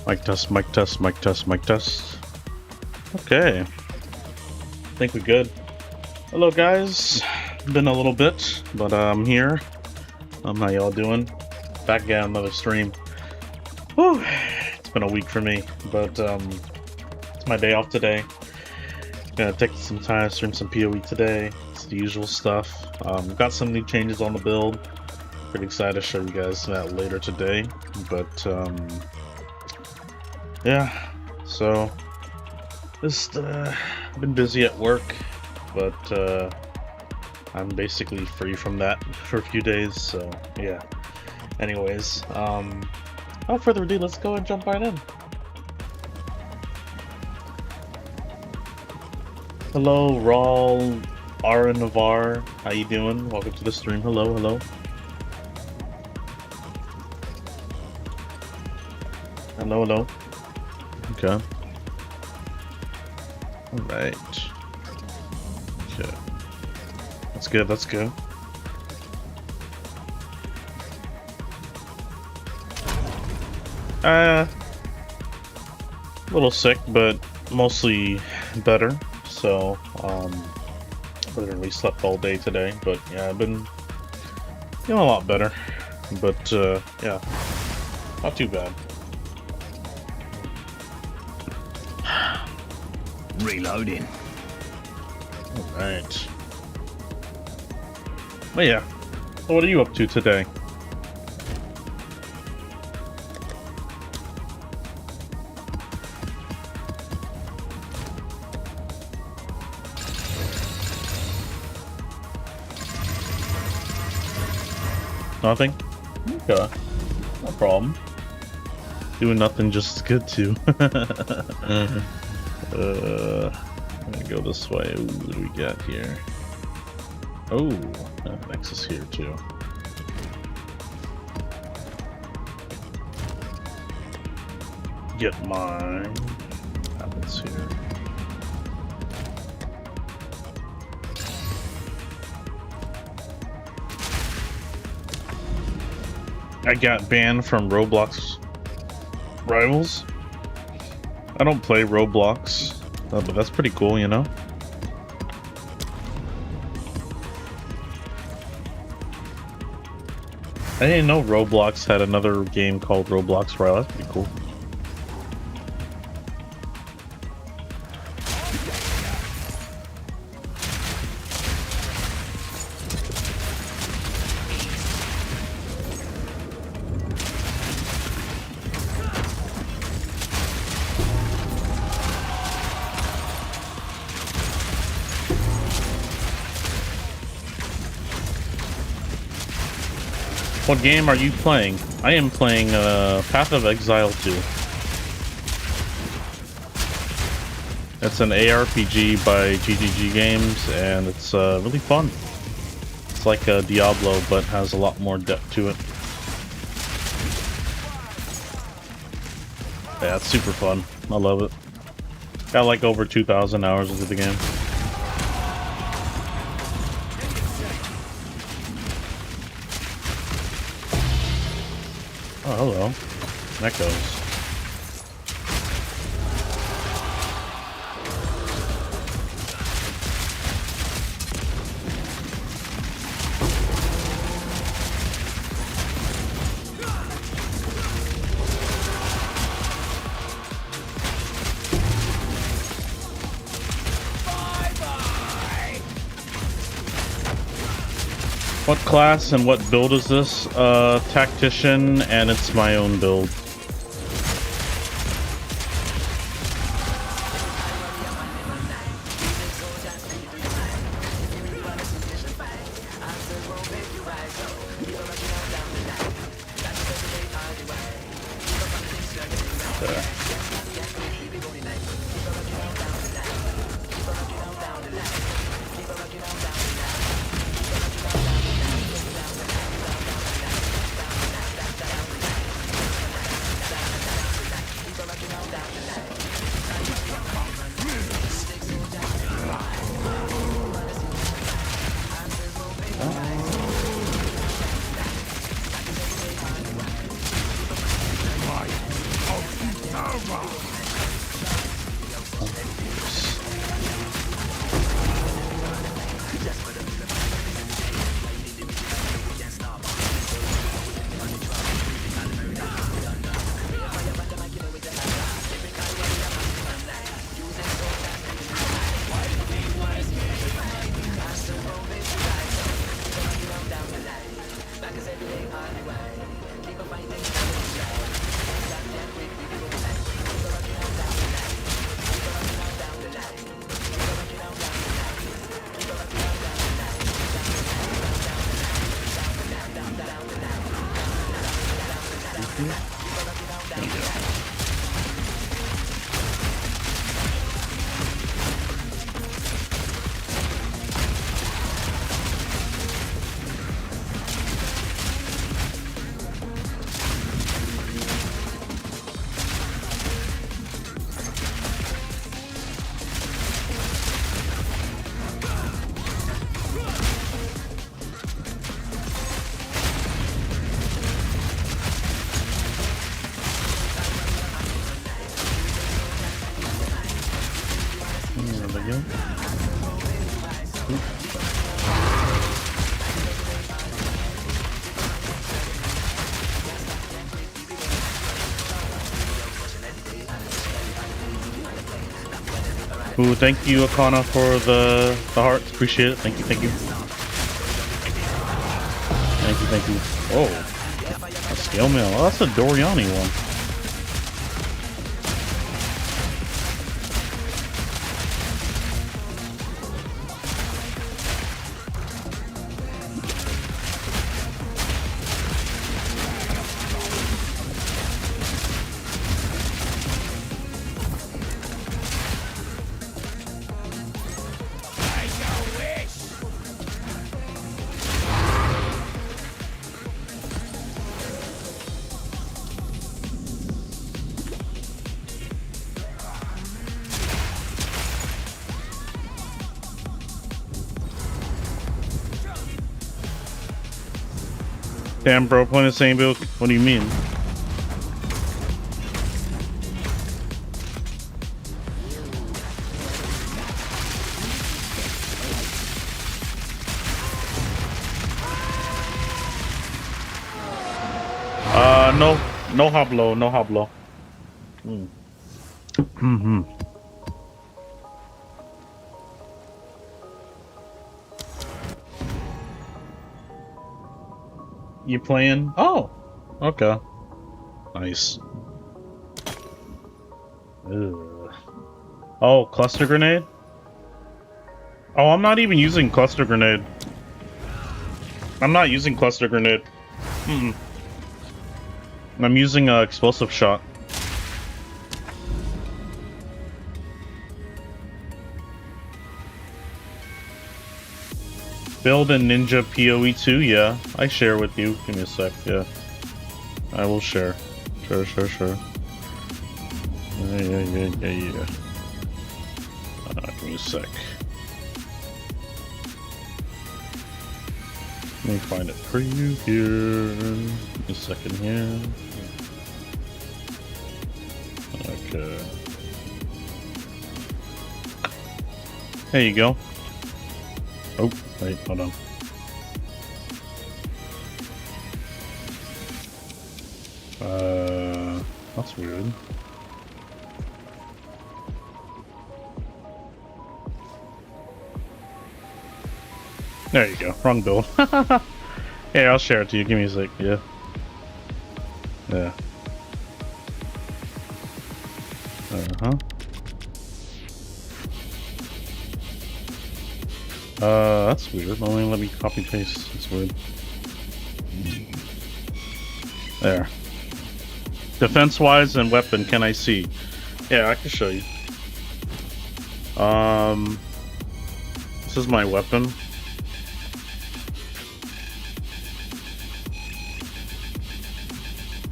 Mic test, mic test, mic test, mic test. Okay. I think we're good. Hello guys. Been a little bit, but I'm here. How y'all doing? Back again, another stream. Whew. It's been a week for me, but it's my day off today. Gonna take some time to stream some PoE today. It's the usual stuff. Got some new changes on the build. Pretty excited to show you guys that later today. But yeah, so just been busy at work, but I'm basically free from that for a few days, so yeah. Anyways, without further ado, let's go and jump right in. Hello, Raul, R Navar, how you doing? Welcome to the stream. Hello, hello. Hello, hello. Okay. Alright. Okay. That's good, that's good. A little sick, but mostly better. So, literally slept all day today, but yeah, I've been feeling a lot better. But, yeah, not too bad. Reloading. Alright. But yeah, so what are you up to today? Nothing? Okay. No problem. Doing nothing just as good too. I'm gonna go this way. Ooh, what do we got here? Oh, Nexus here too. Get mine. Happens here. I got banned from Roblox Rivals. I don't play Roblox, but that's pretty cool, you know? I didn't know Roblox had another game called Roblox Rivals. That's pretty cool. What game are you playing? I am playing Path of Exile 2. It's an ARPG by GGG Games, and it's really fun. It's like a Diablo, but has a lot more depth to it. Yeah, it's super fun. I love it. Got like over 2,000 hours into the game. Oh, hello. Echoes. What class and what build is this? Tactician, and it's my own build. Ooh, thank you, Akana, for the hearts. Appreciate it. Thank you, thank you. Thank you, thank you. Oh, a scale mail. Oh, that's a Doriani one. Damn, bro, playing the same build. What do you mean? No hablo, no hablo. You playing? Oh, okay. Nice. Ugh. Oh, cluster grenade? Oh, I'm not even using cluster grenade. I'm not using cluster grenade. I'm using explosive shot. Build a ninja PoE2, yeah. I share with you. Give me a sec, yeah. I will share. Sure. Yeah. Give me a sec. Let me find it for you here. Give me a second here. Okay. There you go. Oh, wait, hold on. That's weird. There you go. Wrong build. Here, I'll share it to you. Give me a sec. Yeah. Yeah. That's weird. Only let me copy paste. That's weird. There. Defense wise and weapon, can I see? Yeah, I can show you. This is my weapon.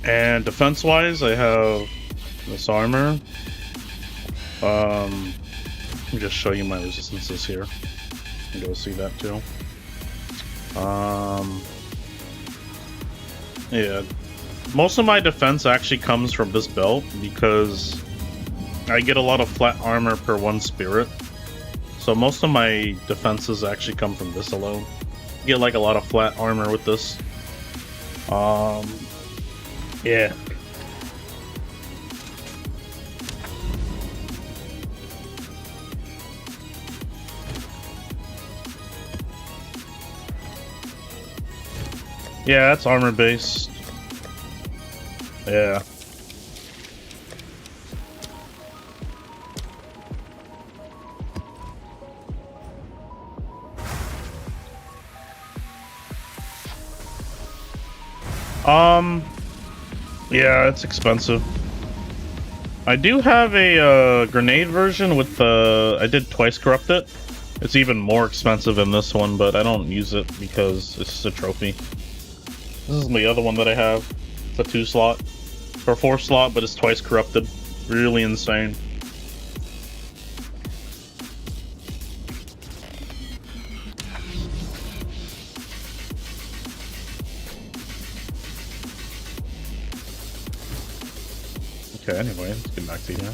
And defense wise, I have this armor. Let me just show you my resistances here. You can go see that too. Yeah, most of my defense actually comes from this belt because I get a lot of flat armor per one spirit. So most of my defenses actually come from this alone. You get like a lot of flat armor with this. Yeah. Yeah, that's armor based. Yeah. Yeah, it's expensive. I do have a grenade version with I did twice corrupt it. It's even more expensive than this one, but I don't use it because it's just a trophy. This is the other one that I have. It's a 2-slot. Or 4-slot, but it's twice corrupted. Really insane. Okay, anyway, let's get back to you now.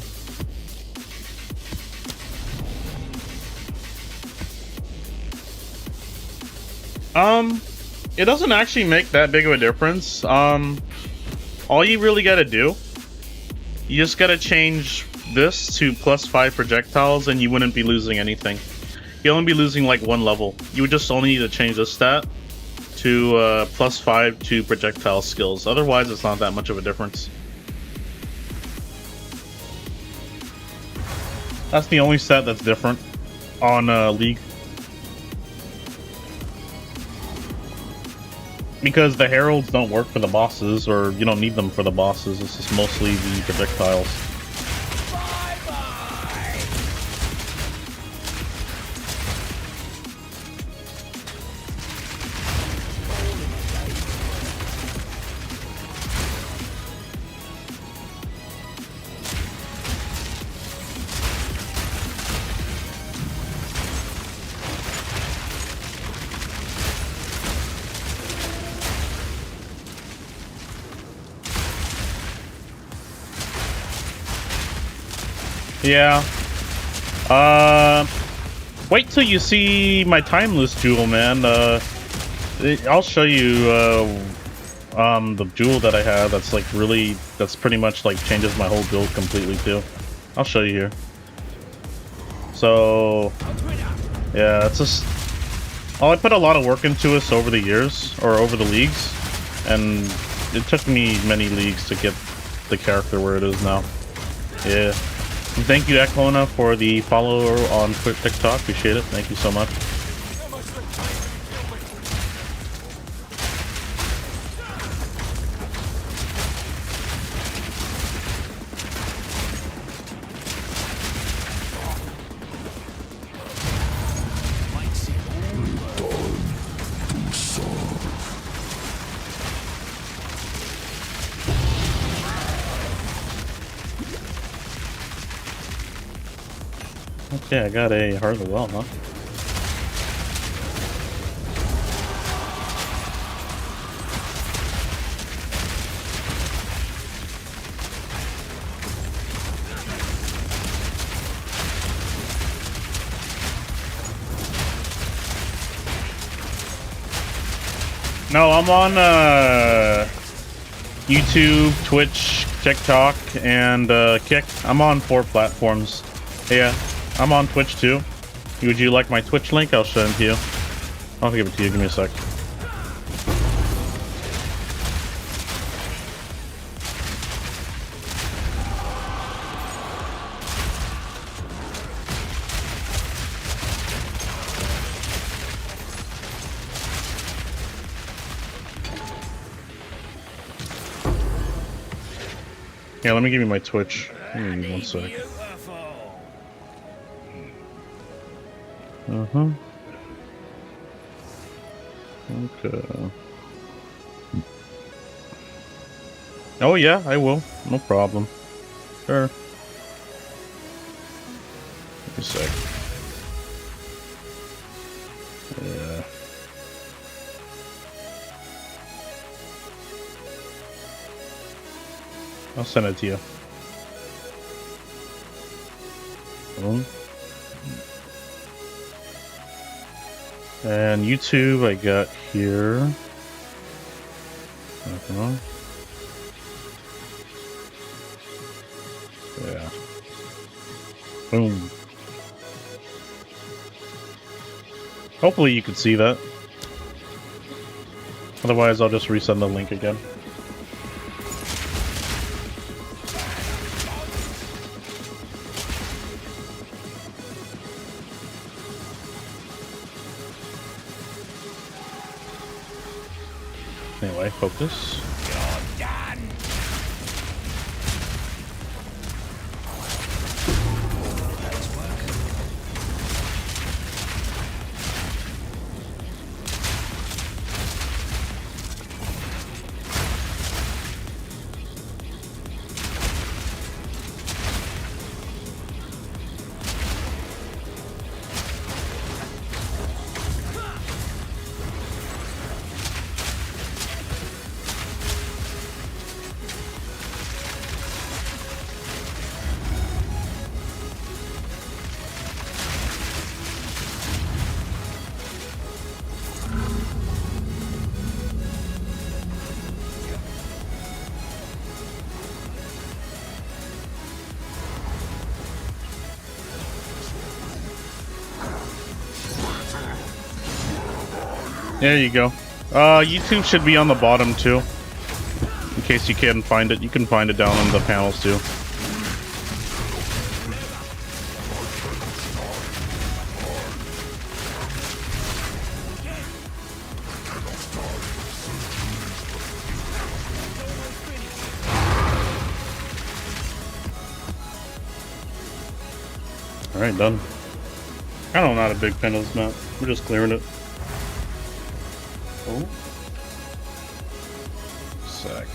It doesn't actually make that big of a difference. All you really gotta do, you just gotta change this to +5 projectiles and you wouldn't be losing anything. You'll only be losing like 1 level. You would just only need to change this stat to +5 to projectile skills. Otherwise, it's not that much of a difference. That's the only stat that's different on League. Because the heralds don't work for the bosses, or you don't need them for the bosses. It's just mostly the projectiles. Yeah. Wait till you see my timeless jewel, man. I'll show you, the jewel that I have that's like really, that's pretty much like changes my whole build completely too. I'll show you here. So, yeah, it's just, I put a lot of work into this over the years, or over the leagues, and it took me many leagues to get the character where it is now. Yeah. And thank you, Eklona, for the follow on TikTok. Appreciate it. Thank you so much. Okay, I got a Heart of the Well, huh? No, I'm on YouTube, Twitch, TikTok, and Kick. I'm on 4 platforms. Yeah. I'm on Twitch too. Would you like my Twitch link? I'll send it to you. I'll give it to you. Give me a sec. Yeah, let me give you my Twitch. Give me 1 sec. Okay. Oh yeah, I will. No problem. Sure. Give me a sec. Yeah. I'll send it to you. Boom. And YouTube, I got here. Yeah. Boom. Hopefully you could see that. Otherwise, I'll just resend the link again. Anyway, focus. You're done. There you go. YouTube should be on the bottom too. In case you can't find it, you can find it down in the panels too. Alright, done. I don't know, not a big panels map. We're just clearing it. Oh. Sec.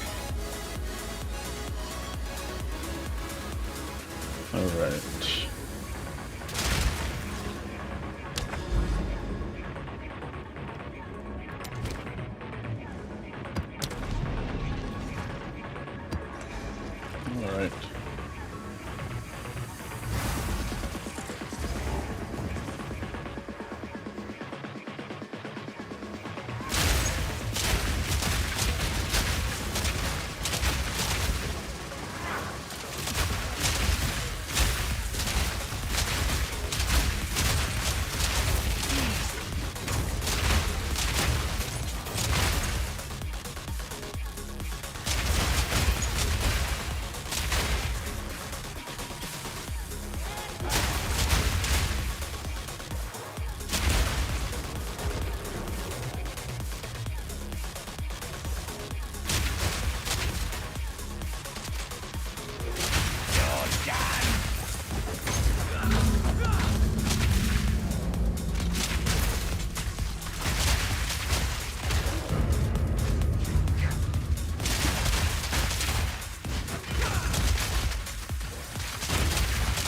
Alright. Alright.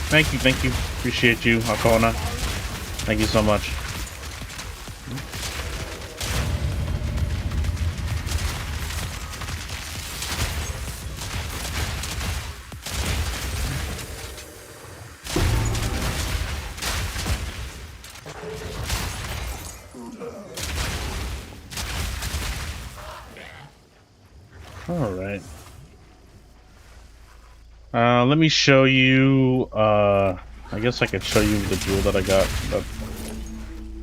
Thank you, thank you. Appreciate you, Akona. Thank you so much. Alright. Let me show you, I guess I could show you the jewel that I got. I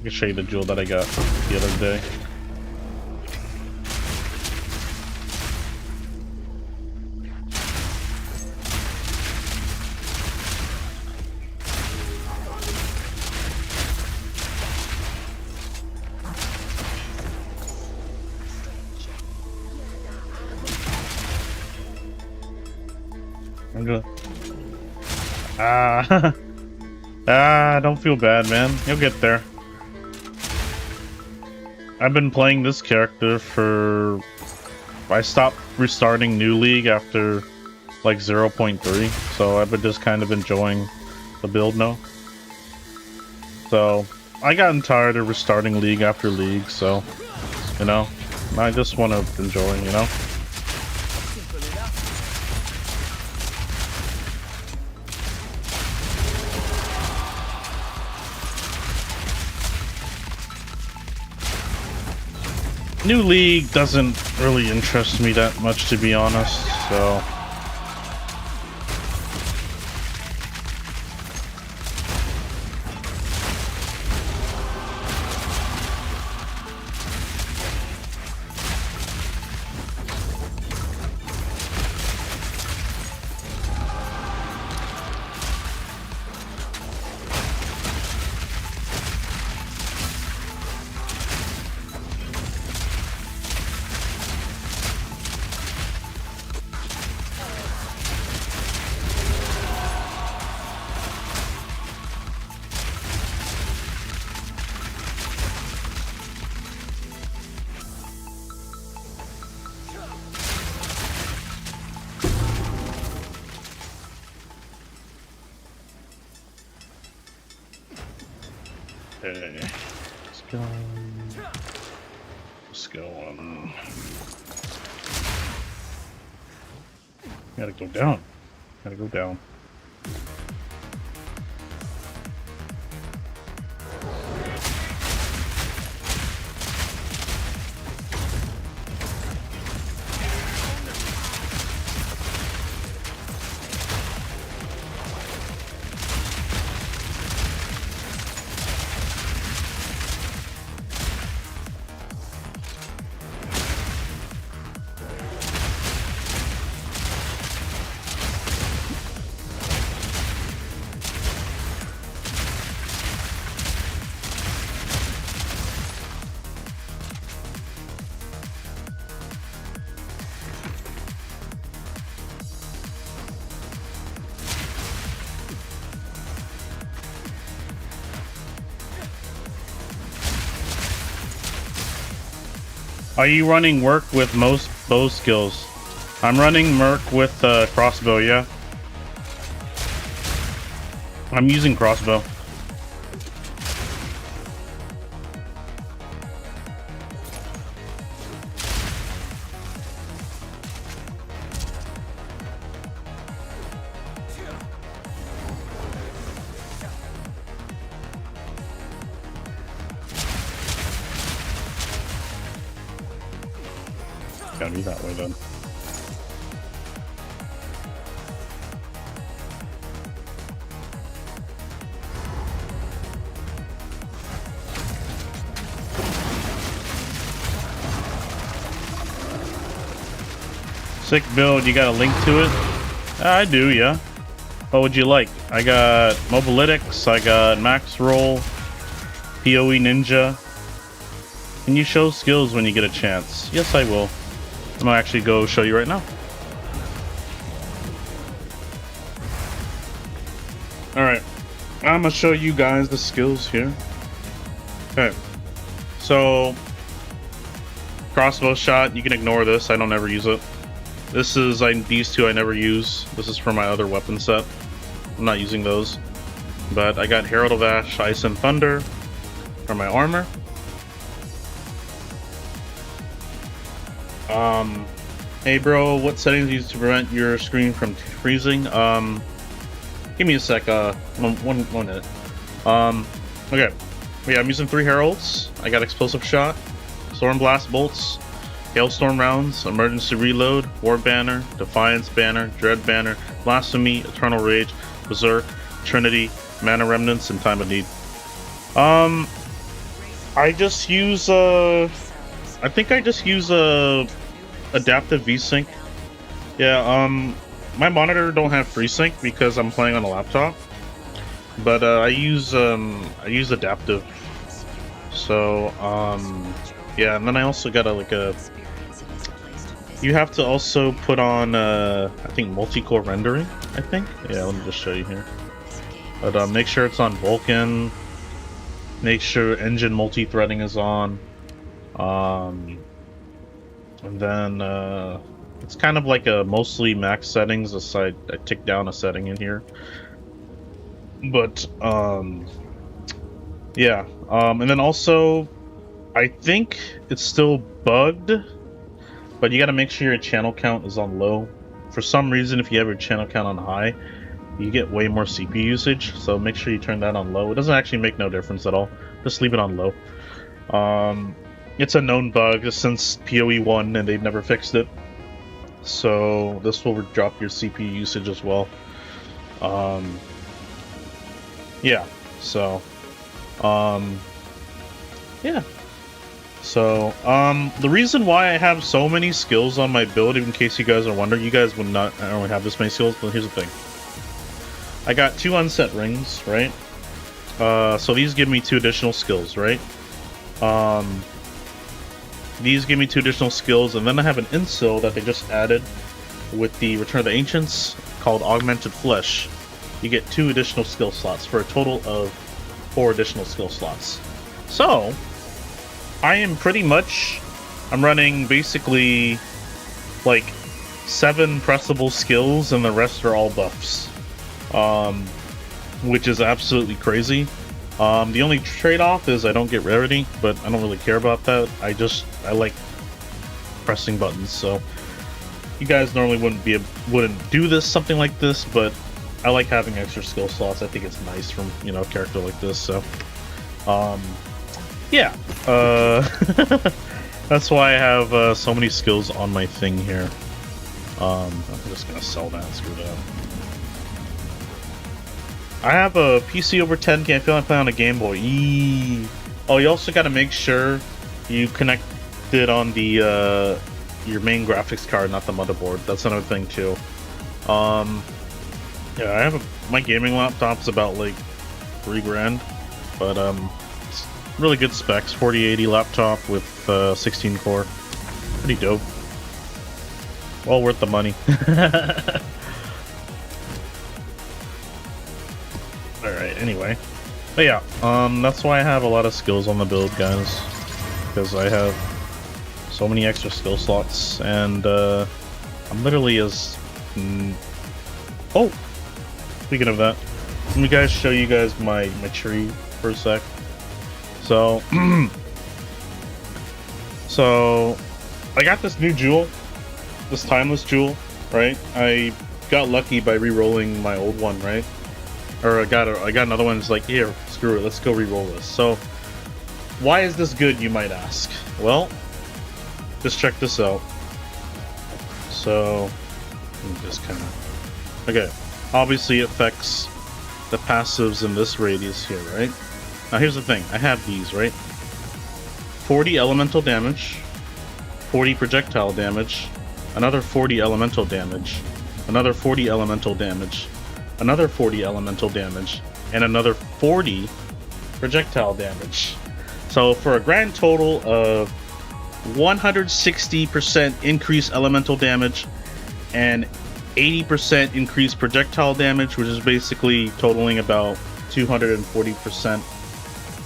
can show you the jewel that I got the other day. I'm gonna... don't feel bad, man. You'll get there. I've been playing this character for... I stopped restarting New League after like 0.3, so I've been just kind of enjoying the build now. So, I gotten tired of restarting League after League, so, you know, I just want to enjoy, you know? New League doesn't really interest me that much, to be honest, so... Okay, let's go on. Gotta go down. Gotta go down. Are you running Merc with most bow skills? I'm running Merc with crossbow, yeah. I'm using crossbow. Gotta be that way then. Sick build, you got a link to it? I do, yeah. What would you like? I got Mobilytics, I got Max Roll, PoE Ninja. Can you show skills when you get a chance? Yes, I will. I'm gonna actually go show you right now. Alright, I'm gonna show you guys the skills here. Okay, so crossbow shot, you can ignore this, I don't ever use it. This is, these two I never use. This is for my other weapon set. I'm not using those. But I got Herald of Ash, Ice and Thunder for my armor. Hey bro, what settings do you use to prevent your screen from freezing? Give me a sec, one minute. Okay. Yeah, I'm using 3 Heralds. I got Explosive Shot, Storm Blast Bolts, Hailstorm Rounds, Emergency Reload, War Banner, Defiance Banner, Dread Banner, Blasphemy, Eternal Rage, Berserk, Trinity, Mana Remnants, and Time of Need. I just use, I think I just use, Adaptive VSync. Yeah, my monitor don't have FreeSync because I'm playing on a laptop. But, I use Adaptive. So, yeah, and then I also got you have to also put on, I think multi-core rendering, I think? Yeah, let me just show you here. But, make sure it's on Vulkan. Make sure engine multi-threading is on. And then, it's kind of like a mostly max settings, aside, I tick down a setting in here. But, yeah, and then also, I think it's still bugged, but you gotta make sure your channel count is on low. For some reason, if you have your channel count on high, you get way more CPU usage, so make sure you turn that on low. It doesn't actually make no difference at all. Just leave it on low. It's a known bug since PoE1, and they've never fixed it. So this will drop your CPU usage as well. Yeah, so, yeah. So, the reason why I have so many skills on my build, in case you guys are wondering, you guys would not only have this many skills, but here's the thing. I got 2 unset rings, right? So these give me 2 additional skills, right? These give me 2 additional skills, and then I have an insil that they just added with the Return of the Ancients called Augmented Flesh. You get 2 additional skill slots for a total of 4 additional skill slots. So, I am pretty much, I'm running basically like 7 pressable skills and the rest are all buffs. Which is absolutely crazy. The only trade-off is I don't get rarity, but I don't really care about that. I like pressing buttons, so you guys normally wouldn't do this, something like this, but I like having extra skill slots. I think it's nice from, you know, a character like this, so yeah. That's why I have so many skills on my thing here. I'm just gonna sell that, screw that. I have a PC over 10K. I feel like I'm playing on a Game Boy. Oh, you also got to make sure you connect it on the your main graphics card, not the motherboard. That's another thing too. Yeah, I have my gaming laptop's about like $3,000, but it's really good specs. 4080 laptop with 16 core. Pretty dope. Well worth the money. Alright, anyway. But yeah, that's why I have a lot of skills on the build, guys. Because I have so many extra skill slots, and I'm literally as... Oh! Speaking of that, let me show you guys my tree for a sec. So... so... I got this new jewel. This timeless jewel, right? I got lucky by re-rolling my old one, right? Or I got another one. It's like, here, screw it, let's go re-roll this. So, why is this good, you might ask? Well, just check this out. So, let me just kind of... Okay, obviously it affects the passives in this radius here, right? Now here's the thing, I have these, right? 40 elemental damage, 40 projectile damage, another 40 elemental damage, another 40 elemental damage, another 40 elemental damage, and another 40 projectile damage. So for a grand total of 160% increased elemental damage and 80% increased projectile damage, which is basically totaling about 240%.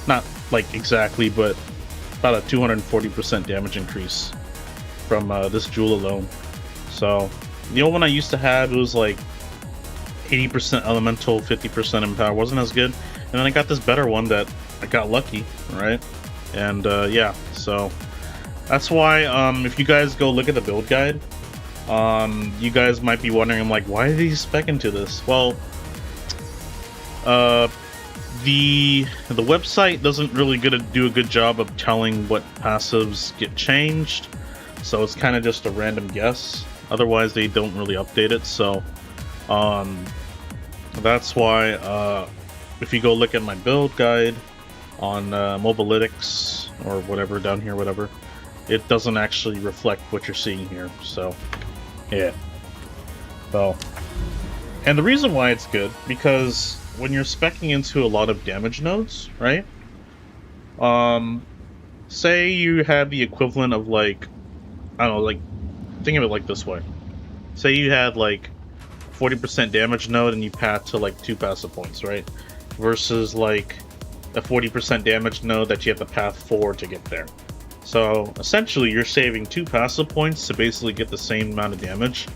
Not like exactly, but about a 240% damage increase from this jewel alone. So the old one I used to have, it was like 80% elemental, 50% empower. Wasn't as good. And then I got this better one that I got lucky, right? And yeah, so that's why if you guys go look at the build guide, you guys might be wondering, I'm like, why are they spec'ing to this? Well, the website doesn't really do a good job of telling what passives get changed, so it's kind of just a random guess. Otherwise, they don't really update it. So that's why if you go look at my build guide on Mobilytics or whatever down here, whatever, it doesn't actually reflect what you're seeing here. So yeah. So, and the reason why it's good, because when you're speccing into a lot of damage nodes, right? Say you have the equivalent of, like, I don't know, like, think of it like this way. Say you had like 40% damage node and you path to like 2 passive points, right? Versus like a 40% damage node that you have to path 4 to get there. So essentially you're saving 2 passive points to basically get the same amount of damage.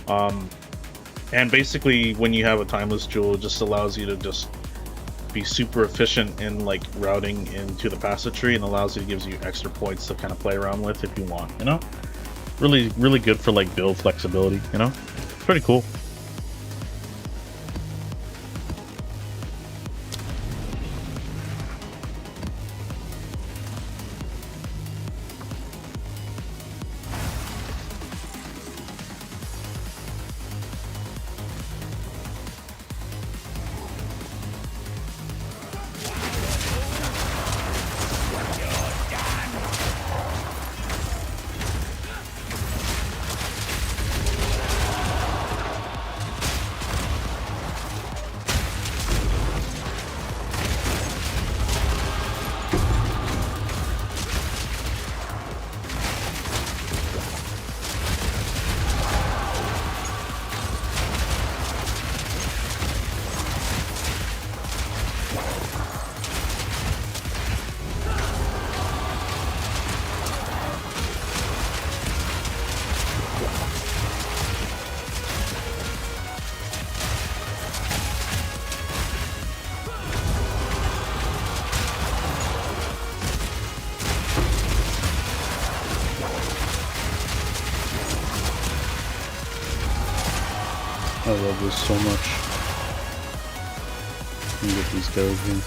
And basically when you have a timeless jewel, it just allows you to just be super efficient in like routing into the passage tree, and allows you, gives you extra points to kind of play around with if you want, you know? Really good for like build flexibility, you know? Pretty cool. I love this so much. Let me get these guys here.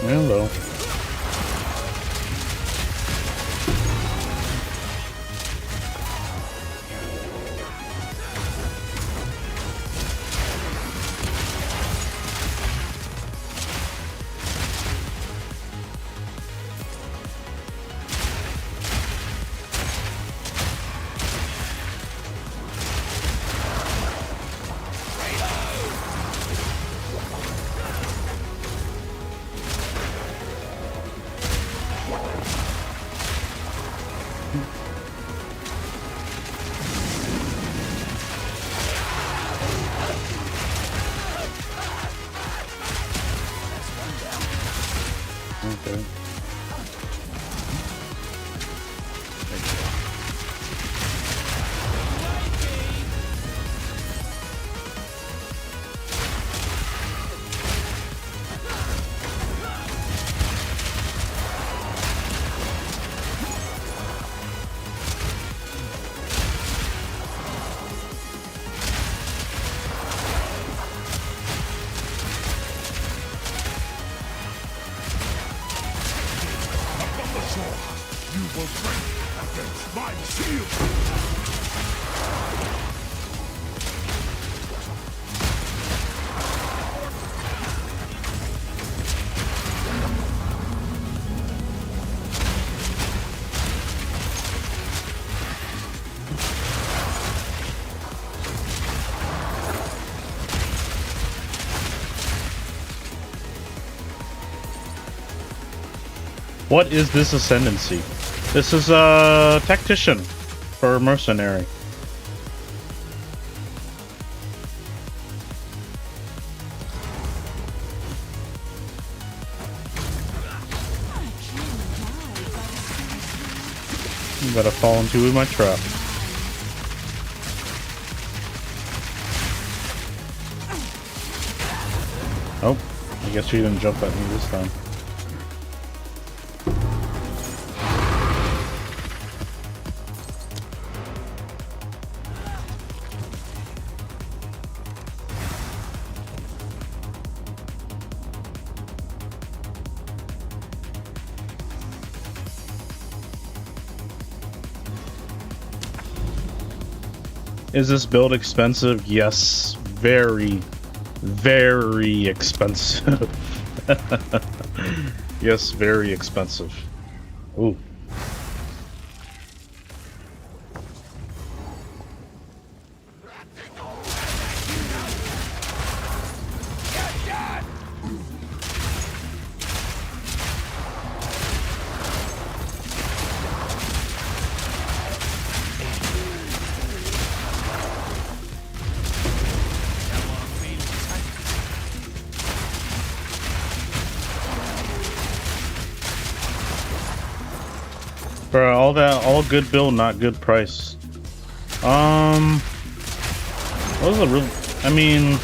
Hello. Okay. You will break against my shield! What is this ascendancy? This is a tactician. for a mercenary. You better fall into my trap. Oh, I guess you didn't jump at me this time. Is this build expensive? Yes, very, very expensive. Yes, very expensive. Ooh. For all that, all good build, not good price. What was the real? I mean,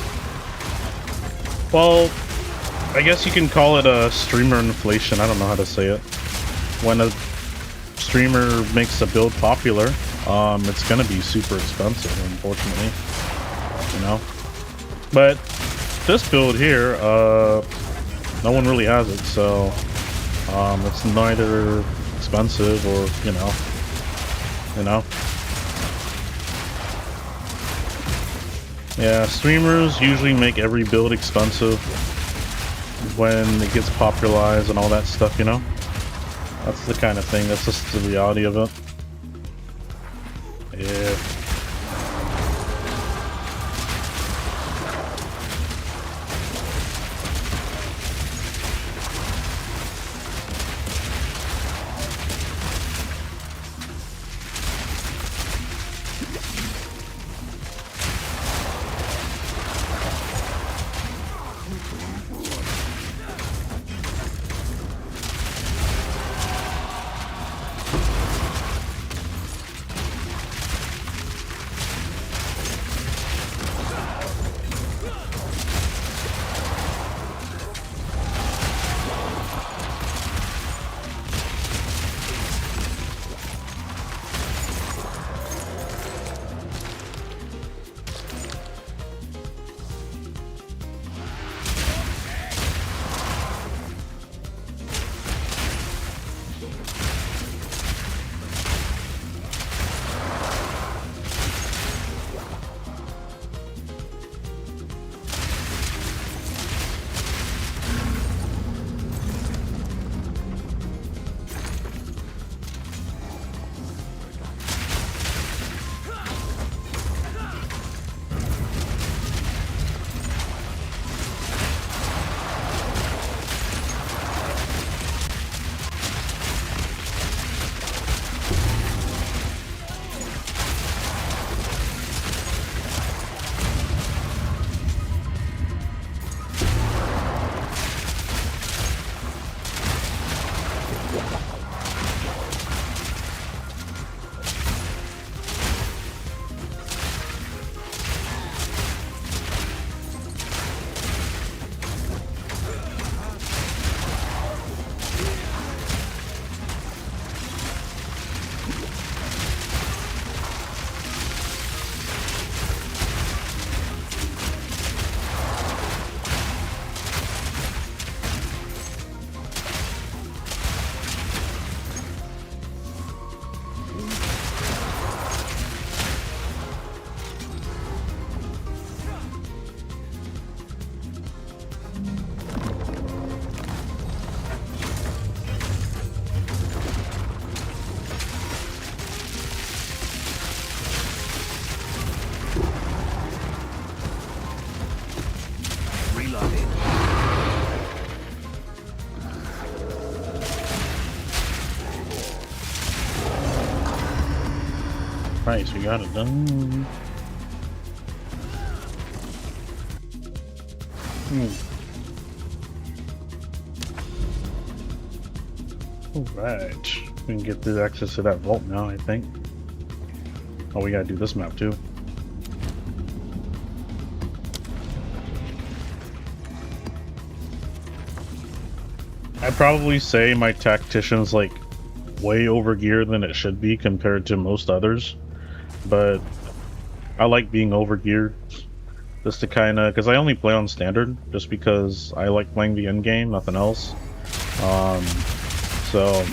well, I guess you can call it a streamer inflation. I don't know how to say it. When a streamer makes a build popular, it's gonna be super expensive, unfortunately. You know, but this build here, no one really has it, so it's neither expensive or you know. Yeah, streamers usually make every build expensive when it gets popularized and all that stuff, you know. That's the kind of thing. That's just the reality of it. Yeah. Nice, we got it done. Alright. We can get the access to that vault now, I think. Oh, we gotta do this map too. I'd probably say my tactician's like way over geared than it should be compared to most others, but I like being over geared just to kind of, because I only play on standard just because I like playing the end game, nothing else. So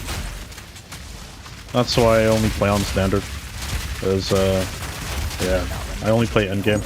that's why I only play on standard. Because yeah, I only play end game.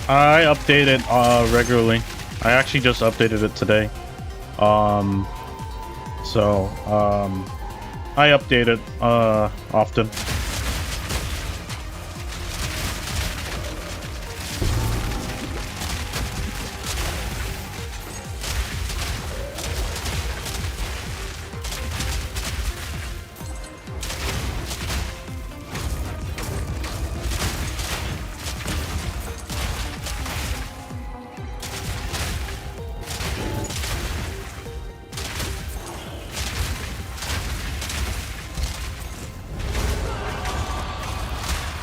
I update it regularly. I actually just updated it today. I update it often.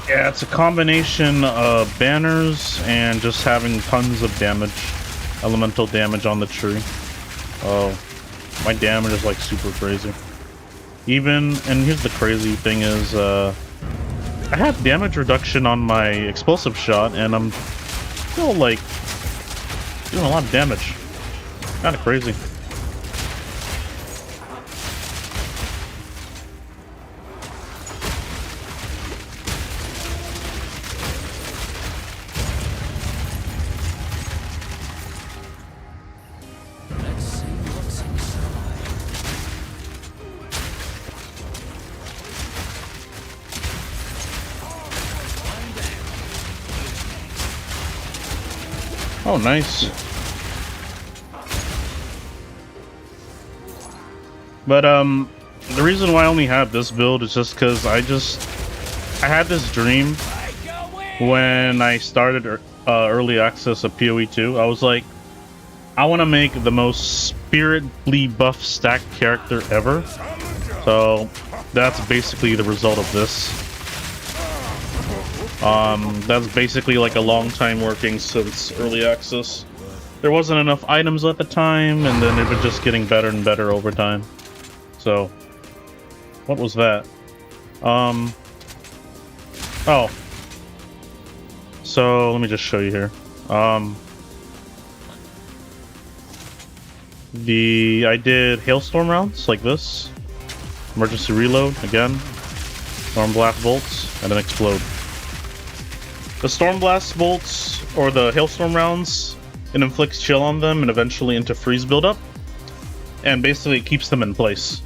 Yeah, it's a combination of banners and just having tons of damage, elemental damage on the tree. Oh, my damage is like super crazy. And here's the crazy thing is, I have damage reduction on my explosive shot, and I'm still like doing a lot of damage. Kind of crazy. Oh, nice. But, the reason why I only have this build is just because I had this dream when I started early access of PoE2. I was like, I want to make the most spiritly buff stacked character ever. So, that's basically the result of this. That's basically like a long time working since early access. there wasn't enough items at the time, and then it was just getting better and better over time. So, what was that? Oh. So, let me just show you here. I did hailstorm rounds like this. Emergency reload again. Storm blast bolts and then explode. The storm blast bolts or the hailstorm rounds, it inflicts chill on them and eventually into freeze buildup, and basically it keeps them in place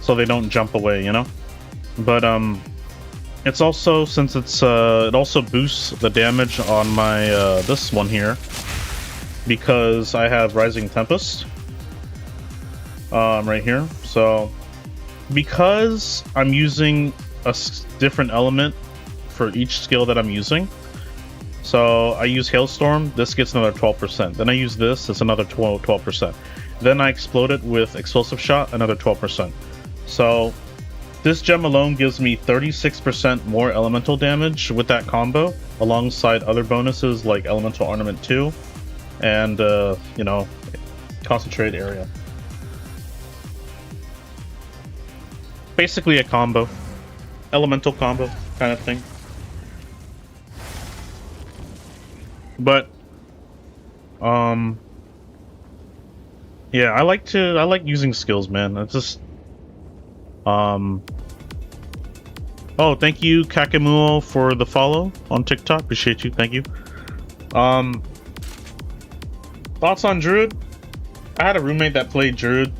so they don't jump away, you know. But it's also, since it's it also boosts the damage on my this one here because I have Rising Tempest right here. So because I'm using a different element for each skill that I'm using, so I use Hailstorm, this gets another 12%. Then I use this, it's another 12%. Then I explode it with Explosive Shot, another 12%. So this gem alone gives me 36% more elemental damage with that combo, alongside other bonuses like Elemental Ornament 2 and, you know, Concentrated Area. Basically a combo. Elemental combo kind of thing. But yeah, I like using skills, man. It's just oh, thank you Kakamuo for the follow on TikTok. Appreciate you. Thank you. Thoughts on Druid? I had a roommate that played Druid.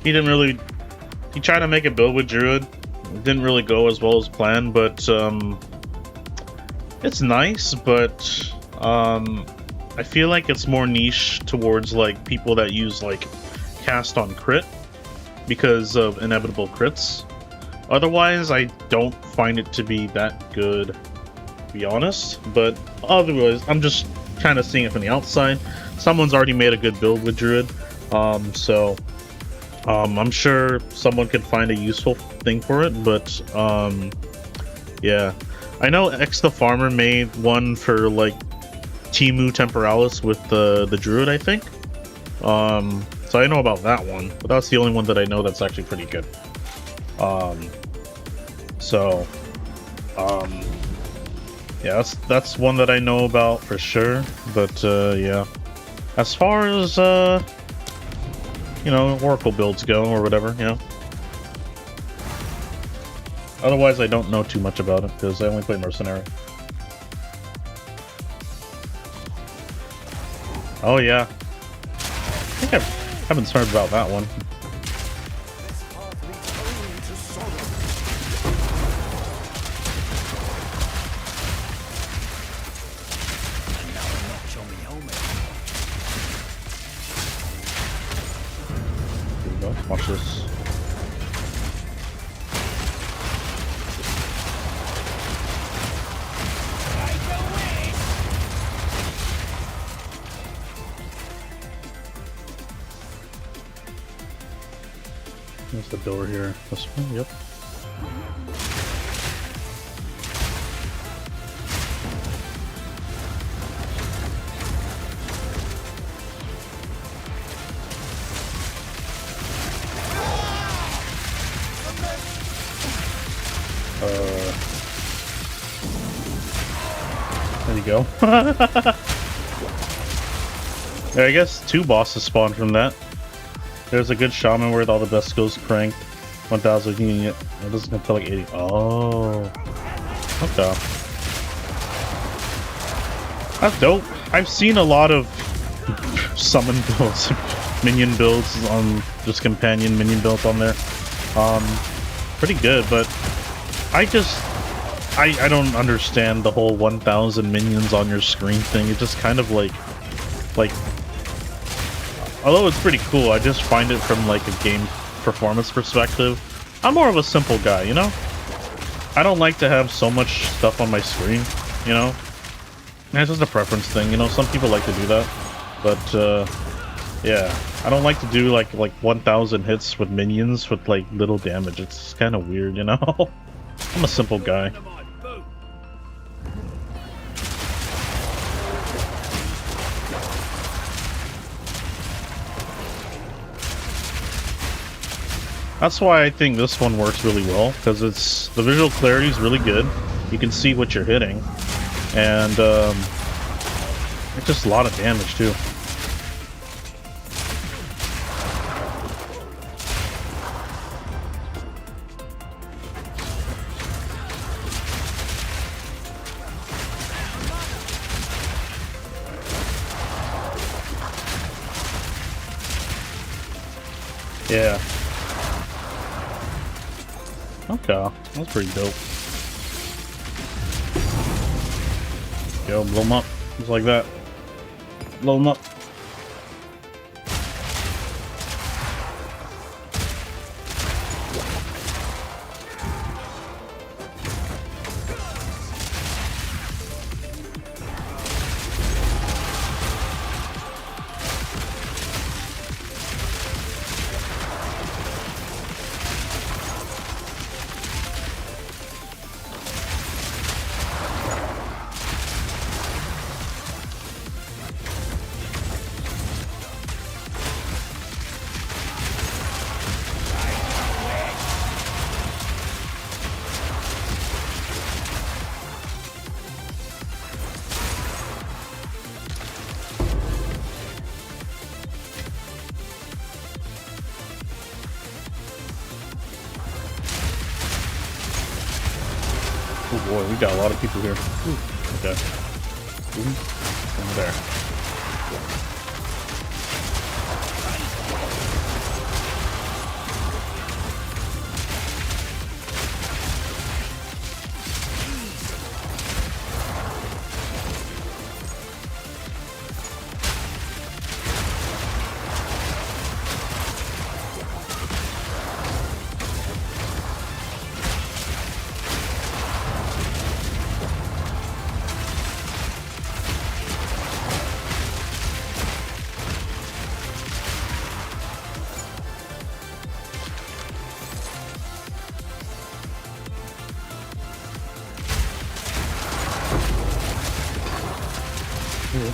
He didn't really, he tried to make a build with Druid. It didn't really go as well as planned, but it's nice, but I feel like it's more niche towards like people that use like cast on crit because of inevitable crits. Otherwise, I don't find it to be that good, to be honest. But otherwise, I'm just kind of seeing it from the outside. Someone's already made a good build with Druid, so I'm sure someone could find a useful thing for it. But yeah, I know X the Farmer made one for like Timu Temporalis with the Druid, I think. So I know about that one, but that's the only one that I know that's actually pretty good. Yeah, that's one that I know about for sure. But yeah, as far as you know, Oracle builds go or whatever, you know. Otherwise, I don't know too much about it because I only play Mercenary. Oh yeah, I think I haven't heard about that one. Watch this. There's the door here. This one, yep. There you go. Yeah, I guess 2 bosses spawned from that. There's a good shaman with all the best skills cranked. 1000 unit. It doesn't feel like 80. Oh. Okay. That's dope. I've seen a lot of summon builds, minion builds on just companion minion builds on there. Pretty good, but I don't understand the whole 1000 minions on your screen thing. It just kind of like although it's pretty cool, I just find it from like a game performance perspective. I'm more of a simple guy, you know? I don't like to have so much stuff on my screen, you know? And it's just a preference thing, you know? Some people like to do that. But yeah, I don't like to do like 1000 hits with minions with like little damage. It's kind of weird, you know? I'm a simple guy. That's why I think this one works really well, because it's the visual clarity is really good. You can see what you're hitting, and it's just a lot of damage too. Yeah. Okay, that's pretty dope. Yo, blow them up. Just like that. Blow them up. Oh boy, we got a lot of people here. Ooh, okay. Ooh, over there.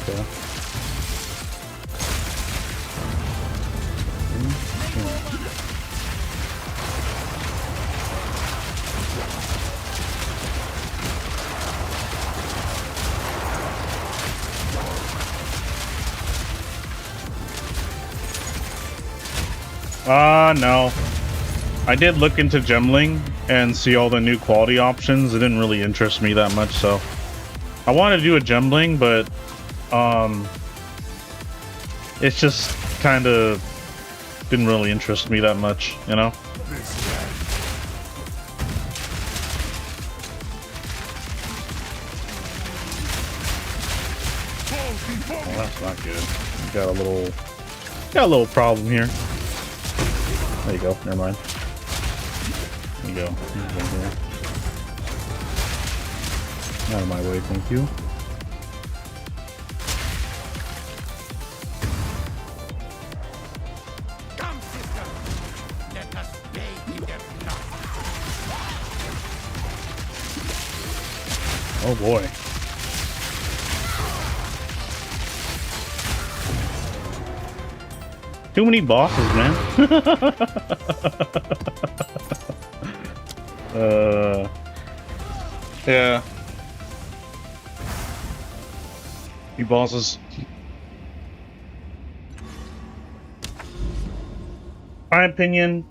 Okay. No. I did look into Gemling and see all the new quality options. It didn't really interest me that much, so I wanted to do a Gemling, but it's just kind of didn't really interest me that much, you know? Oh, that's not good. Got a little problem here. There you go. Never mind. There you go. Here. Out of my way, thank you. Come, sister. Let us bathe in their blood. Oh boy. Too many bosses, man. Yeah. You bosses. My opinion,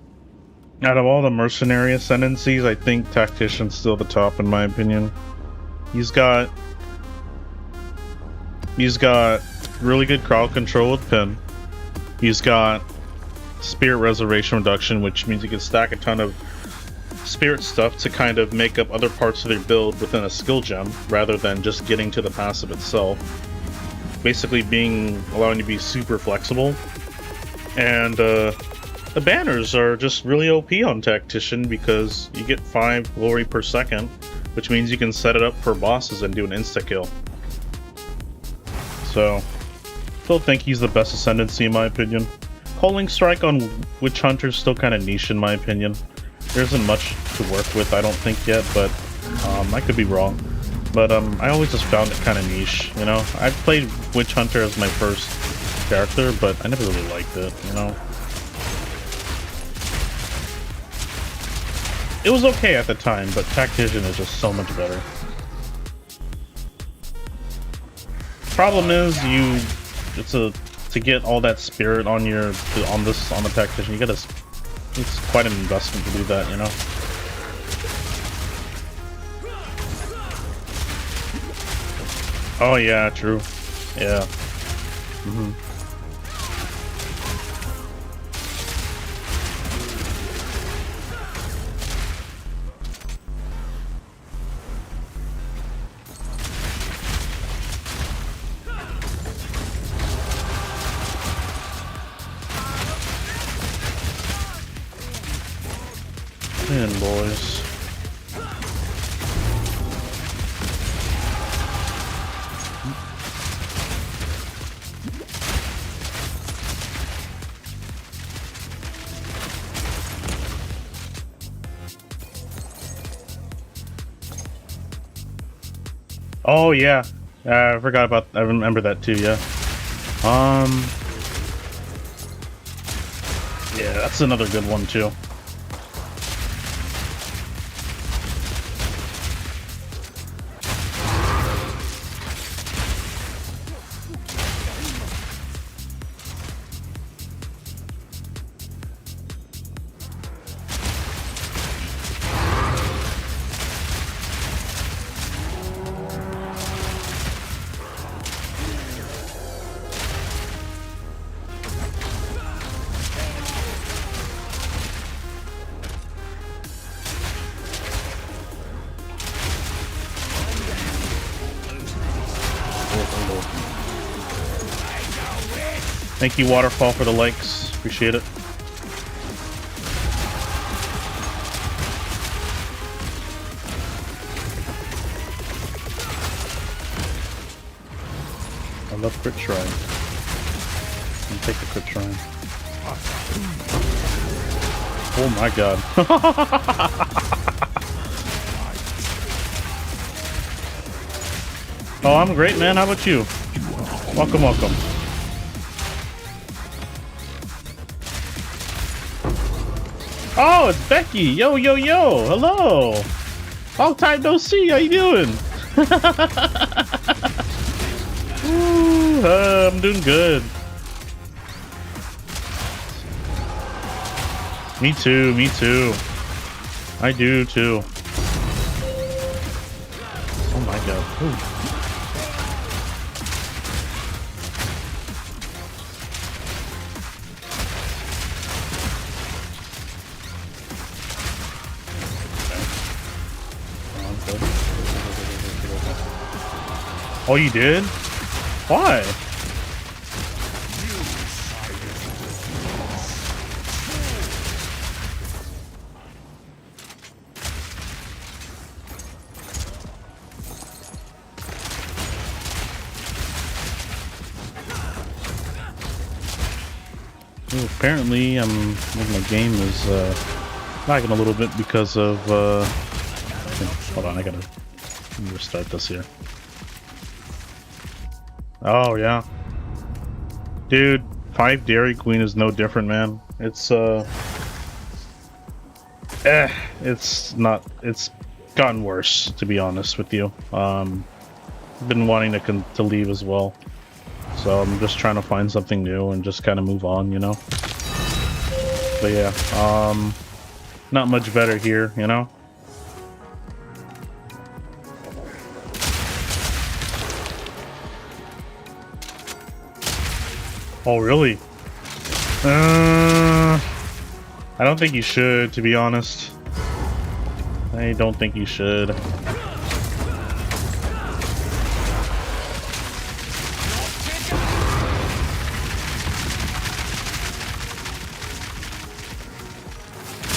out of all the mercenary ascendancies, I think Tactician's still the top in my opinion. He's got really good crowd control with Pin. He's got spirit reservation reduction, which means you can stack a ton of spirit stuff to kind of make up other parts of their build within a skill gem, rather than just getting to the passive itself. Basically allowing you to be super flexible. And the banners are just really OP on Tactician because you get 5 glory per second, which means you can set it up for bosses and do an insta-kill. So still think he's the best ascendancy in my opinion. Calling Strike on Witch Hunter is still kind of niche in my opinion. There isn't much to work with, I don't think yet, but I could be wrong. But I always just found it kind of niche, you know? I played Witch Hunter as my first character, but I never really liked it, you know? it was okay at the time, but Tactician is just so much better. Problem is, to get all that spirit on on the Tactician, you gotta, it's quite an investment to do that, you know. Oh yeah, true. Yeah. Mm-hmm. Man, boys. Oh yeah, I forgot about. I remember that too. Yeah. Yeah, that's another good one too. Thank you, Waterfall, for the likes. Appreciate it. I love crit shrine. I'll take the crit shrine. Oh my god. Oh, I'm great, man. How about you? Welcome, welcome. Oh, it's Becky. Yo, yo, yo. Hello. Long time no see. How you doing? Ooh, I'm doing good. Me too, me too. I do too. Oh my god. Ooh. Oh, you did? Why? Well, apparently, my game is lagging a little bit because of. Hold on, I gotta restart this here. Oh yeah, dude, 5 Dairy Queen is no different, man. It's it's gotten worse, to be honest with you. Been wanting to leave as well, so I'm just trying to find something new and just kind of move on, you know. But yeah, not much better here, you know. Oh, really? I don't think you should, to be honest. I don't think you should.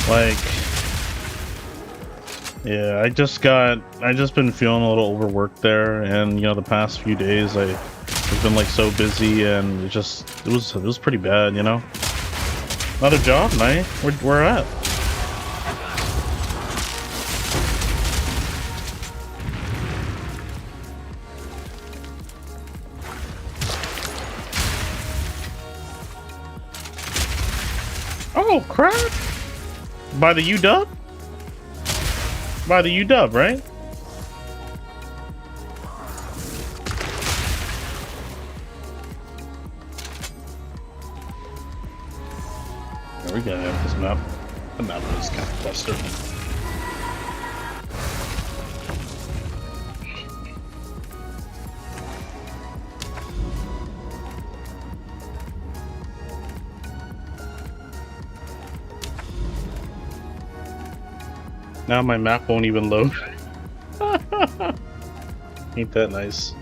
Like, yeah, I just been feeling a little overworked there, and you know, the past few days I've been like so busy, and it was pretty bad, you know. Another job, night. Where at? Oh crap! By the UW? By the UW, right? There we go, have this map. The map is kind of clustered. Now my map won't even load. Ain't that nice?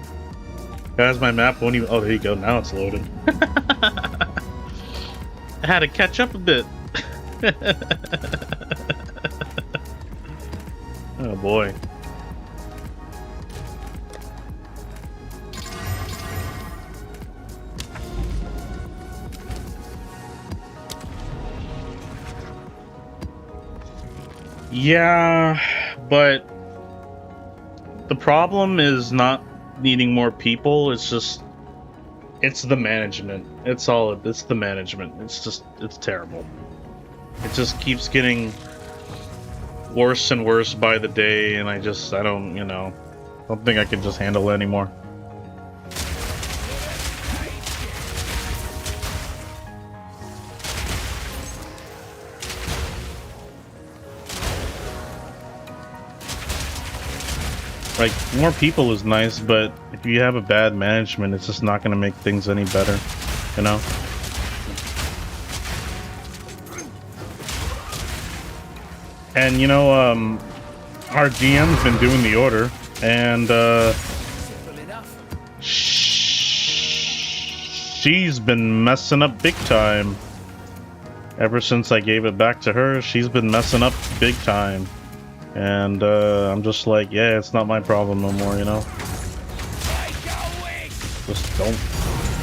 Guys, my map won't even... Oh, there you go. Now it's loaded. I had to catch up a bit. Oh, boy. Yeah, but the problem is not needing more people. It's just, it's the management. It's the management. It's terrible. It just keeps getting worse and worse by the day, and I don't, you know, I don't think I can just handle it anymore. Like, more people is nice, but if you have a bad management, it's just not going to make things any better, you know? And, you know, our GM's been doing the order, and, she's been messing up big time. Ever since I gave it back to her, she's been messing up big time. And I'm just like, yeah, it's not my problem no more, you know? Just don't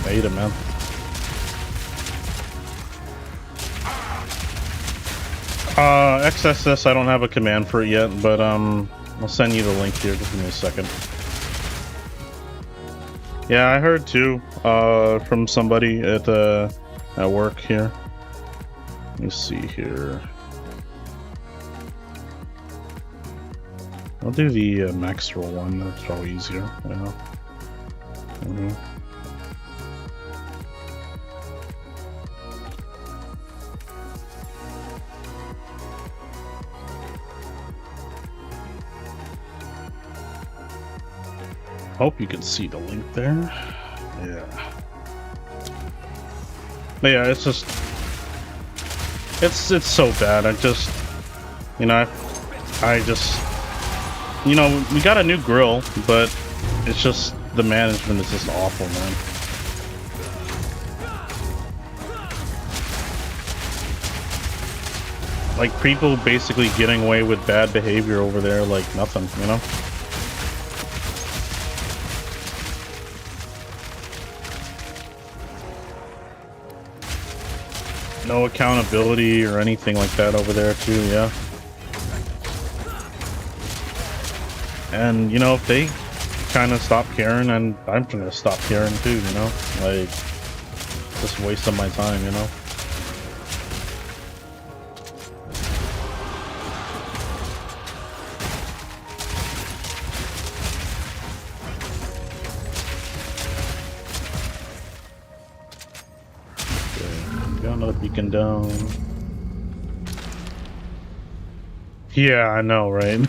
hate it, man. XSS, I don't have a command for it yet, but I'll send you the link here. Just give me a second. Yeah, I heard too, from somebody at work here. Let me see here. I'll do the max roll one, that's probably easier, you know. Hope you can see the link there. Yeah. But yeah, it's just... It's so bad, I just... You know, I just... You know, we got a new grill, but it's just, the management is just awful, man. Like, people basically getting away with bad behavior over there like nothing, you know? No accountability or anything like that over there too, yeah. And, you know, if they kind of stop caring, and I'm gonna stop caring too, you know? Like, just wasting my time, you know? Okay, got another beacon down. Yeah, I know, right?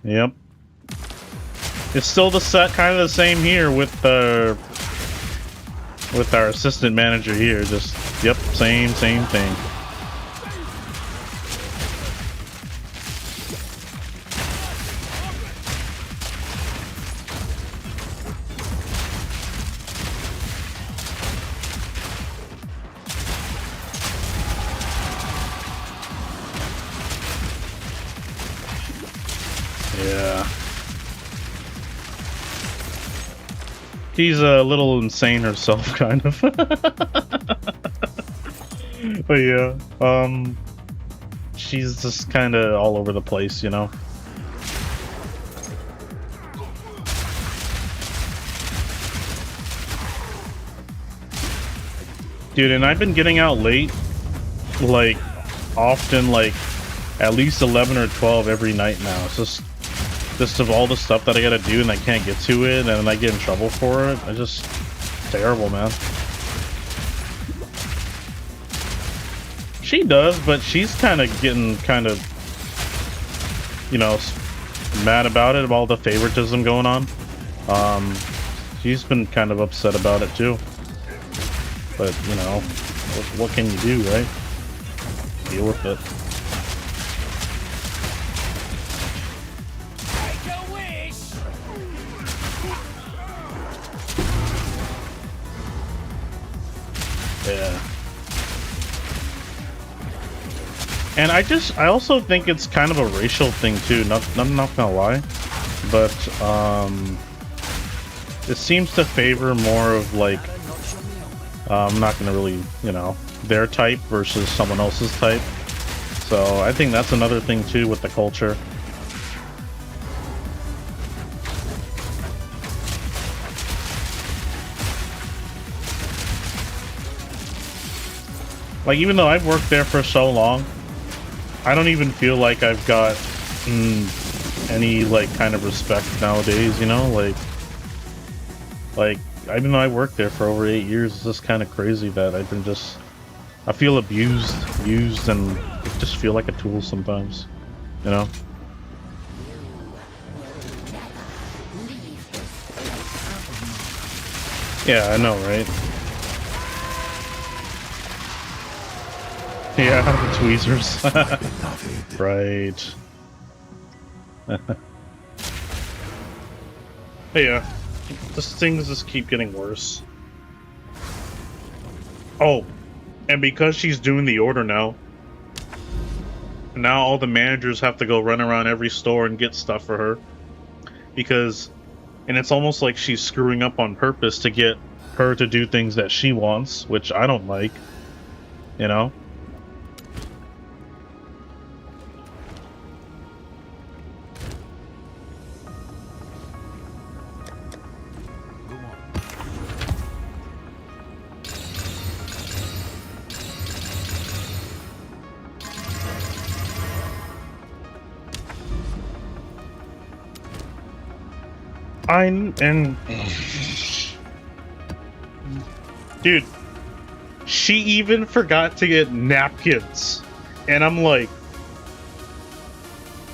Yep. It's still the set, kind of the same here with our assistant manager here. Just, yep, same thing. Yeah. She's a little insane herself, kind of. But yeah, she's just kind of all over the place, you know? Dude, and I've been getting out late, like, often, like, at least 11 or 12 every night now. It's just of all the stuff that I gotta do and I can't get to it, and then I get in trouble for it. It's terrible, man. She does, but she's kind of getting you know, mad about it, of all the favoritism going on. She's been kind of upset about it too. But, you know, what can you do, right? Deal with it. Make a wish. Yeah. And I also think it's kind of a racial thing too, not gonna lie. But, it seems to favor more of like, I'm not gonna really, you know, their type versus someone else's type. So I think that's another thing too with the culture. Like, even though I've worked there for so long, I don't even feel like I've got any like kind of respect nowadays, you know, like even though I worked there for over 8 years, it's just kind of crazy that I feel used, and just feel like a tool sometimes, you know? Yeah, I know, right? Yeah, the tweezers. Right. Hey, yeah. These things just keep getting worse. Oh, and because she's doing the order now all the managers have to go run around every store and get stuff for her. And it's almost like she's screwing up on purpose to get her to do things that she wants, which I don't like, you know? Dude, she even forgot to get napkins, and I'm like,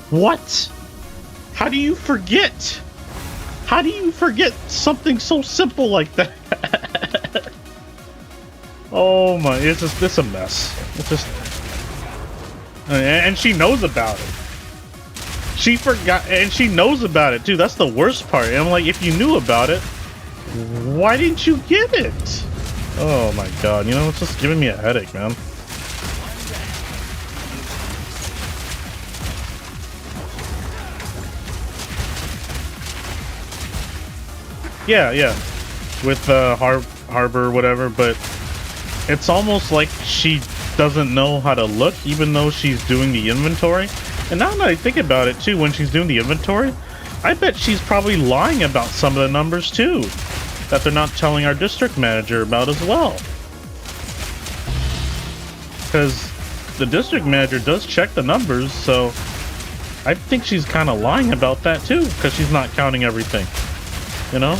what? How do you forget? How do you forget something so simple like that? Oh my, it's a mess. It's just, and she knows about it. She forgot, and she knows about it too. That's the worst part. And I'm like, if you knew about it, why didn't you get it? Oh my god, you know, it's just giving me a headache, man. Yeah. With Harbor, whatever, but it's almost like she doesn't know how to look, even though she's doing the inventory. And now that I think about it too, when she's doing the inventory, I bet she's probably lying about some of the numbers too, that they're not telling our district manager about as well. Because the district manager does check the numbers, so I think she's kind of lying about that too, because she's not counting everything, you know?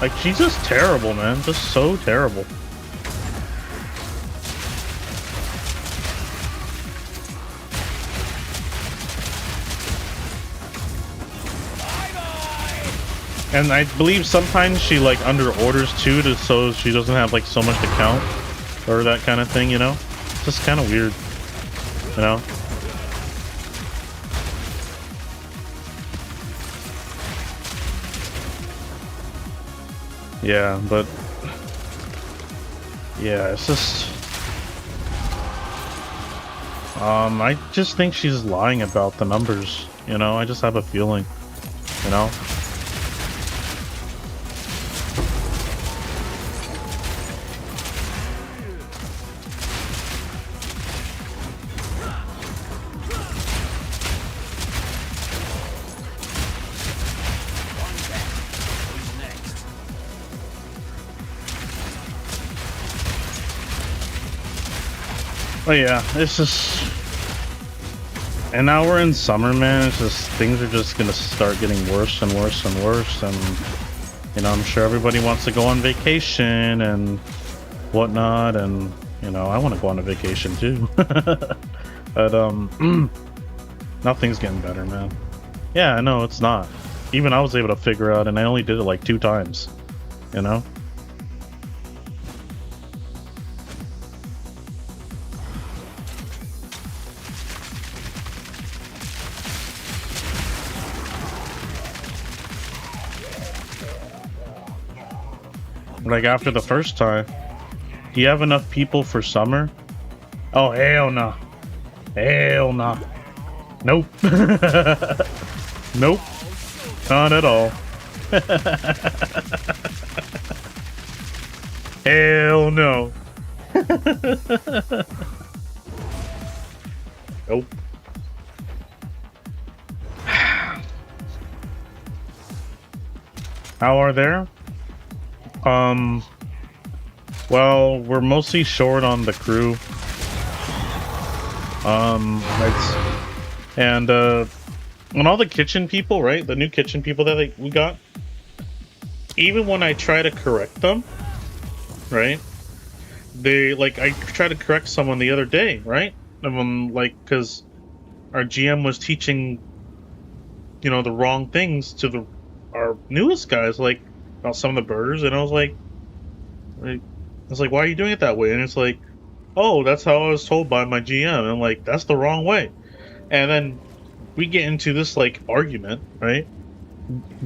Like, she's just terrible, man. Just so terrible. And I believe sometimes she like under orders too, so she doesn't have like so much to count, or that kind of thing, you know? It's just kind of weird, you know? Yeah, but yeah, it's just I just think she's lying about the numbers, you know? I just have a feeling, you know? Oh yeah, it's just, and now we're in summer, man. It's just things are just gonna start getting worse and worse and worse, and you know, I'm sure everybody wants to go on vacation and whatnot, and you know, I want to go on a vacation too. But nothing's getting better, man. Yeah, I know it's not. Even I was able to figure out, and I only did it like 2 times, you know? Like after the first time, do you have enough people for summer? Oh, hell no. Hell no. Nope. Nope. Not at all. Hell no. Nope. How are there? Well, we're mostly short on the crew. And all the kitchen people, right? The new kitchen people that we got, even when I try to correct them, right? They, like, I tried to correct someone the other day, right? Like, because our GM was teaching, you know, the wrong things to our newest guys, like, about some of the burgers, and I was like, why are you doing it that way? And it's like, oh, that's how I was told by my GM. And I'm like, that's the wrong way. And then we get into this, like, argument, right?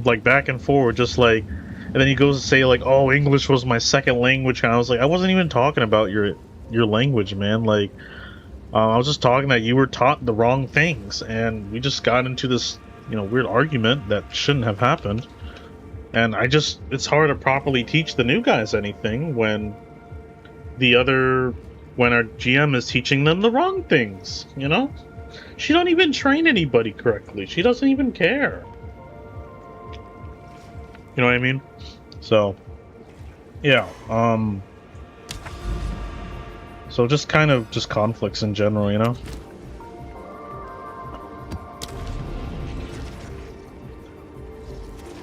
Like, back and forward, just like, and then he goes to say, like, oh, English was my second language. And I was like, I wasn't even talking about your language, man. Like, I was just talking that you were taught the wrong things. And we just got into this, you know, weird argument that shouldn't have happened. And it's hard to properly teach the new guys anything when when our GM is teaching them the wrong things, you know? She don't even train anybody correctly. She doesn't even care. You know what I mean? So, yeah, so just kind of conflicts in general, you know?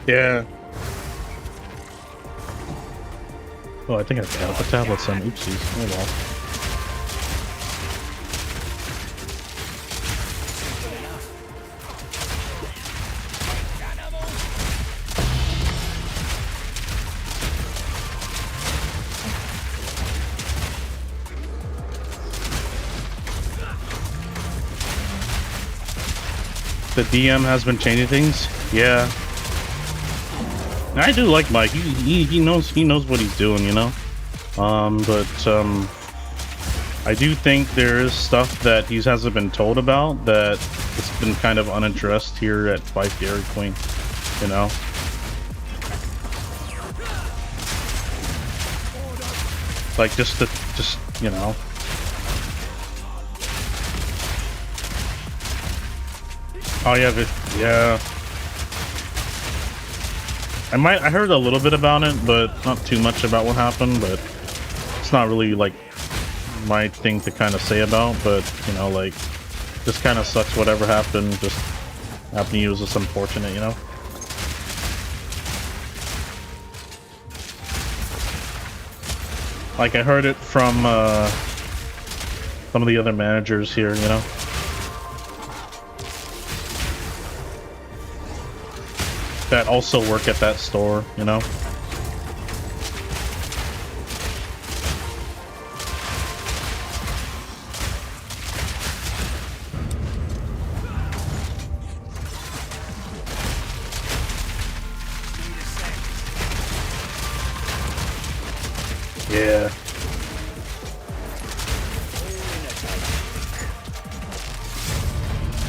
Yeah. Oh, I think I got the tablets on. Oopsies. Oh well. The DM has been changing things? Yeah. I do like Mike. He knows what he's doing, you know. But I do think there is stuff that he hasn't been told about that it's been kind of unaddressed here at 5 Dairy Queen, you know. Like just you know. Oh yeah, yeah. I heard a little bit about it, but not too much about what happened, but it's not really, like, my thing to kind of say about, but, you know, like, just kind of sucks whatever happened, just happened to you was just unfortunate, you know? Like, I heard it from, some of the other managers here, you know? That also work at that store, you know? Yeah.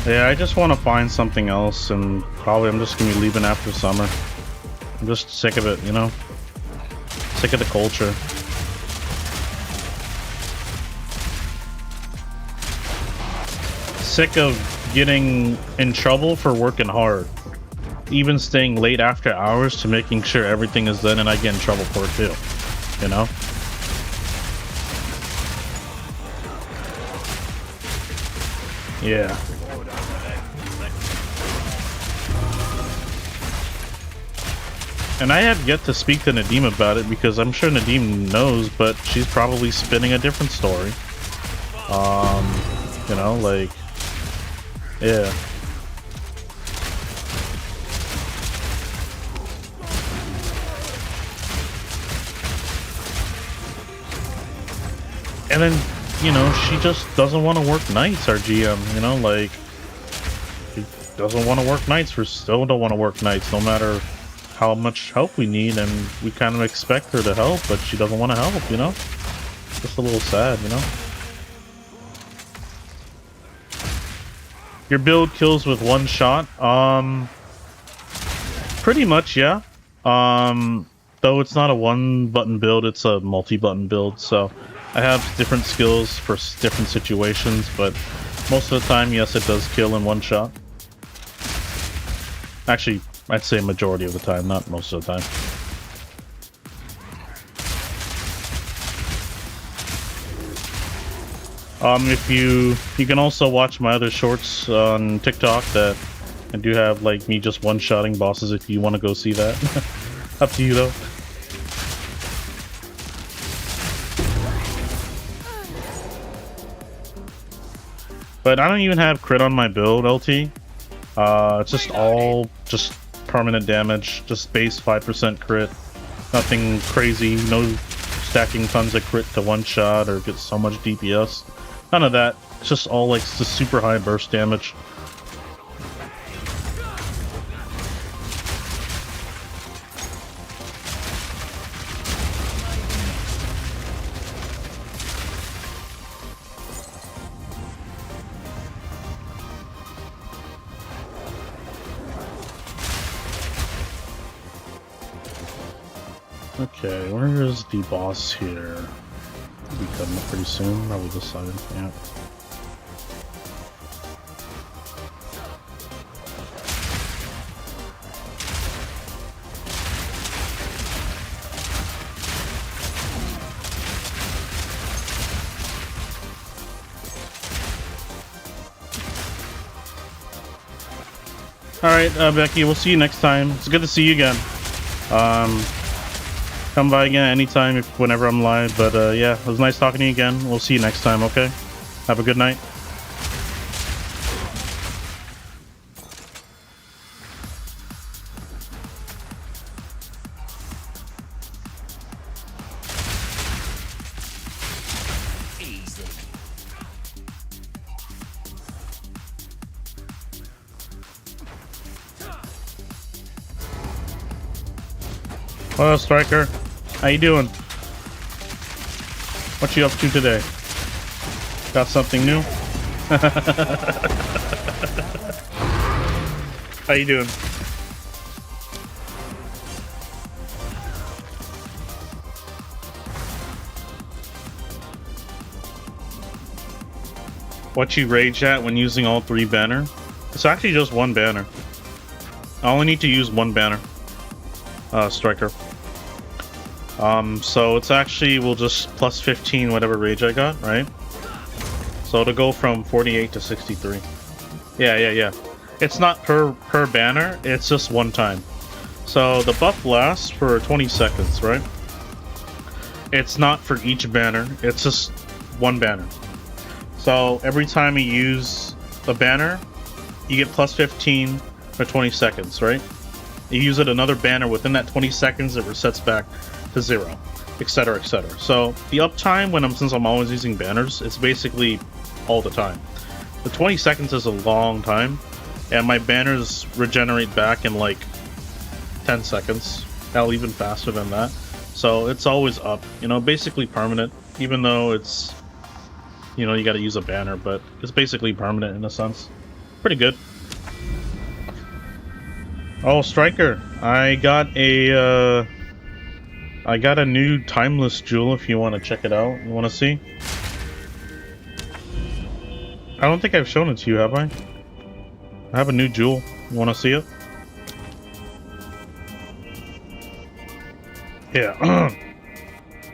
Yeah, I just want to find something else, and probably I'm just going to be leaving after summer. I'm just sick of it, you know? Sick of the culture. Sick of getting in trouble for working hard. Even staying late after hours to making sure everything is done, and I get in trouble for it too, you know? Yeah. And I have yet to speak to Nadim about it because I'm sure Nadim knows, but she's probably spinning a different story. You know, like, yeah. And then, you know, she just doesn't want to work nights, our GM, you know, like, she doesn't want to work nights. We still don't want to work nights, no matter how much help we need, and we kind of expect her to help, but she doesn't want to help, you know? Just a little sad, you know? Your build kills with one shot? Pretty much, yeah. Though it's not a one-button build, it's a multi-button build, so I have different skills for different situations, but most of the time, yes, it does kill in one shot. Actually, I'd say majority of the time, not most of the time. If you can also watch my other shorts on TikTok that I do have, like, me just one-shotting bosses if you want to go see that. Up to you, though. But I don't even have crit on my build, LT. It's just all just permanent damage, just base 5% crit. Nothing crazy, no stacking tons of crit to one shot or get so much DPS. None of that. It's just all like the super high burst damage. Okay, where is the boss here? Be coming up pretty soon, probably this side, yeah. Alright, Becky, we'll see you next time. It's good to see you again. Come by again anytime, whenever I'm live. But yeah, it was nice talking to you again. We'll see you next time, okay? Have a good night. Easy. Hello, Striker. How you doing? What you up to today? Got something new? How you doing? What you rage at when using all three banner? It's actually just one banner. I only need to use one banner. Striker. So it's actually, we'll just plus 15 whatever rage I got, right? So it'll go from 48 to 63. Yeah. It's not per banner, it's just one time. So the buff lasts for 20 seconds, right? It's not for each banner, it's just one banner. So every time you use the banner, you get plus 15 for 20 seconds, right? You use it another banner within that 20 seconds, it resets back to 0, etc, etc. So the uptime since I'm always using banners, it's basically all the time. The 20 seconds is a long time, and my banners regenerate back in like 10 seconds. Hell, even faster than that. So it's always up, you know, basically permanent, even though it's, you know, you gotta use a banner, but it's basically permanent in a sense. Pretty good. Oh, Striker, I got a new timeless jewel if you want to check it out. You want to see? I don't think I've shown it to you, have I? I have a new jewel. You want to see it? Yeah.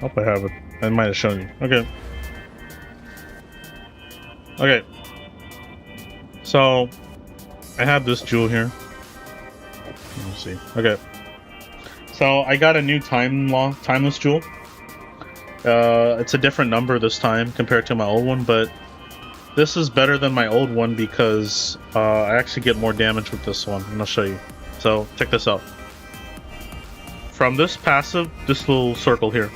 Hope I have it. I might have shown you. Okay. Okay. So I have this jewel here. Let me see. Okay. So I got a new timeless jewel. It's a different number this time compared to my old one, but this is better than my old one because I actually get more damage with this one, and I'll show you. So check this out. From this passive, this little circle here,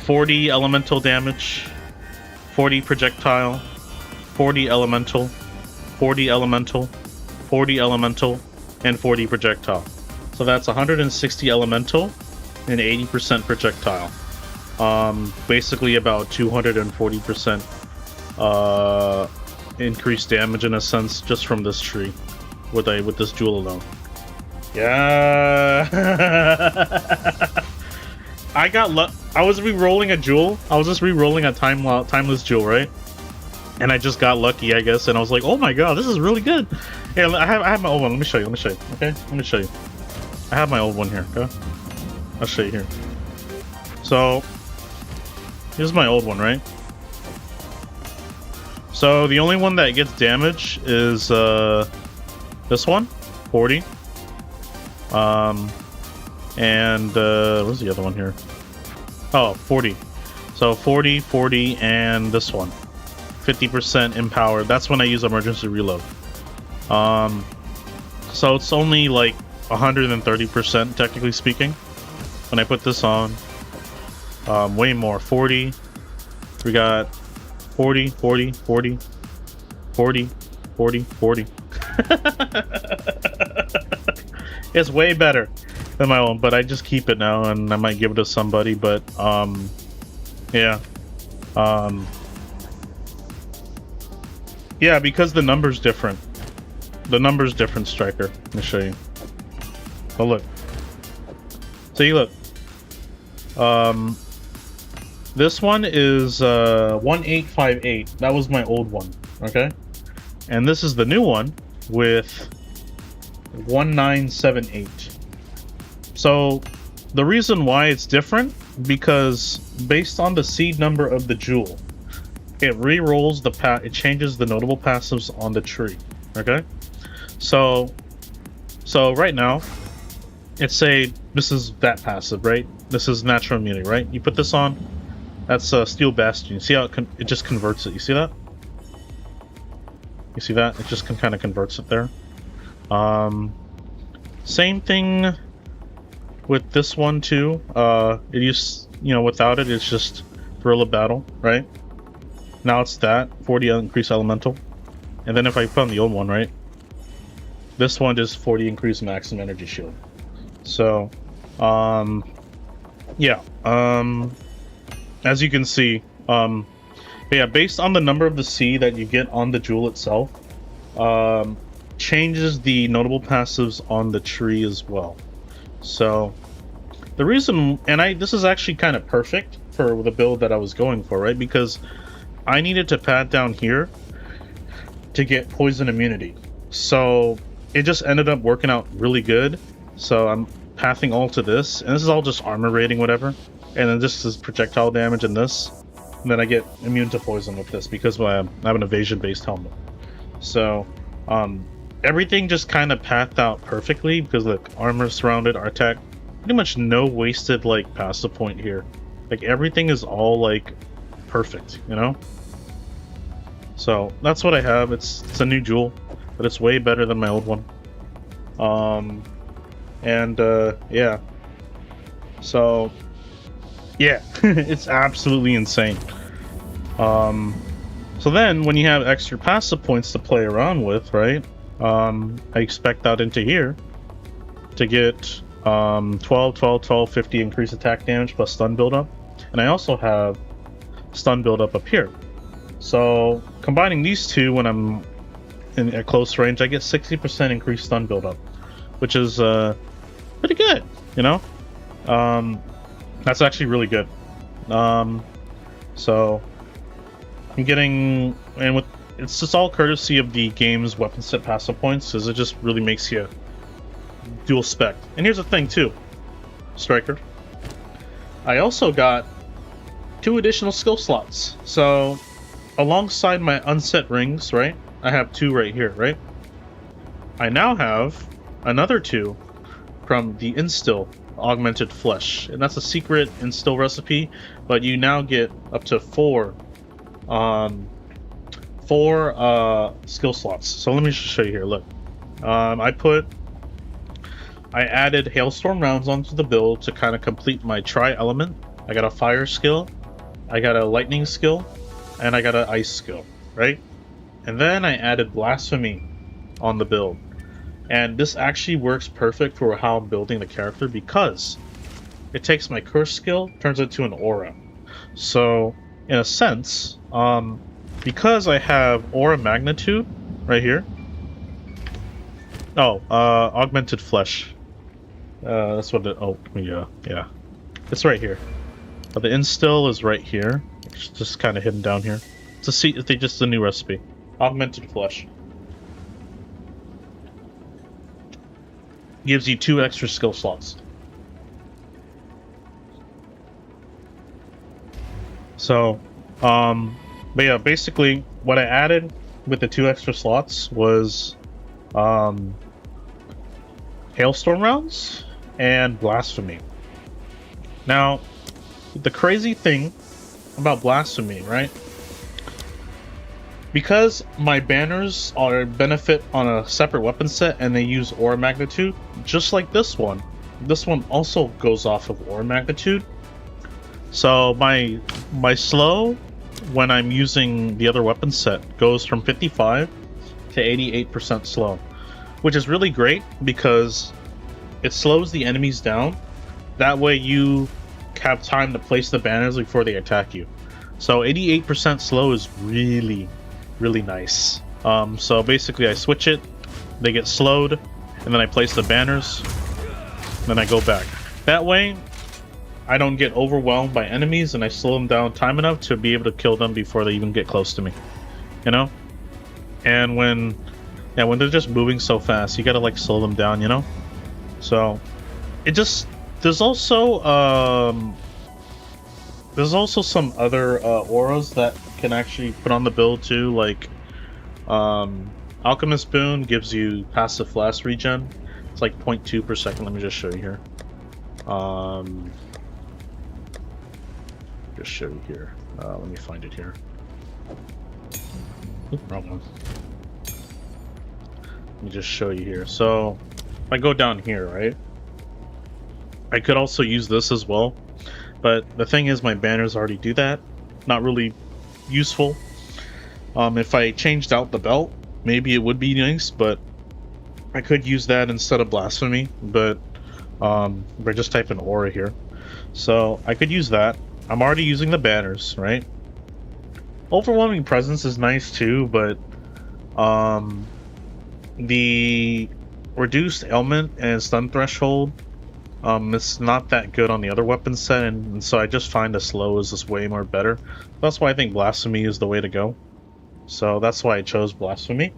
40 elemental damage, 40 projectile, 40 elemental, 40 elemental, 40 elemental, and 40 projectile. So that's 160 elemental and 80% projectile. Basically about 240% increased damage in a sense just from this tree with this jewel alone. Yeah. I was re-rolling a jewel. I was just re-rolling a timeless jewel, right? And I just got lucky, I guess, and I was like, oh my god, this is really good. Yeah, I have my old one. Let me show you. Okay? Let me show you. I have my old one here, okay? I'll show you here. So here's my old one, right? So the only one that gets damage is this one, 40. And what's the other one here? Oh, 40. So 40, 40, and this one, 50% empowered. That's when I use emergency reload. So it's only like 130% technically speaking when I put this on. Way more. 40. We got 40, 40, 40, 40, 40, 40. It's way better than my own, but I just keep it now, and I might give it to somebody. But yeah, yeah, because the number's different. The number's different, Striker. Let me show you. Oh look. See, look. This one is 1858. That was my old one. Okay, and this is the new one with 1978. So the reason why it's different, because based on the seed number of the jewel, it re-rolls it changes the notable passives on the tree. Okay, so right now, it's say this is that passive, right? This is natural immunity, right? You put this on, that's Steel Bastion. You see how it just converts it? You see that? You see that? It just kind of converts it there. Same thing with this one too. It used, without it, it's just Guerrilla Battle, right? Now it's that 40 increase elemental, and then if I put on the old one, right, this one is 40 increase maximum energy shield. So, yeah, as you can see, yeah, based on the number of the C that you get on the jewel itself, changes the notable passives on the tree as well. So the reason, and this is actually kind of perfect for the build that I was going for, right? Because I needed to pad down here to get poison immunity. So it just ended up working out really good. So I'm pathing all to this, and this is all just armor rating, whatever. And then this is projectile damage in this. And then I get immune to poison with this because I have an evasion-based helmet. So everything just kind of pathed out perfectly because look, armor surrounded, our attack, pretty much no wasted like passive point here. Like everything is all like perfect, So that's what I have. It's a new jewel, but it's way better than my old one. Yeah. So yeah, it's absolutely insane. So then when you have extra passive points to play around with, right? I expect that into here to get 12, 12, 12, 50 increased attack damage plus stun buildup. And I also have stun buildup up here. So combining these two, when I'm at close range, I get 60% increased stun buildup, which is pretty good, That's actually really good. So I'm getting, and it's just all courtesy of the game's weapon set passive points, because it just really makes you dual spec. And here's the thing too, Striker, I also got 2 additional skill slots. So alongside my unset rings, right? I have 2 right here, right? I now have another 2 from the Instill Augmented Flesh, and that's a secret Instill recipe, but you now get up to 4 skill slots. So let me just show you here. Look, I added Hailstorm rounds onto the build to kind of complete my tri-element. I got a fire skill, I got a lightning skill, and I got an ice skill, right? And then I added Blasphemy on the build. And this actually works perfect for how I'm building the character, because it takes my curse skill, turns it into an aura. So, in a sense, because I have aura magnitude right here. Oh, augmented flesh. That's what it. Oh, yeah. It's right here. But the instill is right here. It's just kind of hidden down here. It's just a new recipe. Augmented flesh. Gives you 2 extra skill slots. So, but yeah, basically what I added with the 2 extra slots was Hailstorm rounds and Blasphemy. Now, the crazy thing about Blasphemy, right? Because my banners are benefit on a separate weapon set and they use aura magnitude, just like this one also goes off of aura magnitude. So my slow when I'm using the other weapon set goes from 55 to 88% slow, which is really great because it slows the enemies down. That way you have time to place the banners before they attack you. So 88% slow is really nice. So basically I switch it, they get slowed, and then I place the banners, then I go back. That way I don't get overwhelmed by enemies and I slow them down time enough to be able to kill them before they even get close to me, you know? And when they're just moving so fast, you gotta like slow them down, you know? So there's also some other auras that can actually put on the build too, like Alchemist Boon gives you passive flash regen. It's like 0.2 per second. Let me just show you here. Just show you here. Let me find it here. Oop, wrong one. Let me just show you here. So if I go down here, right? I could also use this as well, but the thing is my banners already do that. Not really useful. If I changed out the belt, maybe it would be nice, but I could use that instead of Blasphemy. But we're just typing aura here, so I could use that. I'm already using the banners, right? Overwhelming presence is nice too, but the reduced ailment and stun threshold, it's not that good on the other weapon set, and so I just find a slow is just way more better. That's why I think Blasphemy is the way to go. So that's why I chose Blasphemy.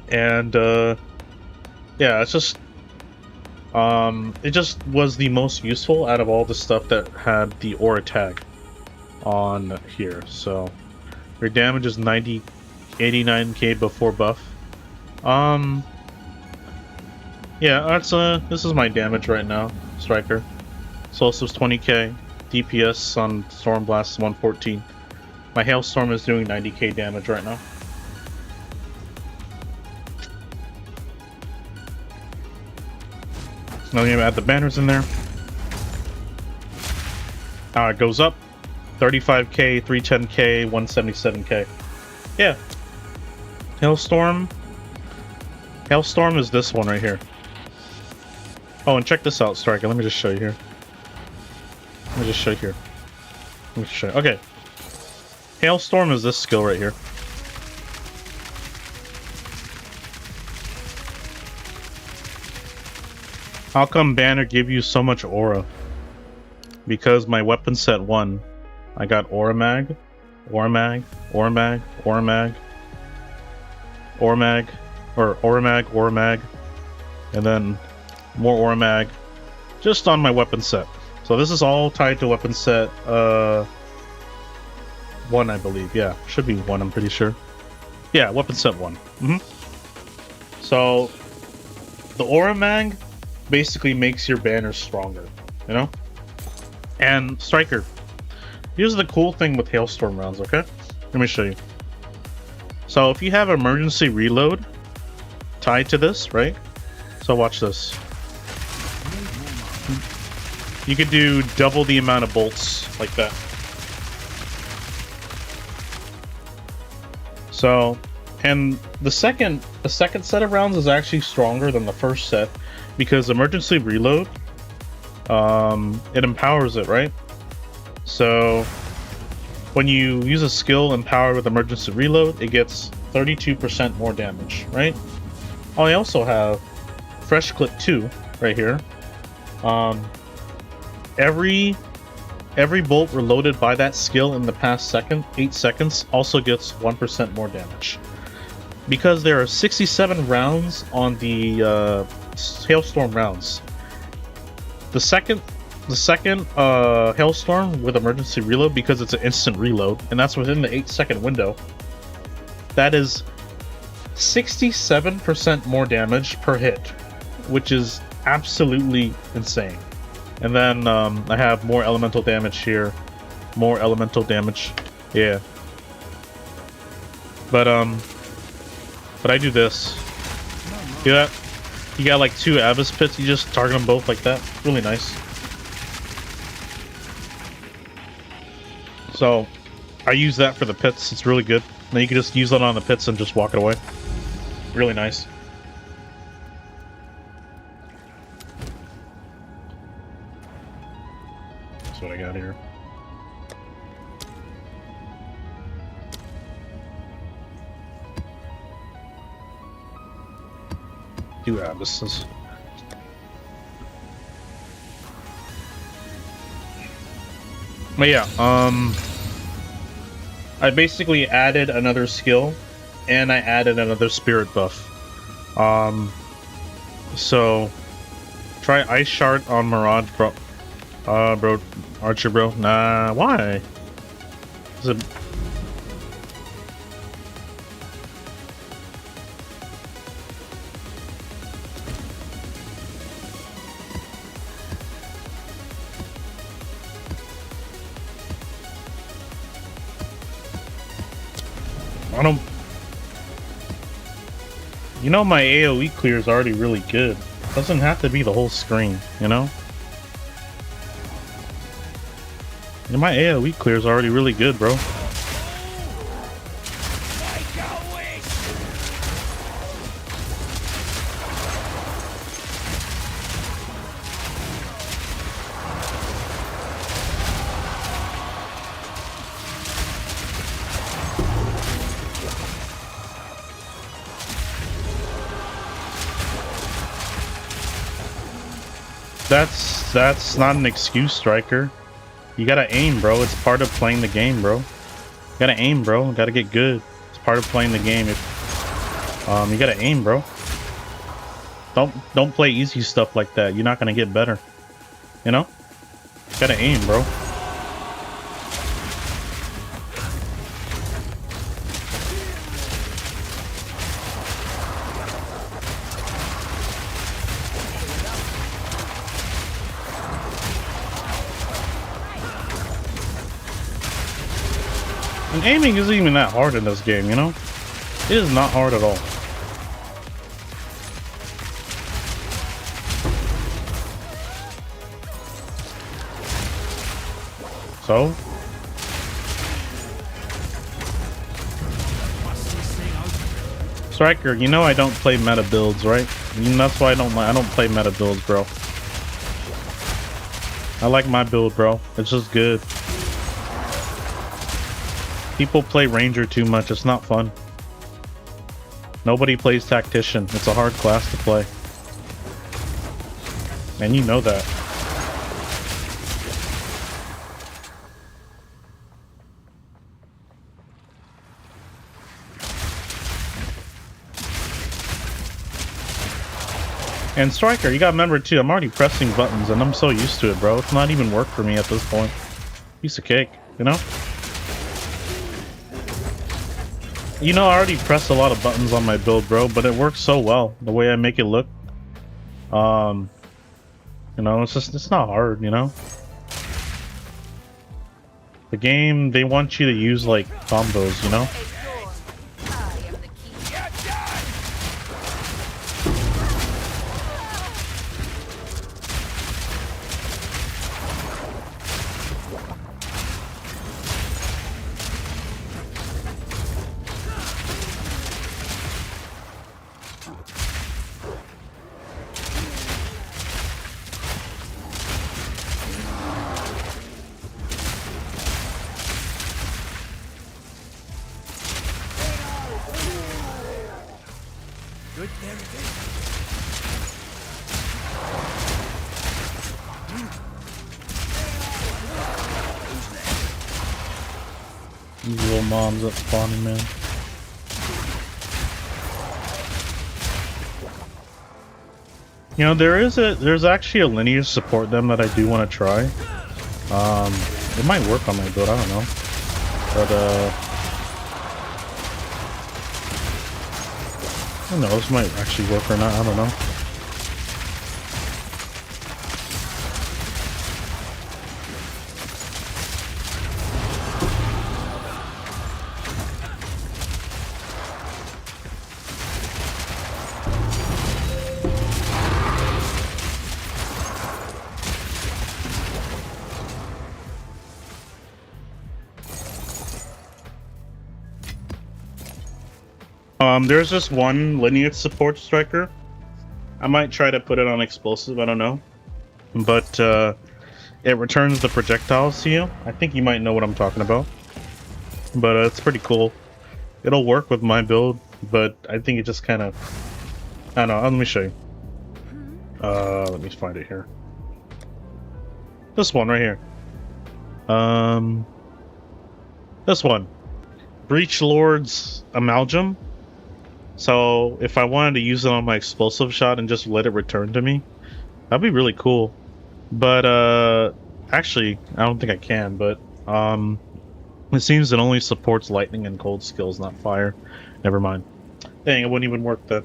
And yeah, it's just it just was the most useful out of all the stuff that had the aura tag on here. So your damage is 89k before buff. Yeah, that's this is my damage right now, Striker. Solstice 20k, DPS on Stormblast is 114. My Hailstorm is doing 90k damage right now. Now I'm gonna add the banners in there. It goes up 35k, 310k, 177k. Yeah. Hailstorm is this one right here. Oh, and check this out, Striker. Let me just show you here. Okay. Hailstorm is this skill right here. How come banner give you so much aura? Because my weapon set 1, I got aura mag, aura mag, aura mag, aura mag, aura mag, or aura mag, aura mag, and then more aura mag, just on my weapon set. So this is all tied to weapon set 1, I believe. Yeah, should be 1, I'm pretty sure. Yeah, weapon set 1. So, the Aura Mag basically makes your banner stronger, you know? And Striker, here's the cool thing with Hailstorm rounds, okay? Let me show you. So, if you have emergency reload tied to this, right? So, watch this. You could do double the amount of bolts like that. So, and the second set of rounds is actually stronger than the first set because emergency reload, it empowers it, right? So when you use a skill empowered with emergency reload, it gets 32% more damage, right? Oh, I also have Fresh Clip 2 right here. Every bolt reloaded by that skill in the past 8 seconds also gets 1% more damage. Because there are 67 rounds on the Hailstorm rounds. The second Hailstorm with emergency reload, because it's an instant reload, and that's within the 8-second window, that is 67% more damage per hit, which is absolutely insane. And then I have more elemental damage here. More elemental damage. Yeah. But I do this. See that? You got like 2 Abyss Pits, you just target them both like that. Really nice. So, I use that for the pits, it's really good. Then you can just use it on the pits and just walk it away. Really nice. That's what I got here. Two abysses. But yeah, I basically added another skill, and I added another spirit buff. So try Ice Shard on Mirage, bro. Bro, Archer, bro. Nah, why? Is it? I don't... You know, my AoE clear is already really good. Doesn't have to be the whole screen, you know? My AoE clear is already really good, bro. That's not an excuse, Striker. You gotta aim, bro. It's part of playing the game, bro. You gotta aim, bro. You gotta get good. It's part of playing the game. You gotta aim, bro. Don't play easy stuff like that. You're not gonna get better. You know? You gotta aim, bro. And aiming isn't even that hard in this game, you know? It is not hard at all. So? Striker, you know I don't play meta builds, right? That's why I don't play meta builds, bro. I like my build, bro. It's just good. People play Ranger too much. It's not fun. Nobody plays Tactician. It's a hard class to play. And you know that. And Striker, you gotta remember too, I'm already pressing buttons and I'm so used to it, bro. It's not even work for me at this point. Piece of cake, you know? You know, I already press a lot of buttons on my build, bro, but it works so well the way I make it look. You know, it's not hard, you know. The game, they want you to use like combos, you know. Good, there it is. These little mobs up spawning, man. You know, there's actually a lineage support them that I do want to try. It might work on my build, I don't know. But I don't know, this might actually work or not, I don't know. There's just one lineage support striker. I might try to put it on explosive, I don't know. But it returns the projectiles to you. I think you might know what I'm talking about. But it's pretty cool. It'll work with my build, but I think it just kind of... I don't know, let me show you. Let me find it here. This one right here. This one. Breach Lord's Amalgam. So if I wanted to use it on my explosive shot and just let it return to me, that'd be really cool. But actually, I don't think I can, but it seems it only supports lightning and cold skills, not fire. Never mind. Dang, it wouldn't even work then.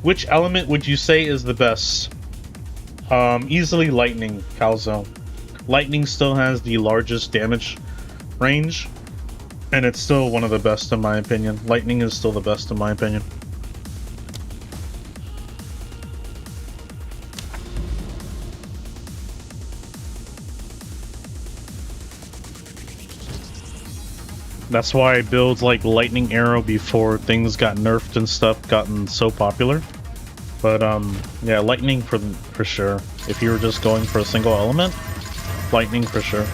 Which element would you say is the best? Easily lightning, Calzone. Lightning still has the largest damage range, and it's still one of the best in my opinion. Lightning is still the best in my opinion. That's why builds like Lightning Arrow before things got nerfed and stuff gotten so popular. But yeah, Lightning for sure. If you were just going for a single element, Lightning for sure.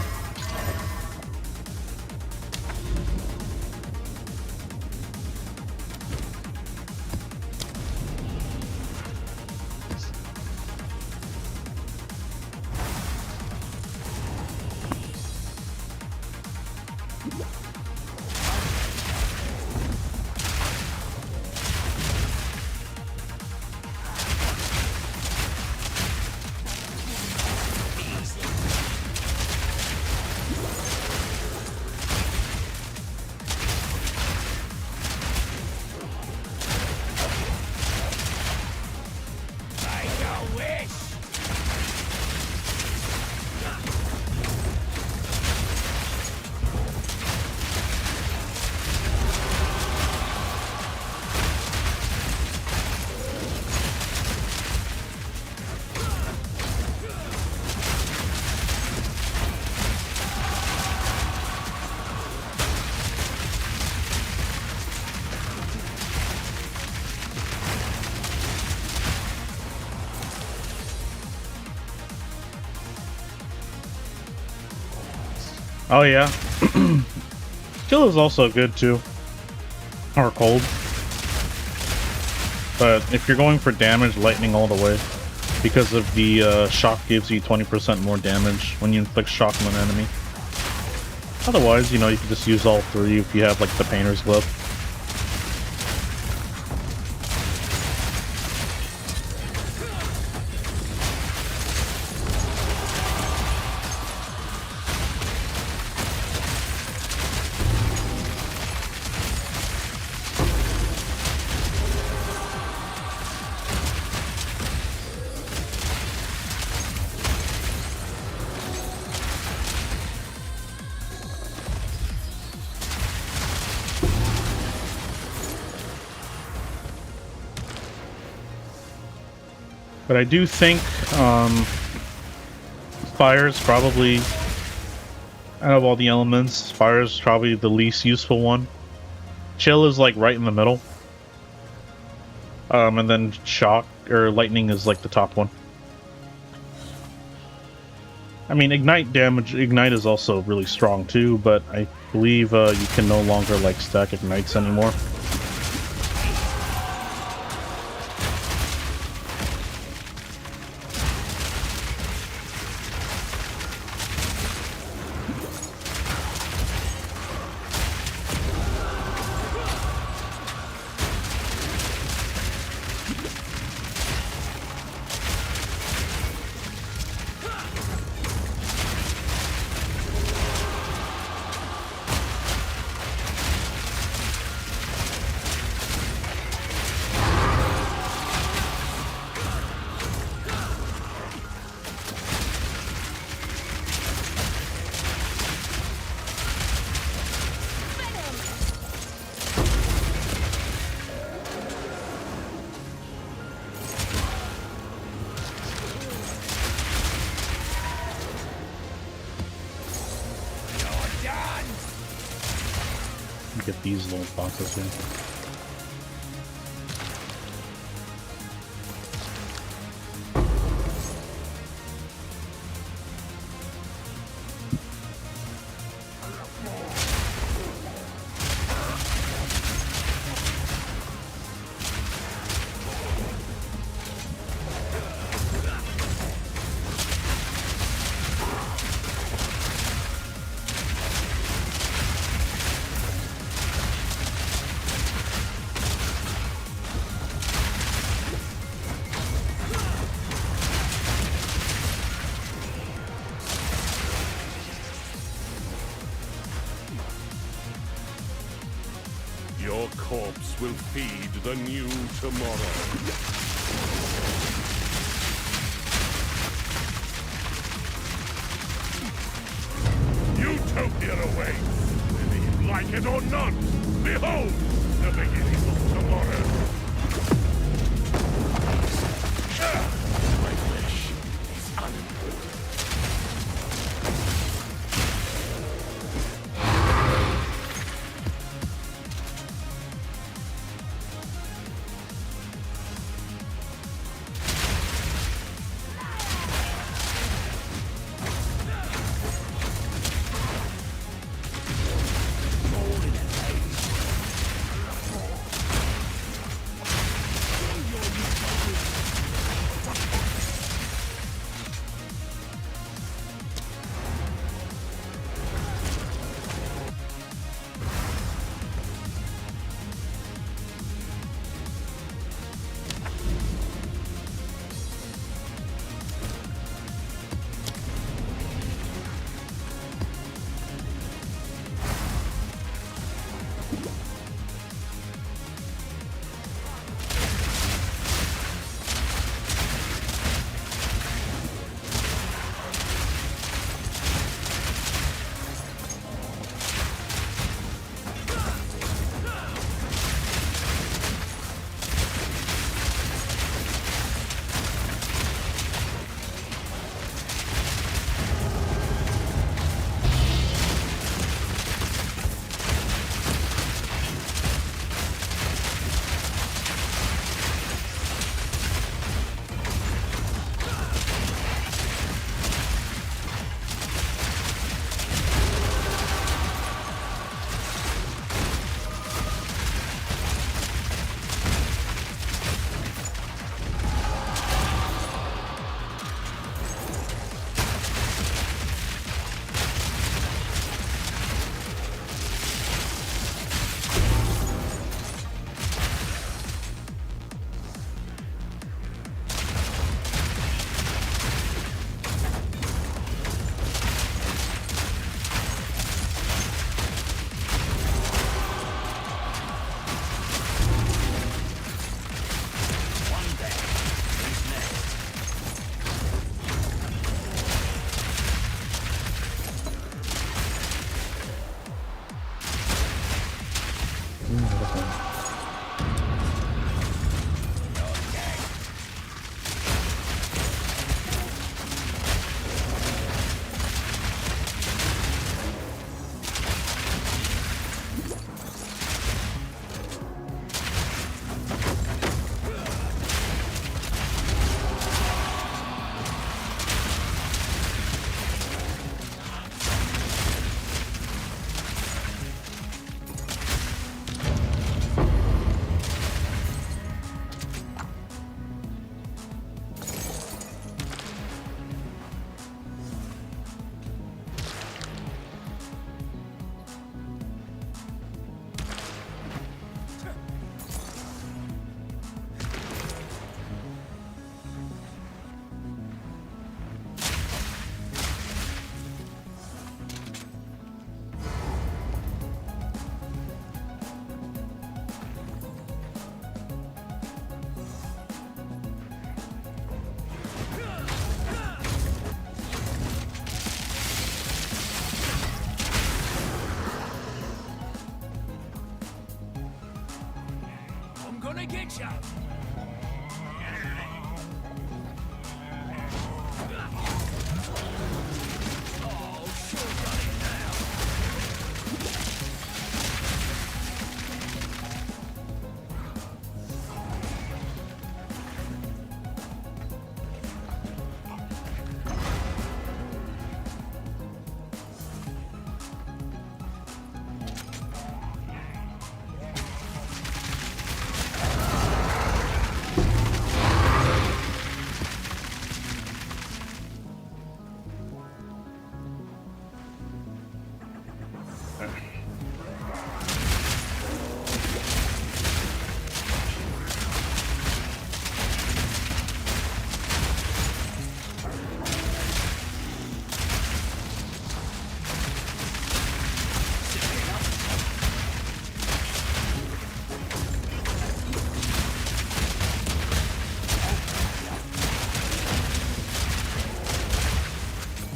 Oh yeah. Chill is also good too. Or cold. But if you're going for damage, lightning all the way. Because of the shock gives you 20% more damage when you inflict shock on an enemy. Otherwise, you know, you can just use all three if you have like the painter's glove. But I do think fire is probably, out of all the elements, fire is probably the least useful one. Chill is like right in the middle. And then shock or lightning is like the top one. I mean, ignite is also really strong too, but I believe you can no longer like stack ignites anymore. Get these little boxes here. Your corpse will feed the new tomorrow. Utopia awaits! Whether you like it or not, behold the beginning of tomorrow. My wish is unimportant. gonna get ya! Oh, sure got it now!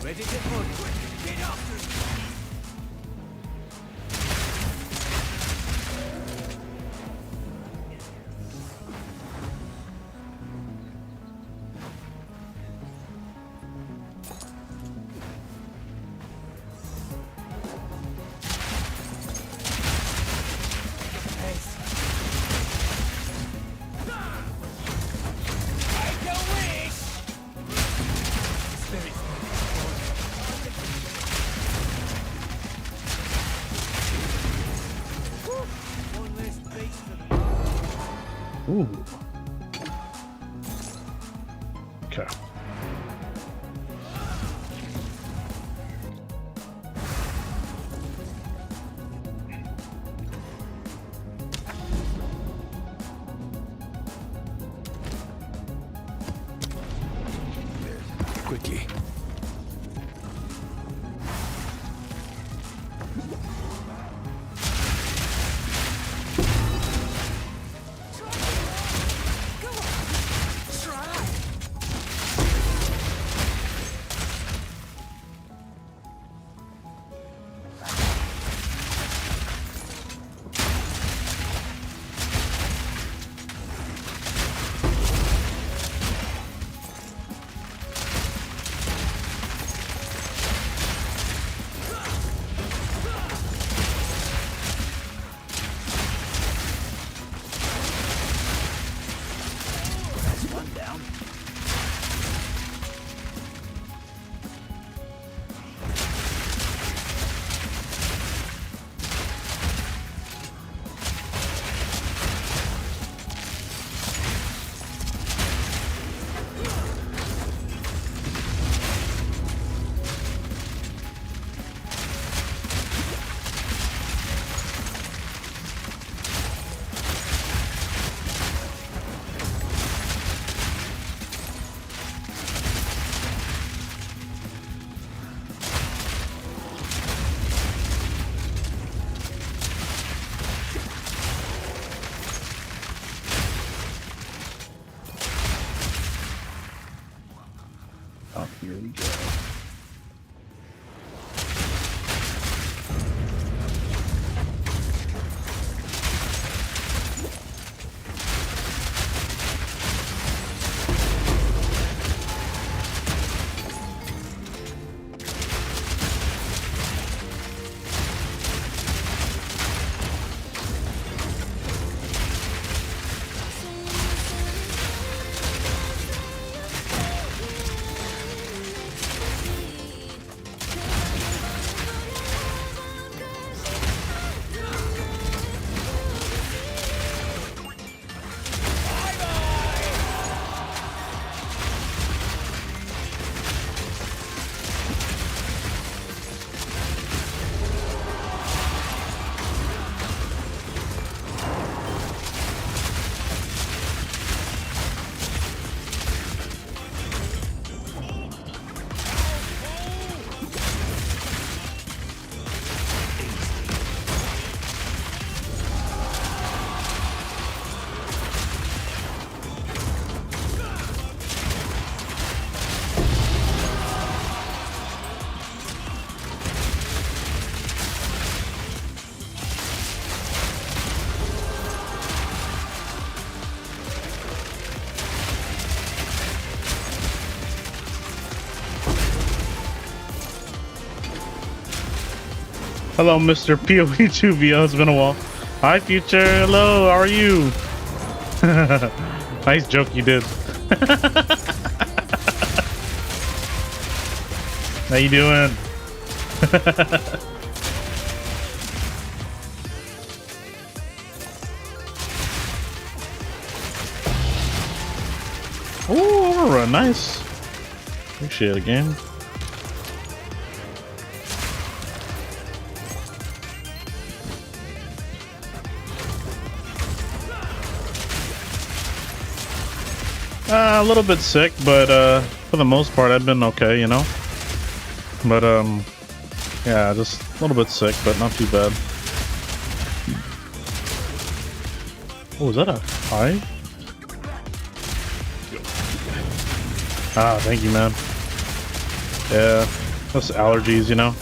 Ready to pull. Get after it! Make a wish! Spirit. One less beast to the Ooh. Okay. quickly. Oh, here we go. Hello, Mr. PoE2 VO. It's been a while. Hi, Future. Hello. How are you? Nice joke you did. How you doing? Oh, overrun. Nice. Appreciate it, game. A little bit sick, but for the most part I've been okay, you know. But yeah, just a little bit sick, but not too bad. Oh, is that a hive? Ah, thank you, man. Yeah, that's allergies, you know.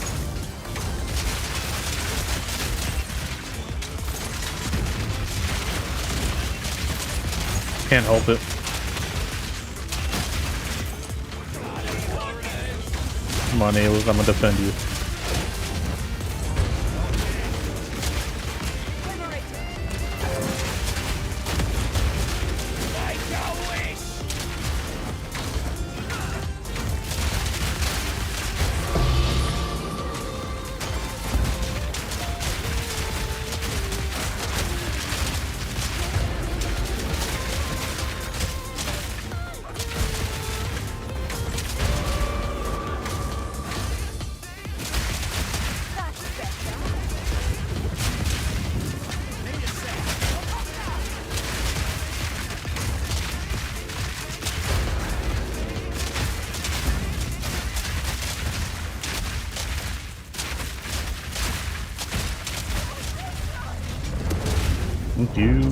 Can't help it. Come on, Nails, I'm gonna defend you. Thank you.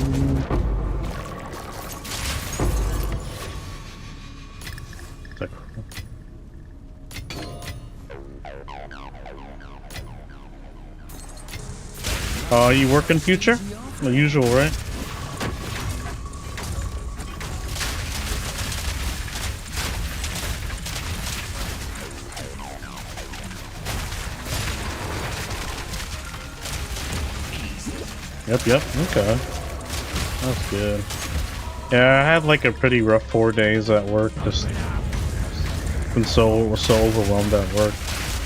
You working, Future? The usual, right? Yep, okay. That's good. Yeah, I had like a pretty rough 4 days at work. Just been so overwhelmed at work.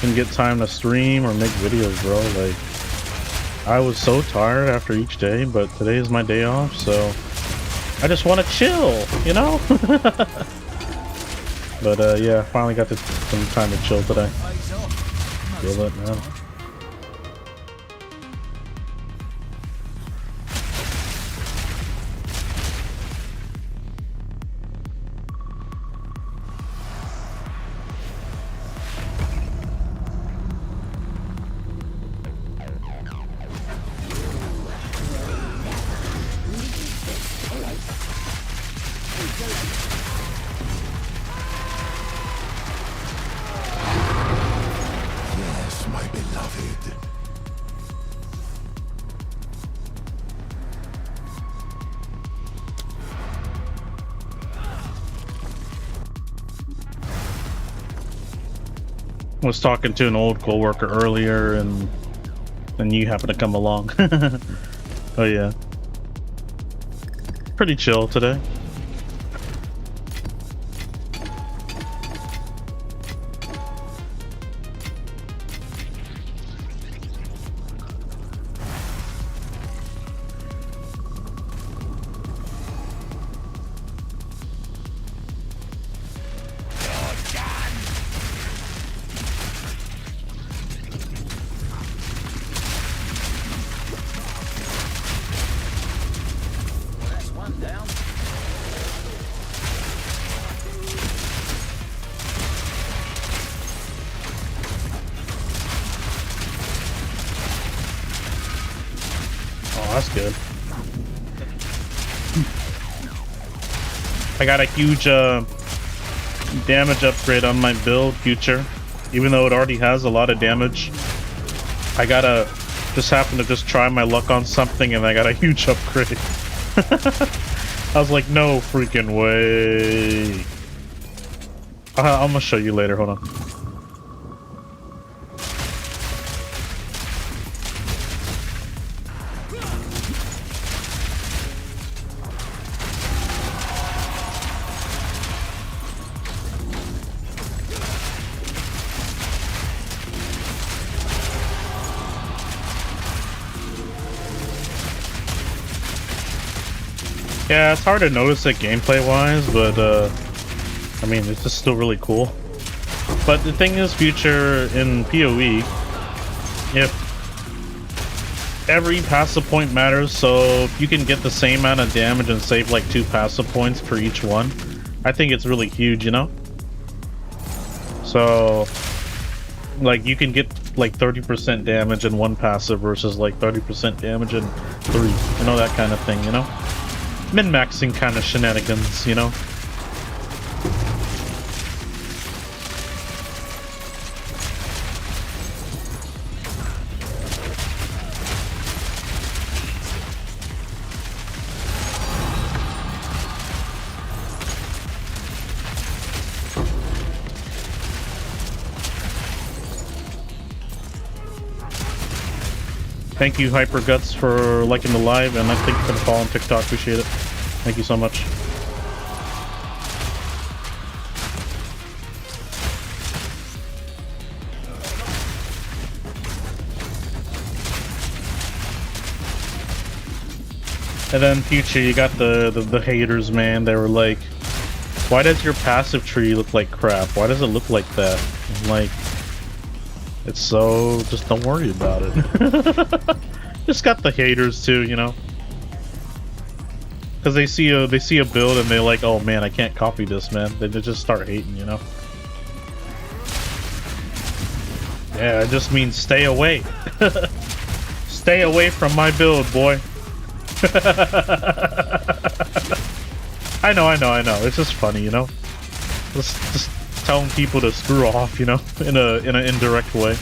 Didn't get time to stream or make videos, bro. Like, I was so tired after each day, but today is my day off, so I just want to chill, you know? But yeah, finally got some time to chill today. Feel it, man. Yes, my beloved. I was talking to an old coworker earlier, and then you happened to come along. Oh yeah, pretty chill today. That's good. I got a huge damage upgrade on my build, Future. Even though it already has a lot of damage, I gotta just happen to just try my luck on something, and I got a huge upgrade. I was like, no freaking way. I'm gonna show you later. Hold on. Yeah, it's hard to notice it gameplay-wise, but I mean, it's just still really cool. But the thing is, Future, in PoE, if every passive point matters, so if you can get the same amount of damage and save like 2 passive points for each one, I think it's really huge, you know? So, like, you can get like 30% damage in 1 passive versus like 30% damage in 3, you know, that kind of thing, you know? Min-maxing kind of shenanigans, you know? Thank you, Hyperguts, for liking the live, and I thank you for the follow on TikTok. Appreciate it. Thank you so much. And then Future, you got the haters, man. They were like, why does your passive tree look like crap? Why does it look like that? I'm like, it's so, just don't worry about it. Just got the haters too, you know, because they see a build and they're like, oh man, I can't copy this, man. They just start hating, you know. Yeah, it just means stay away. Stay away from my build, boy. I know. It's just funny, you know. Just telling people to screw off, you know, in an indirect way.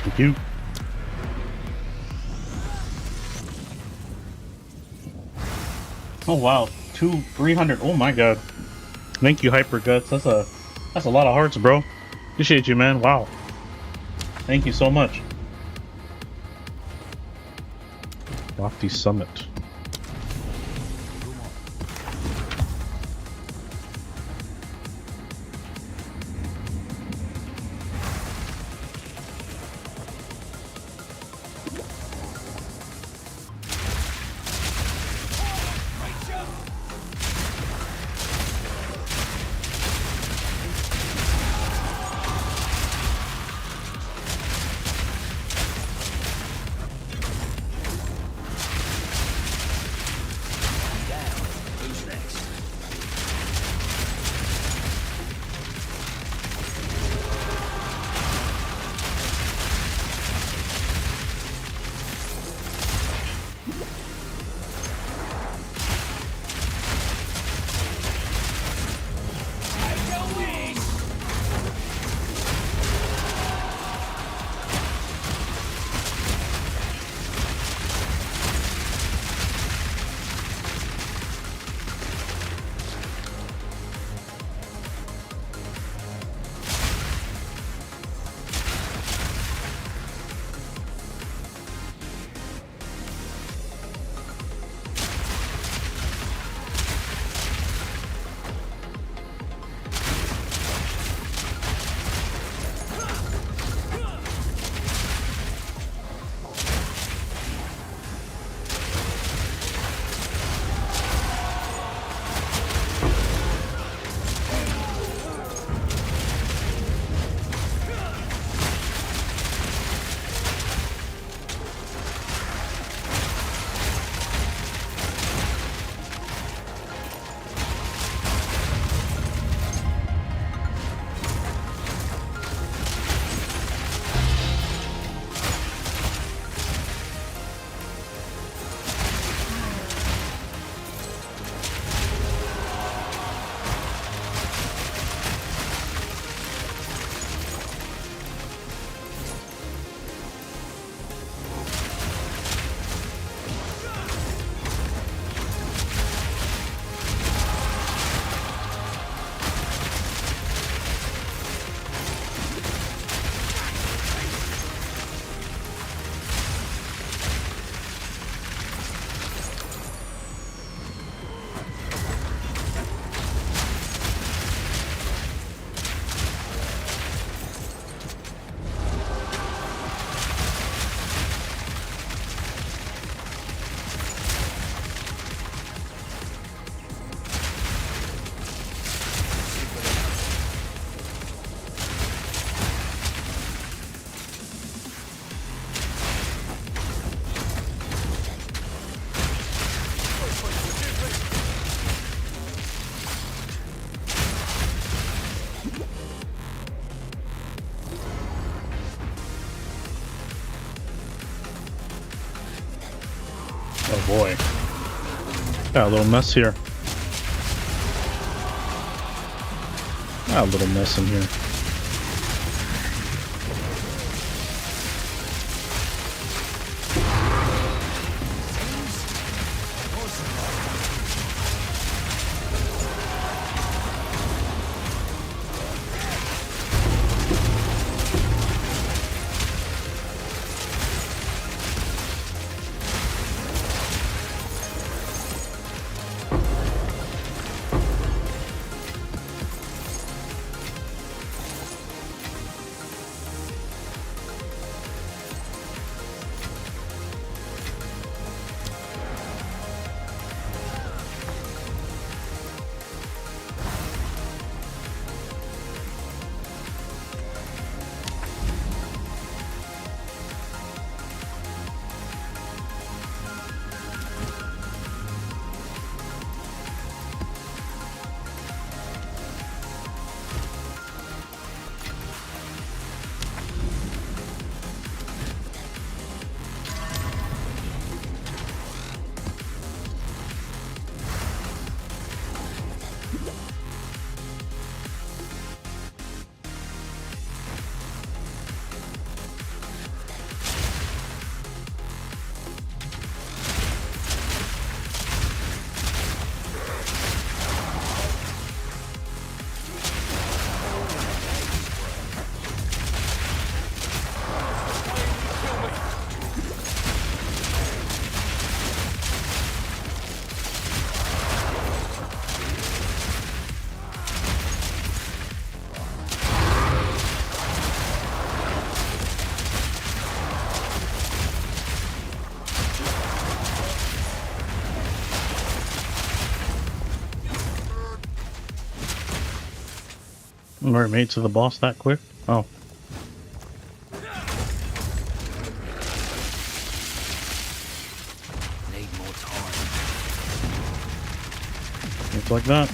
Thank you. Oh wow, 300. Oh my god. Thank you, Hyperguts. That's a lot of hearts, bro. Appreciate you, man. Wow. Thank you so much. Lofty Summit. Oh boy. Got a little mess here. Got a little mess in here. Alright, made to the boss that quick? Oh. Need more time. Looks like that.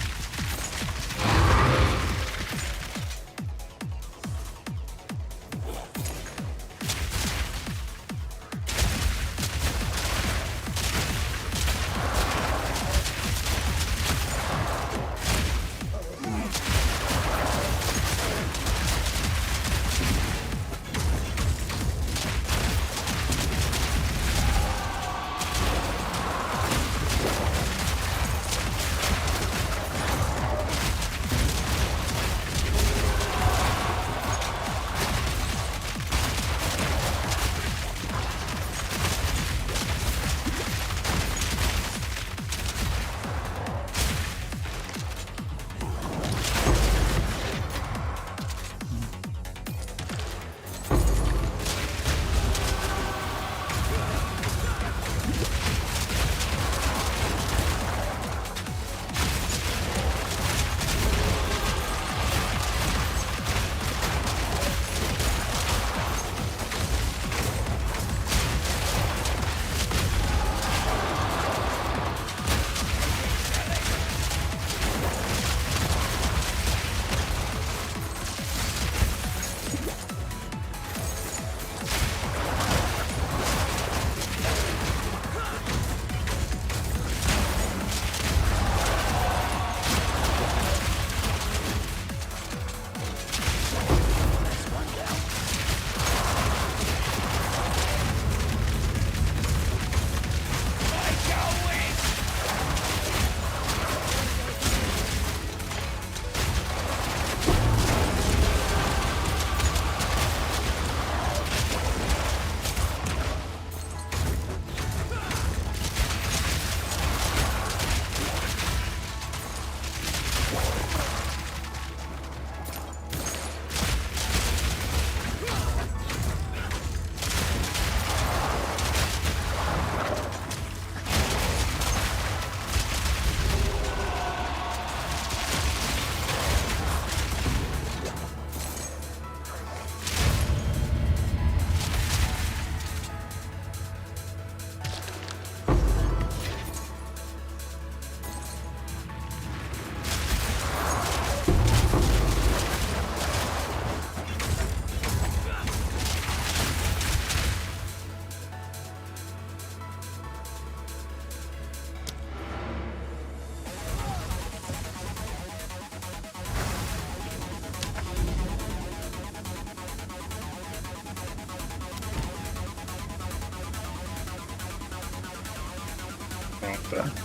like that.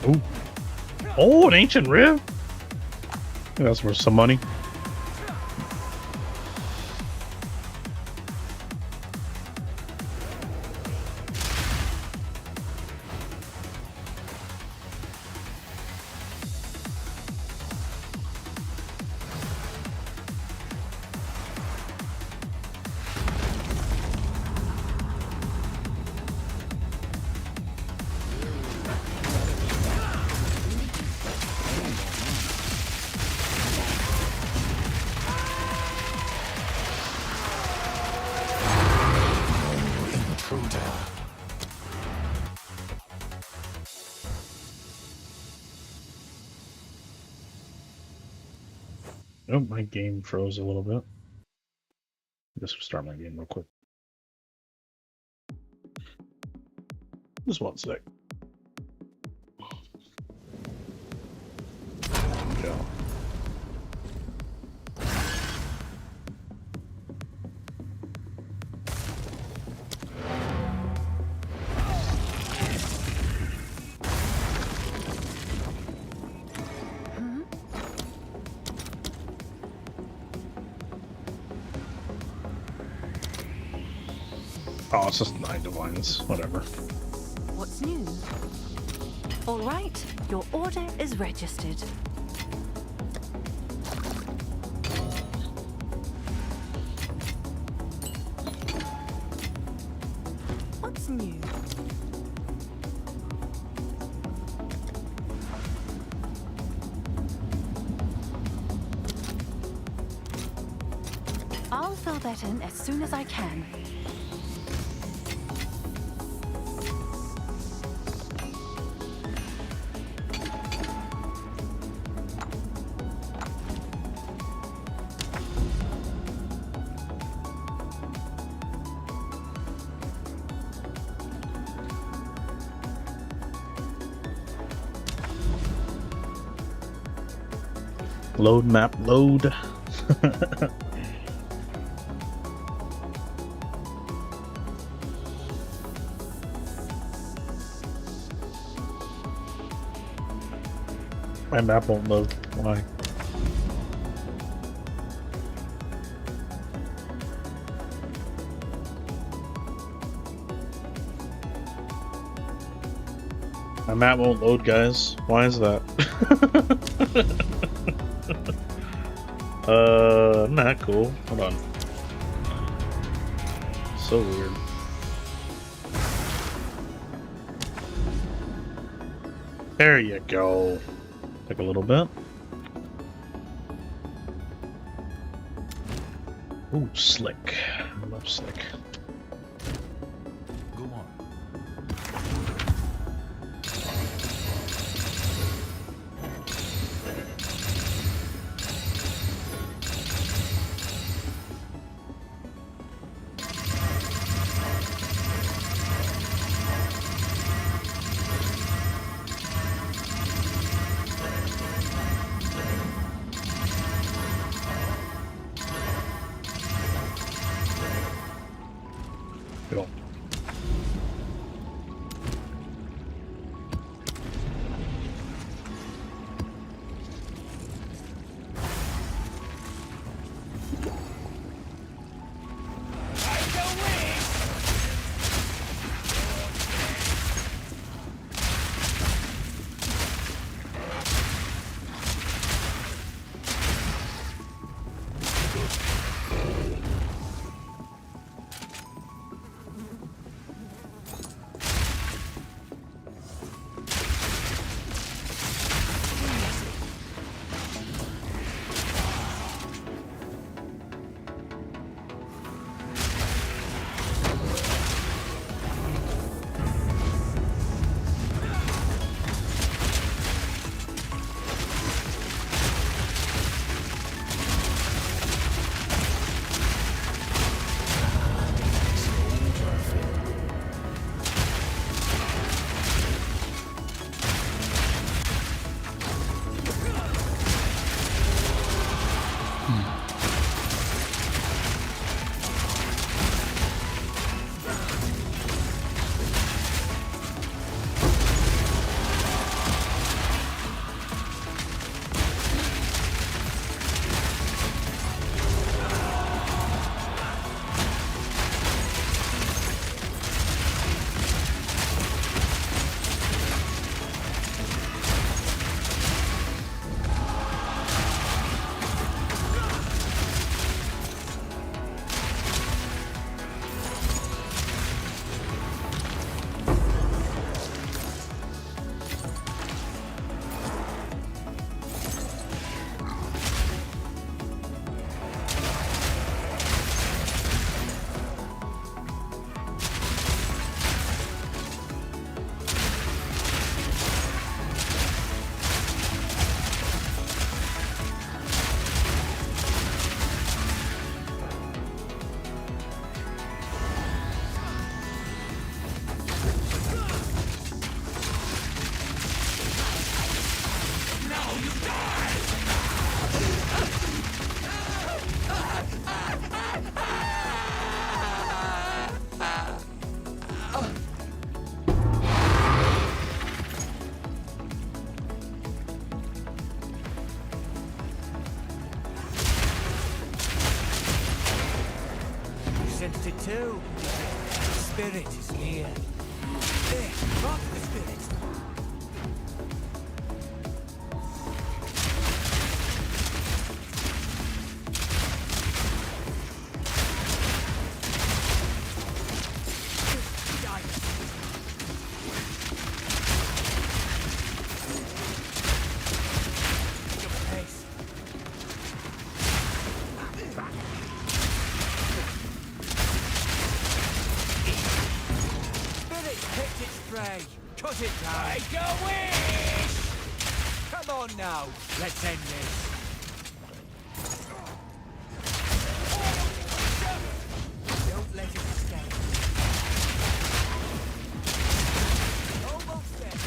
Ooh. Oh, an ancient rib? That's worth some money. Oh, my game froze a little bit. Just restart my game real quick. Just one sec. Yeah. Oh, it's just 9 divines. Whatever. What's new? All right, your order is registered. What's new? I'll fill that in as soon as I can. Load map, load. My map won't load. Why? My map won't load, guys. Why is that? Not cool. Hold on. So weird. There you go. Take a little bit. Ooh, slick. I love slick. Go on. Go. Sensed it too. The spirit is near. There, mark the spirit. Put it down. Make a wish! Come on now, let's end this. Don't let it escape. Almost there.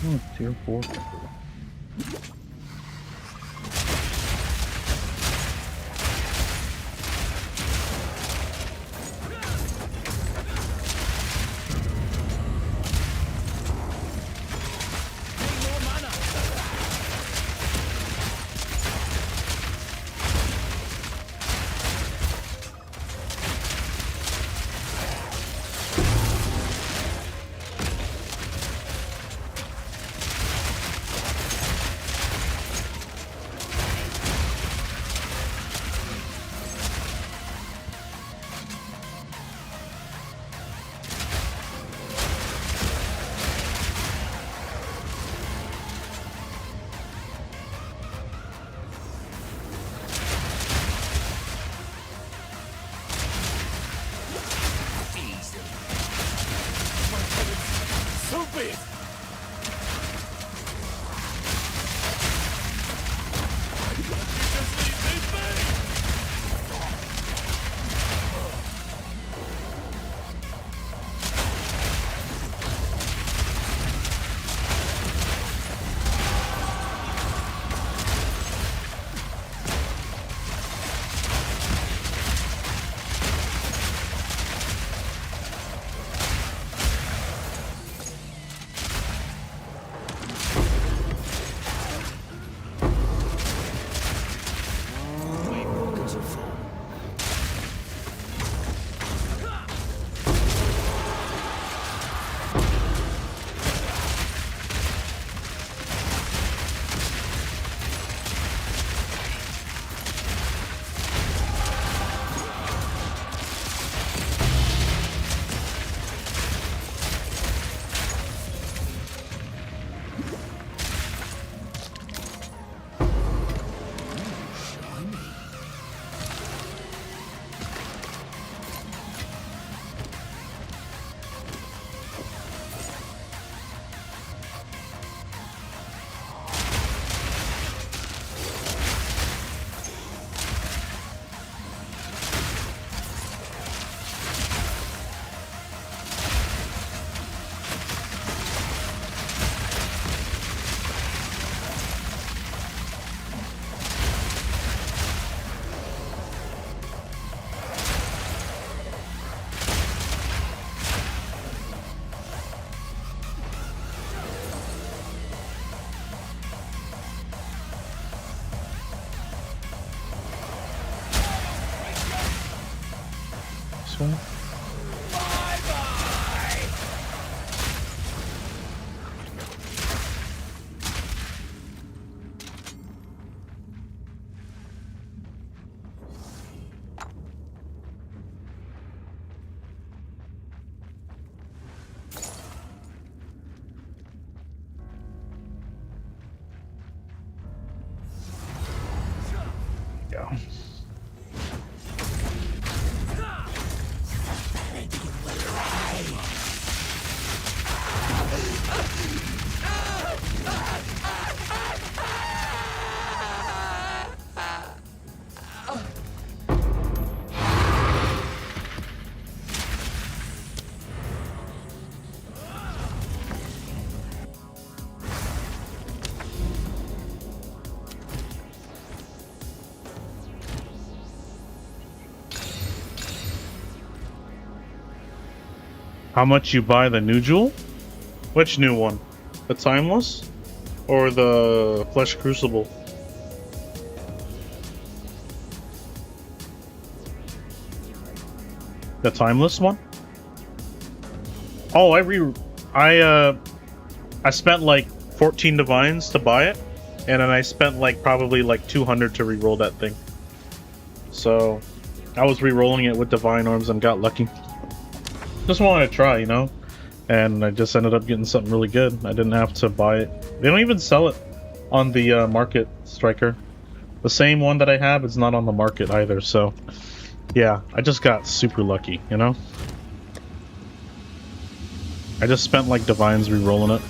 Oh, tier 4. One. Go. How much you buy the new jewel? Which new one? The Timeless? Or the Flesh Crucible? The Timeless one? Oh, I spent like 14 divines to buy it, and then I spent like probably like 200 to re-roll that thing. So I was re-rolling it with divine orbs and got lucky. Just wanted to try, you know? And I just ended up getting something really good. I didn't have to buy it. They don't even sell it on the market, Striker. The same one that I have is not on the market either, so yeah, I just got super lucky, you know? I just spent like divines re-rolling it.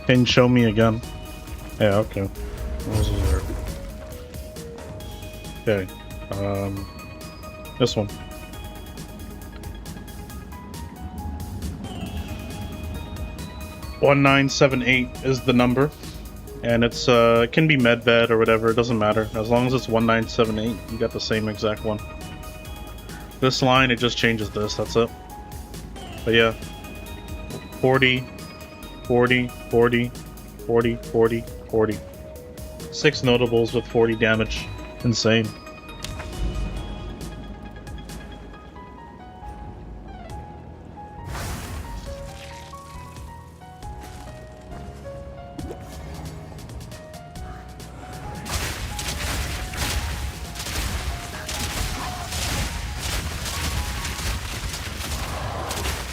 Can you show me again? Yeah, okay. What was there? Okay. This one. $1978 is the number, and it's it can be medbed or whatever. It doesn't matter as long as it's 1978. You got the same exact one. This line, it just changes this. That's it. But yeah, 40. 40, 40, 40, 40, 40. 6 notables with 40 damage. Insane.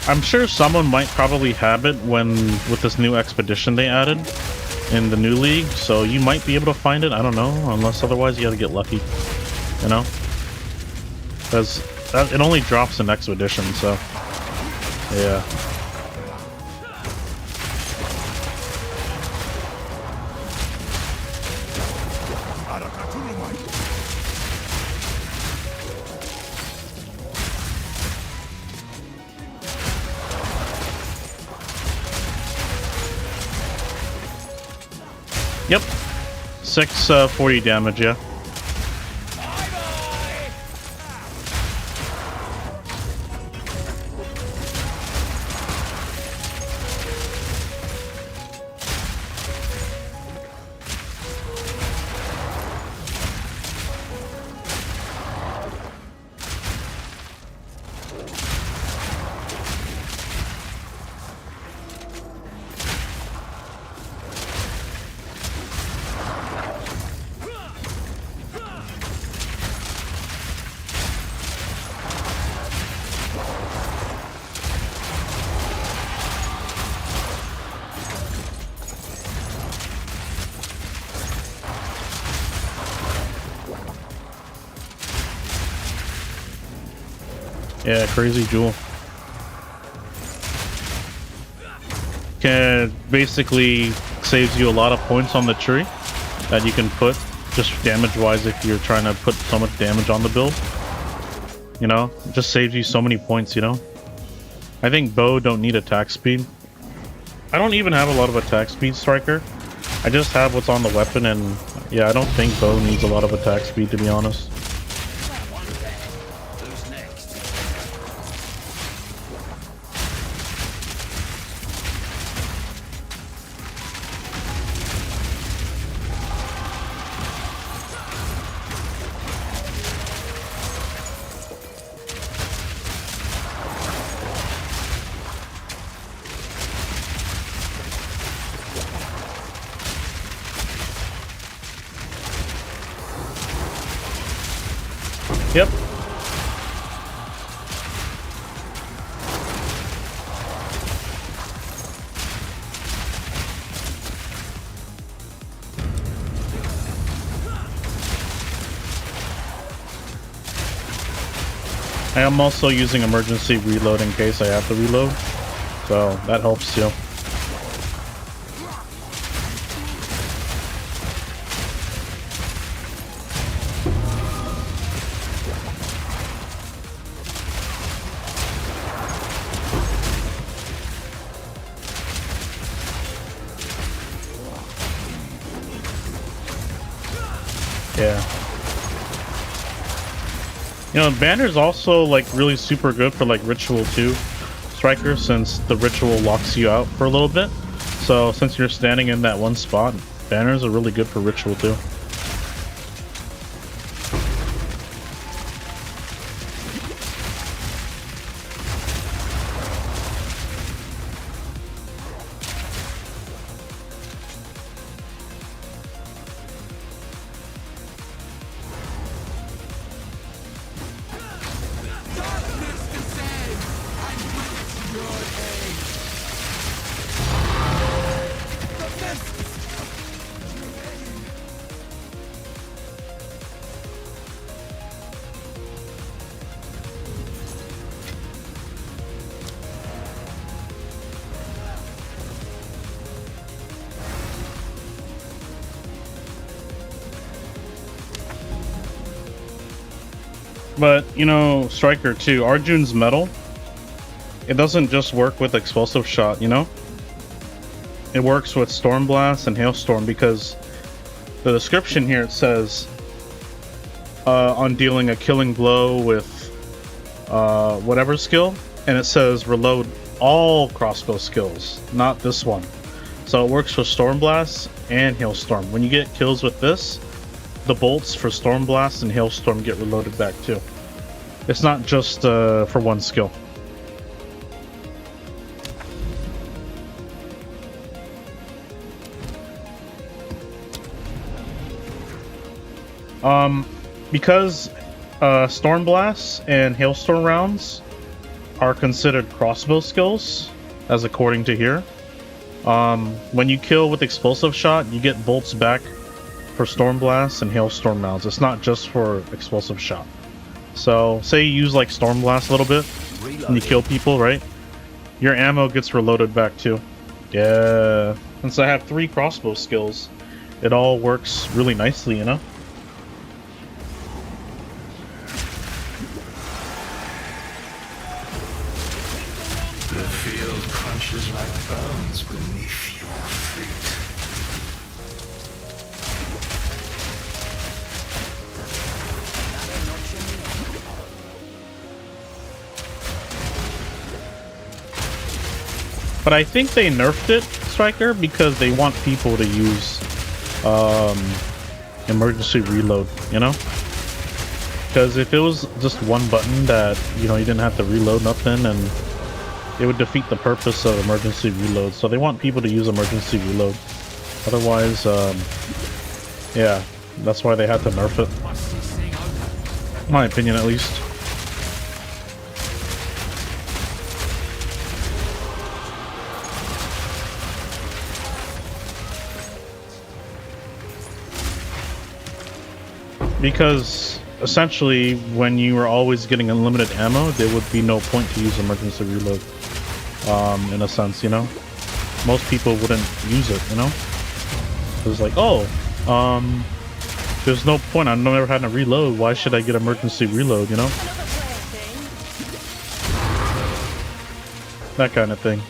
I'm sure someone might probably have it with this new expedition they added in the new league, so you might be able to find it. I don't know, unless otherwise you gotta get lucky, you know? Because it only drops in expedition, so yeah. Yep. 640 damage, yeah. Yeah, crazy jewel. Can basically saves you a lot of points on the tree that you can put just damage wise if you're trying to put so much damage on the build. You know, it just saves you so many points, you know. I think bow don't need attack speed. I don't even have a lot of attack speed, Striker. I just have what's on the weapon, and yeah, I don't think bow needs a lot of attack speed, to be honest. Yep. I am also using emergency reload in case I have to reload, so that helps too. Yeah. You know, banner's also like really super good for like ritual too, Striker, since the ritual locks you out for a little bit. So since you're standing in that one spot, banners are really good for ritual too. But, you know, Striker too, Arjun's metal, it doesn't just work with explosive shot, you know? It works with storm blast and hailstorm, because the description here, it says on dealing a killing blow with whatever skill, and it says reload all crossbow skills, not this one. So it works for storm blast and hailstorm. When you get kills with this, the bolts for storm blast and hailstorm get reloaded back too. It's not just for one skill. Because storm blast and hailstorm rounds are considered crossbow skills, as according to here. When you kill with explosive shot, you get bolts back for storm blast and hailstorm rounds. It's not just for explosive shot. So say you use like storm blast a little bit and you kill people, right? Your ammo gets reloaded back too. Yeah. Since I have 3 crossbow skills, it all works really nicely, you know? The field crunches like bones beneath your feet. But I think they nerfed it, Striker, because they want people to use emergency reload, you know? Because if it was just one button that, you know, you didn't have to reload nothing, and it would defeat the purpose of emergency reload. So they want people to use emergency reload. Otherwise, yeah, that's why they had to nerf it. In my opinion, at least. Because essentially, when you were always getting unlimited ammo, there would be no point to use emergency reload. In a sense, you know? Most people wouldn't use it, you know? It was like, oh, there's no point. I've never had to reload. Why should I get emergency reload, you know? That kind of thing.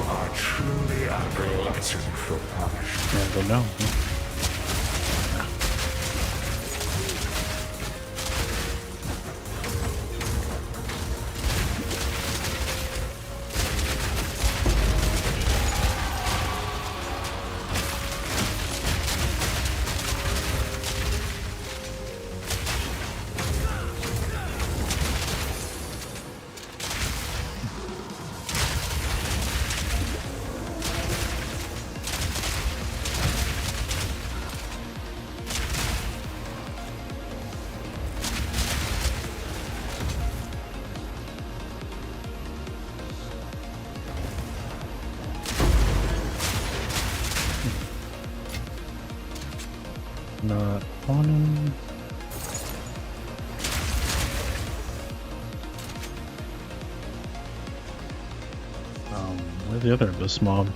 are truly a glutton for punishment. Yeah, I don't know. Not on him. Where's the other abyss mob?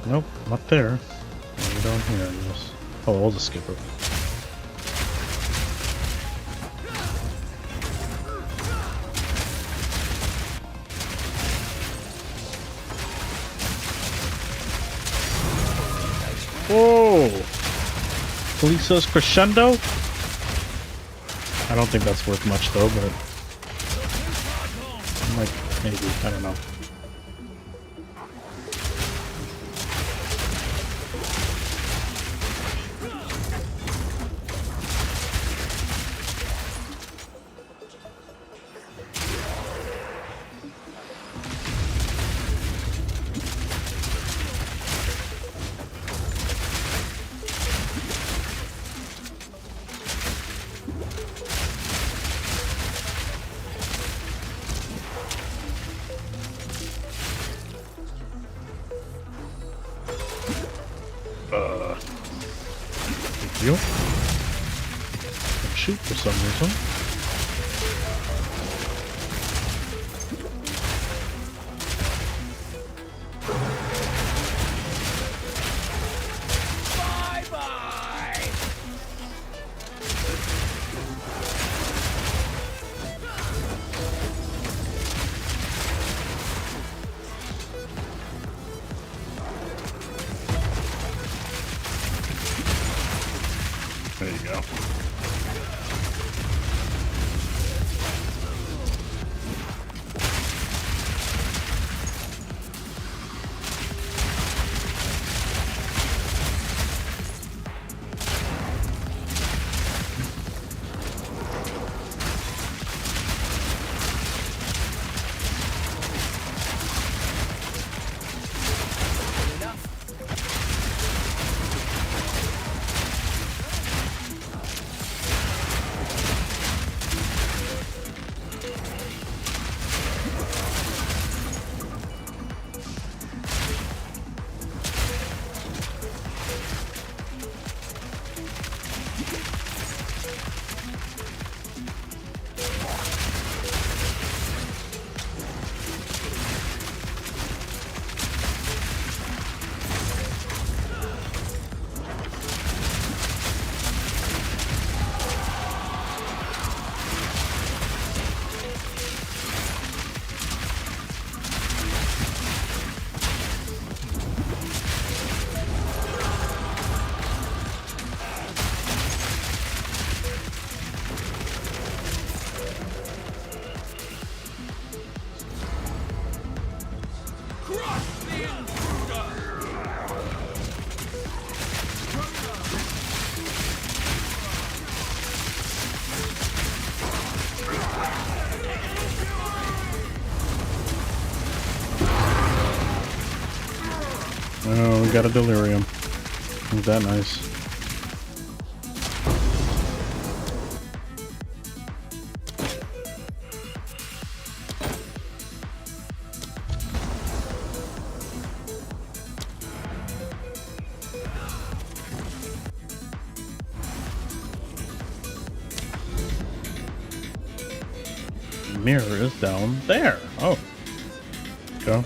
Nope, not there. Maybe down here, I guess. Oh, we'll just skip it. Whoa! Lisa's crescendo? I don't think that's worth much though, but like maybe, I don't know. Deal. Shoot for some reason. Bye-bye! There you go. Oh, we got a delirium. Isn't that nice? Mirror is down there. Oh. Go.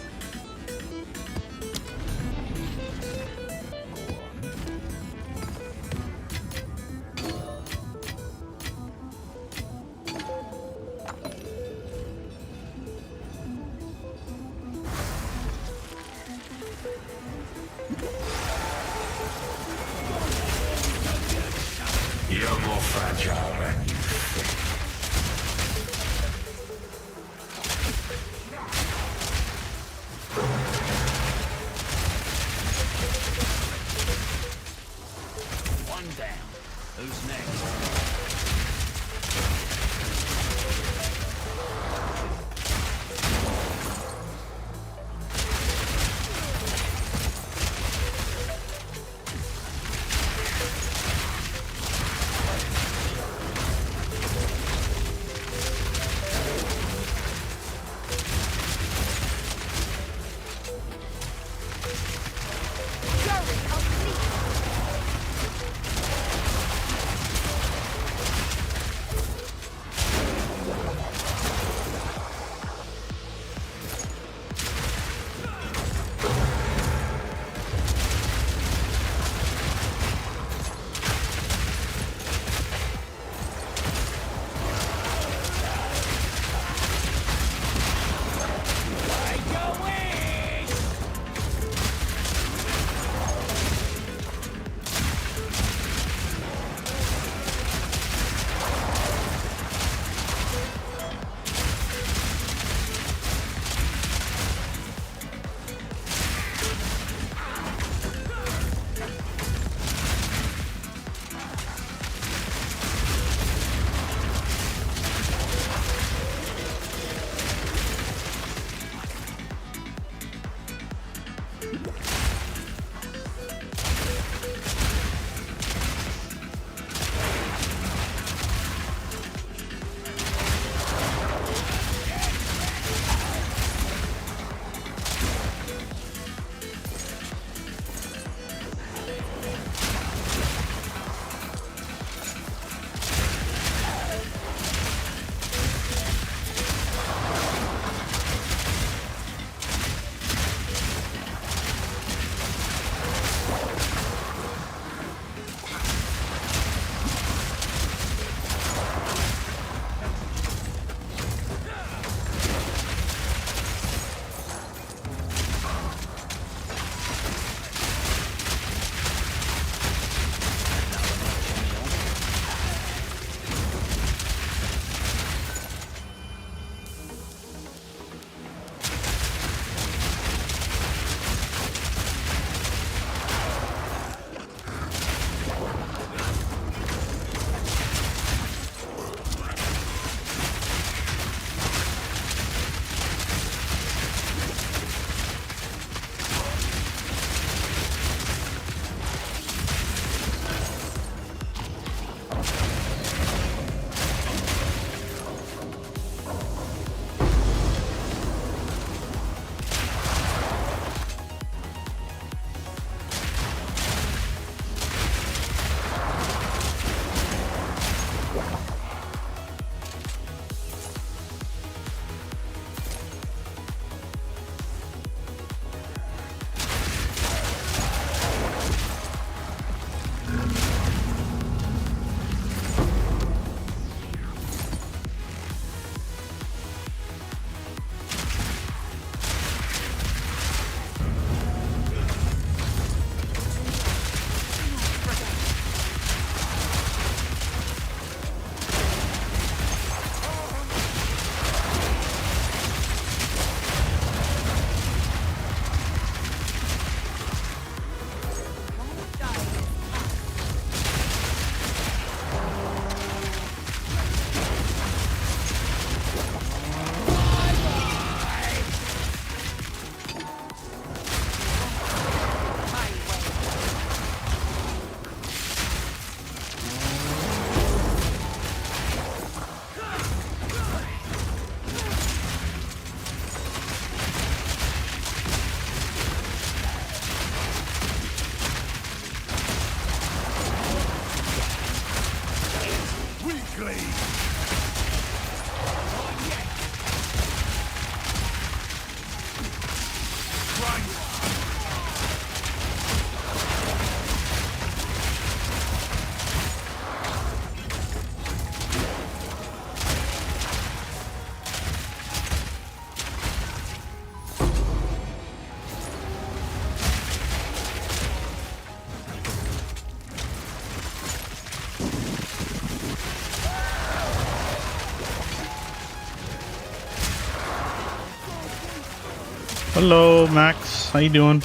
Hello, Max. How you doing?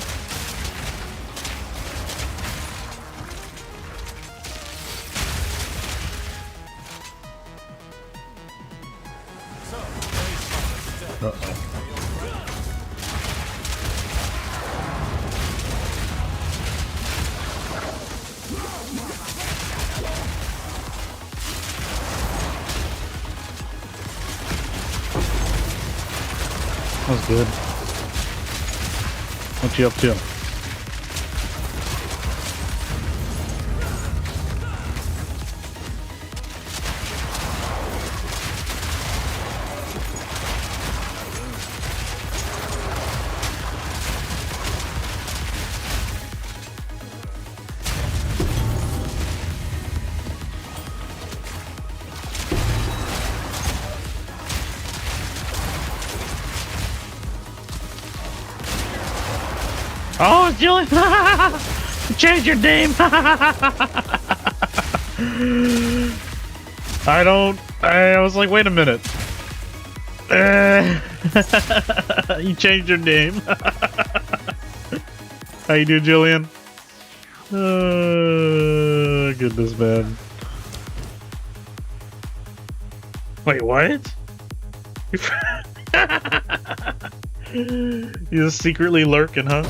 That's good. What you up to? Oh, Julian! Change your name! I was like, wait a minute. You changed your name. How you doing, Jillian? Goodness, man. Wait, what? You're secretly lurking, huh?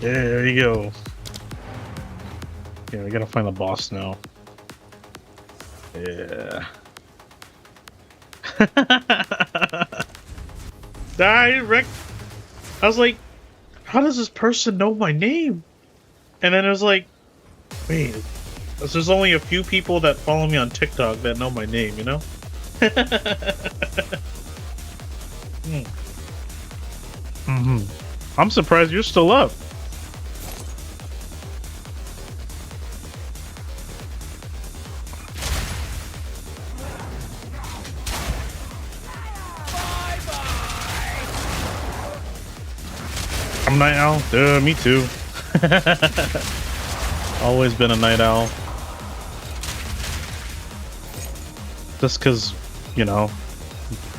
Yeah, there you go. Yeah, we gotta find the boss now. Yeah. I was like, how does this person know my name? And then it was like, wait, there's only a few people that follow me on TikTok that know my name, you know? I'm surprised you're still up. I'm night owl. Me too. Always been a night owl. Just because, you know,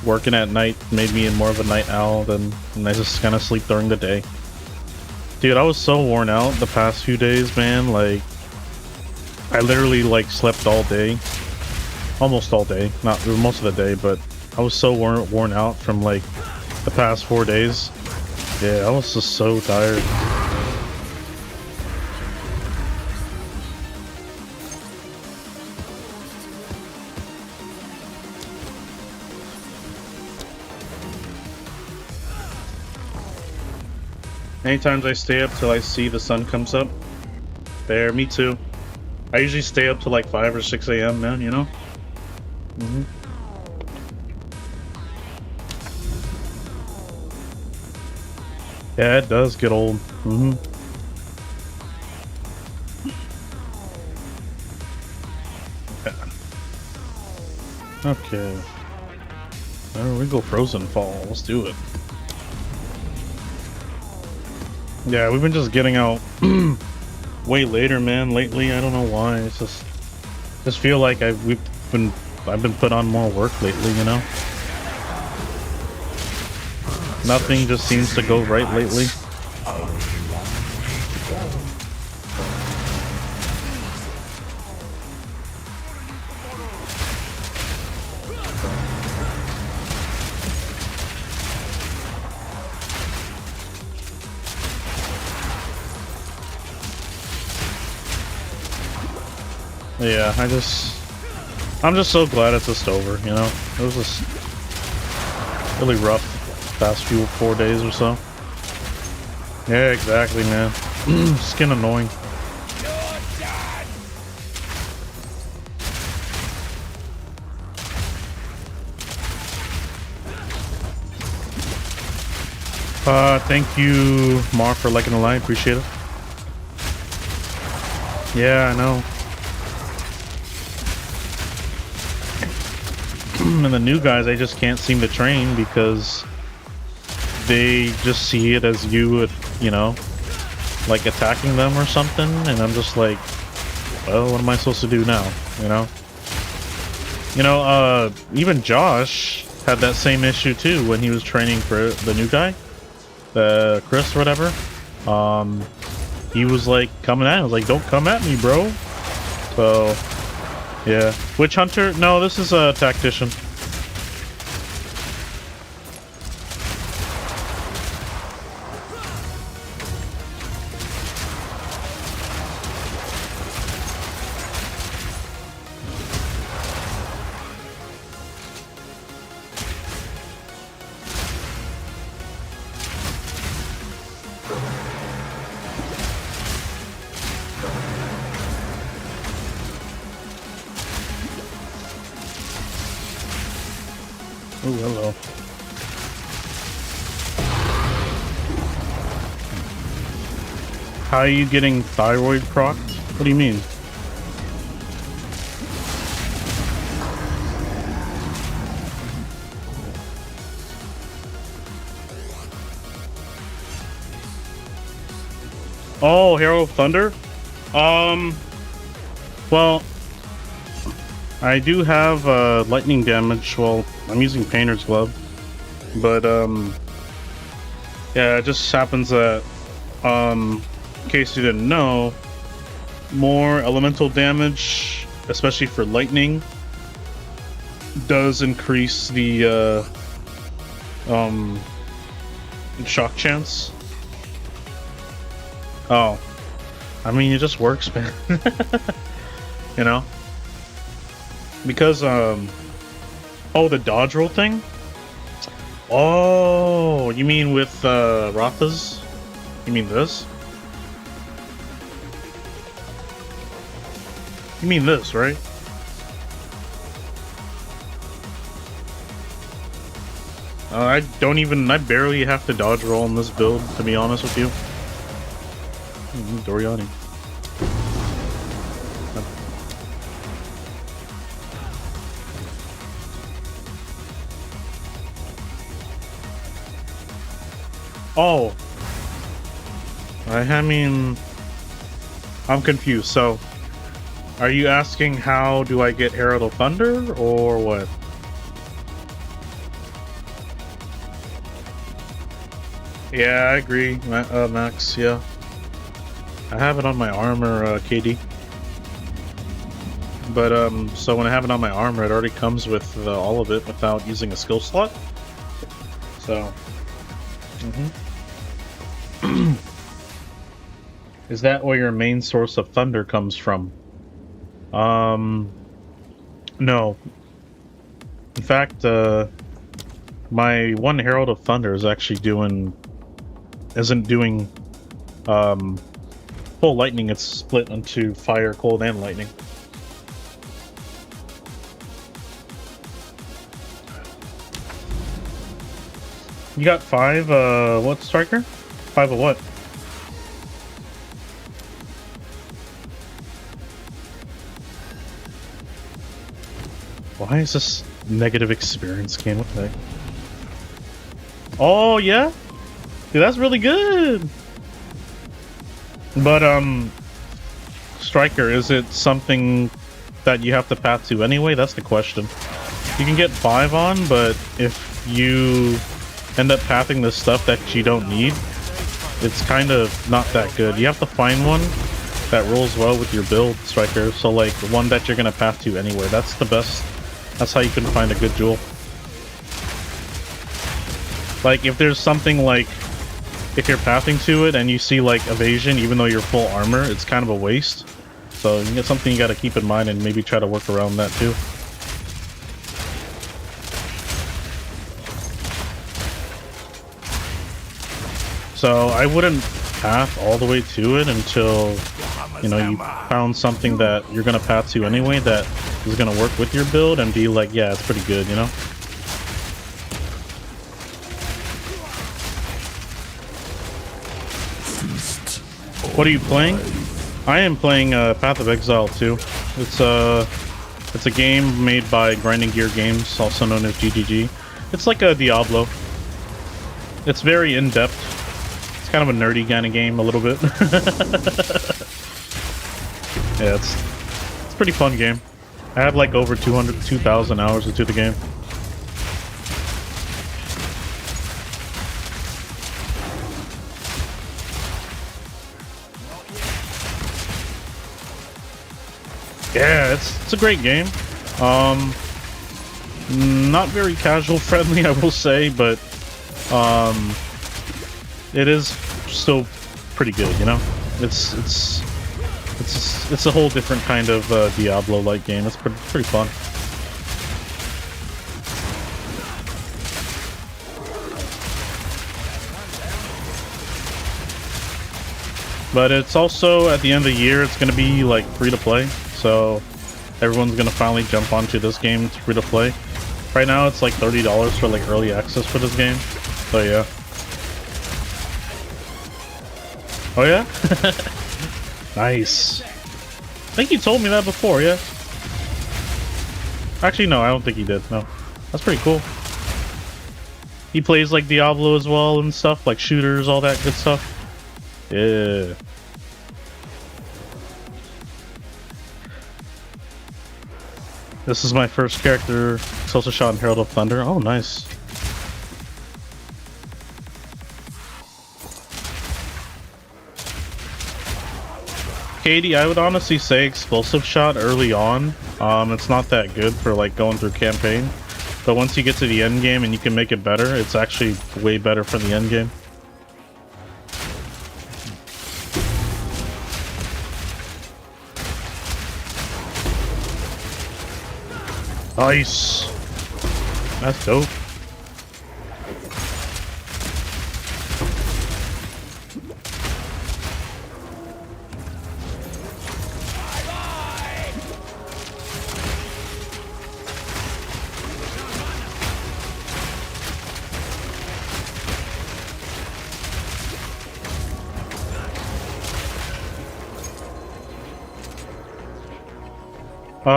working at night made me more of a night owl than I just kind of sleep during the day. Dude, I was so worn out the past few days, man. Like, I literally like slept all day, almost all day, not most of the day, but I was so worn out from like the past 4 days. Yeah, I was just so tired. Anytime I stay up till I see the sun comes up. There, me too. I usually stay up till like 5 or 6 a.m., man, you know? Yeah, it does get old. Yeah. Okay. There we go, Frozen Fall. Let's do it. Yeah, we've been just getting out way later, man. Lately, I don't know why. It's just feel like I've been put on more work lately, you know. Nothing just seems to go right lately. Yeah, I'm just so glad it's just over, you know? It was just really rough past 4 days or so. Yeah, exactly, man. It's getting annoying. Thank you, Mark, for liking the live. Appreciate it. Yeah, I know. And the new guys, I just can't seem to train because they just see it as you know, like attacking them or something, and I'm just like, well, what am I supposed to do now, you know? Even Josh had that same issue too when he was training for the new guy, Chris or whatever. He was like coming at him, I was like, don't come at me, bro. So yeah. Witch Hunter? No, this is a tactician. Oh, hello. How are you getting thyroid proc? What do you mean? Oh, Herald of Thunder? Well, I do have lightning damage. Well, I'm using Painter's Glove. But, yeah, it just happens that, in case you didn't know, more elemental damage, especially for lightning, does increase the, shock chance. Oh. I mean, it just works, man. You know? Because, oh, the dodge roll thing? Oh, you mean with, Rathas? You mean this? You mean this, right? I barely have to dodge roll in this build, to be honest with you. Doriani. Oh. I mean, I'm confused. So, are you asking how do I get Herald of Thunder, or what? Yeah, I agree, Max, yeah. I have it on my armor, KD. But, so when I have it on my armor, it already comes with all of it without using a skill slot. So, Is that where your main source of thunder comes from? No. In fact, my one Herald of Thunder is actually isn't doing, full lightning. It's split into fire, cold, and lightning. You got 5, what, Striker? 5 of what? Why is this negative experience scan? What the heck? Oh, yeah? Dude, that's really good! But, Striker, is it something that you have to path to anyway? That's the question. You can get 5 on, but if you end up pathing the stuff that you don't need, it's kind of not that good. You have to find one that rolls well with your build, Striker. So, like, one that you're gonna path to anyway. That's the best. That's how you can find a good jewel. Like, if there's something like, if you're pathing to it and you see, like, evasion, even though you're full armor, it's kind of a waste. So, it's something you gotta keep in mind and maybe try to work around that too. So, I wouldn't path all the way to it until, you know, you found something that you're gonna path to anyway that is gonna work with your build and be like, yeah, it's pretty good, you know? What are you playing? I am playing Path of Exile 2. It's a game made by Grinding Gear Games, also known as GGG. It's like a Diablo. It's very in-depth. It's kind of a nerdy kind of game, a little bit. Yeah, it's a pretty fun game. I have like over 2,000 hours into the game. Yeah, it's a great game. Not very casual friendly, I will say, but it is still pretty good, you know? It's a whole different kind of Diablo-like game. It's pretty fun. But it's also, at the end of the year, it's gonna be like free to play. So everyone's gonna finally jump onto this game. It's free to play. Right now it's like $30 for like early access for this game. So yeah. Oh yeah? Nice. I think you told me that before, yeah? Actually, no, I don't think he did, no. That's pretty cool. He plays like Diablo as well and stuff, like shooters, all that good stuff. Yeah. This is my first character, explosive shot in Herald of Thunder. Oh, nice. Katie, I would honestly say explosive shot early on. It's not that good for like going through campaign, but once you get to the end game and you can make it better, it's actually way better for the end game. Nice. That's dope.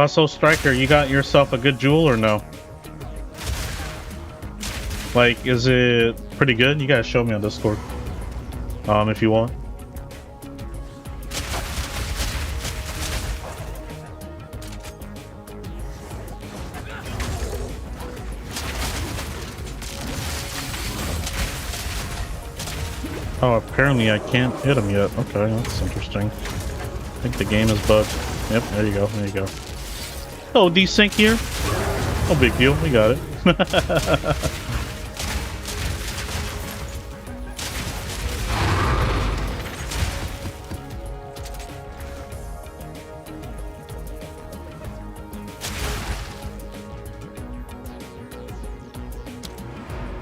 So Striker, you got yourself a good jewel or no? Like, is it pretty good? You gotta show me on Discord. If you want. Oh, apparently I can't hit him yet. Okay, that's interesting. I think the game is bugged. Yep, there you go, there you go. Oh, desync here? No big deal, we got it.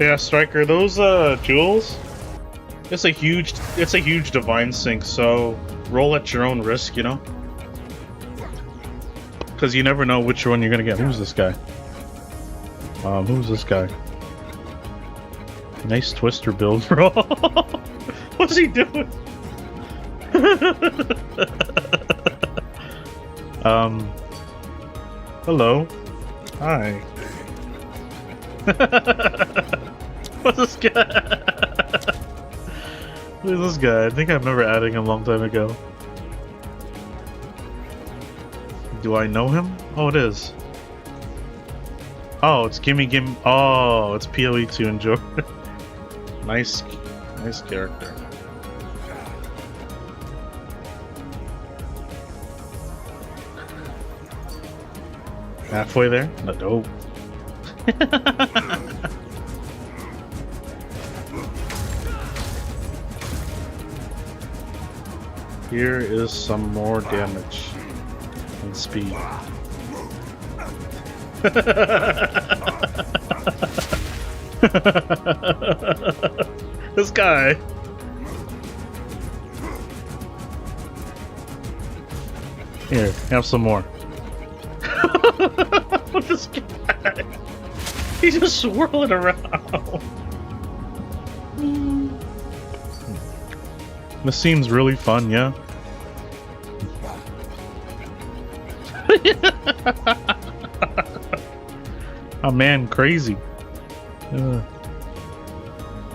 Yeah, Striker, those jewels, it's a huge divine sync, so roll at your own risk, you know? Because you never know which one you're gonna get. Who's this guy? Who's this guy? Nice twister build, bro. What's he doing? Hello. Hi. What's this guy? Who's this guy? I think I remember adding him a long time ago. Do I know him? Oh, it is. Oh, it's Gimme. Oh, it's PoE2 Enjoy. Nice character. Halfway there? No, dope. Here is some more damage. Speed. This guy. Here, have some more. What this guy? He's just swirling around. This seems really fun, yeah. Oh man, crazy.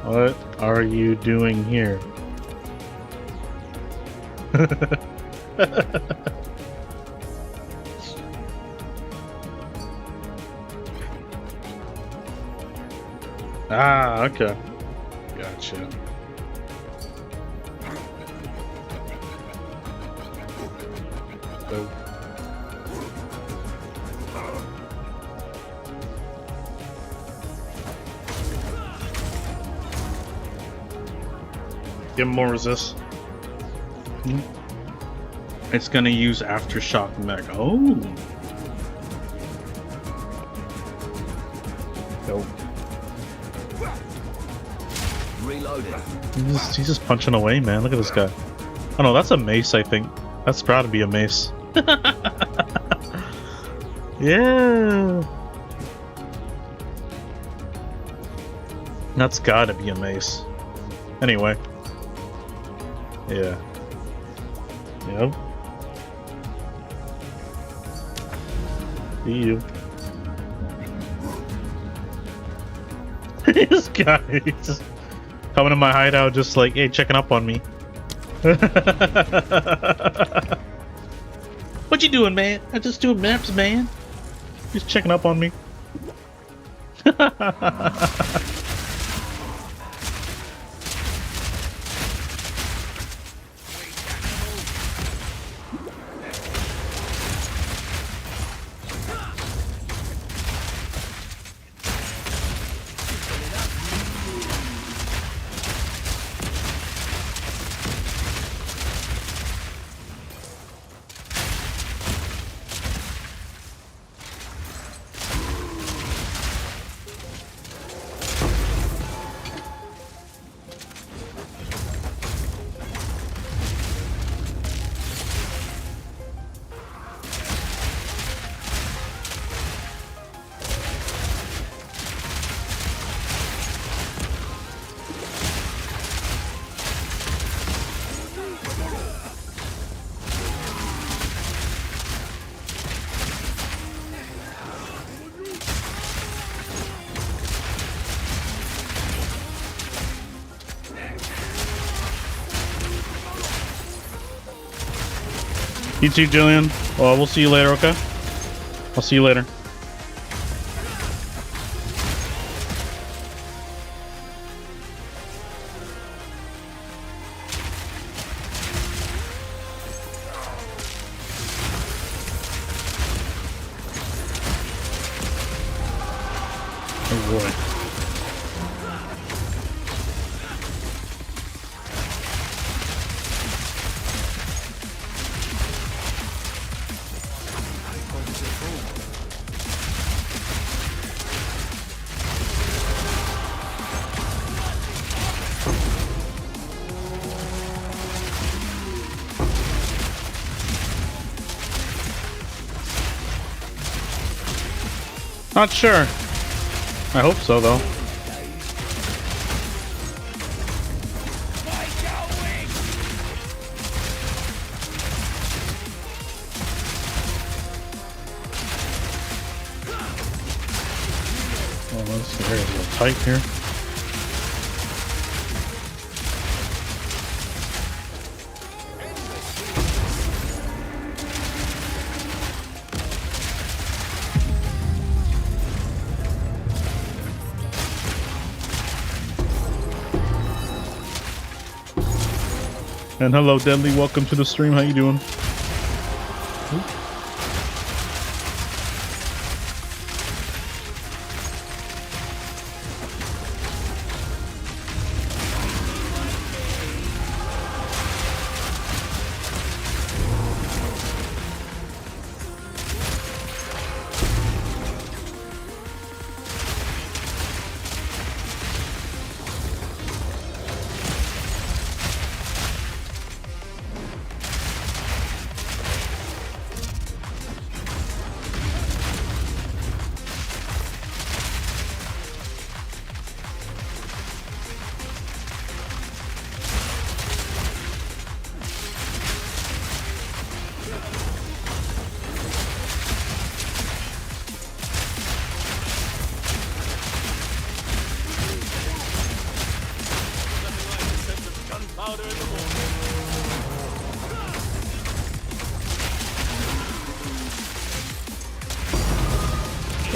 What are you doing here? Ah, okay. Gotcha. Oh. Give him more resist. It's gonna use aftershock mech. Oh. Nope. Reloaded. He's just punching away, man. Look at this guy. Oh no, that's a mace, I think. That's proud to be a mace. Yeah. That's gotta be a mace. Anyway. Yeah. Yep. See you. This guy just coming to my hideout just like, hey, checking up on me. What you doing, man? I'm just doing maps, man. He's checking up on me. You too, Jillian. Well, we'll see you later, okay? I'll see you later. Oh boy. Not sure. I hope so, though. Oh, this area is a little tight here. And hello, Deadly. Welcome to the stream. How you doing?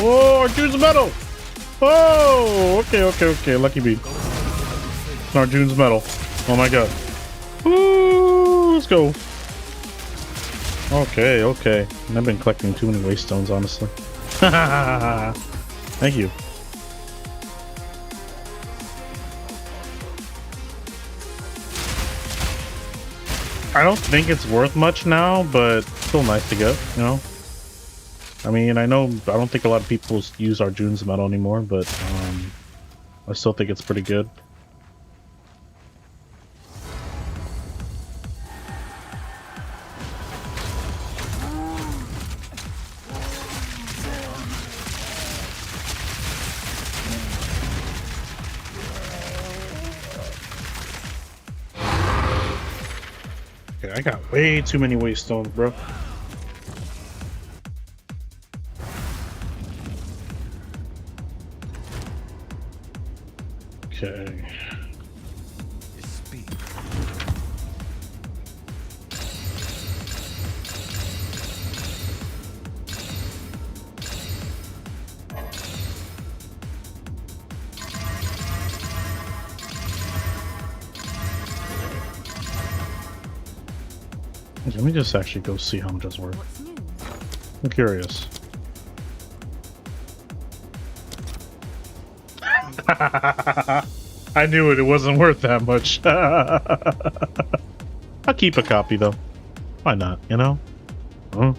Oh, Arjune's medal! Oh, okay. Lucky me. Arjune's medal. Oh my god. Ooh, let's go. Okay. I've been collecting too many waste stones, honestly. Thank you. I don't think it's worth much now, but still nice to get, you know? I mean, I don't think a lot of people use Arjune's medal anymore, but I still think it's pretty good. Okay, I got way too many waste stones, bro. Okay. Let me just actually go see how much it's worth. What's new? I'm curious. I knew it. It wasn't worth that much. I'll keep a copy though. Why not? You know. Huh?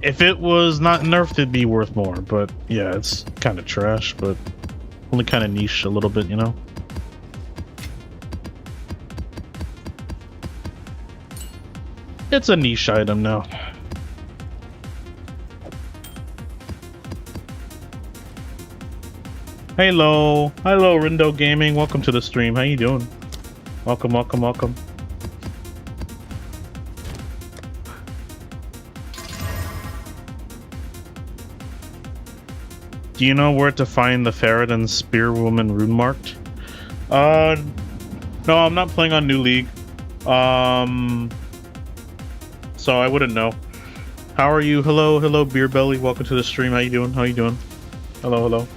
If it was not nerfed, it'd be worth more. But yeah, it's kind of trash. But only kind of niche a little bit, you know. It's a niche item now. Hello, hello, Rindo Gaming. Welcome to the stream. How you doing? Welcome, welcome, welcome. Do you know where to find the Faradin Spearwoman rune marked? No, I'm not playing on New League. So I wouldn't know. How are you? Hello, hello, Beer Belly. Welcome to the stream. How you doing? How you doing? Hello, hello.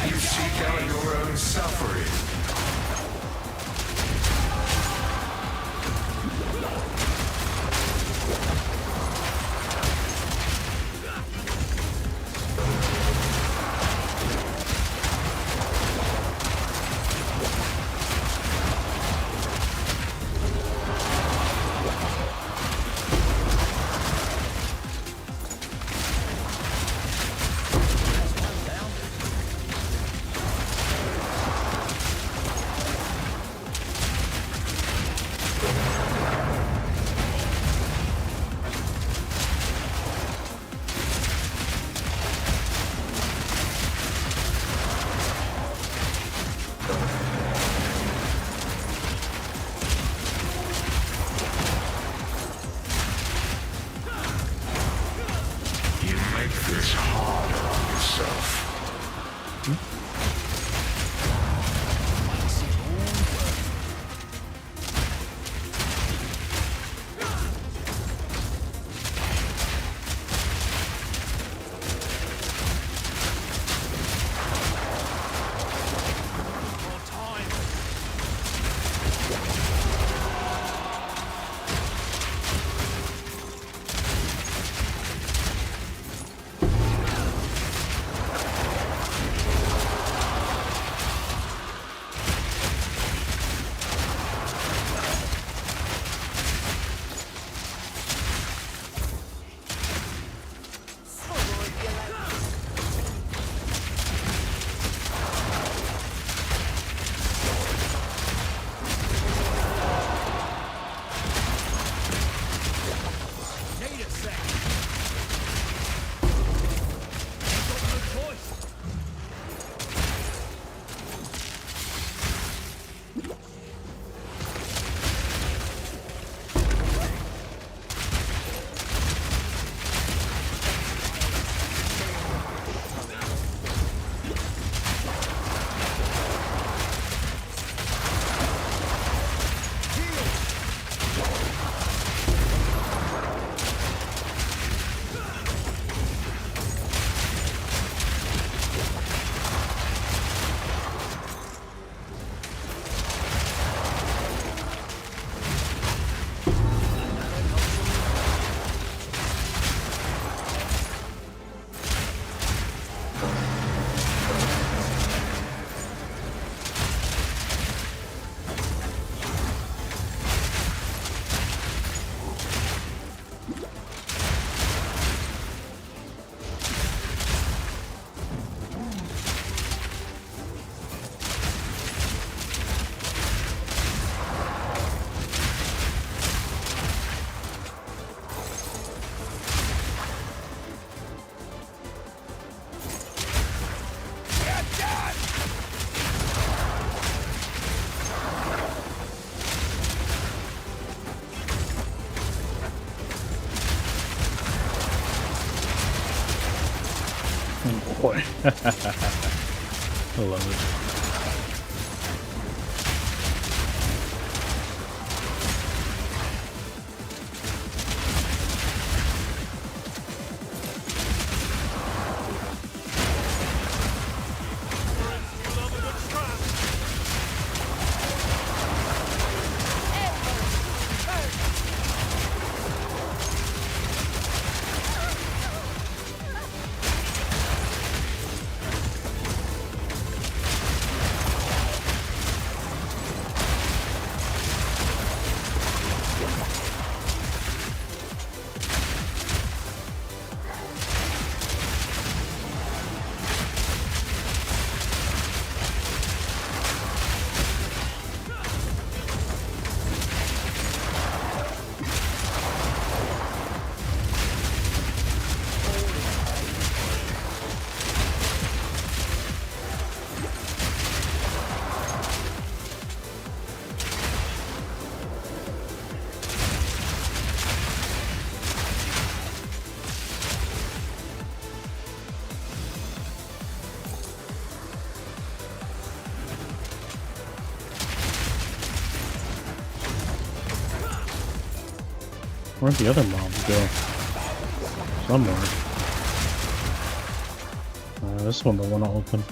You seek out your own suffering. boy. I love it. Where'd the other mobs go? Somewhere. This one I want to open.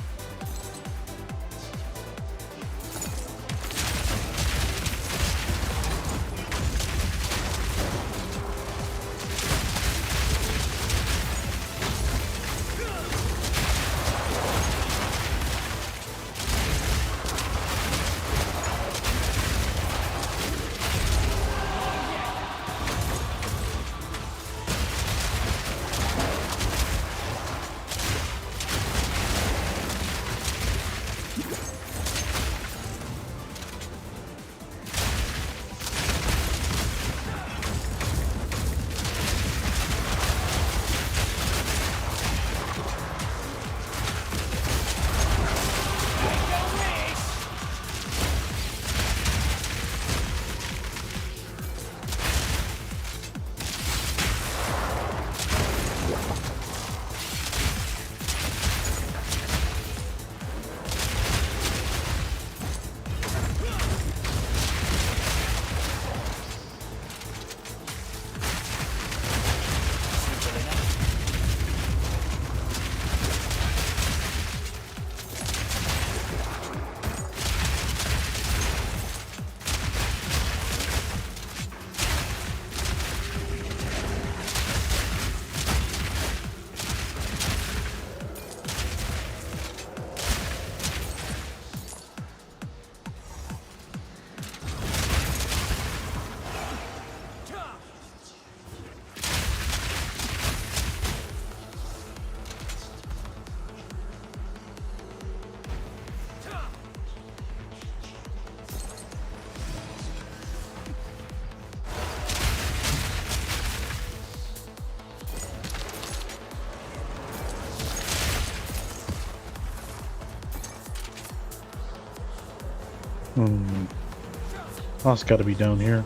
Oh, it's got to be down here.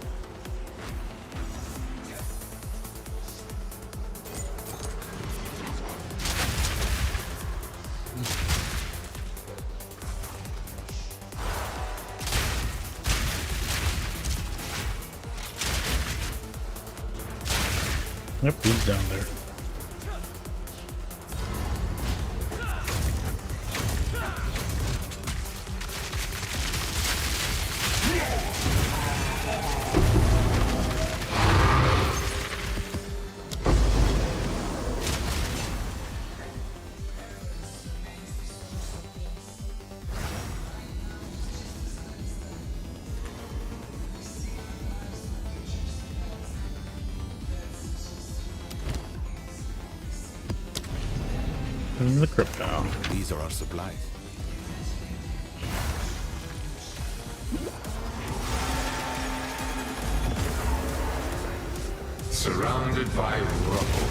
Yep, he's down there. In the crypto. These are our supplies. Surrounded by rubble.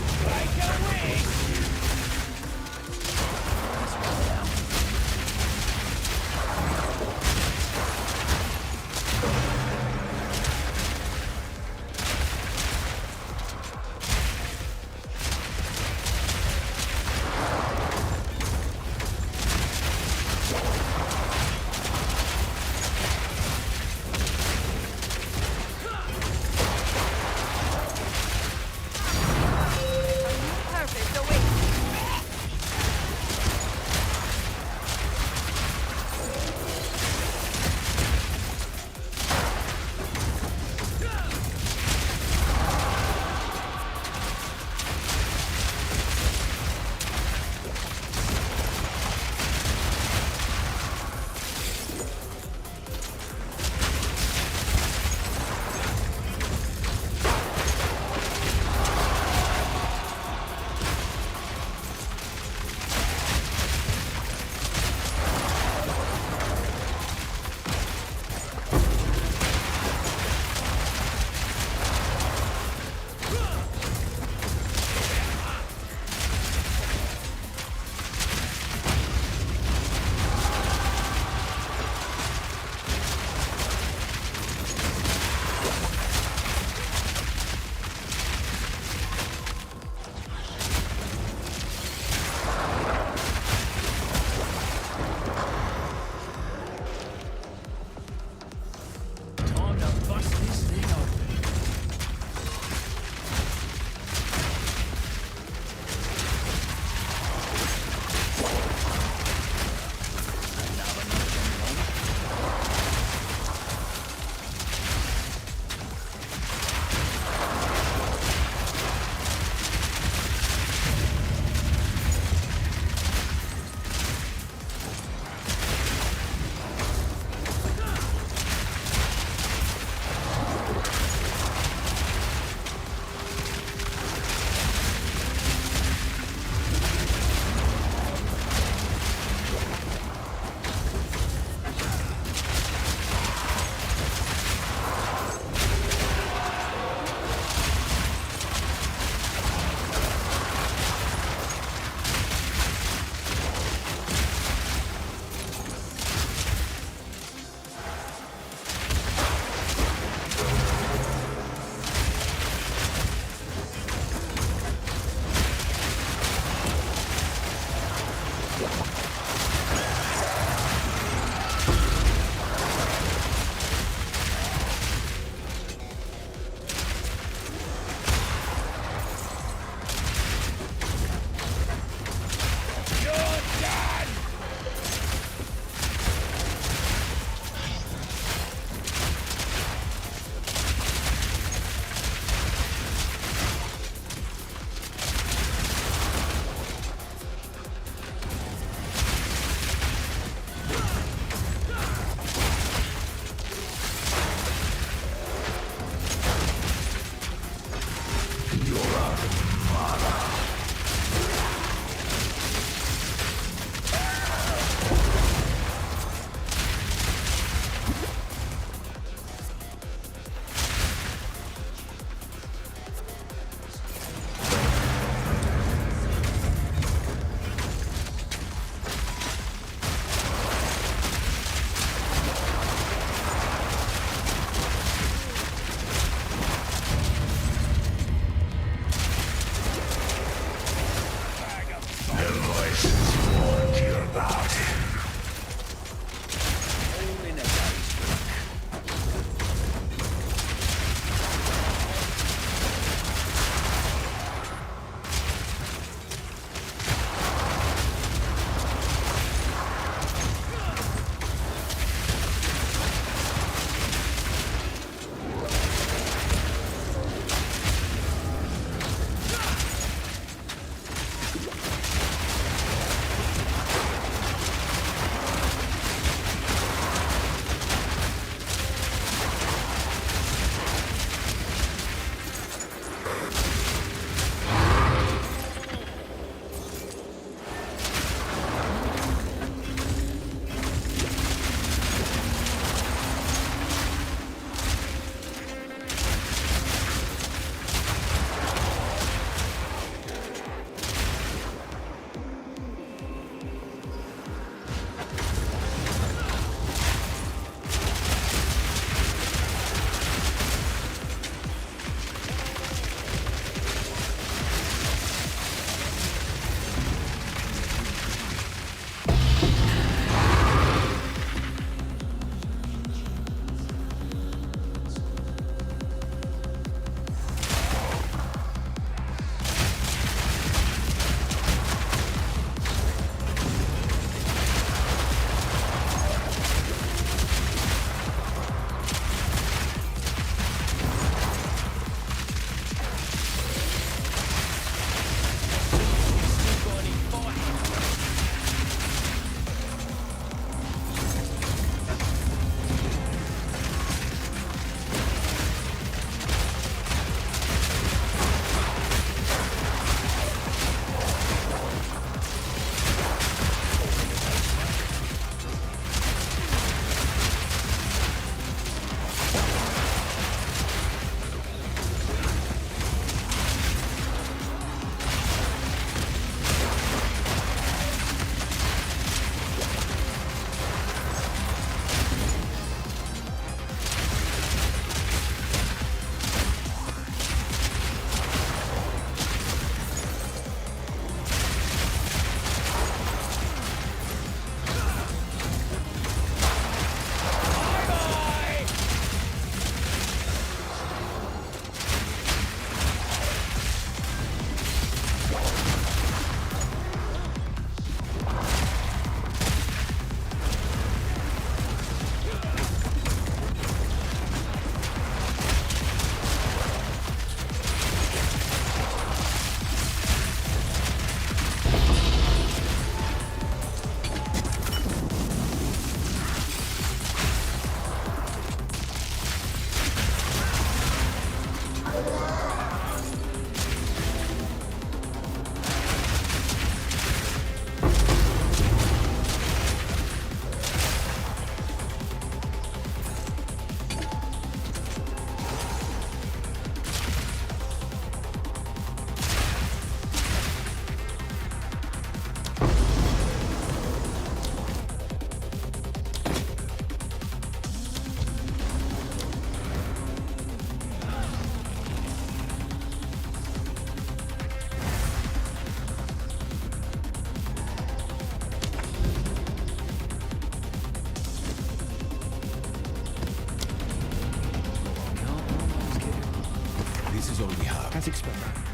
as expected.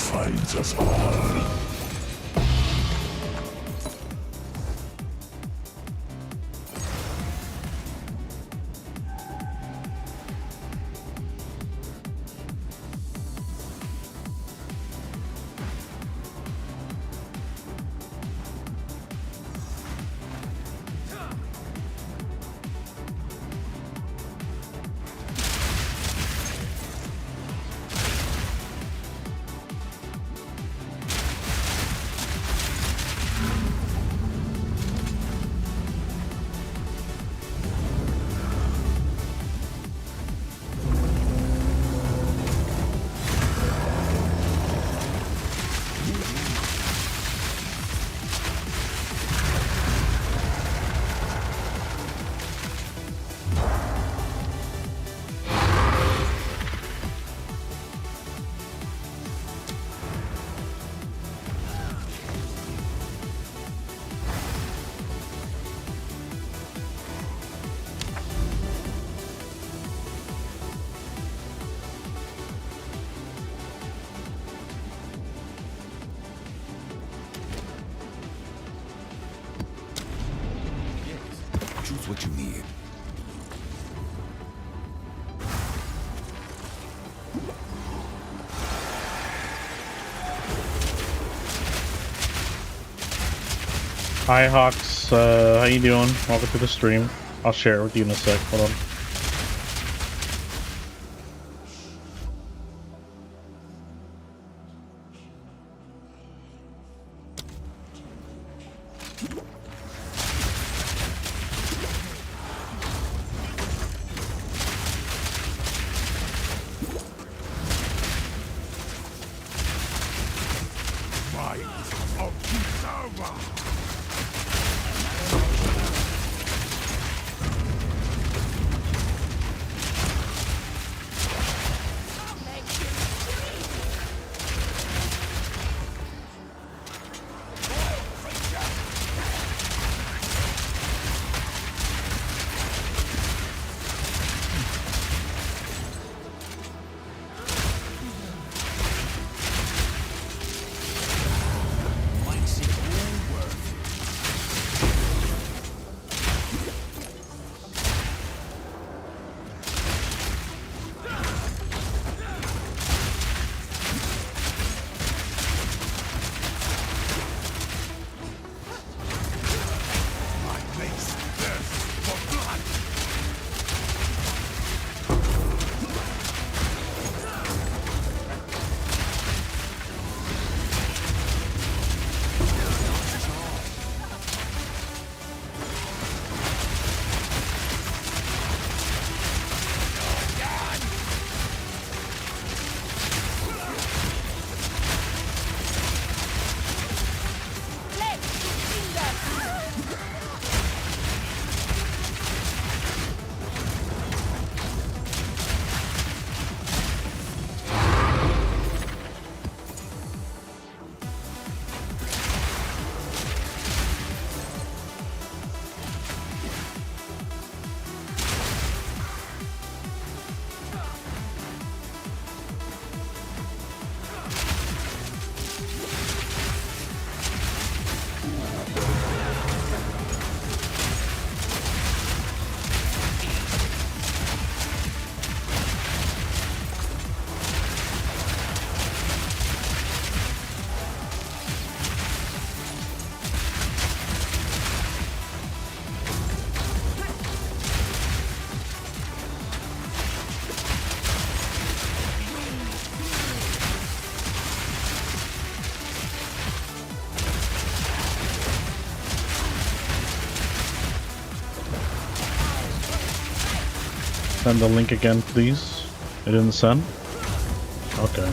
finds us all. Choose what you need. Hi Hawks, how you doing? Welcome to the stream. I'll share it with you in a sec. Hold on. Send the link again, please. It didn't send? Okay.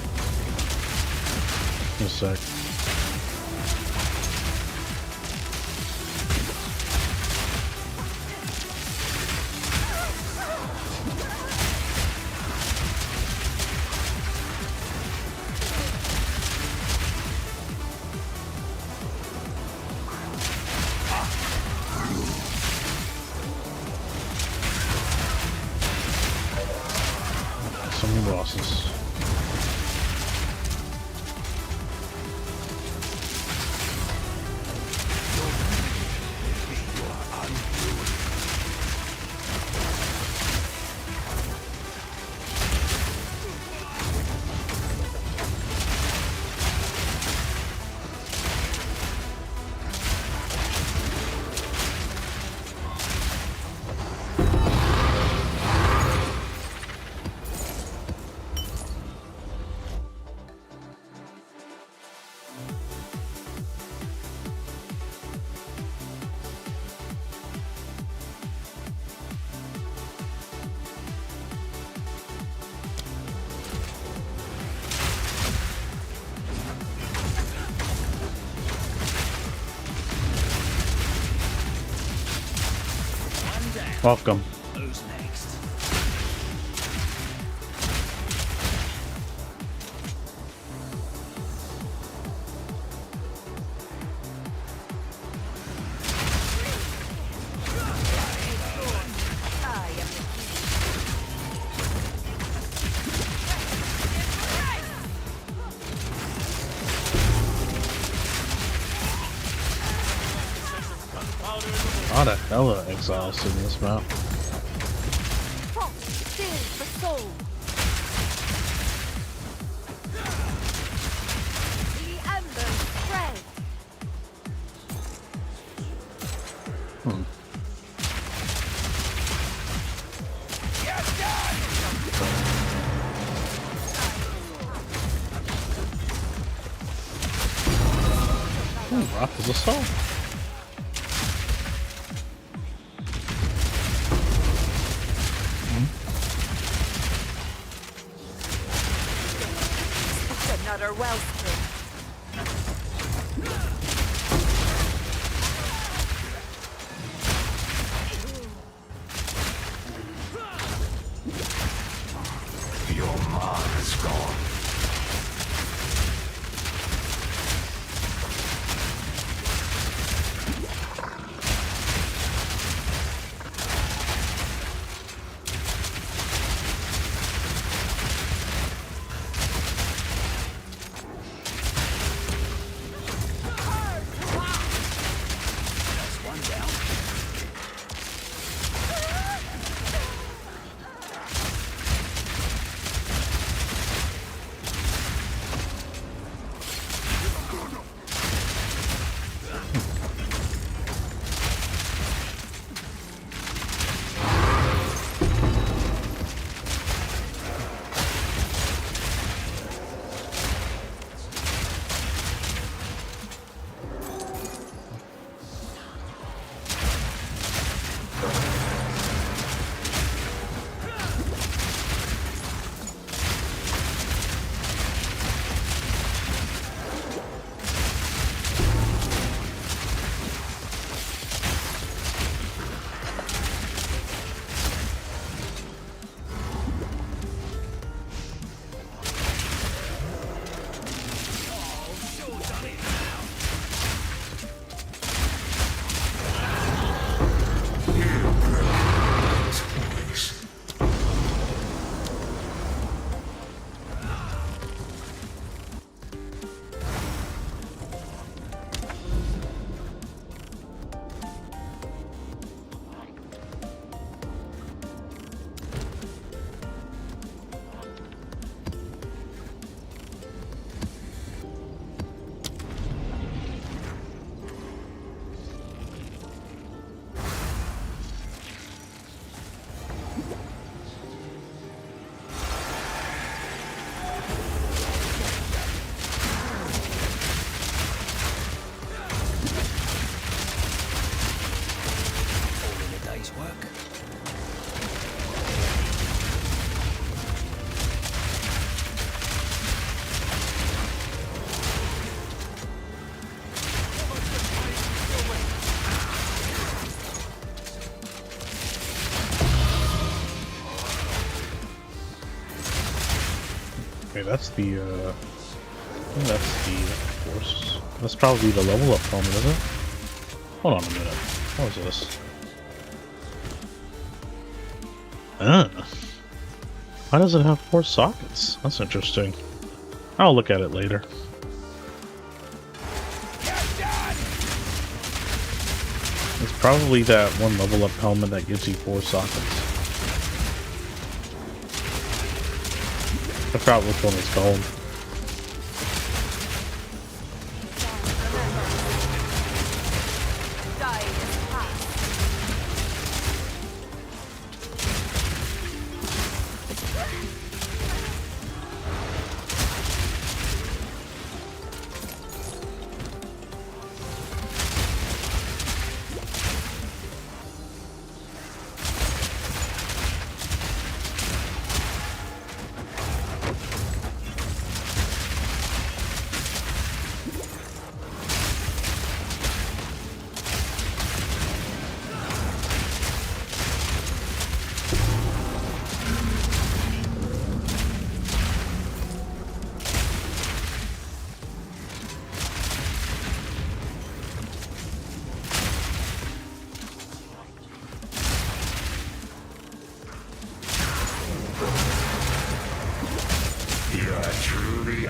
Just a sec. So many bosses. Welcome. Who's next? A lot of hella exhaust in this map. Frost steals the soul. The embers spread. Rock is assault. It's another wellspring. Your mind is gone. Okay, that's the, I think that's the force. That's probably the level up helmet, isn't it? Hold on a minute. What is this? Why does it have 4 sockets? That's interesting. I'll look at it later. It's probably that one level up helmet that gives you 4 sockets. I forgot which one it's called.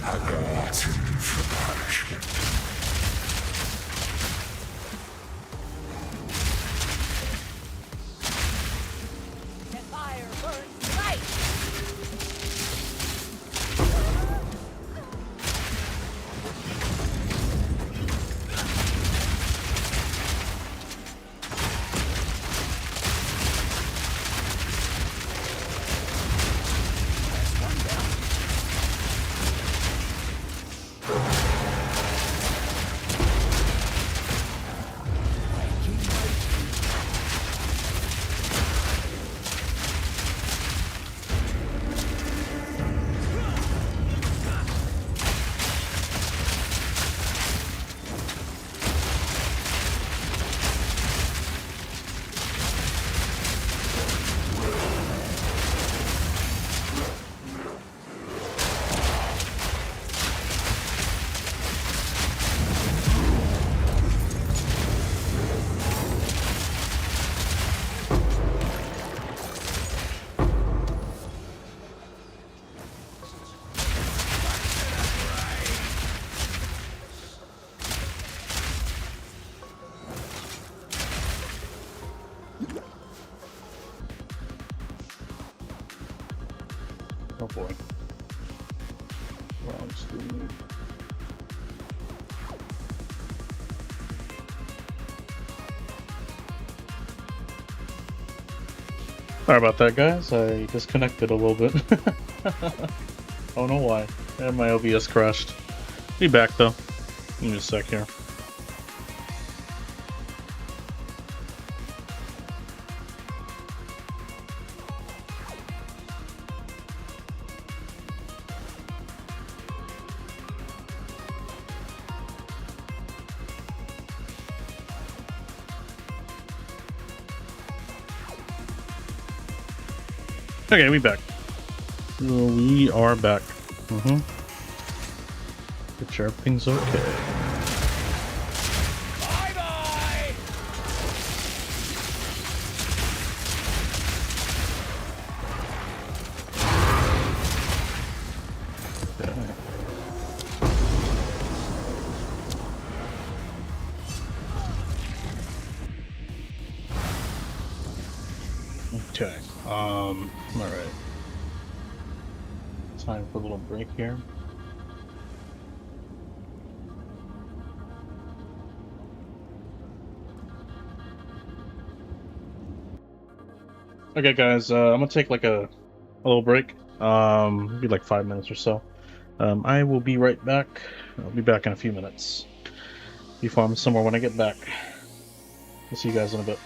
I go to you for punishment. The fire burns bright. Oh boy. Wrong screen. Sorry about that, guys. I disconnected a little bit. I don't know why. And my OBS crashed. Be back though. Give me a sec here. Okay, we back. We are back. Make sure everything's okay. Bye-bye! Okay. All right. Time for a little break here. Okay, guys. I'm gonna take like a little break. Be like 5 minutes or so. I will be right back. I'll be back in a few minutes. Be farming somewhere when I get back. I'll see you guys in a bit.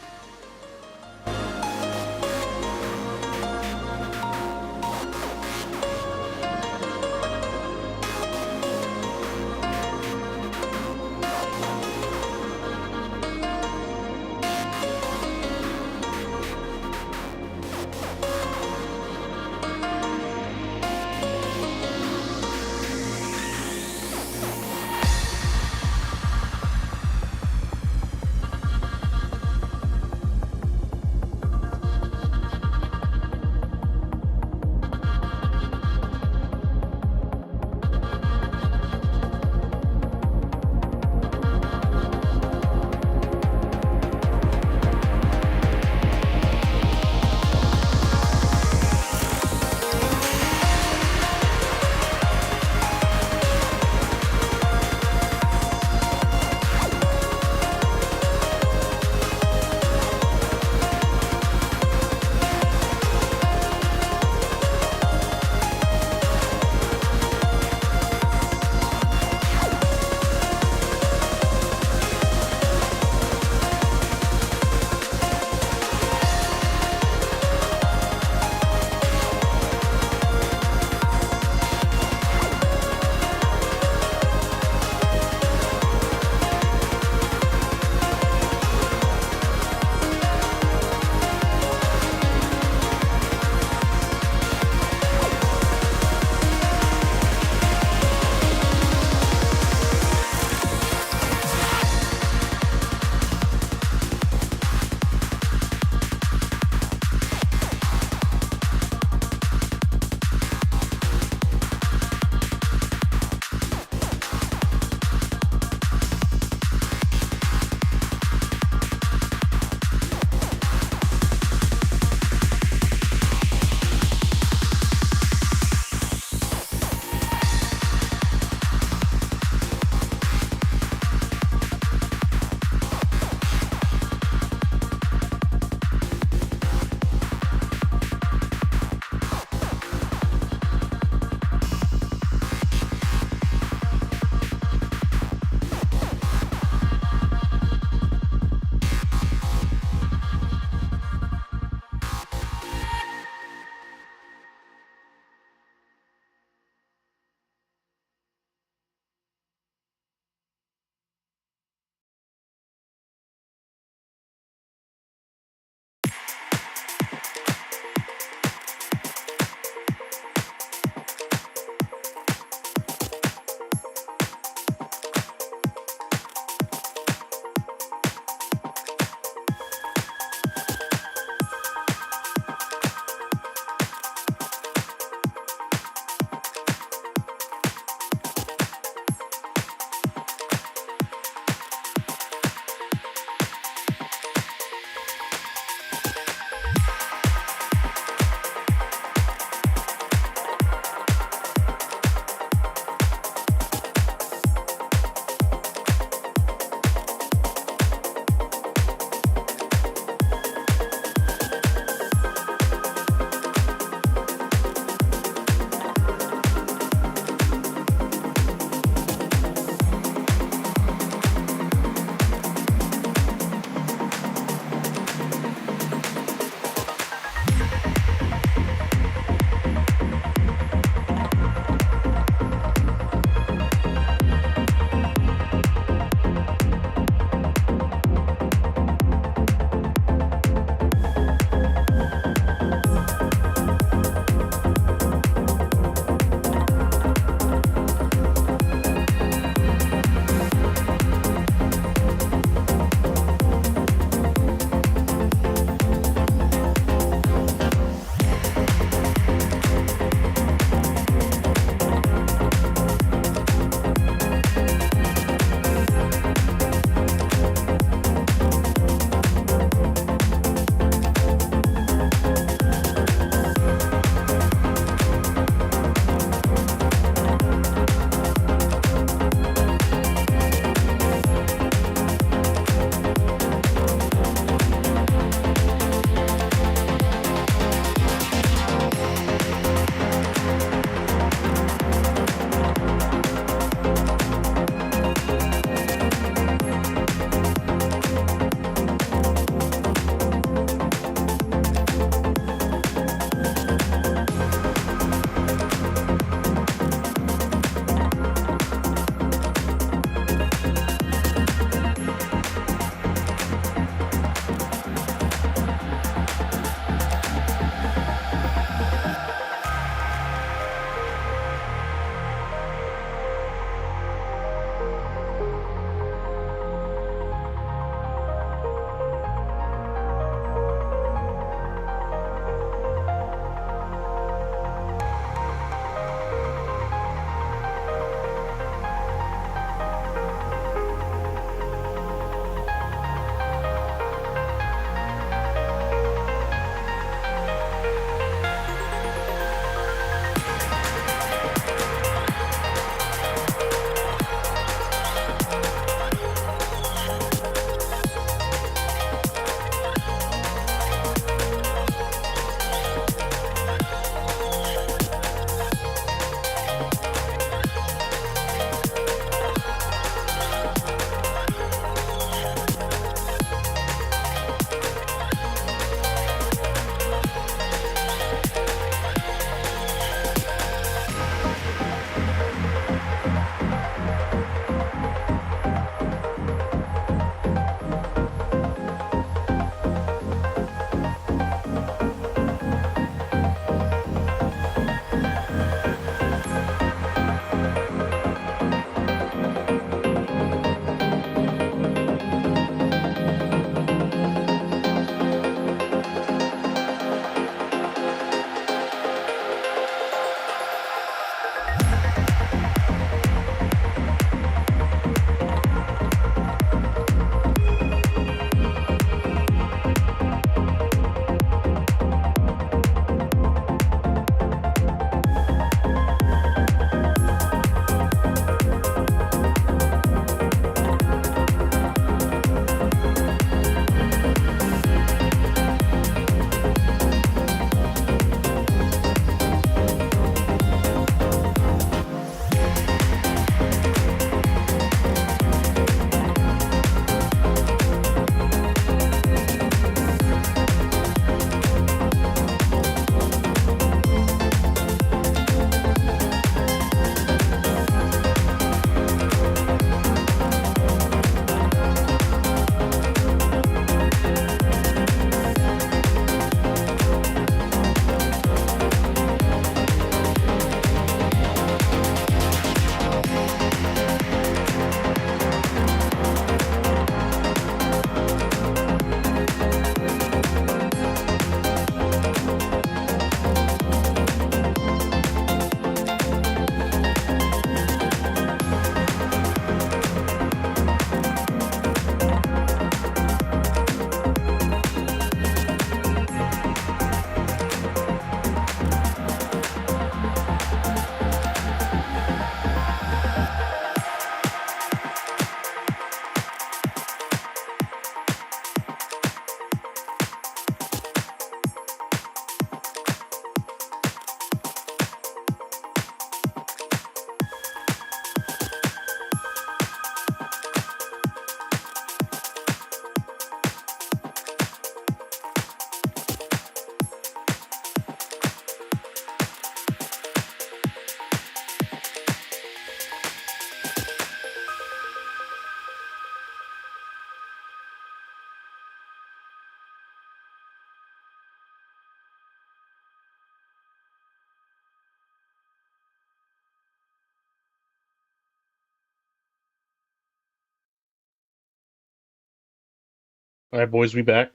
Alright, boys, we back.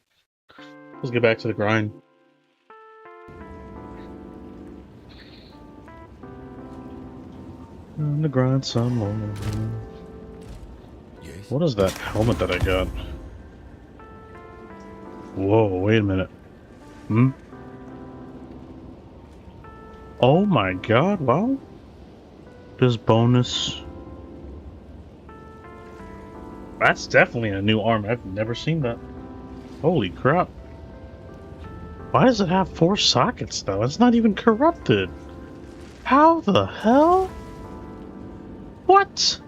Let's get back to the grind. On the grind some more. Yes. What is that helmet that I got? Whoa, wait a minute. Hmm? Oh my god, wow. This bonus. That's definitely a new arm. I've never seen that. Holy crap. Why does it have 4 sockets though? It's not even corrupted. How the hell? What?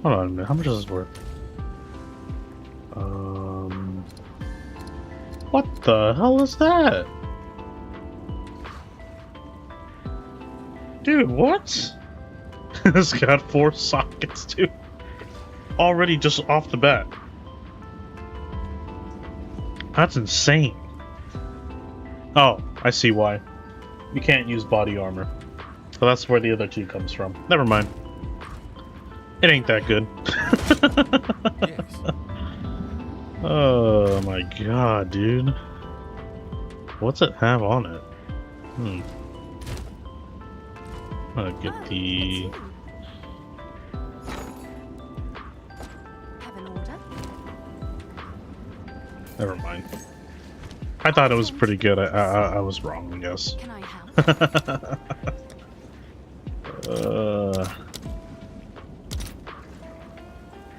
Hold on a minute. How much is this worth? What the hell is that? Dude, what? It's got 4 sockets, dude. Already just off the bat. That's insane. Oh, I see why. You can't use body armor. So that's where the other 2 comes from. Never mind. It ain't that good. Yes. Oh my god, dude. What's it have on it? I'm gonna get the... Have an order? Never mind. I thought it was pretty good. I was wrong, I guess. Can I help?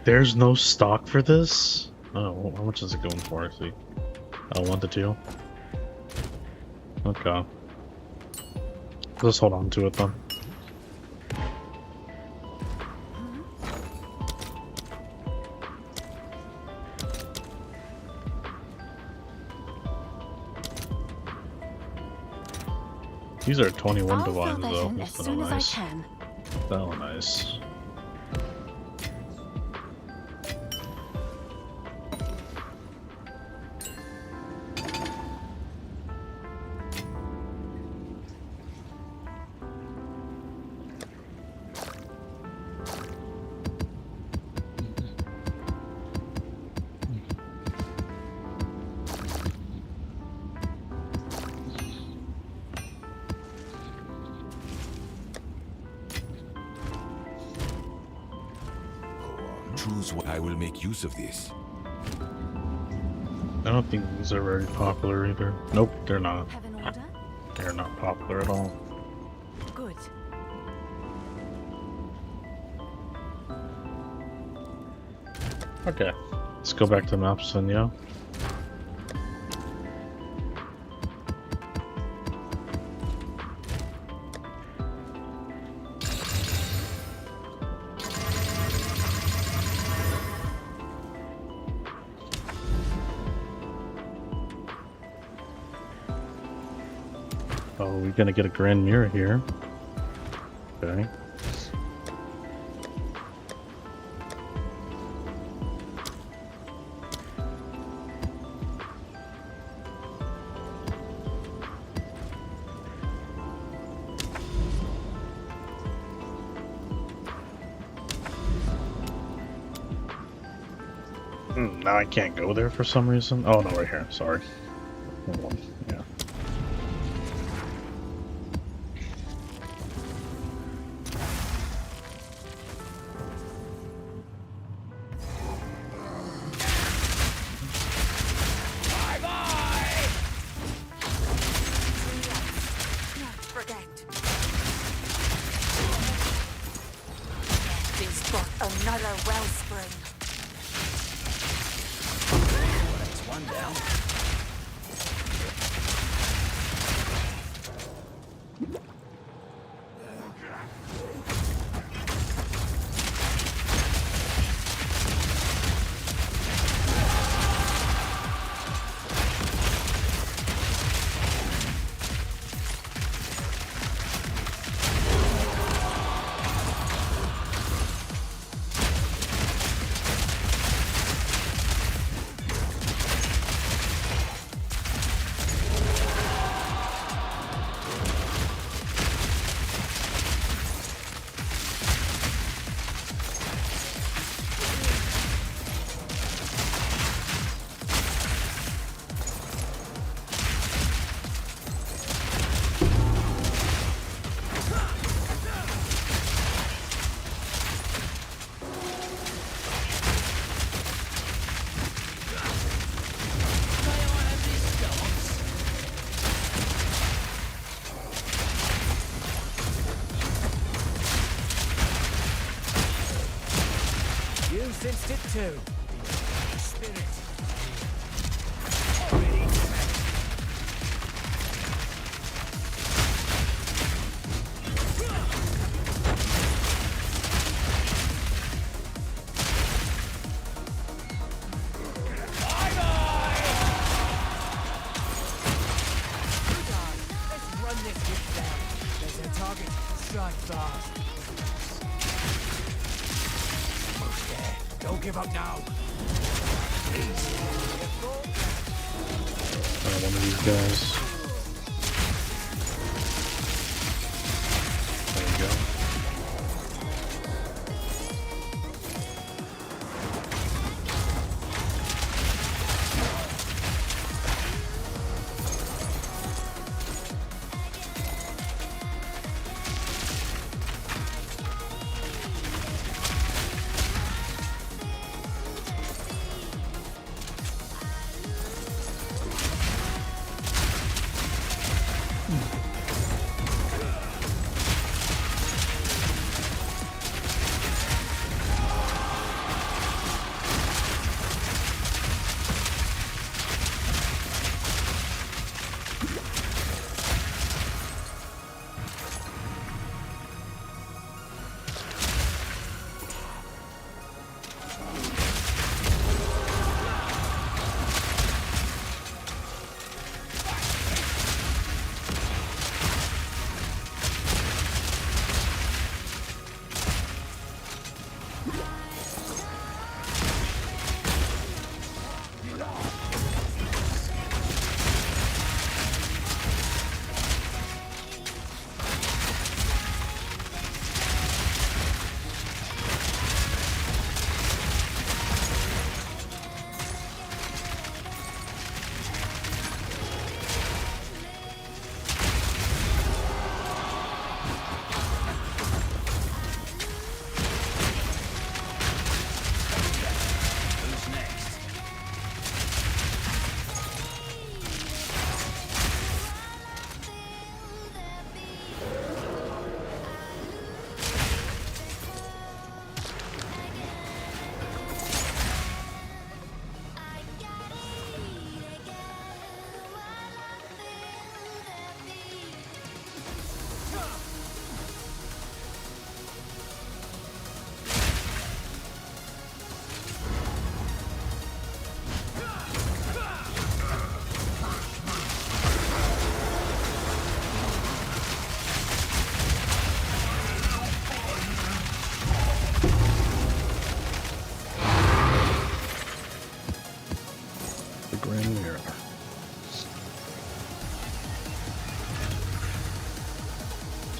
There's no stock for this? Oh, how much is it going for? I see. Oh, 1 to 2. Okay. Let's hold on to it then. These are 21 I'll divides fill that though. in as soon as I can. Oh, nice. Choose what I will make use of this. I don't think these are very popular either. Nope, they're not. Have an order? They're not popular at all. Good. Okay, let's go back to maps then, yeah. Oh, we're gonna get a grand mirror here. Okay. Now I can't go there for some reason. Oh no, right here. Sorry. Hold on. Yeah. Not forget. Death is but another wellspring. That's one down. sensed it too. Spirit. Already met. Let's run this bitch down. There's their target. Strike fast. Almost there. Don't give up now. One of these guys. There you go.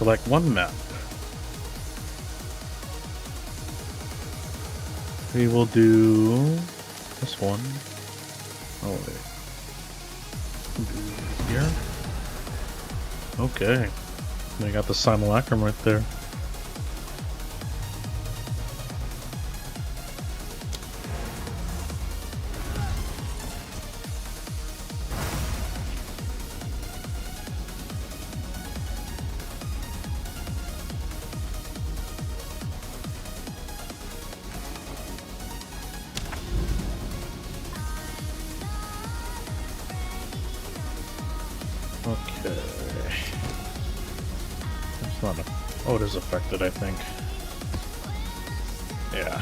Select one map. We will do this one. Oh wait. Here? Okay. They got the simulacrum right there. Okay. It's not a... Oh, it is affected, I think. Yeah.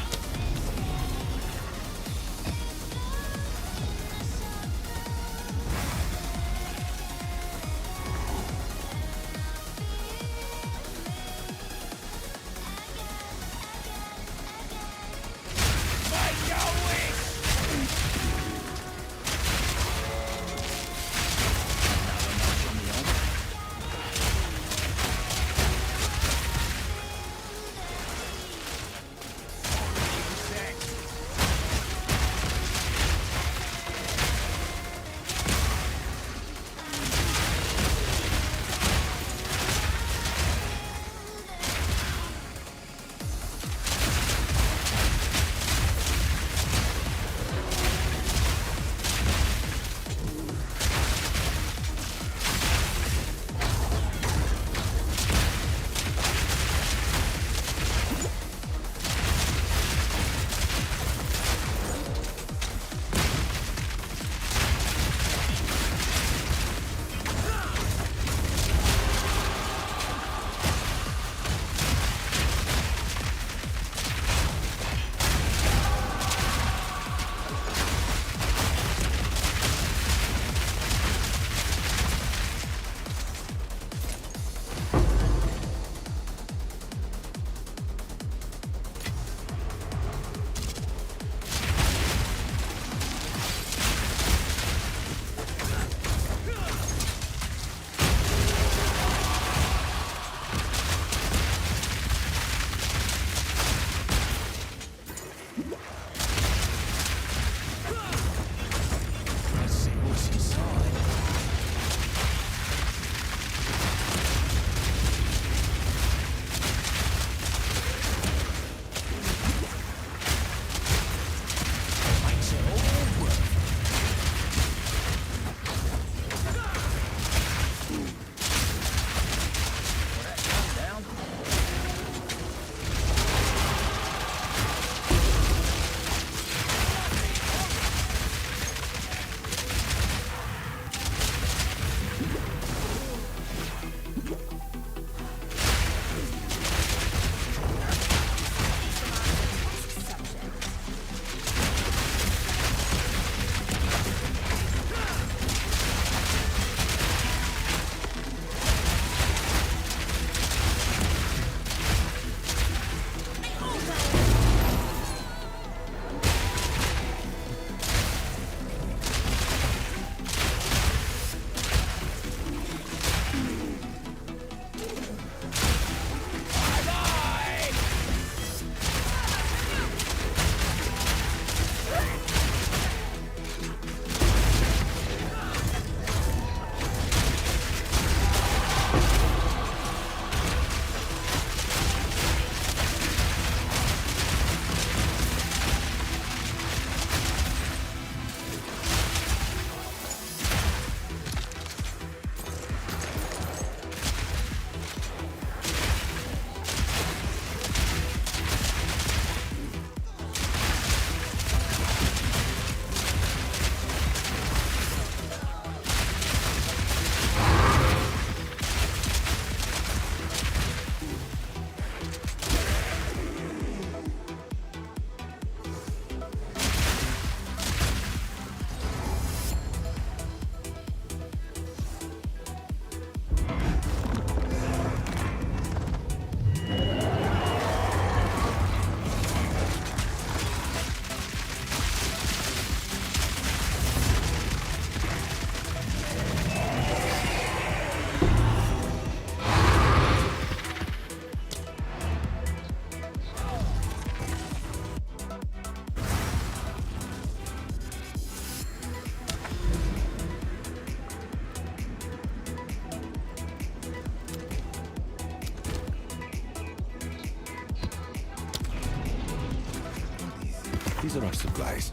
These are our supplies.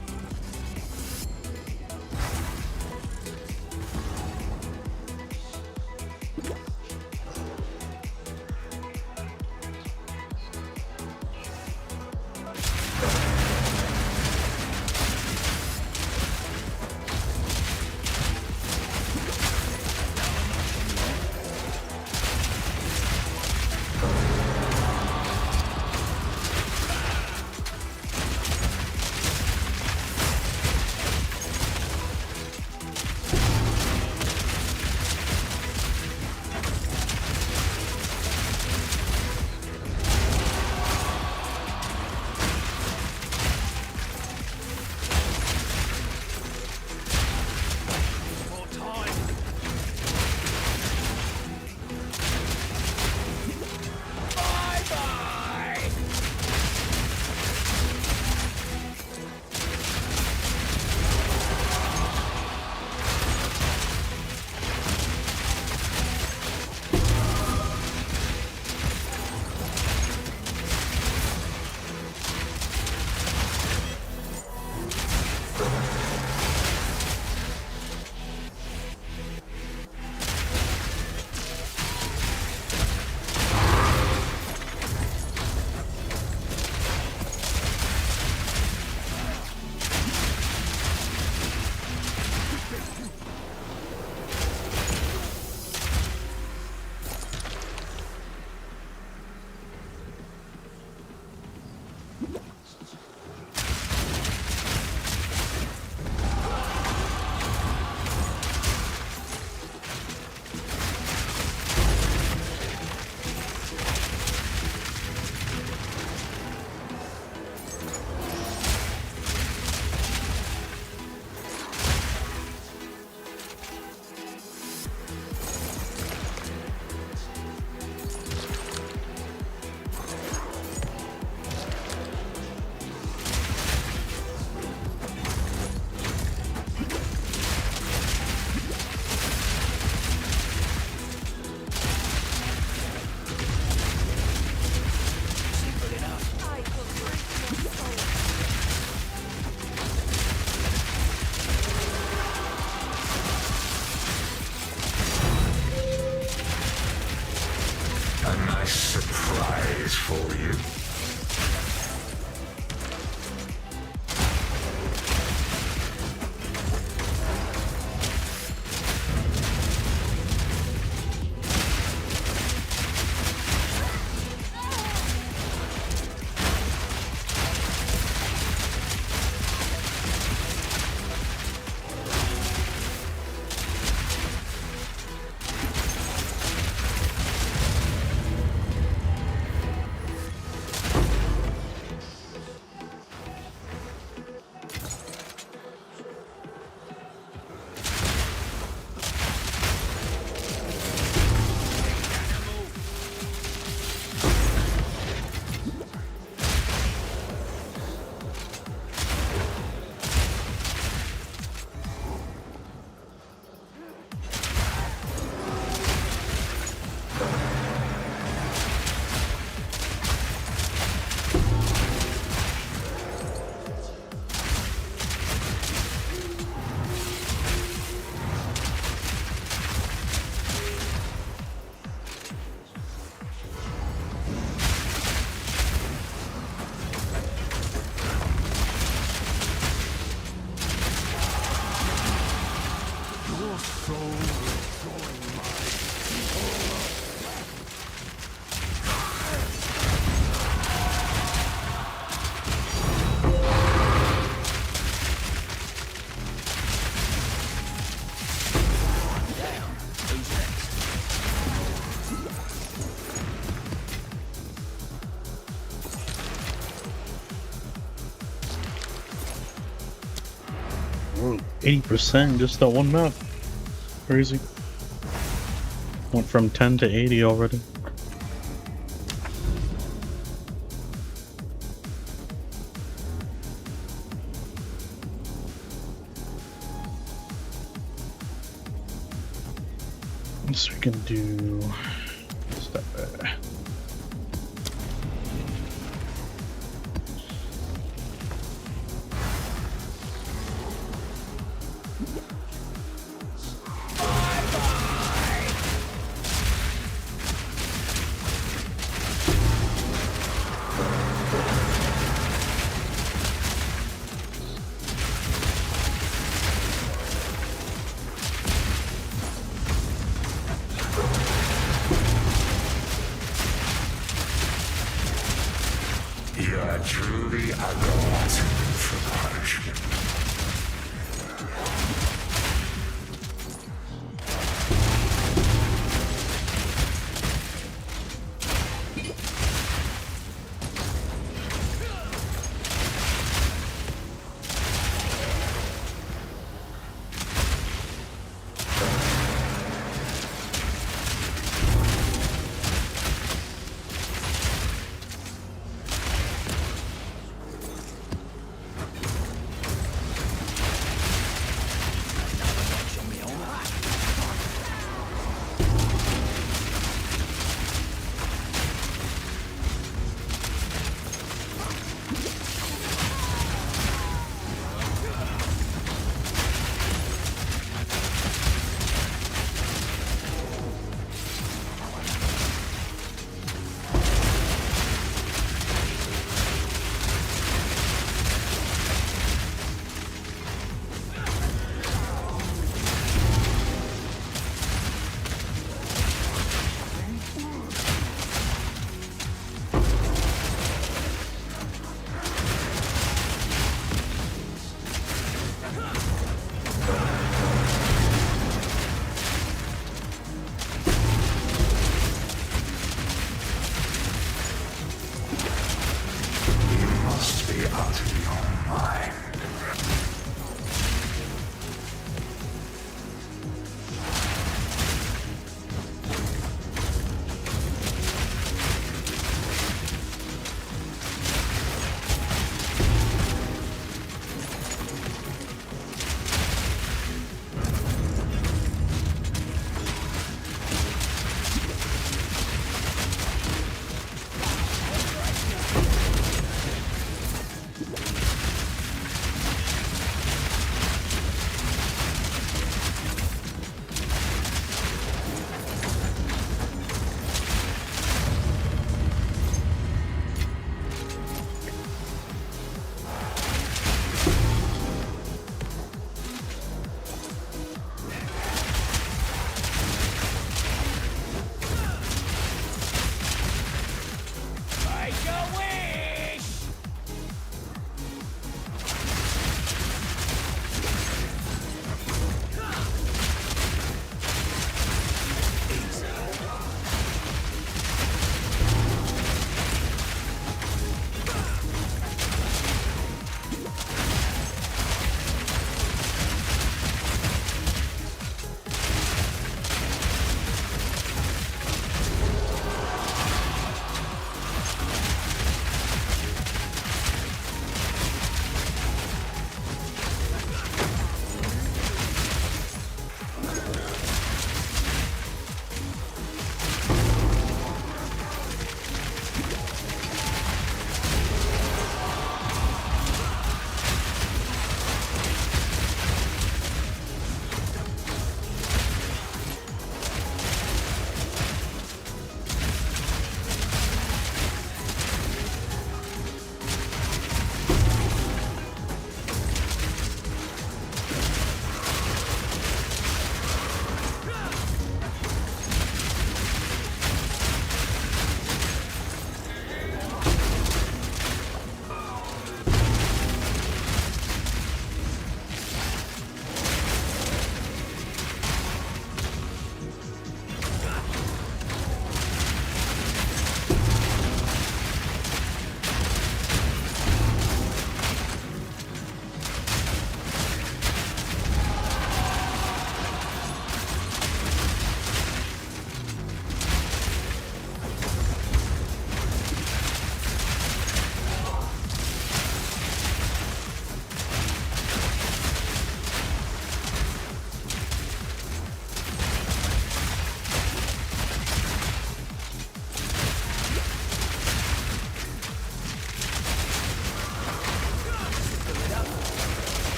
Ooh, 80% just that one map. Crazy. Went from 10 to 80 already. So we can do step back. You are truly a glutton for punishment.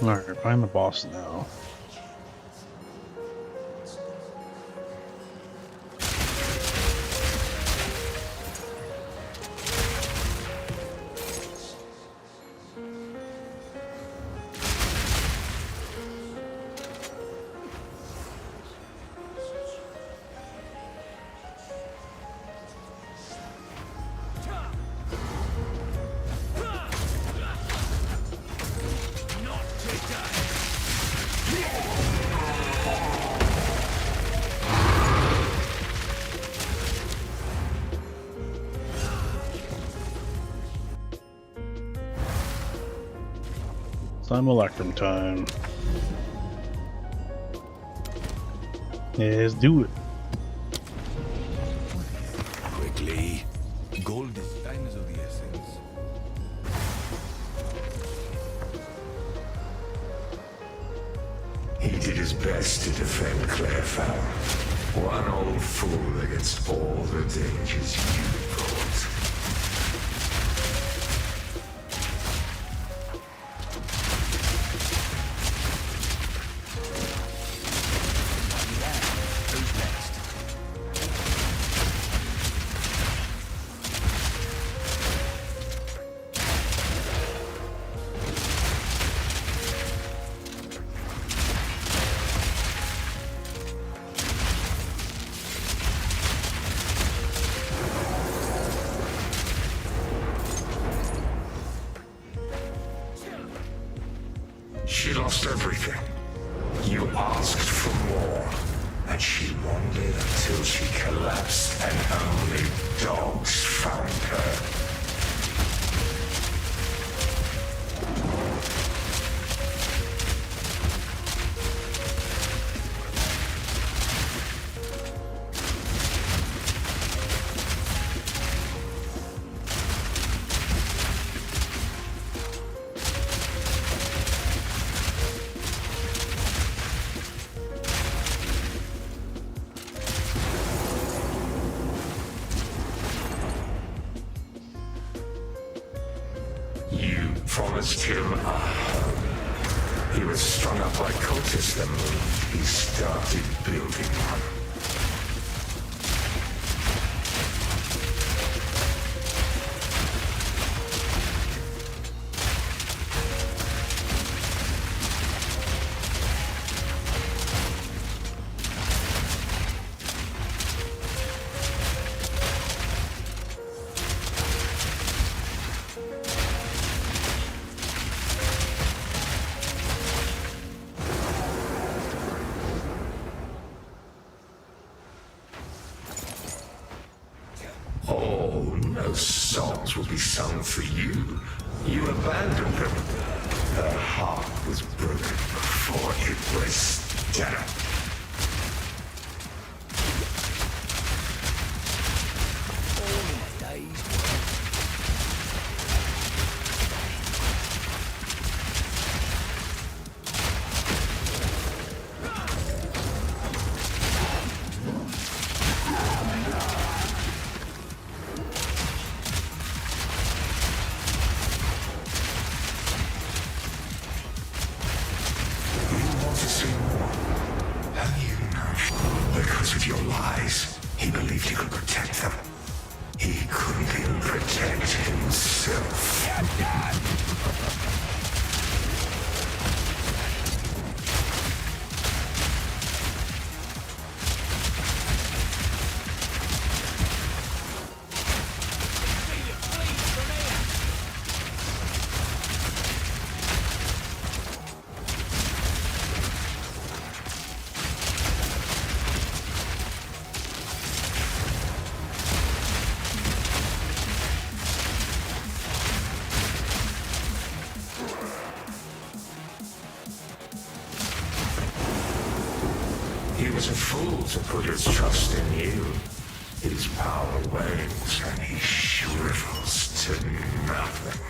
Alright, find the boss now. Simulacrum time. Let's do it. Quickly. Gold is time is of the essence. He did his best to defend Clairfowl. One old fool against all the dangers you brought. Who's next? She lost everything. You asked for more, and she wandered until she collapsed, and only dogs found her. You promised him a home. He was strung up by cultists the moment he started building one. Oh, no songs will be sung for you. You abandoned them. Her heart was broken before it was done. Because of your lies, he believed he could protect them. He couldn't even protect himself. He was a fool to put his trust in you. His power wanes and he shrivels to nothing.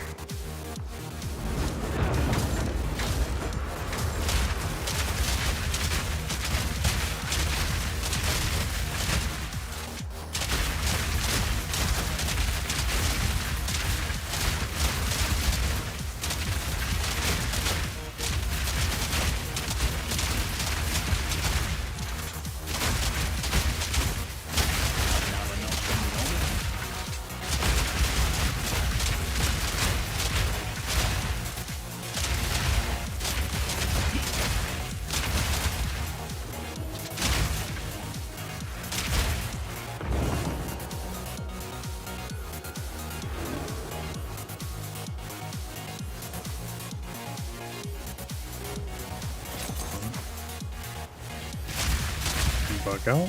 bug out?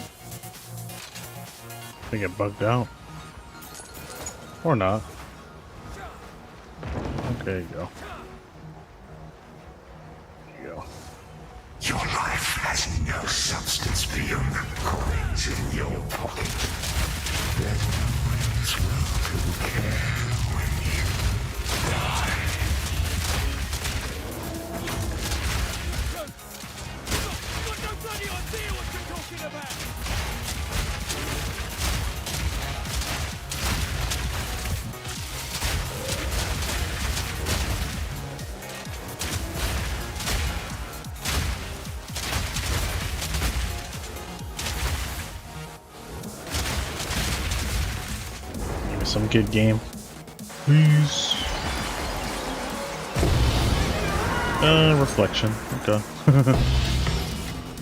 I think it bugged out. Or not. Okay, there you go. There you go. Your life has no substance beyond the coins in your pocket. There's no one in this world who will care when you die. You've got no bloody idea what you're talking about! Give me some good game. Please. Reflection. Okay.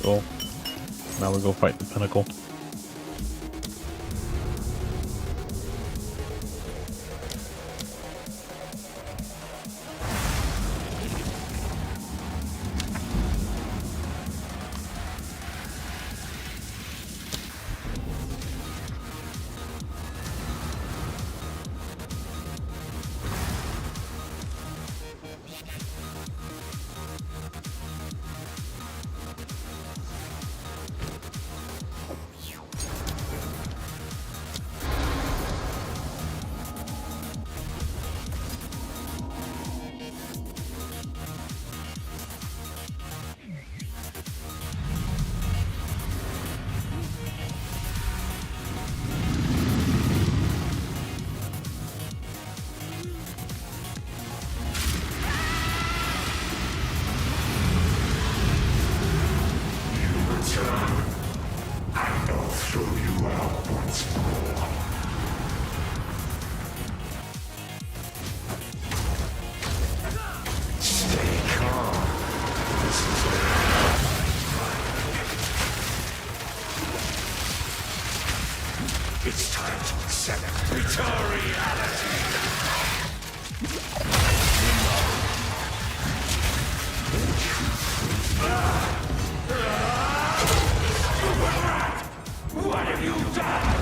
Cool. Now we go fight the pinnacle. It's time to accept reality. What have you done?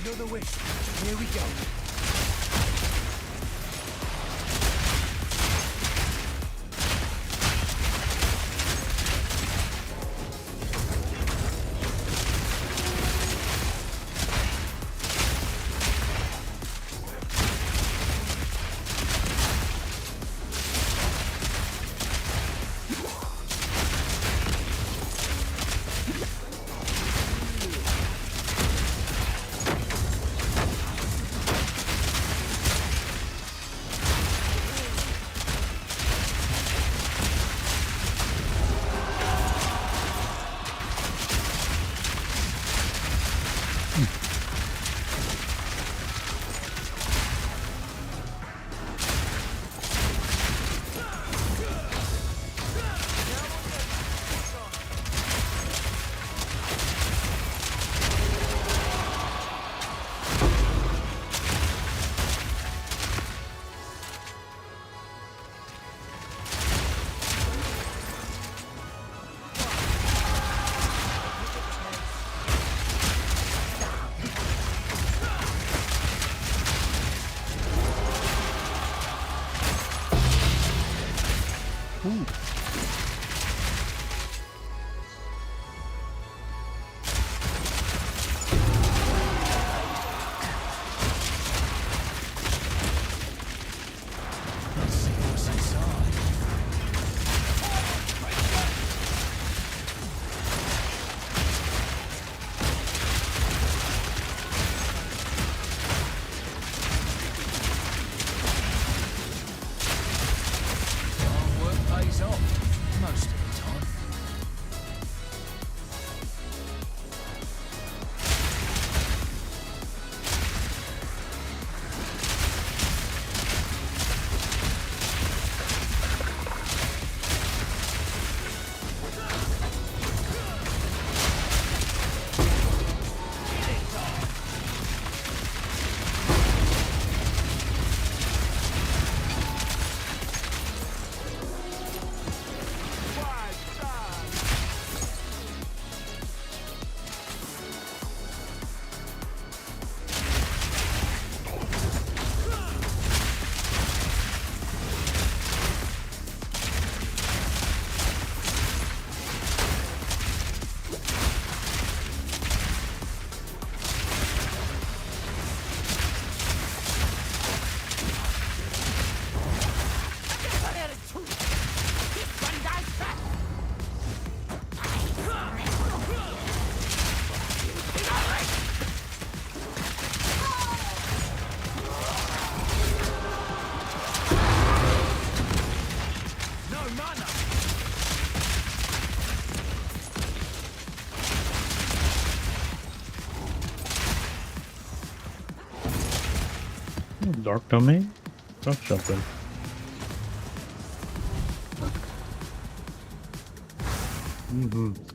Another wish. Here we go. Dark domain? Don't jump in. Mm-hmm.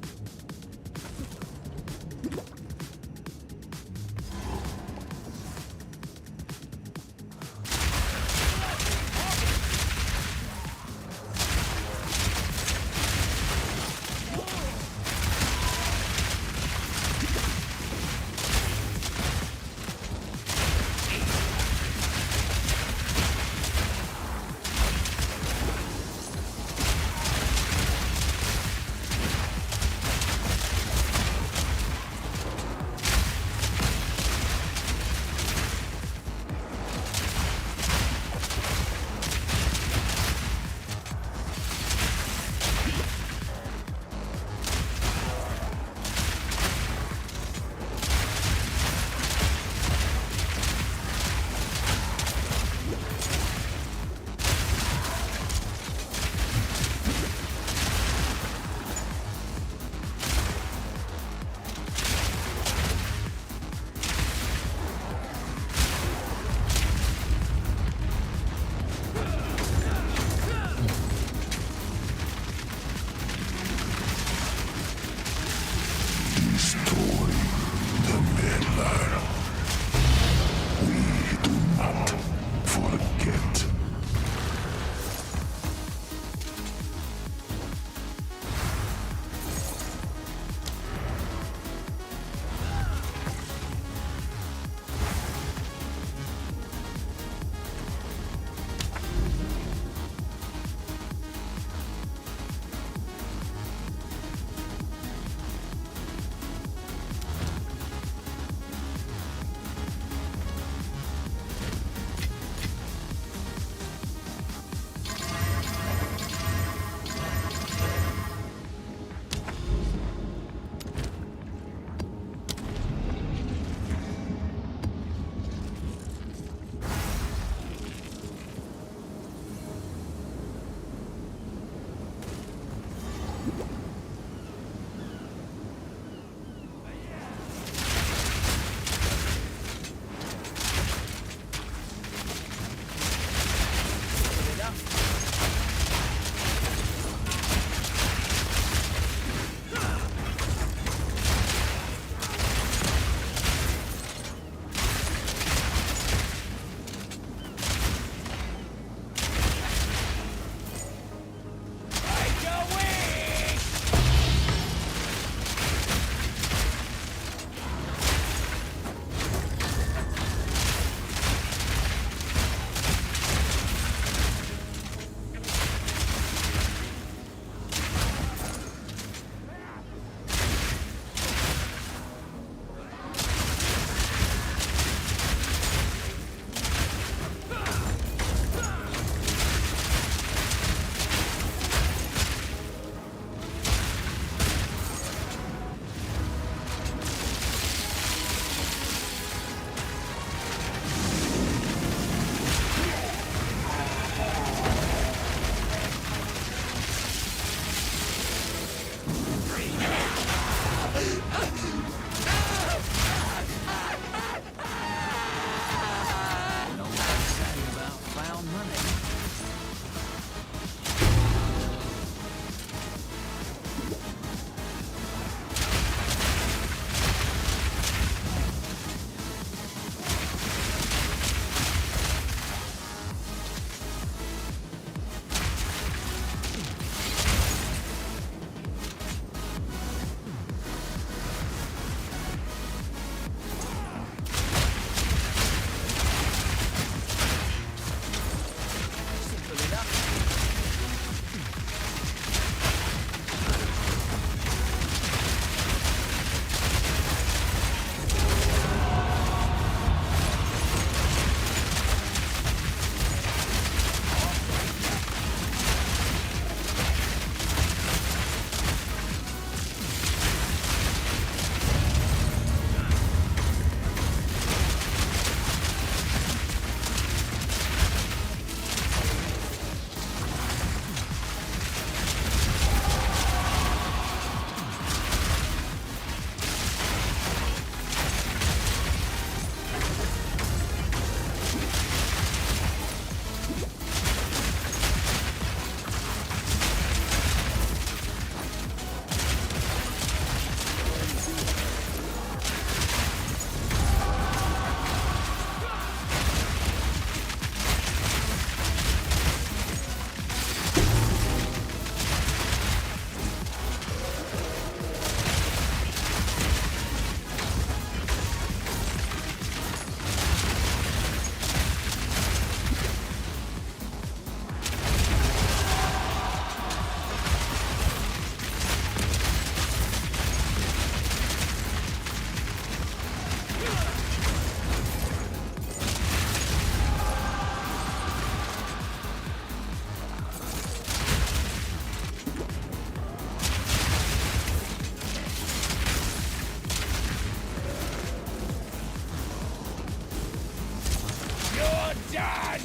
done!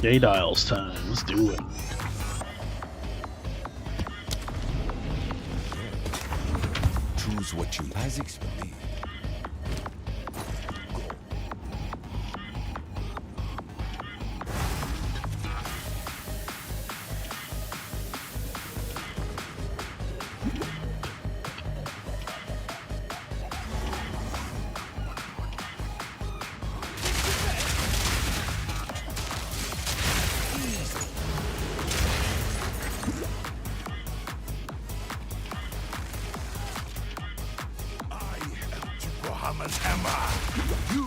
J Dials time. Let's do it. Choose what you Isaac's for me. Muhammad's hammer. You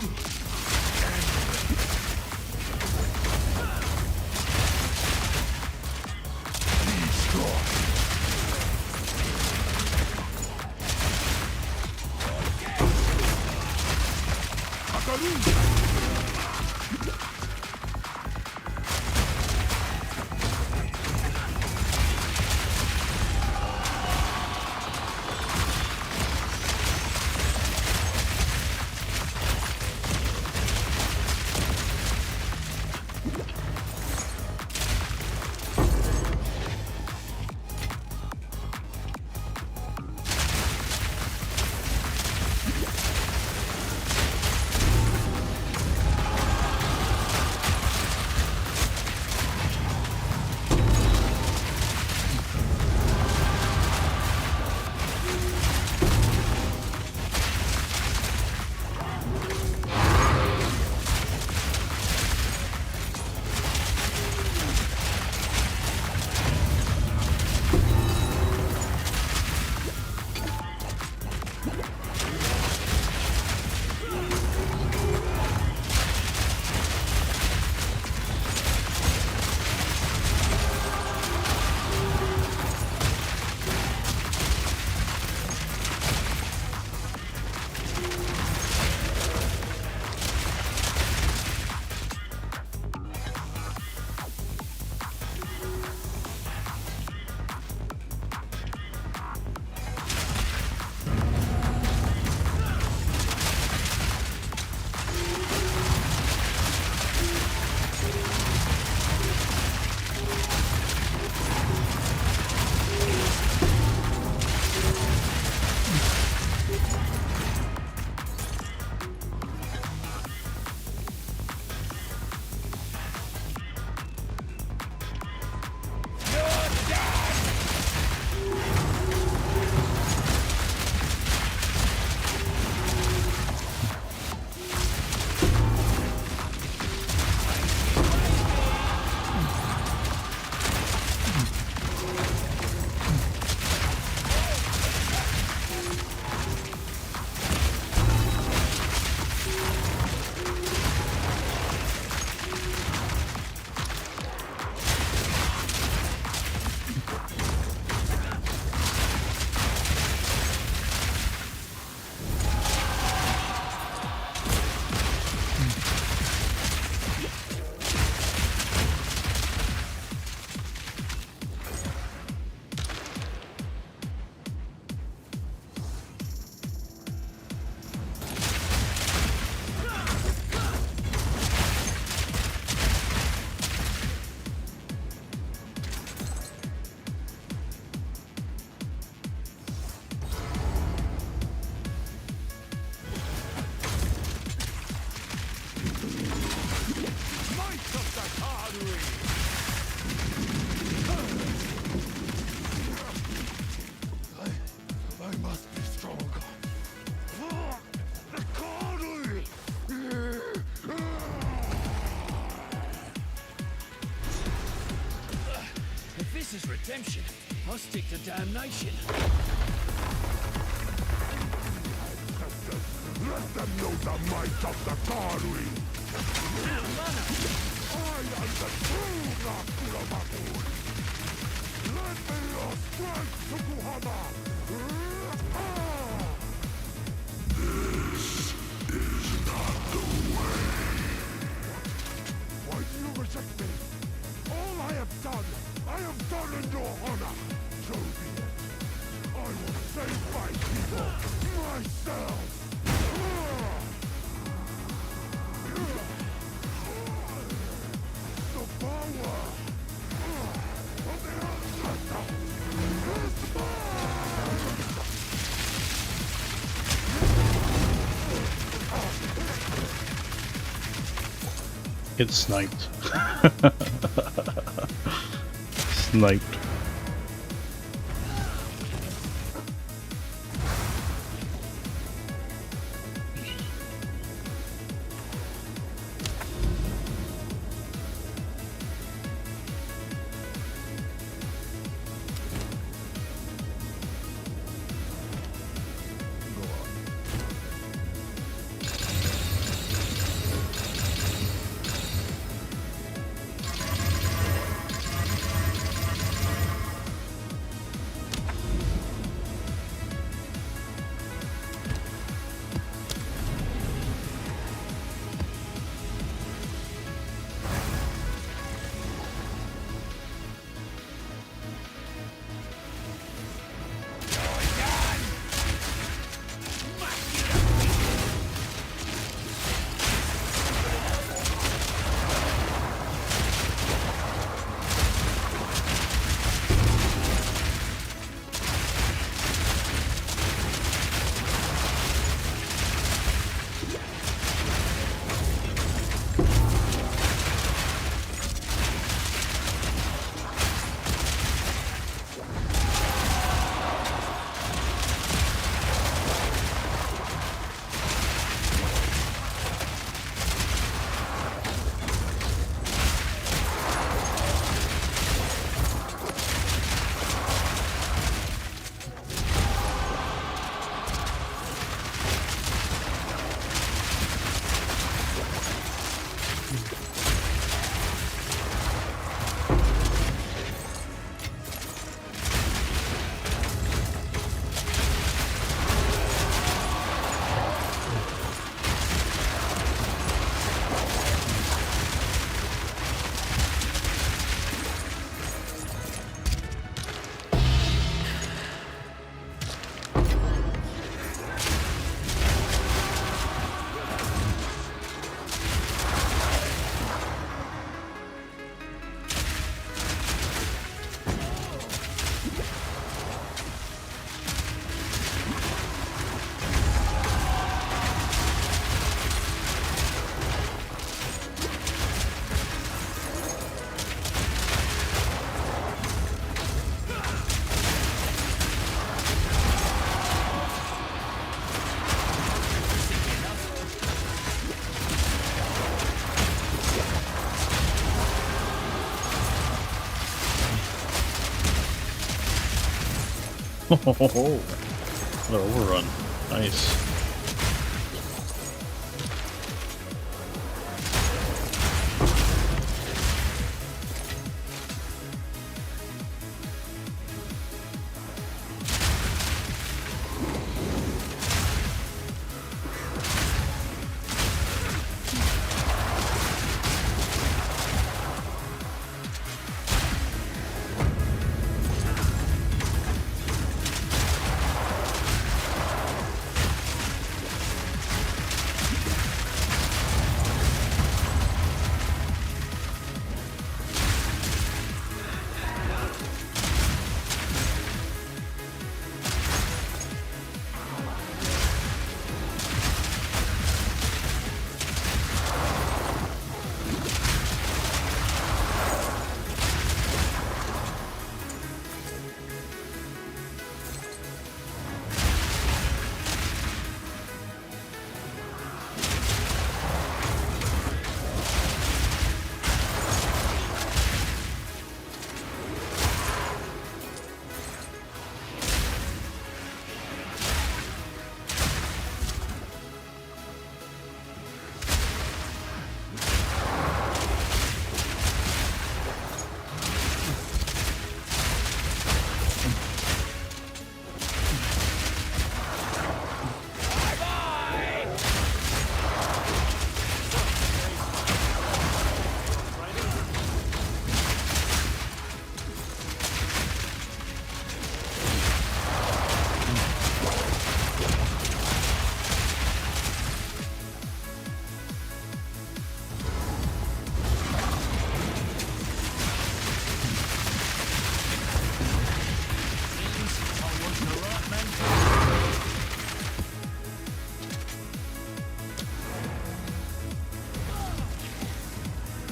exemption. I'll stick to damnation. Let them know the might of the Kari! I am the true Nakuramakun! Let me your strength, Tokuhama! This is not the way. Why do you reject me? All I have done in your honor. So be it. I will save my people myself. The power of the ancestor is mine. It's sniped. Sniped. Oh, what an overrun. Nice.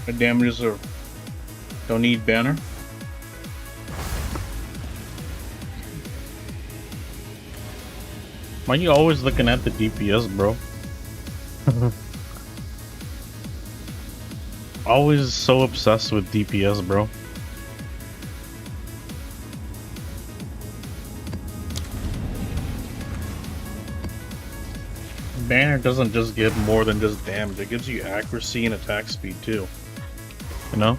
My damages are don't need banner. Why are you always looking at the DPS, bro? Always so obsessed with DPS, bro. Banner doesn't just give more than just damage, it gives you accuracy and attack speed too. You know?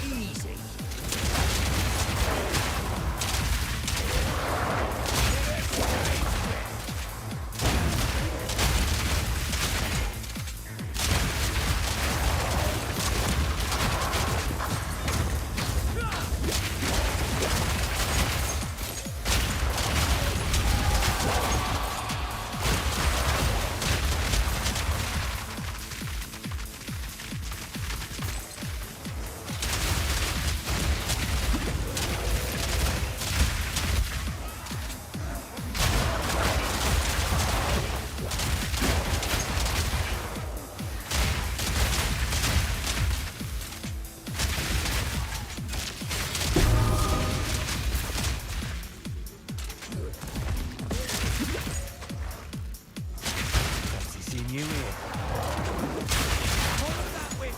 Easy. Fancy seeing you here. Follow that way.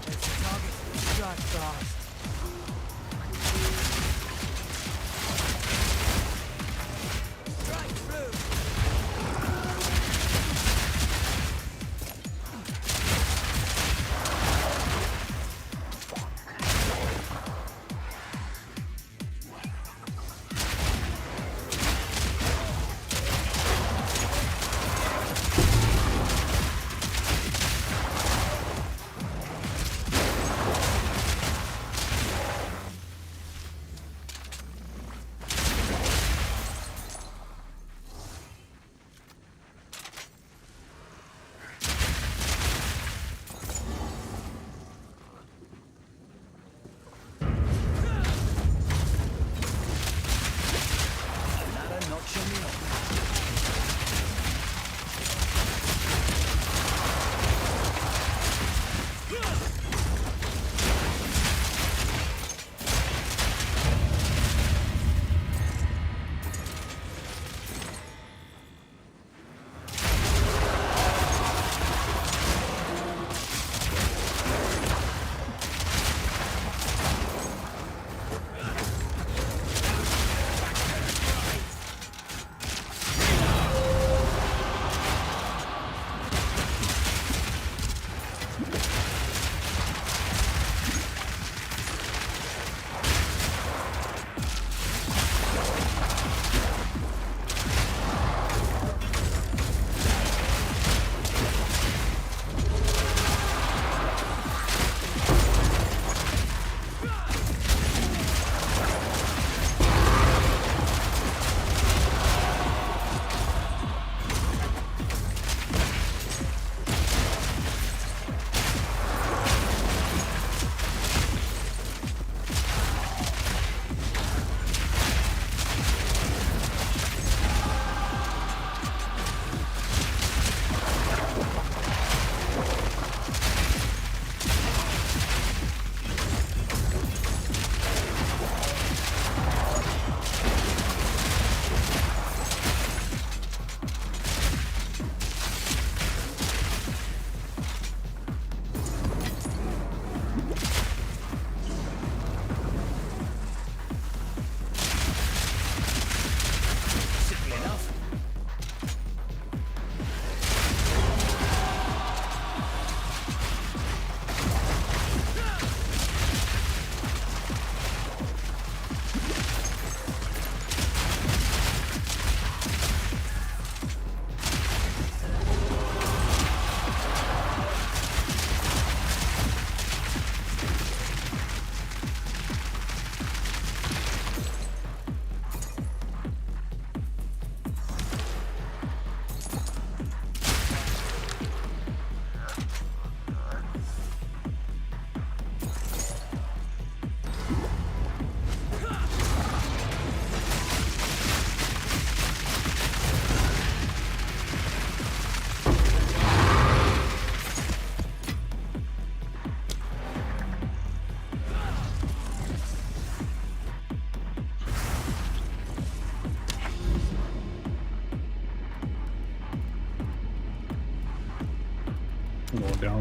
There's the target. Strike fast. Strike through.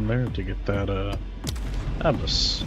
down there to get that abyss.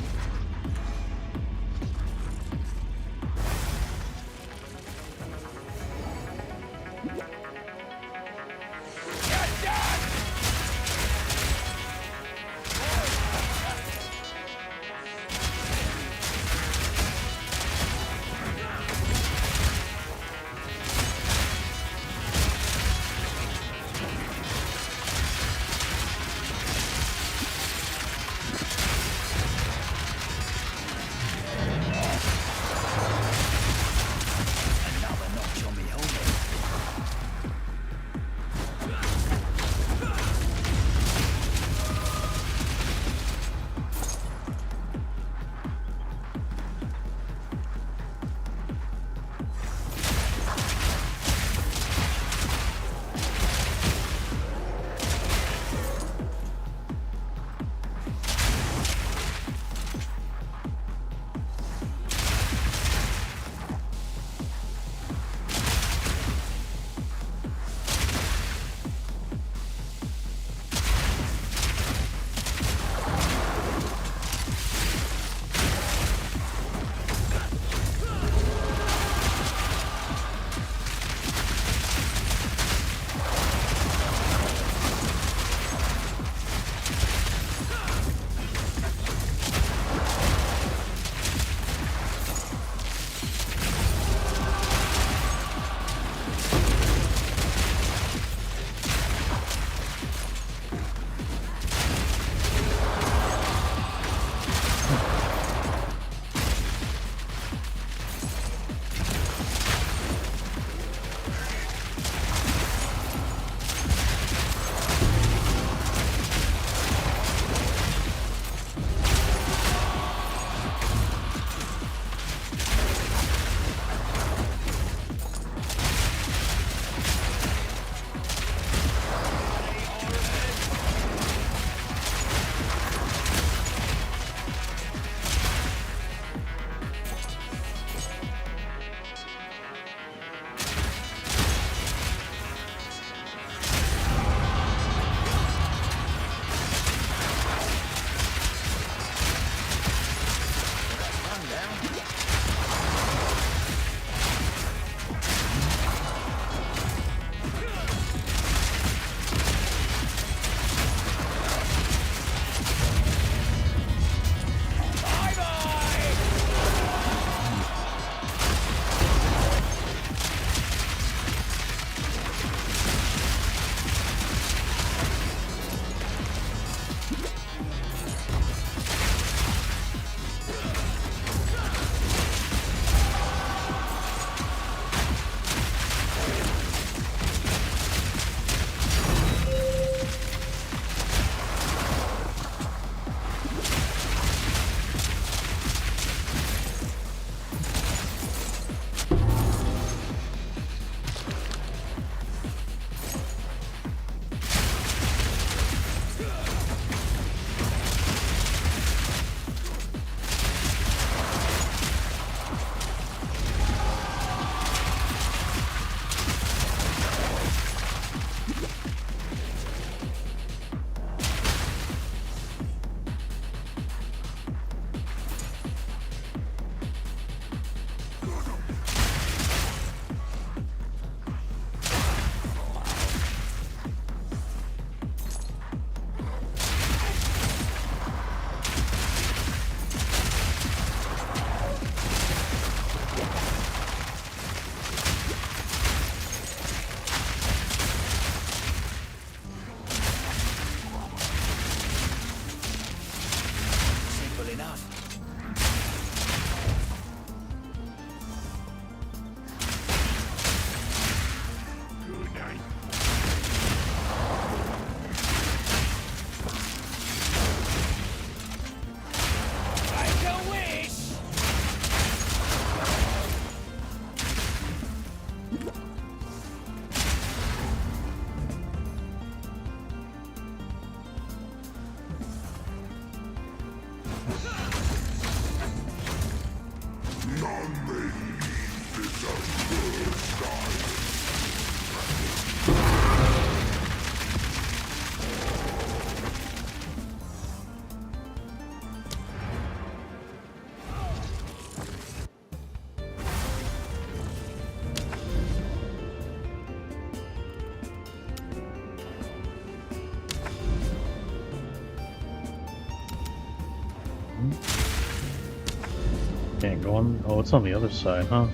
Can't go on. Oh, it's on the other side, huh?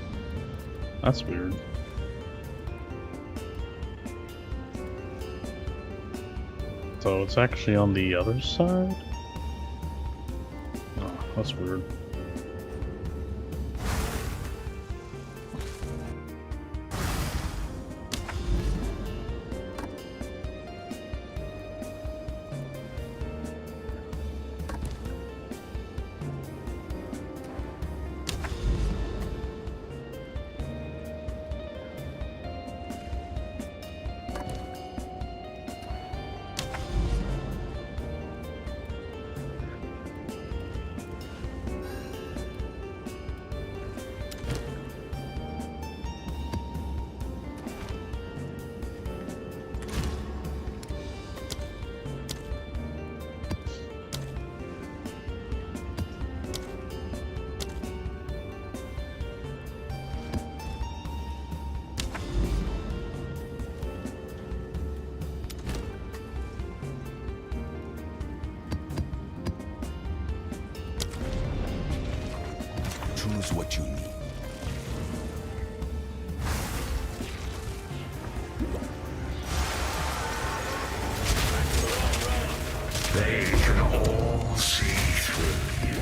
That's weird. So it's actually on the other side? Oh, that's weird. Choose what you need. They can all see through you.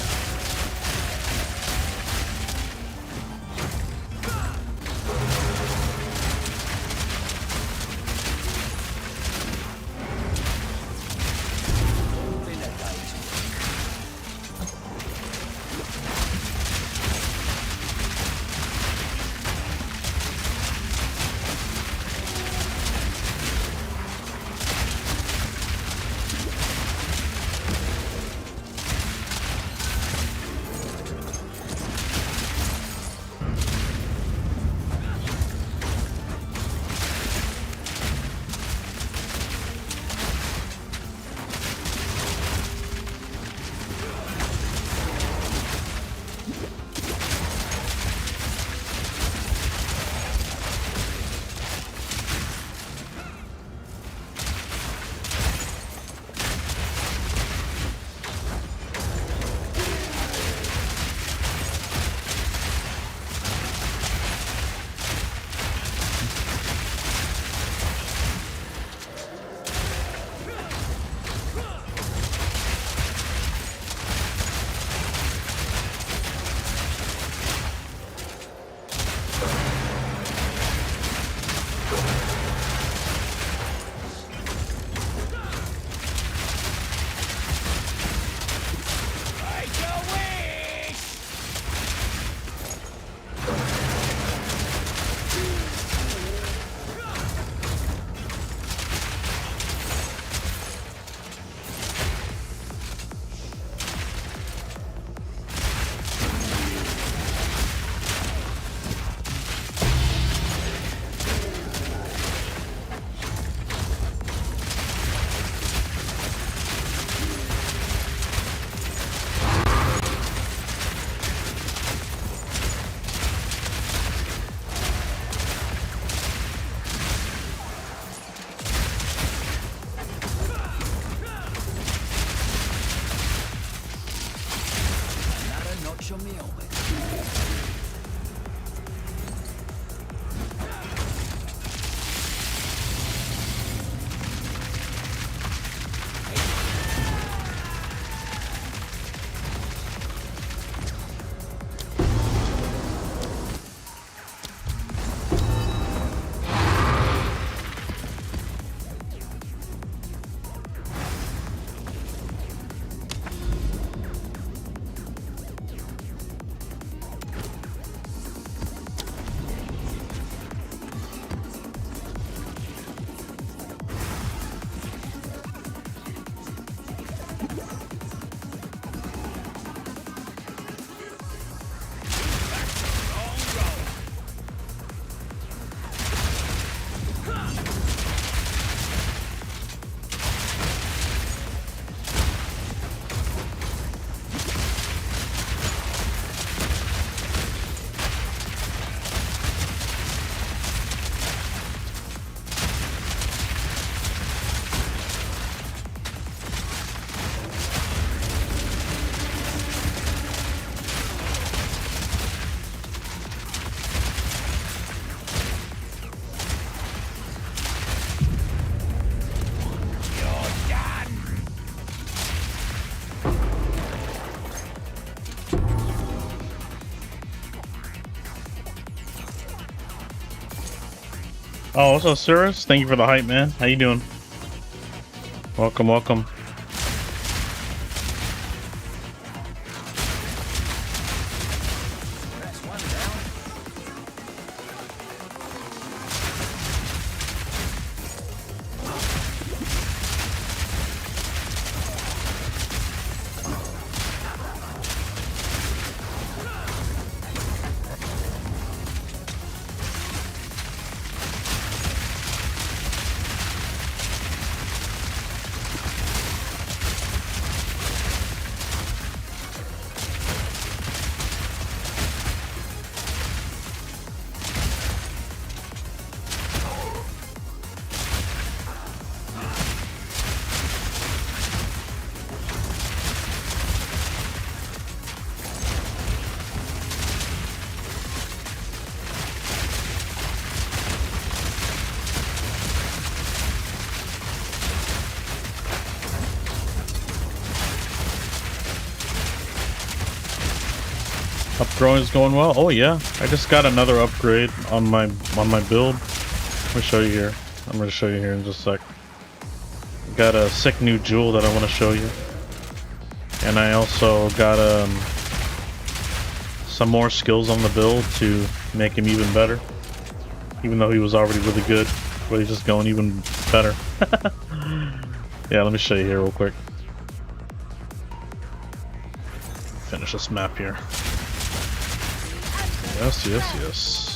Oh, what's up, Cirrus? Thank you for the hype, man. How you doing? Welcome, welcome. Upgrowing is going well. Oh yeah, I just got another upgrade on my build. Let me show you here. I'm gonna show you here in just a sec. Got a sick new jewel that I want to show you, and I also got some more skills on the build to make him even better. Even though he was already really good, but he's just going even better. Yeah, let me show you here real quick. Finish this map here. Yes, yes, yes.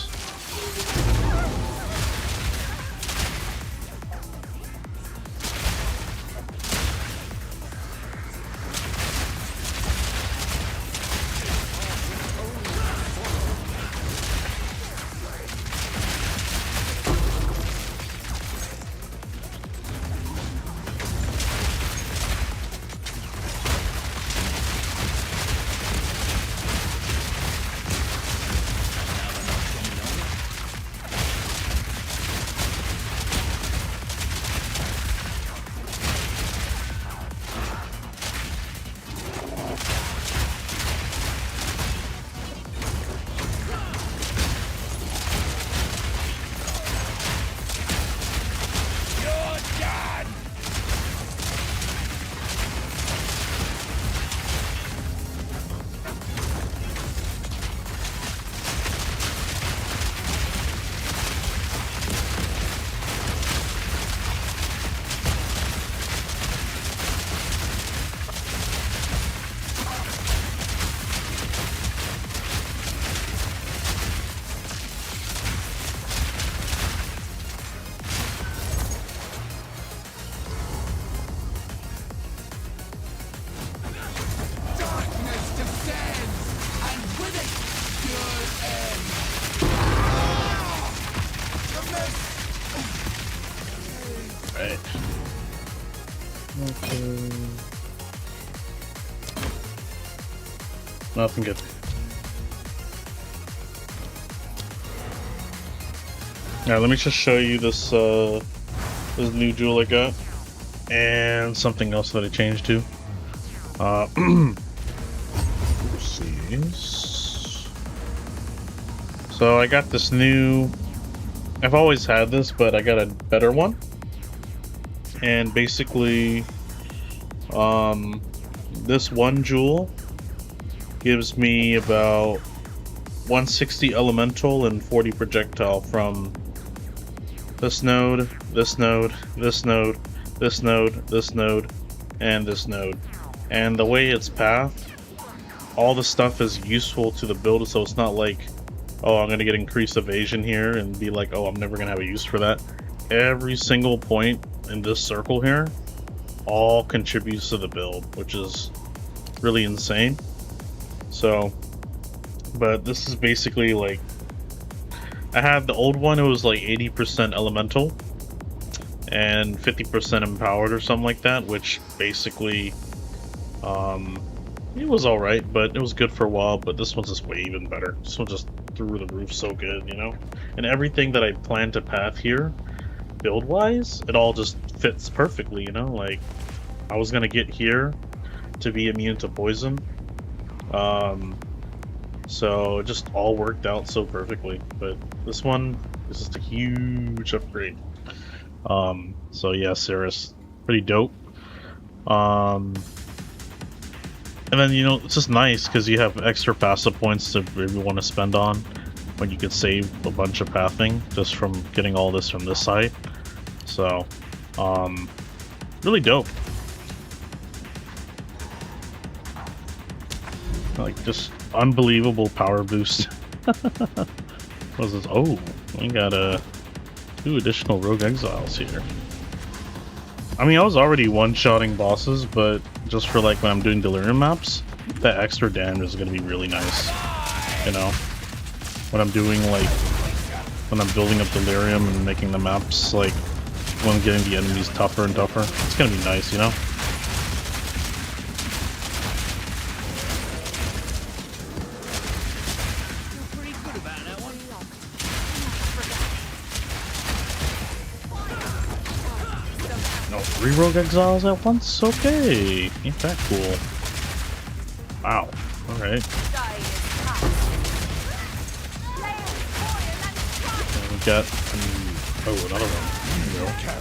Nothing good. Alright, let me just show you this this new jewel I got, and something else that I changed to. Oopsies. So I got this new. I've always had this, but I got a better one. And basically, this one jewel gives me about 160 elemental and 40 projectile from this node, this node, this node, this node, this node, and this node. And the way it's pathed, all the stuff is useful to the build, so it's not like, oh, I'm gonna get increased evasion here and be like, oh, I'm never gonna have a use for that. Every single point in this circle here all contributes to the build, which is really insane. So, but this is basically like, I had the old one, it was like 80% elemental and 50% empowered or something like that, which basically it was alright, but it was good for a while. But this one's just way even better. This one's just through the roof, so good, you know. And everything that I plan to path here build wise, it all just fits perfectly, you know. Like, I was gonna get here to be immune to poison, so it just all worked out so perfectly. But this one, This is a huge upgrade. So yeah, Cirrus, pretty dope. And then, you know, it's just nice because you have extra passive points to really want to spend on when you could save a bunch of pathing just from getting all this from this site. So, really dope. Like, just unbelievable power boost. What is this? Oh, we got 2 additional Rogue Exiles here. I mean, I was already one-shotting bosses, but just for like when I'm doing Delirium maps, that extra damage is gonna be really nice. You know, when I'm doing like, when I'm building up Delirium and making the maps like, when I'm getting the enemies tougher and tougher, it's gonna be nice, you know. No, 3 Rogue Exiles at once? Okay, ain't that cool. Wow, alright. And we got, oh, another one. There we go.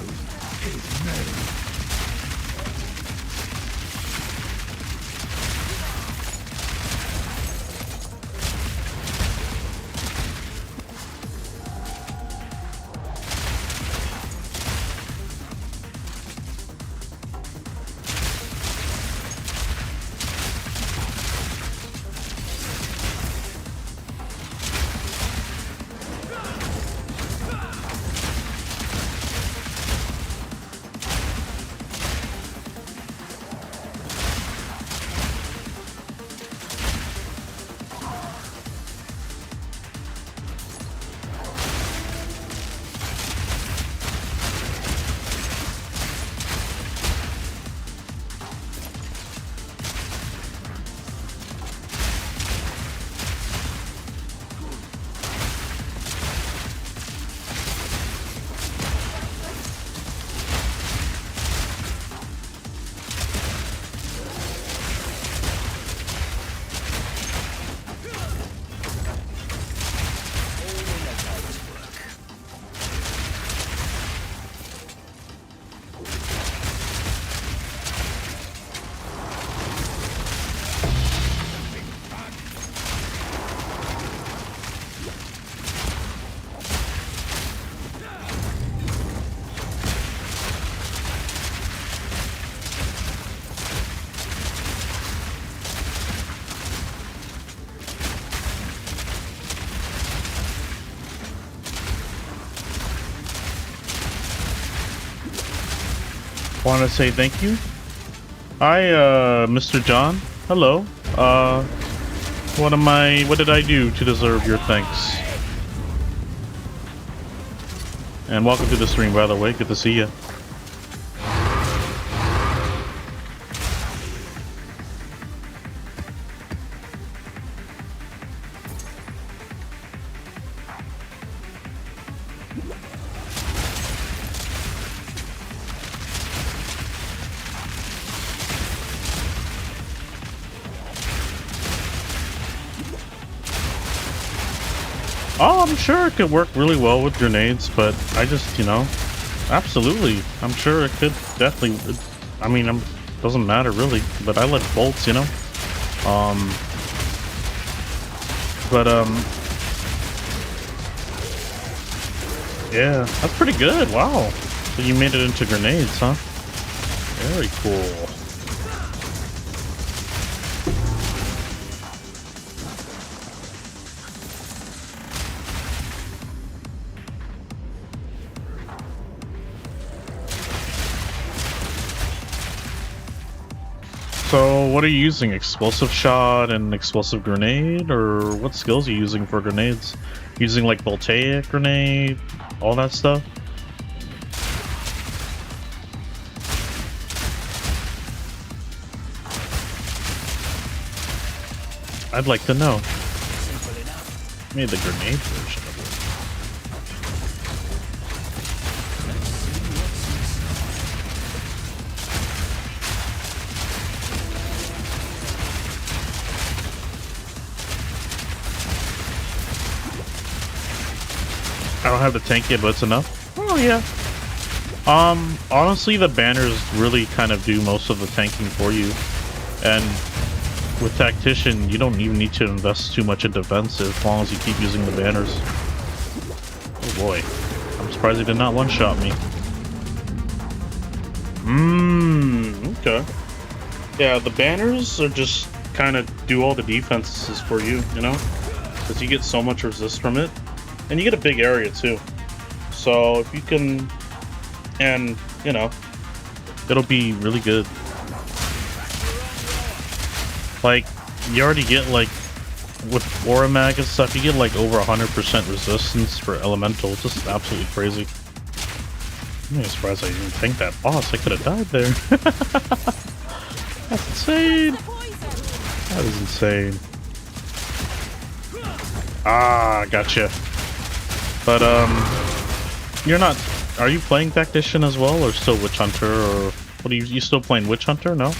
Want to say thank you. Hi, Mr. John. Hello. What did I do to deserve your thanks? And welcome to the stream, by the way. Good to see you. Oh, I'm sure it could work really well with grenades, but I just, you know, absolutely. I'm sure it could definitely, I mean, doesn't matter really, but I like bolts, you know. Yeah, that's pretty good. Wow. So you made it into grenades, huh? Very cool. So, what are you using? Explosive shot and explosive grenade? Or what skills are you using for grenades? Using like voltaic grenade? All that stuff? I'd like to know. Maybe the grenade version of it. I don't have to tank it, but it's enough. Oh yeah. Honestly, the banners really kind of do most of the tanking for you, and with Tactician, you don't even need to invest too much in defense as long as you keep using the banners. Oh boy, I'm surprised he did not one-shot me. Okay. Yeah, the banners are just kind of do all the defenses for you, you know? Because you get so much resist from it. And you get a big area too. So if you can, and you know, it'll be really good. Like, you already get like, with Aura Mag and stuff, you get like over 100% resistance for Elemental. It's just absolutely crazy. I'm really surprised I didn't tank that boss. I could have died there. That's insane. That is insane. Ah, gotcha. But, you're not... Are you playing Tactician as well, or still Witch Hunter, or... What are you still playing Witch Hunter? No?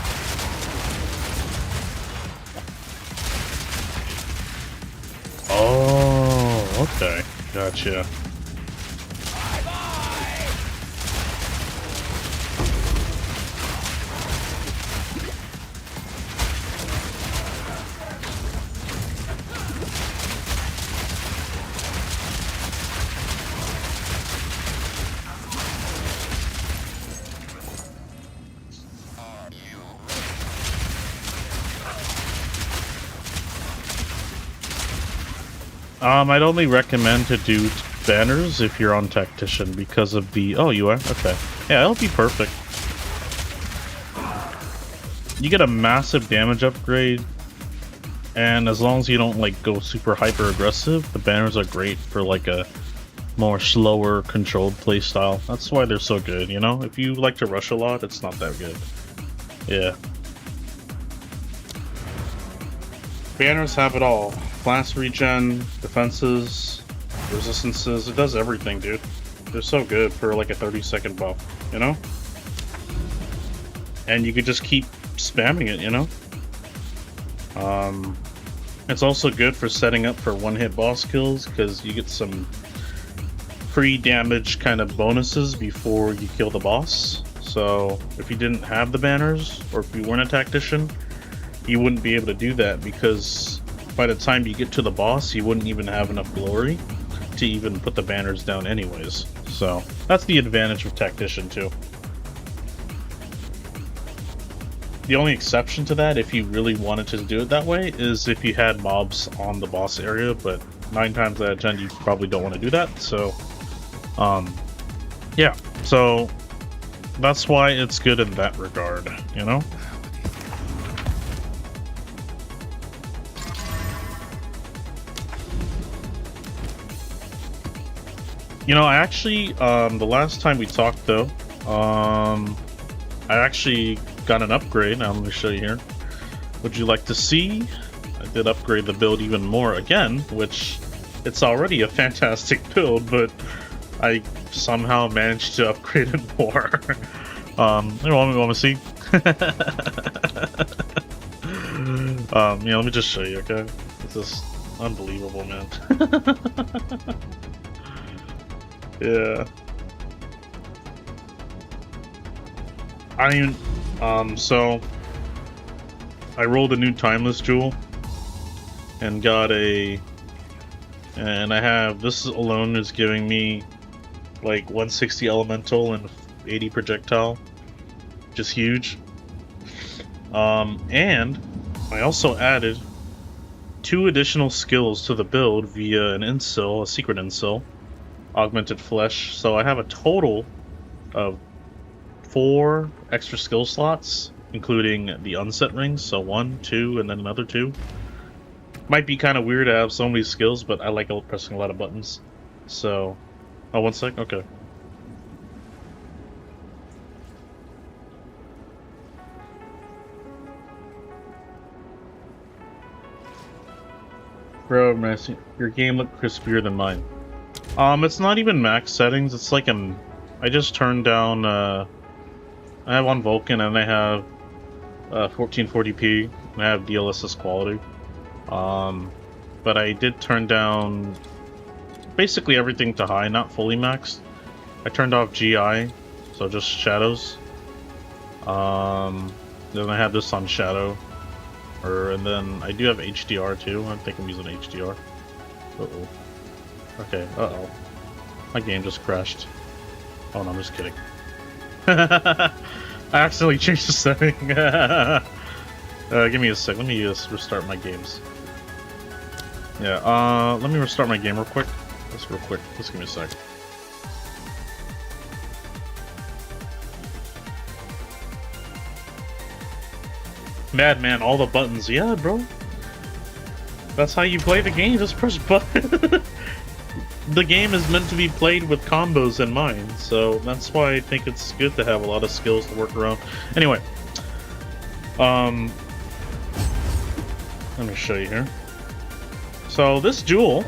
Oh, okay. Gotcha. I'd only recommend to do banners if you're on Tactician because of the... Oh, you are? Okay. Yeah, it'll be perfect. You get a massive damage upgrade, and as long as you don't, like, go super hyper-aggressive, the banners are great for, like, a more slower, controlled playstyle. That's why they're so good, you know? If you like to rush a lot, it's not that good. Yeah. Banners have it all. Class regen, defenses, resistances, it does everything, dude. They're so good for like a 30-second buff, you know? And you could just keep spamming it, you know? It's also good for setting up for one-hit boss kills, because you get some pre-damage kind of bonuses before you kill the boss. So if you didn't have the banners, or if you weren't a Tactician, you wouldn't be able to do that, because by the time you get to the boss, you wouldn't even have enough glory to even put the banners down anyways. So that's the advantage of Tactician too. The only exception to that, if you really wanted to do it that way, is if you had mobs on the boss area, but 9 times out of 10 you probably don't want to do that. So yeah, so that's why it's good in that regard, you know? You know, I actually, the last time we talked though, I actually got an upgrade. Now, let me show you here. Would you like to see? I did upgrade the build even more again, which it's already a fantastic build, but I somehow managed to upgrade it more. You want to see? Yeah, let me just show you, okay? This is unbelievable, man. Yeah. I mean, so I rolled a new timeless jewel and got and I have, this alone is giving me like 160 elemental and 80 projectile, just huge. And I also added 2 additional skills to the build via an insil, a secret insil. Augmented flesh, so I have a total of 4 extra skill slots, including the unset rings, so 1, 2, and then another 2. Might be kind of weird to have so many skills, but I like pressing a lot of buttons. So, oh, 1 sec, okay. Bro, Messi, your game looked crispier than mine. It's not even max settings, it's like I just turned down, I have on Vulkan and I have 1440p, and I have DLSS quality. But I did turn down basically everything to high, not fully maxed. I turned off GI, so just shadows. Then I have this on shadow, and then I do have HDR too. I think I'm using HDR. Uh-oh. Okay, uh-oh. My game just crashed. Oh no, I'm just kidding. I accidentally changed the setting. Give me a sec. Let me just restart my games. Yeah, let me restart my game real quick. Just real quick. Just give me a sec. Madman, all the buttons. Yeah, bro. That's how you play the game. Just press button. The game is meant to be played with combos in mind, so that's why I think it's good to have a lot of skills to work around. Anyway, let me show you here. So this jewel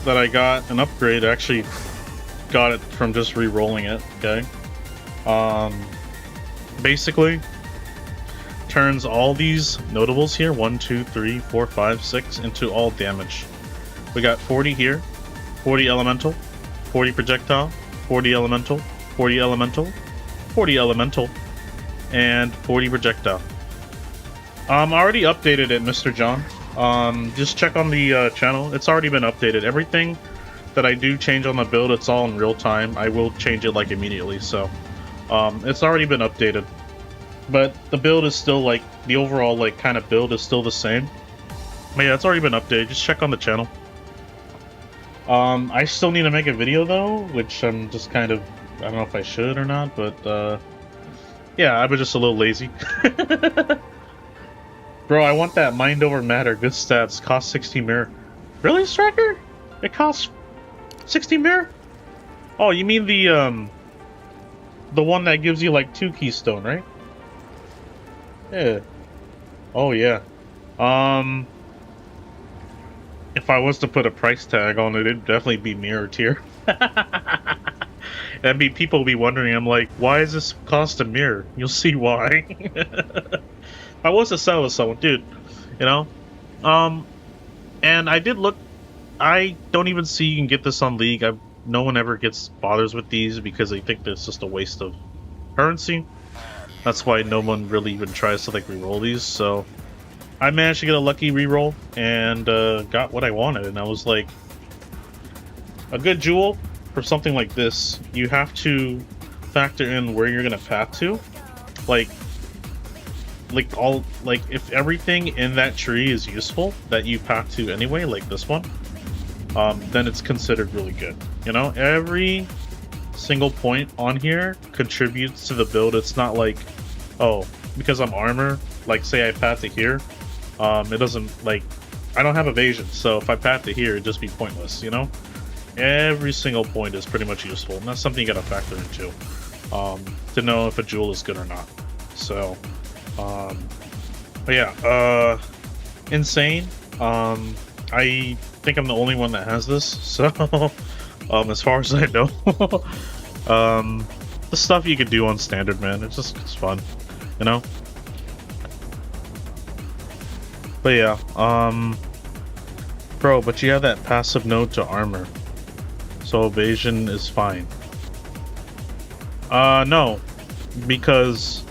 that I got an upgrade, actually got it from just re-rolling it. Okay, basically turns all these notables here, 1, 2, 3, 4, 5, 6, into all damage. We got 40 here. 40 elemental, 40 projectile, 40 elemental, 40 elemental, 40 elemental, and 40 projectile. I already updated it, Mr. John. Just check on the channel. It's already been updated. Everything that I do change on the build, it's all in real time. I will change it like immediately, so it's already been updated. But the build is still like, the overall like kind of build is still the same. But yeah, it's already been updated. Just check on the channel. I still need to make a video though, which I'm just kind of, I don't know if I should or not, but yeah, I was just a little lazy. Bro, I want that mind over matter, good stats, cost 60 mirror. Really, Striker? It costs 60 mirror? Oh, you mean the one that gives you like 2 keystone, right? Yeah. Oh yeah. If I was to put a price tag on it, it'd definitely be mirror tier. That'd be, people would be wondering, I'm like, why does this cost a mirror? You'll see why. If I was to sell to someone, dude, you know? And I did look, I don't even see you can get this on League. No one ever bothers with these because they think it's just a waste of currency. That's why no one really even tries to like re-roll these, so I managed to get a lucky reroll and got what I wanted, and I was like, a good jewel for something like this, you have to factor in where you're gonna path to. Like if everything in that tree is useful that you path to anyway, like this one, then it's considered really good. You know, every single point on here contributes to the build. It's not like, oh, because I'm armor, like say I path to here, it doesn't, like, I don't have evasion, so if I path to here, it'd just be pointless, you know? Every single point is pretty much useful, and that's something you gotta factor into, to know if a jewel is good or not. So, but yeah, insane. I think I'm the only one that has this, so, as far as I know. The stuff you could do on standard, man, it's fun, you know? But yeah, bro, but you have that passive node to armor, so evasion is fine. No, because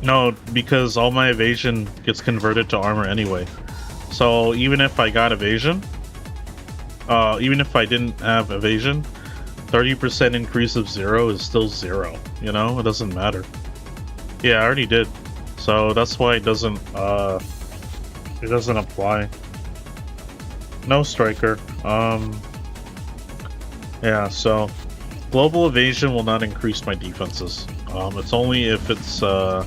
no, because all my evasion gets converted to armor anyway. So even if I got evasion, even if I didn't have evasion, 30% increase of 0 is still 0, you know? It doesn't matter. Yeah, I already did. So that's why it doesn't apply. No Striker. Yeah, so global evasion will not increase my defenses. It's only if it's the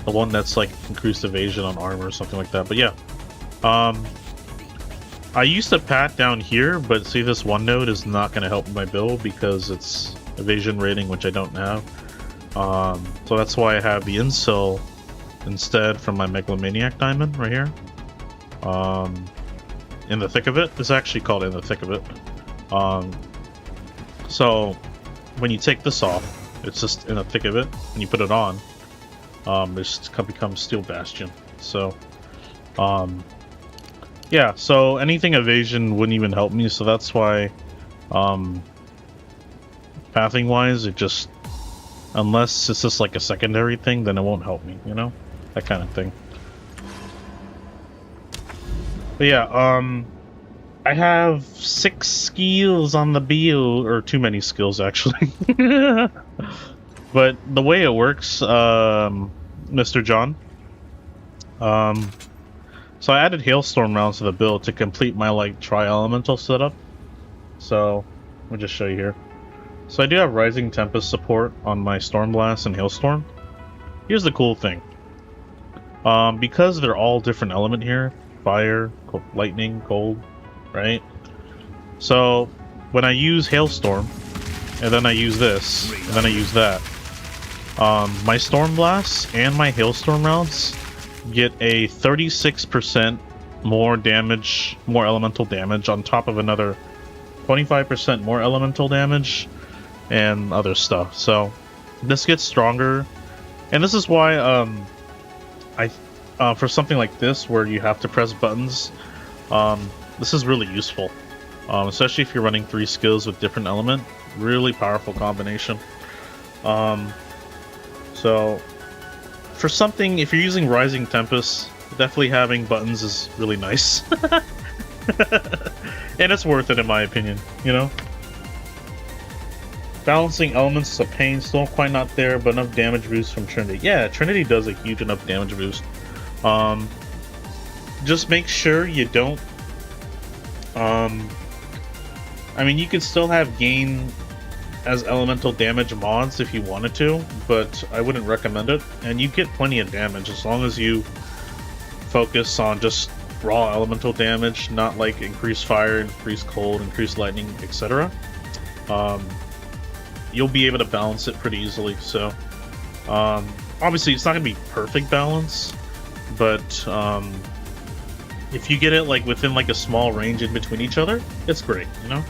one that's like increased evasion on armor or something like that. But yeah, I used to pat down here, but see, this one node is not going to help my build because it's evasion rating, which I don't have. So that's why I have the incel instead from my Megalomaniac diamond right here. In the thick of it. It's actually called in the thick of it. So when you take this off, it's just in the thick of it, and you put it on, it just becomes Steel Bastion. So Yeah, so anything evasion wouldn't even help me, so that's why, pathing wise, it just, unless it's just like a secondary thing, then it won't help me, you know? That kind of thing. But yeah, I have 6 skills on the bill, or too many skills actually. But the way it works, Mr. John, so I added hailstorm rounds to the build to complete my like tri-elemental setup. So I'll just show you here. So I do have Rising Tempest support on my Stormblast and Hailstorm. Here's the cool thing. Because they're all different element here, fire, lightning, cold, right? So when I use Hailstorm, and then I use this, and then I use that, my Stormblast and my Hailstorm rounds get a 36% more damage, more elemental damage, on top of another 25% more elemental damage and other stuff. So this gets stronger, and this is why for something like this where you have to press buttons, this is really useful, especially if you're running 3 skills with different element. Really powerful combination. So for something, if you're using Rising Tempest, definitely having buttons is really nice. And it's worth it in my opinion, you know? Balancing elements is a pain, still quite not there, but enough damage boost from Trinity. Yeah, Trinity does a huge enough damage boost. Just make sure you don't... I mean, you can still have gain as elemental damage mods if you wanted to, but I wouldn't recommend it. And you get plenty of damage as long as you focus on just raw elemental damage, not like increased fire, increased cold, increased lightning, etc. You'll be able to balance it pretty easily. So obviously it's not gonna be perfect balance, but if you get it like within like a small range in between each other, it's great, you know?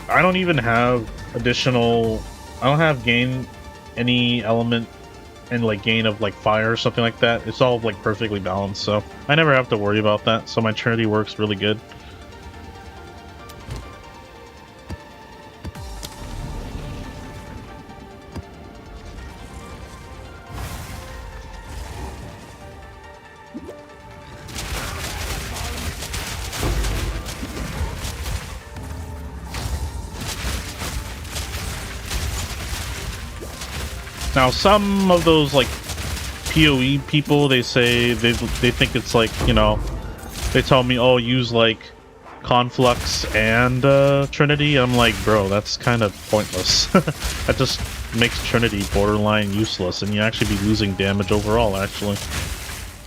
I don't even have additional... I don't have gain any element and like gain of like fire or something like that. It's all like perfectly balanced, so I never have to worry about that. So my Trinity works really good. Now, some of those, like, PoE people, they say, they think it's like, you know, they tell me, oh, use, like, Conflux and Trinity. I'm like, bro, that's kind of pointless. That just makes Trinity borderline useless, and you actually be losing damage overall, actually.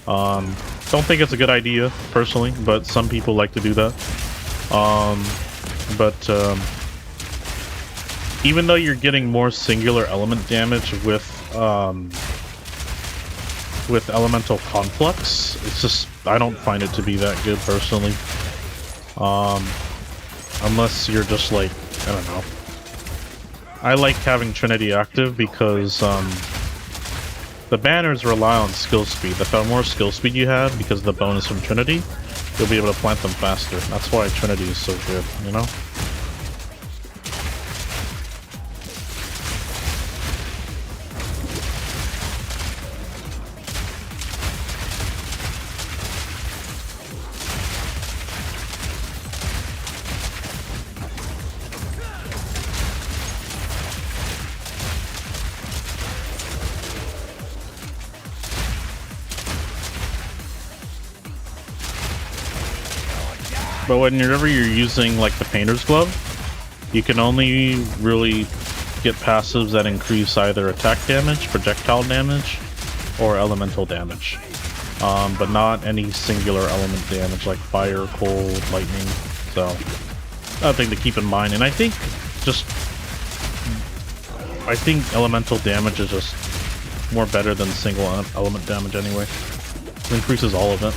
Don't think it's a good idea, personally, but some people like to do that. Even though you're getting more singular element damage with elemental conflux, it's just, I don't find it to be that good personally. Unless you're just like, I don't know. I like having Trinity active because the banners rely on skill speed. The more skill speed you have, because of the bonus from Trinity, you'll be able to plant them faster. That's why Trinity is so good, you know? But whenever you're using like the Painter's Glove, you can only really get passives that increase either attack damage, projectile damage, or elemental damage. But not any singular element damage like fire, cold, lightning. So, another thing to keep in mind. And I think elemental damage is just more better than single element damage anyway. It increases all of it.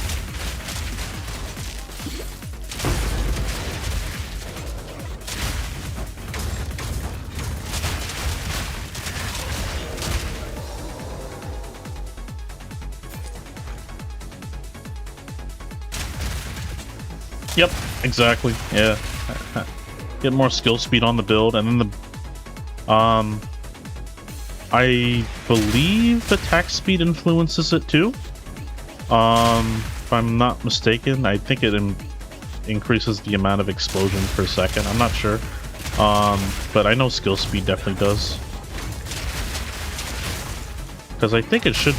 Yep, exactly. Yeah. Get more skill speed on the build, and then I believe attack speed influences it too. If I'm not mistaken, I think it increases the amount of explosions per second. I'm not sure. But I know skill speed definitely does. Because I think it should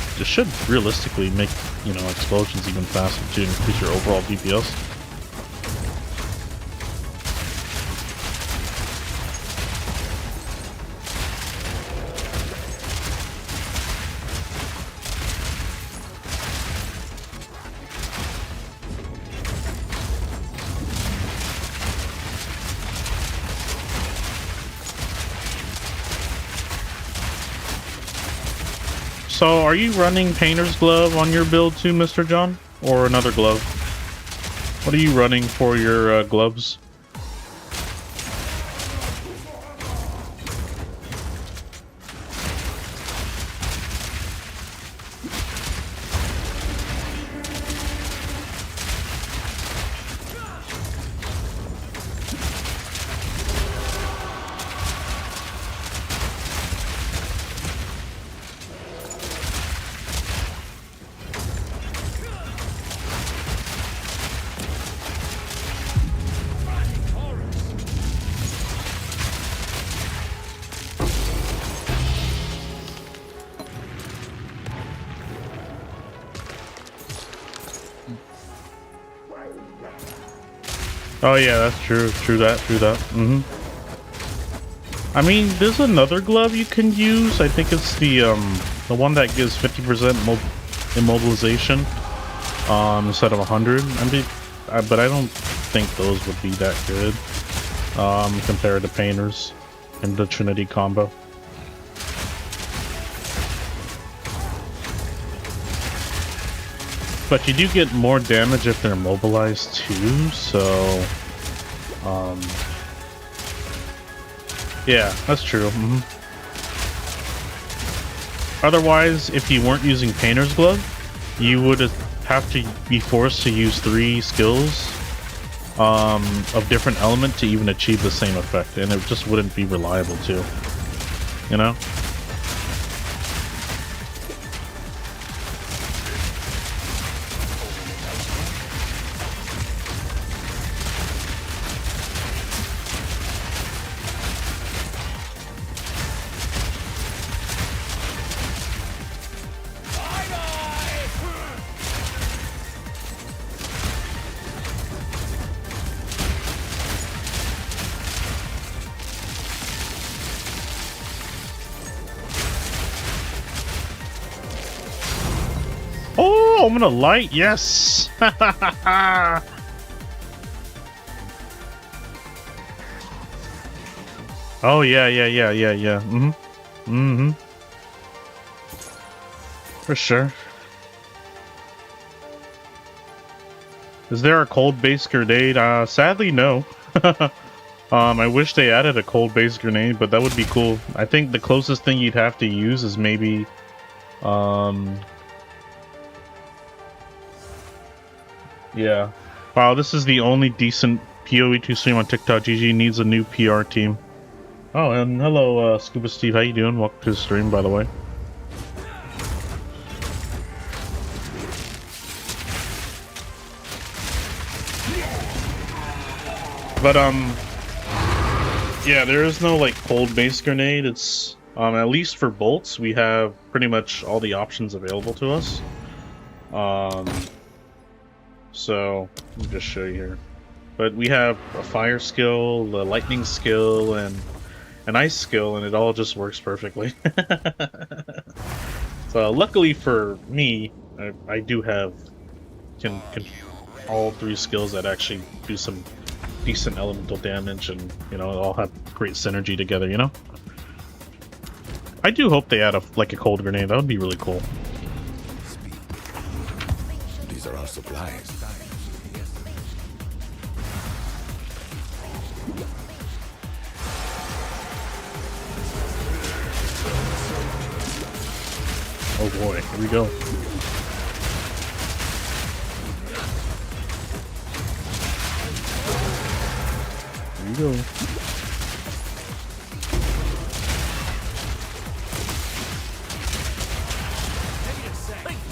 realistically make, you know, explosions even faster to increase your overall DPS. So, are you running Painter's Glove on your build too, Mr. John? Or another glove? What are you running for your gloves? Oh yeah, that's true. True that. Mm-hmm. I mean, there's another glove you can use. I think it's the one that gives 50% immobilization instead of 100. But I don't think those would be that good compared to Painters and the Trinity combo. But you do get more damage if they're immobilized too, so yeah, that's true. Mm-hmm. Otherwise, if you weren't using Painter's Glove, you would have to be forced to use 3 skills of different element to even achieve the same effect, and it just wouldn't be reliable too, you know? Oh, I'm gonna light, yes! Oh, yeah. Mm-hmm. For sure. Is there a cold base grenade? Sadly, no. I wish they added a cold base grenade, but that would be cool. I think the closest thing you'd have to use is maybe, yeah. Wow, this is the only decent PoE2 stream on TikTok. GG needs a new PR team. Oh, and hello, Scuba Steve. How you doing? Welcome to the stream, by the way. But, yeah, there is no, like, cold base grenade. It's, at least for bolts, we have pretty much all the options available to us. So, let me just show you here. But we have a fire skill, a lightning skill, and an ice skill, and it all just works perfectly. So, luckily for me, I do have can all 3 skills that actually do some decent elemental damage, and, you know, all have great synergy together, you know? I do hope they add a cold grenade. That would be really cool. These are our supplies. Oh boy, here we go. go.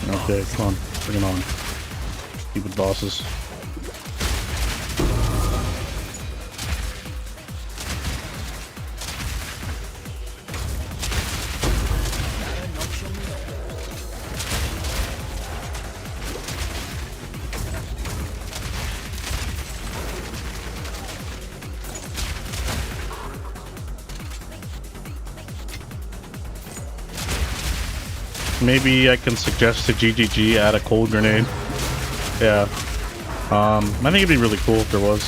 Okay, come on. Bring it on. Stupid bosses. Maybe I can suggest to GGG add a cold grenade. Yeah. I think it'd be really cool if there was.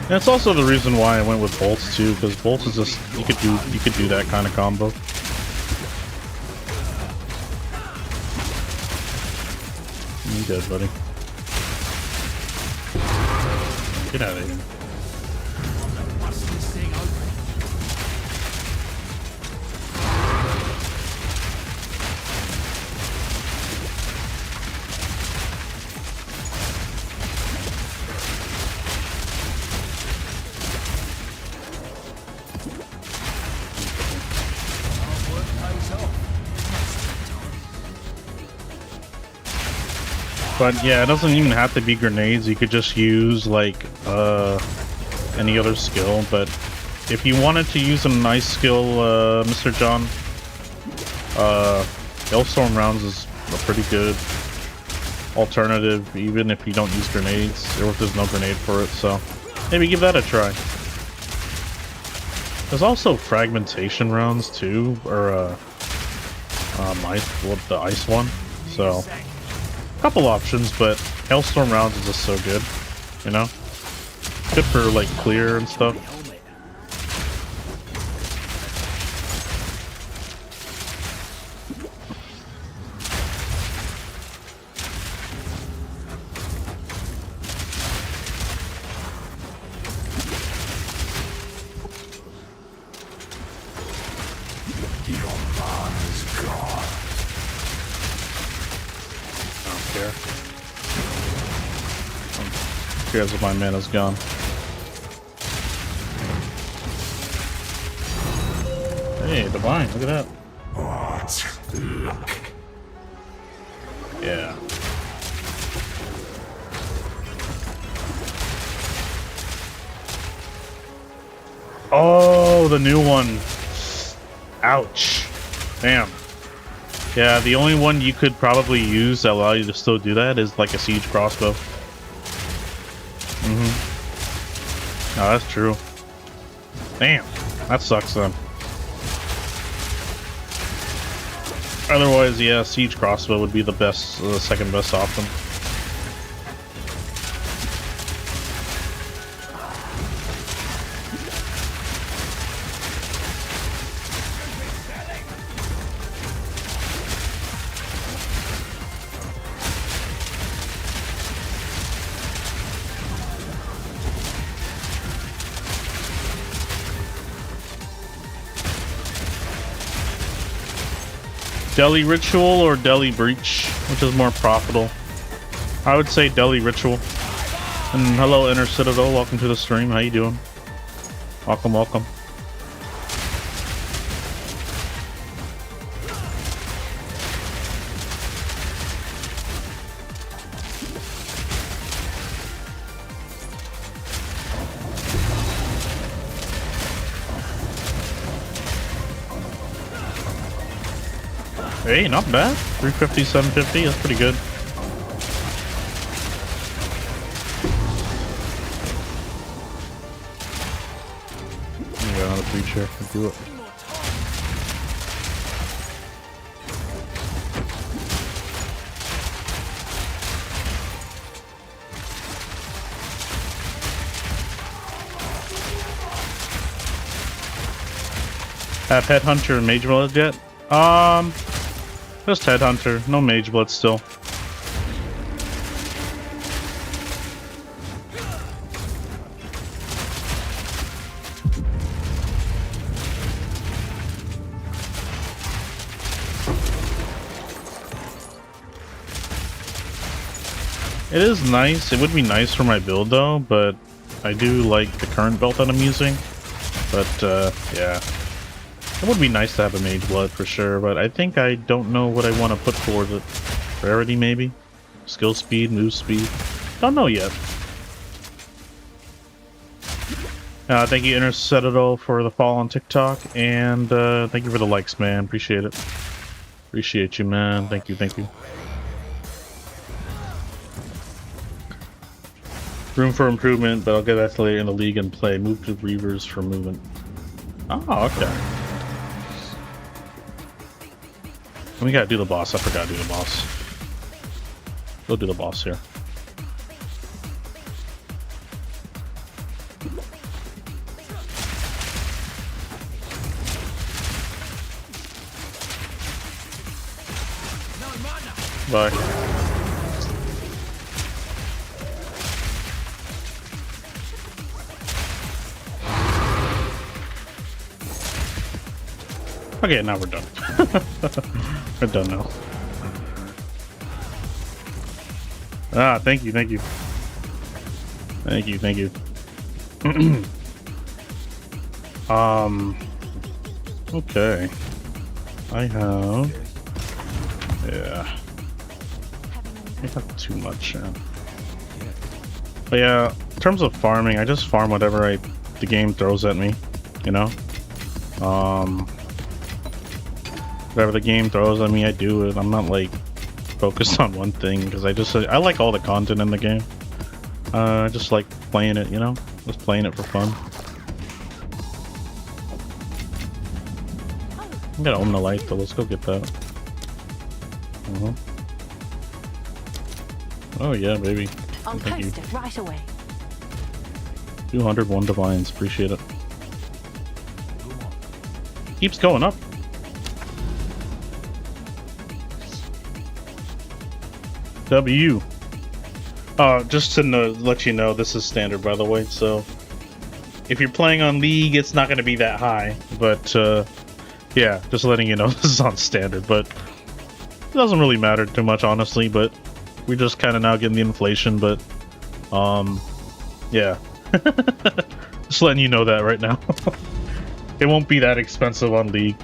And it's also the reason why I went with bolts too, because bolts is just you could do that kind of combo. You dead, buddy. Get out of here. But yeah, it doesn't even have to be grenades. You could just use like any other skill. But if you wanted to use a nice skill, Mr. John, Hailstorm rounds is a pretty good alternative, even if you don't use grenades, or if there's no grenade for it. So maybe give that a try. There's also fragmentation rounds too, or the ice one. So. Couple options, but Hailstorm rounds is just so good, you know? Good for like clear and stuff. Cares if my mana's gone. Hey, Divine, look at that. What luck. Yeah. Oh, the new one. Ouch. Damn. Yeah, the only one you could probably use that allow you to still do that is like a siege crossbow. Oh, that's true. Damn, that sucks then. Otherwise, yeah, siege crossbow would be the best, second best option. Deli Ritual or Deli Breach, which is more profitable? I would say Deli Ritual. And hello, Inner Citadel, welcome to the stream. How you doing? Welcome, welcome. Hey, not bad. 350, 750, that's pretty good. I got another breach here. Let's do it. Have Headhunter and Mage Blade yet? Just Headhunter, no Mage Blood still. It is nice. It would be nice for my build though, but I do like the current belt that I'm using, but yeah. It would be nice to have a mage blood for sure, but I think I don't know what I want to put towards it. Rarity maybe? Skill speed, move speed? Don't know yet. Thank you, Intercetadol, for the follow on TikTok, and thank you for the likes, man. Appreciate it. Appreciate you, man. Thank you, thank you. Room for improvement, but I'll get that later in the league and play. Move to Reavers for movement. Oh, okay. We gotta do the boss. I forgot to do the boss. We'll do the boss here. Bye. Okay, now we're done. We're done now. Ah, thank you, thank you. Thank you, thank you. Okay. I have... Yeah. I got too much, yeah. But yeah, in terms of farming, I just farm whatever the game throws at me, you know? Whatever the game throws at me, I do it. I'm not, like, focused on one thing, because I like all the content in the game. I just like playing it, you know? Just playing it for fun. I'm gonna own the light, though. Let's go get that. Oh yeah, baby. I'll Thank you. post it right away. 201 divines, appreciate it. Keeps going up. W. Just to let you know, this is standard, by the way. So if you're playing on League, it's not going to be that high. But yeah, just letting you know, this is on standard. But it doesn't really matter too much, honestly. But we're just kind of now getting the inflation. But yeah, just letting you know that right now. It won't be that expensive on League.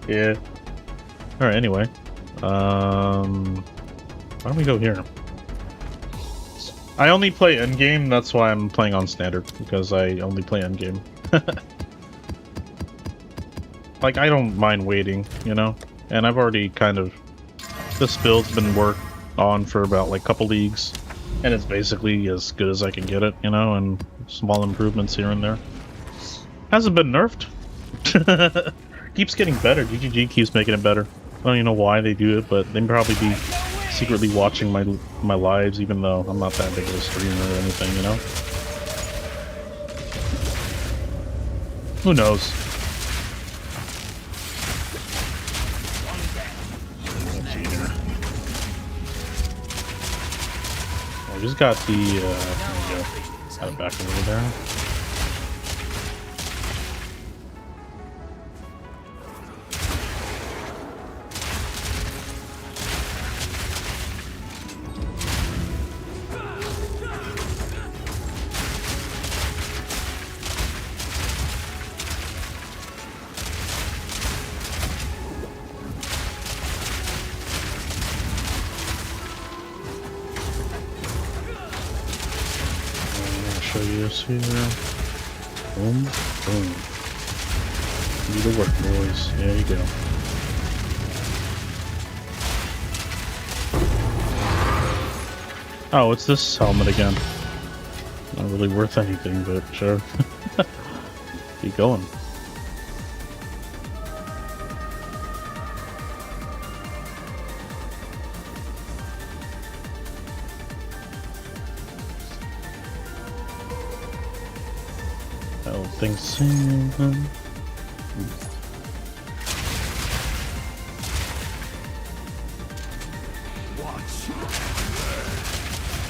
Yeah. All right. Anyway, why don't we go here? I only play endgame, that's why I'm playing on standard, because I only play endgame. Like, I don't mind waiting, you know? And I've already kind of... This build's been worked on for about, like, a couple leagues. And it's basically as good as I can get it, you know? And small improvements here and there. Hasn't been nerfed. Keeps getting better. GGG keeps making it better. I don't even know why they do it, but they probably be secretly watching my lives, even though I'm not that big of a streamer or anything, you know? Who knows? Let's see here. Oh, we just got the, there we go. Got it back over there. Here. Boom, boom. Do the work, boys. There you go. Oh, it's this helmet again. Not really worth anything, but sure. Keep going. Things.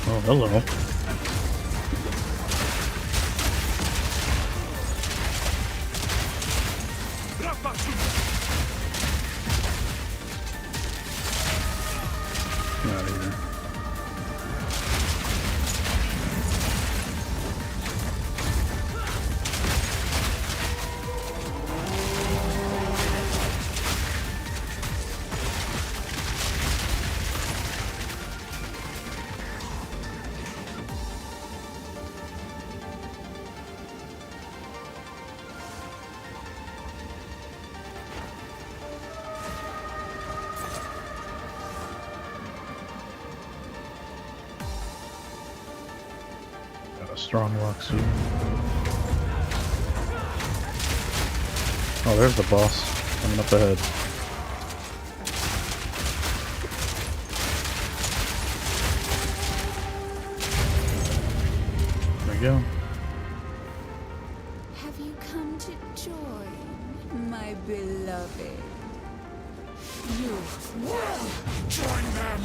Oh, hello. Not even. Strong walks you. Oh, there's the boss coming up ahead. There we go. Have you come to join, my beloved? You will Join them!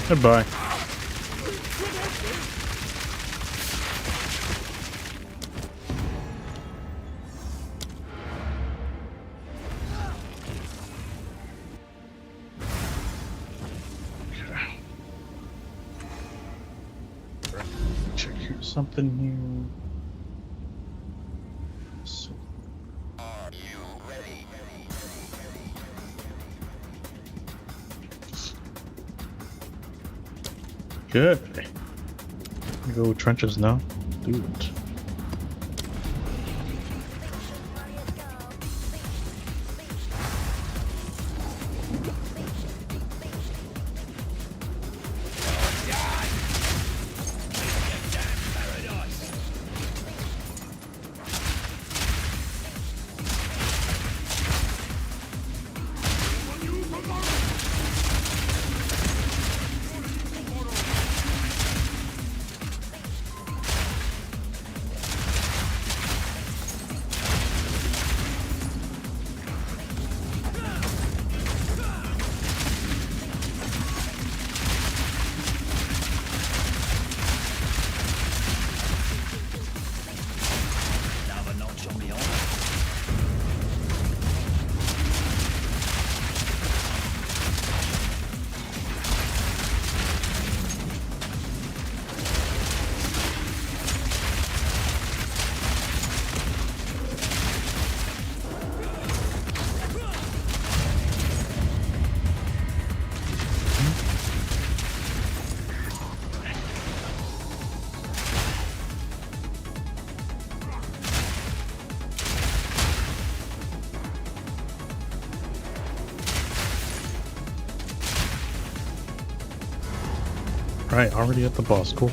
Goodbye. Check here something here. So. Good. Go trenches now. Do it. Right, already at the boss. Cool.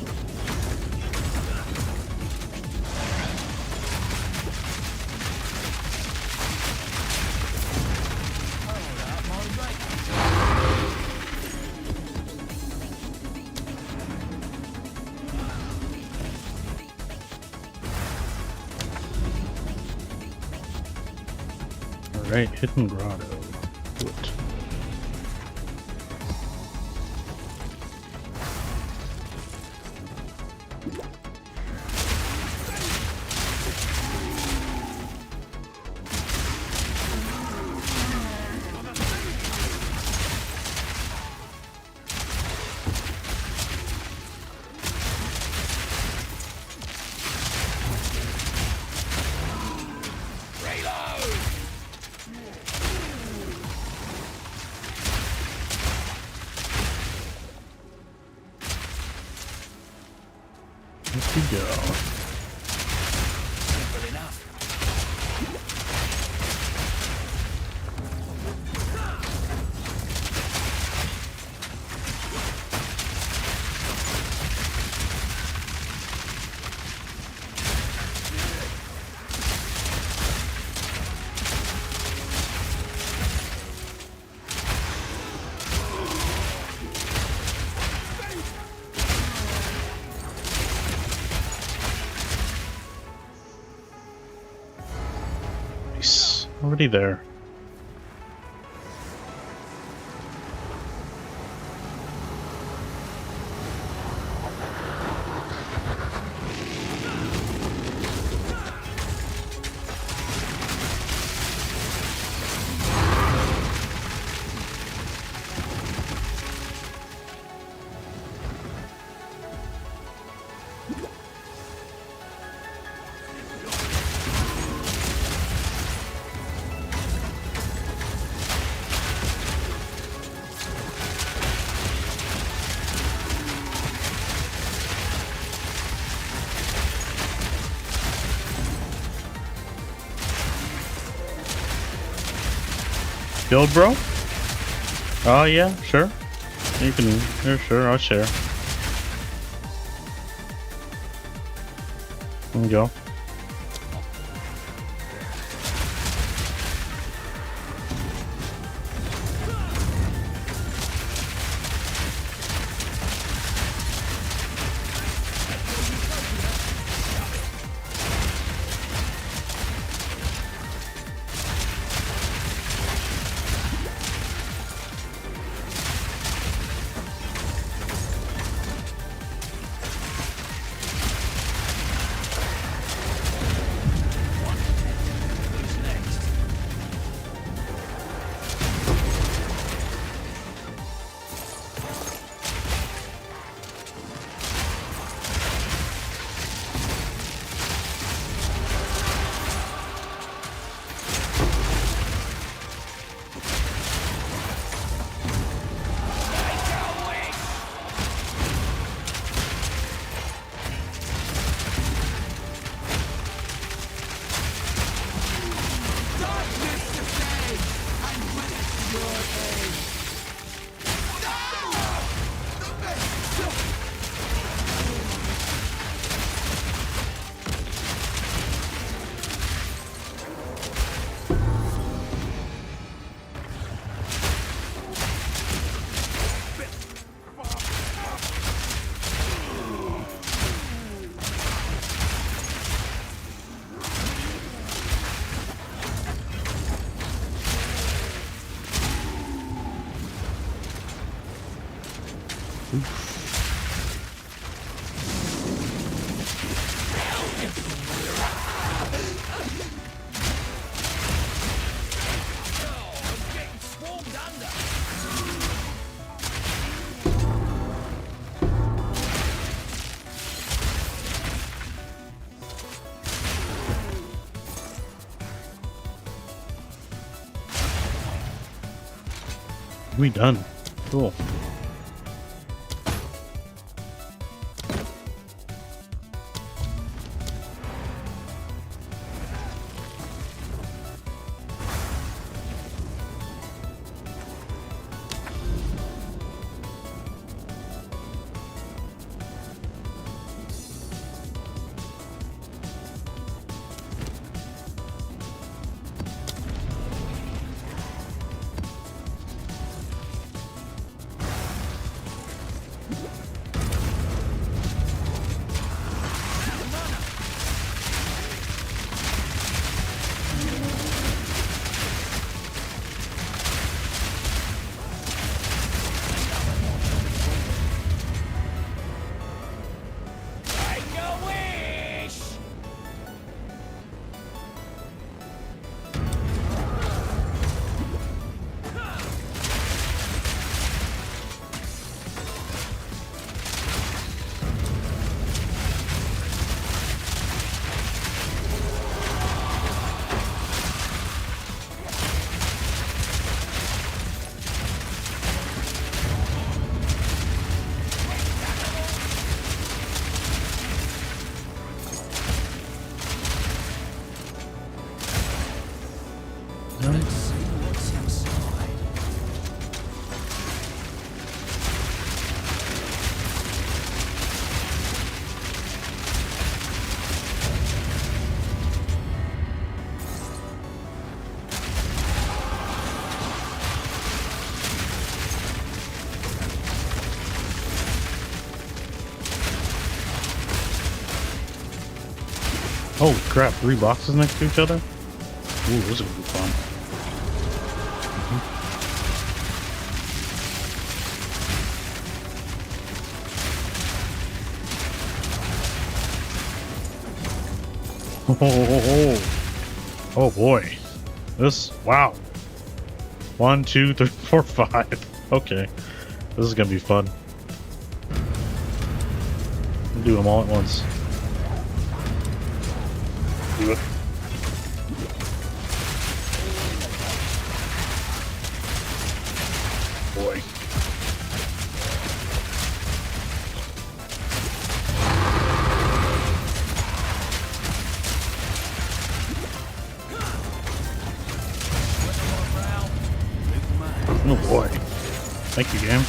Alright, hidden grotto. Do it. Here we go. Simple enough. Nice. Already there. Build, bro? Oh yeah, sure. You can. Yeah, sure, I'll share. There you go. We done. Cool. Oh crap, 3 boxes next to each other? Ooh, this is gonna be fun. Oh boy. This, wow. 1, 2, 3, 4, 5. Okay. This is gonna be fun. Do them all at once. Do it. Boy. Oh boy. Thank you, game.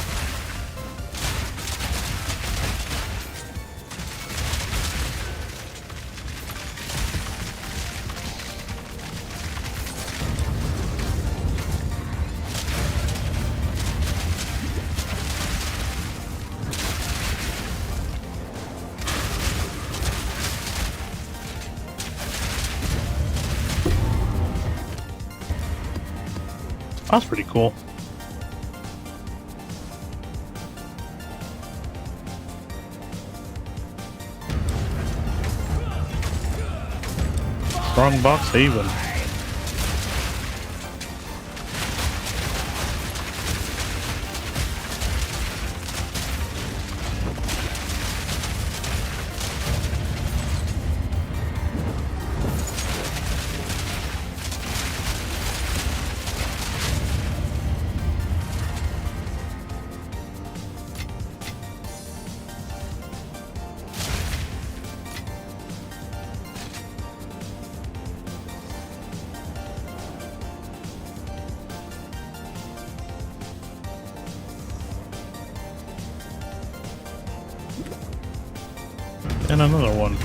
That's pretty cool. Strong box haven. And another one.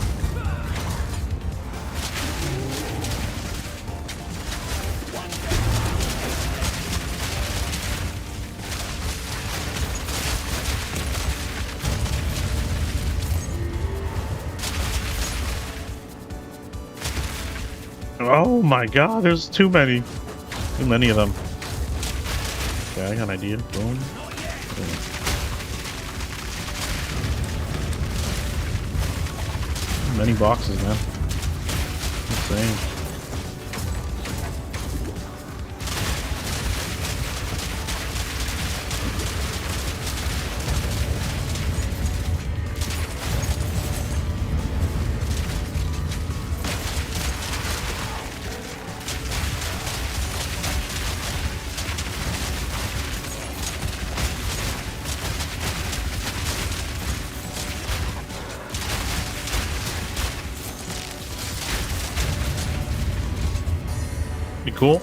Oh my god, there's too many. Too many of them. Okay, I got an idea. Boom. Boom. Many boxes, man. Insane. Be cool.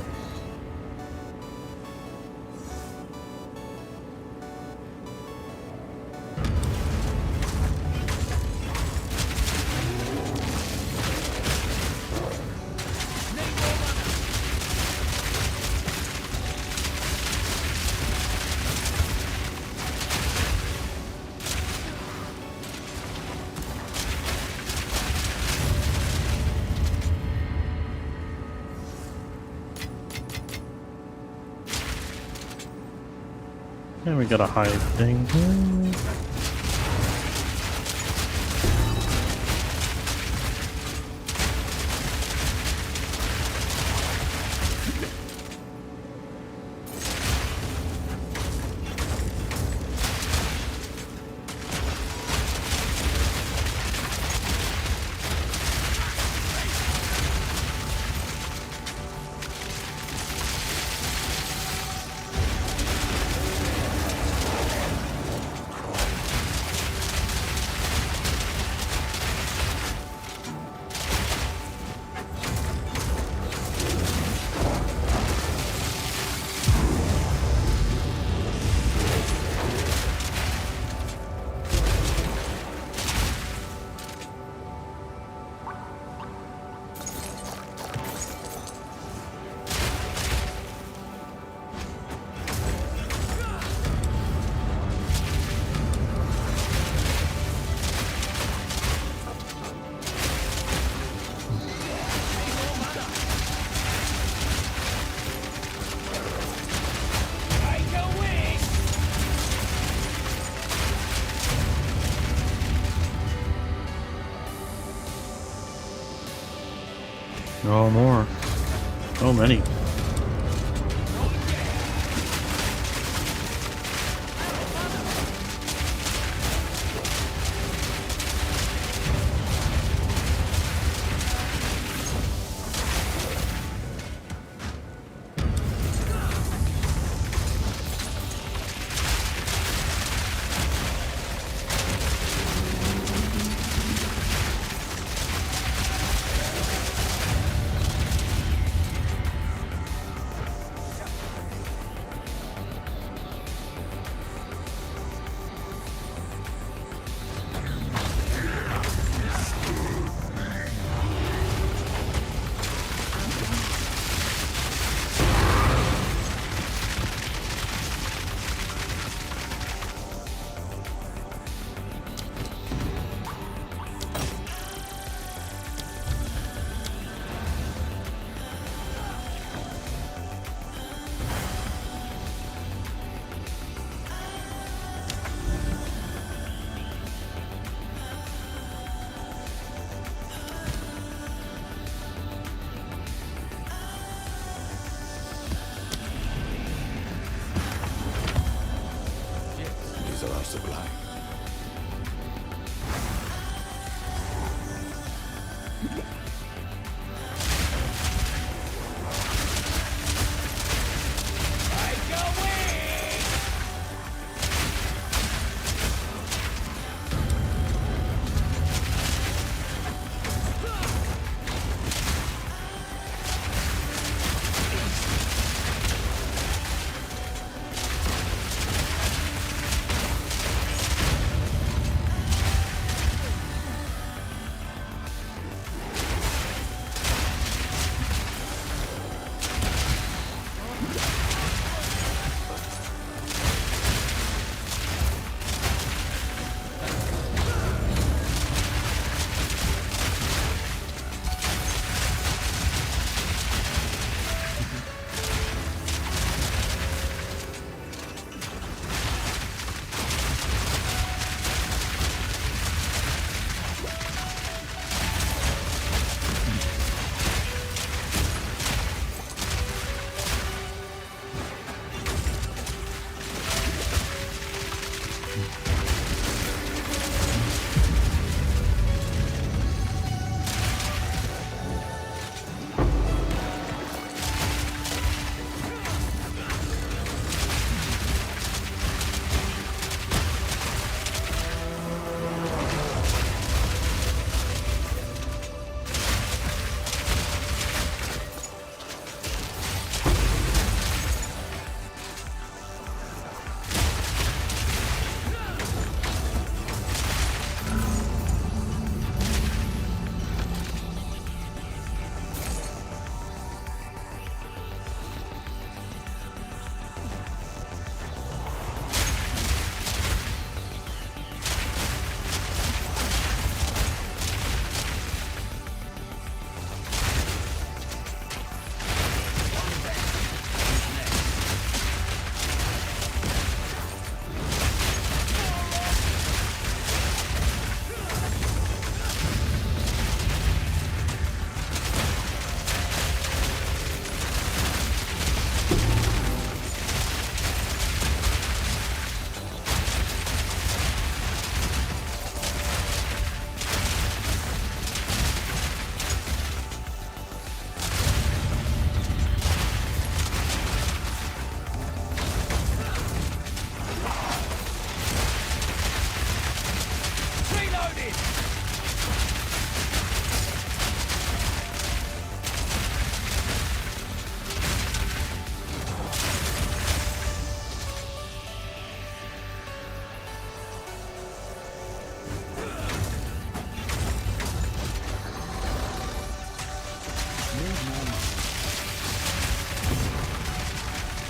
And we got a hide thing here. Oh, more. So many.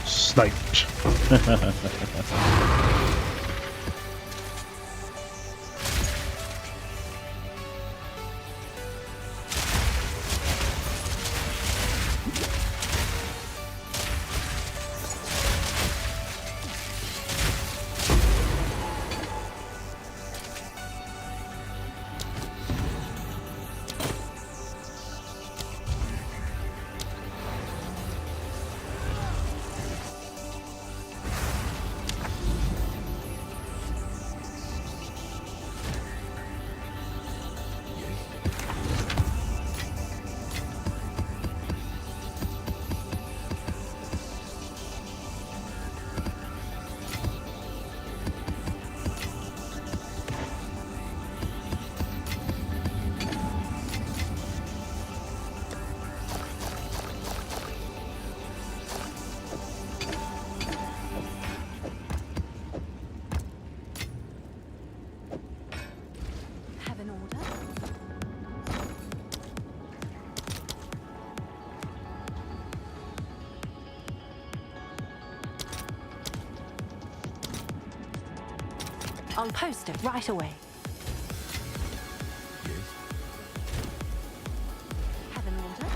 Sniped. Have an order? I'll post it right away. Have an order?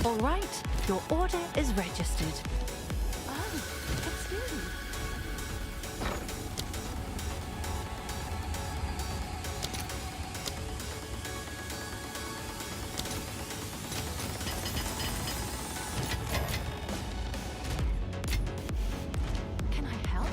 All right, your order is registered. Oh, it's you. Can I help?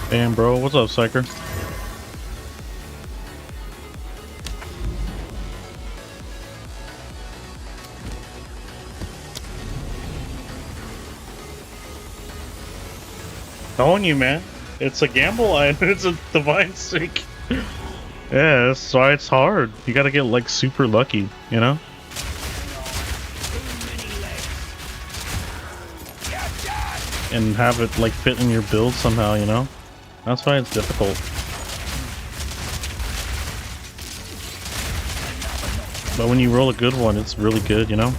Damn, bro. What's up, Psyker? Telling you, man. It's a gamble. It's a divine streak. Yeah, that's why it's hard. You gotta get, like, super lucky, you know? And have it, like, fit in your build somehow, you know? That's why it's difficult. But when you roll a good one, it's really good, you know?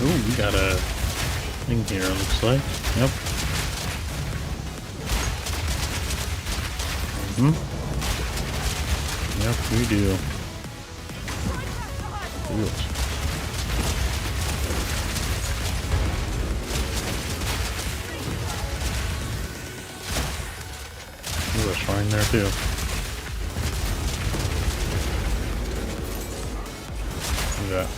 Ooh, we got a thing here, it looks like. Yep. Yep, we do. Do it. Ooh, a shrine there too. Look at that.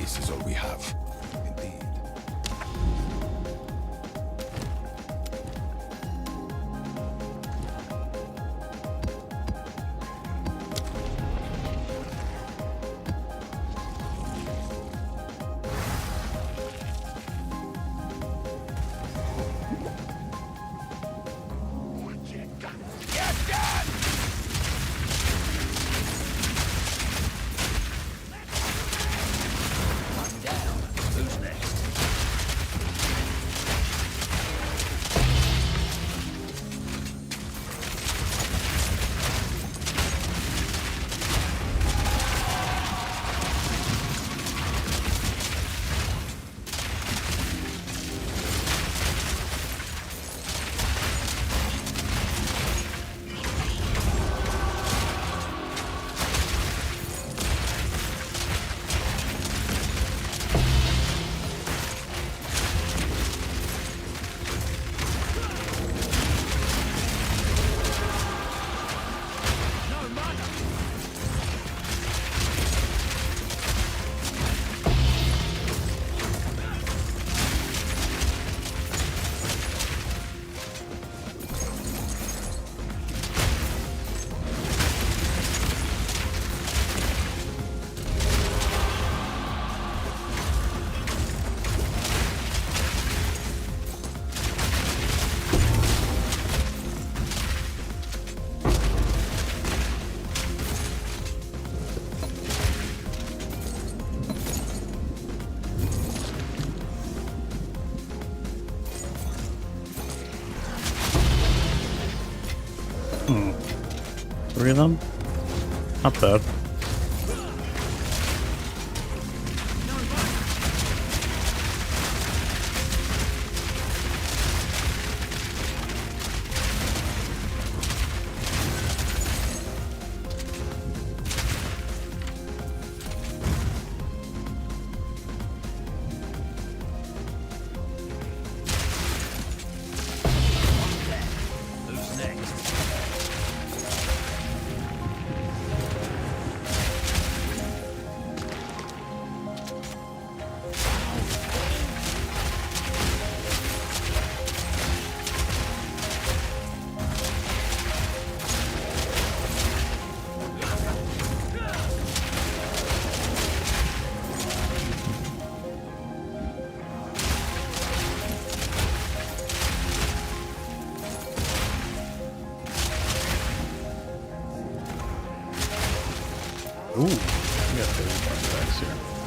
This is all we have. Indeed. Three of them? Not bad. Ooh, we got 30 bucks here.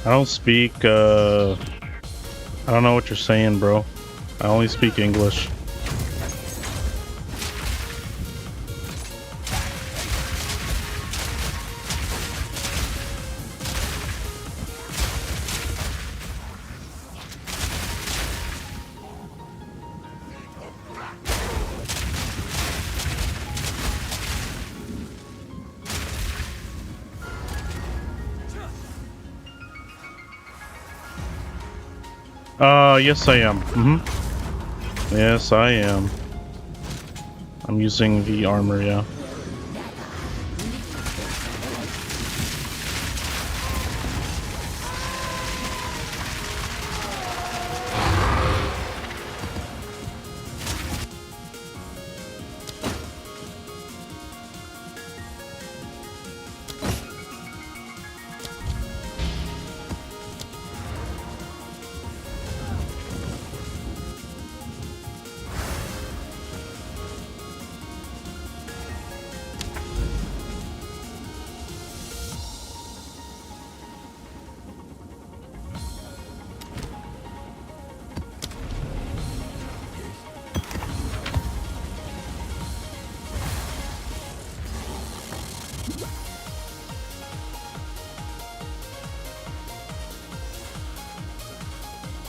I don't speak, I don't know what you're saying, bro. I only speak English. Yes I am. Yes I am. I'm using the armor, yeah.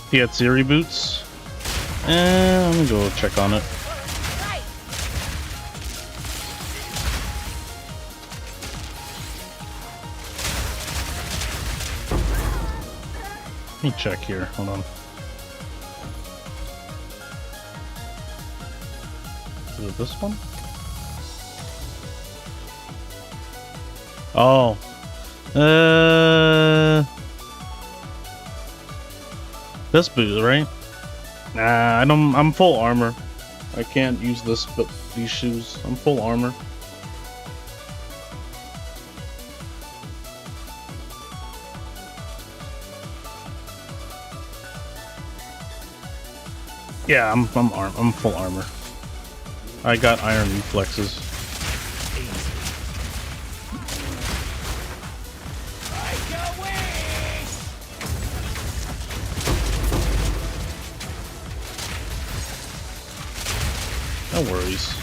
He had Siri boots. Let me go check on it. Let me check here. Hold on. Is it this one? Oh. This boot, right? Nah, I'm full armor. I can't use these shoes. I'm full armor. Yeah, I'm full armor. I got iron reflexes. No worries.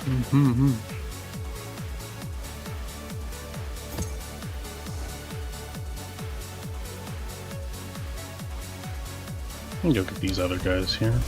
Mm-hmm. Go get these other guys here.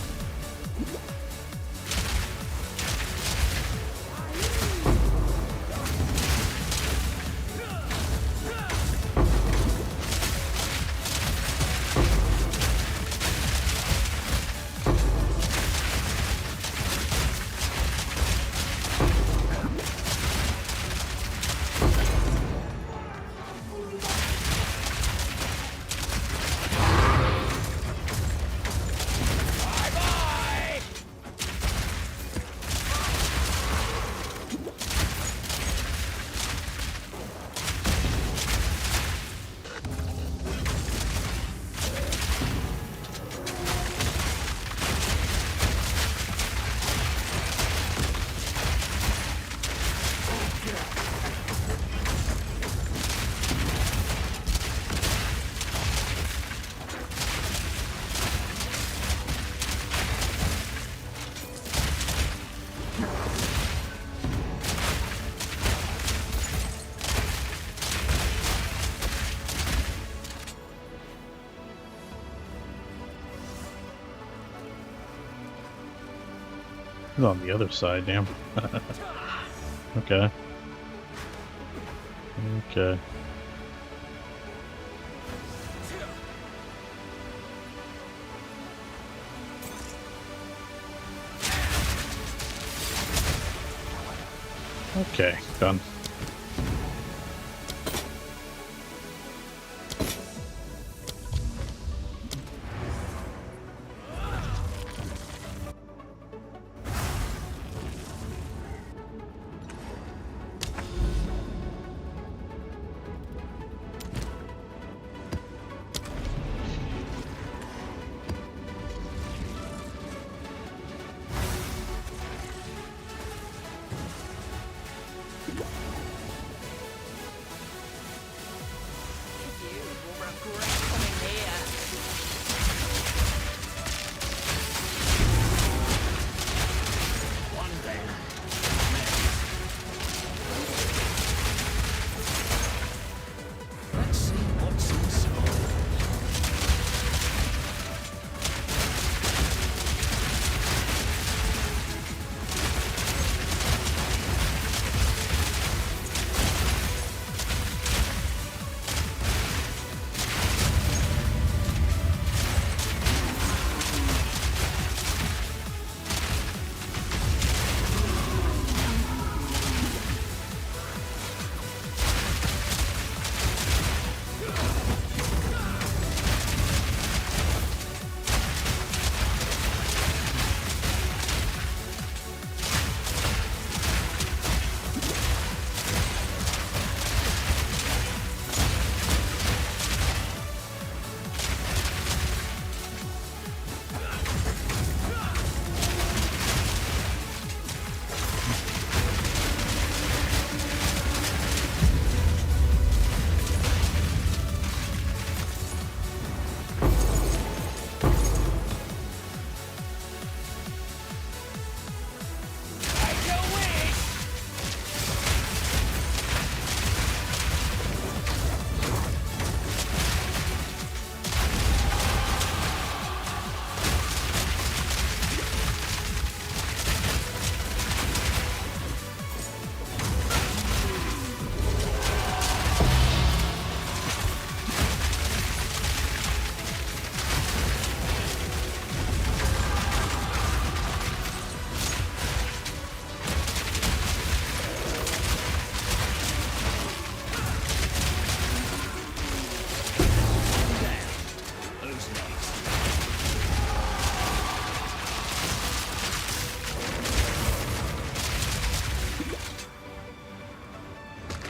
He's on the other side, damn. Okay. Okay. Okay, done.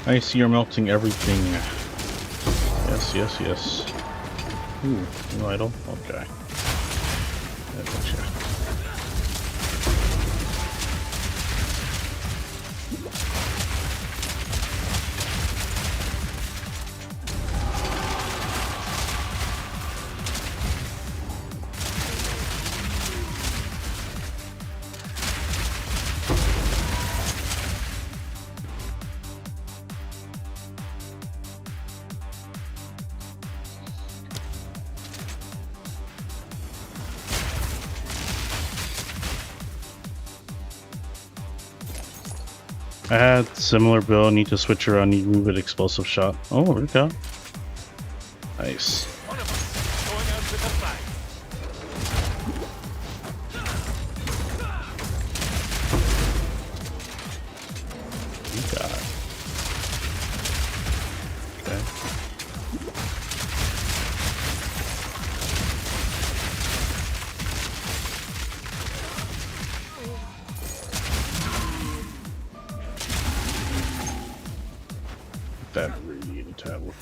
I see you're melting everything. Yes, yes, yes. Ooh, new idol? Okay. I gotcha. I had similar build, need to switch around, need to move it explosive shot. Oh, there we go. Nice. One of us is going out with the flag. You got it. Okay. That radiated tablet.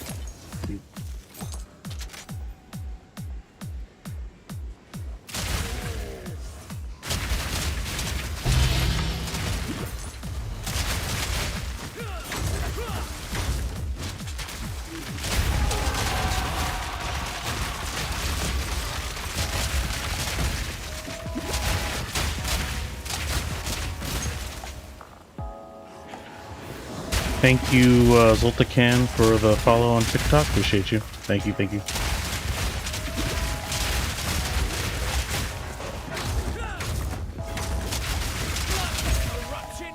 Thank you, Zoltacan, for the follow on TikTok. Appreciate you. Thank you, thank you. Eruption.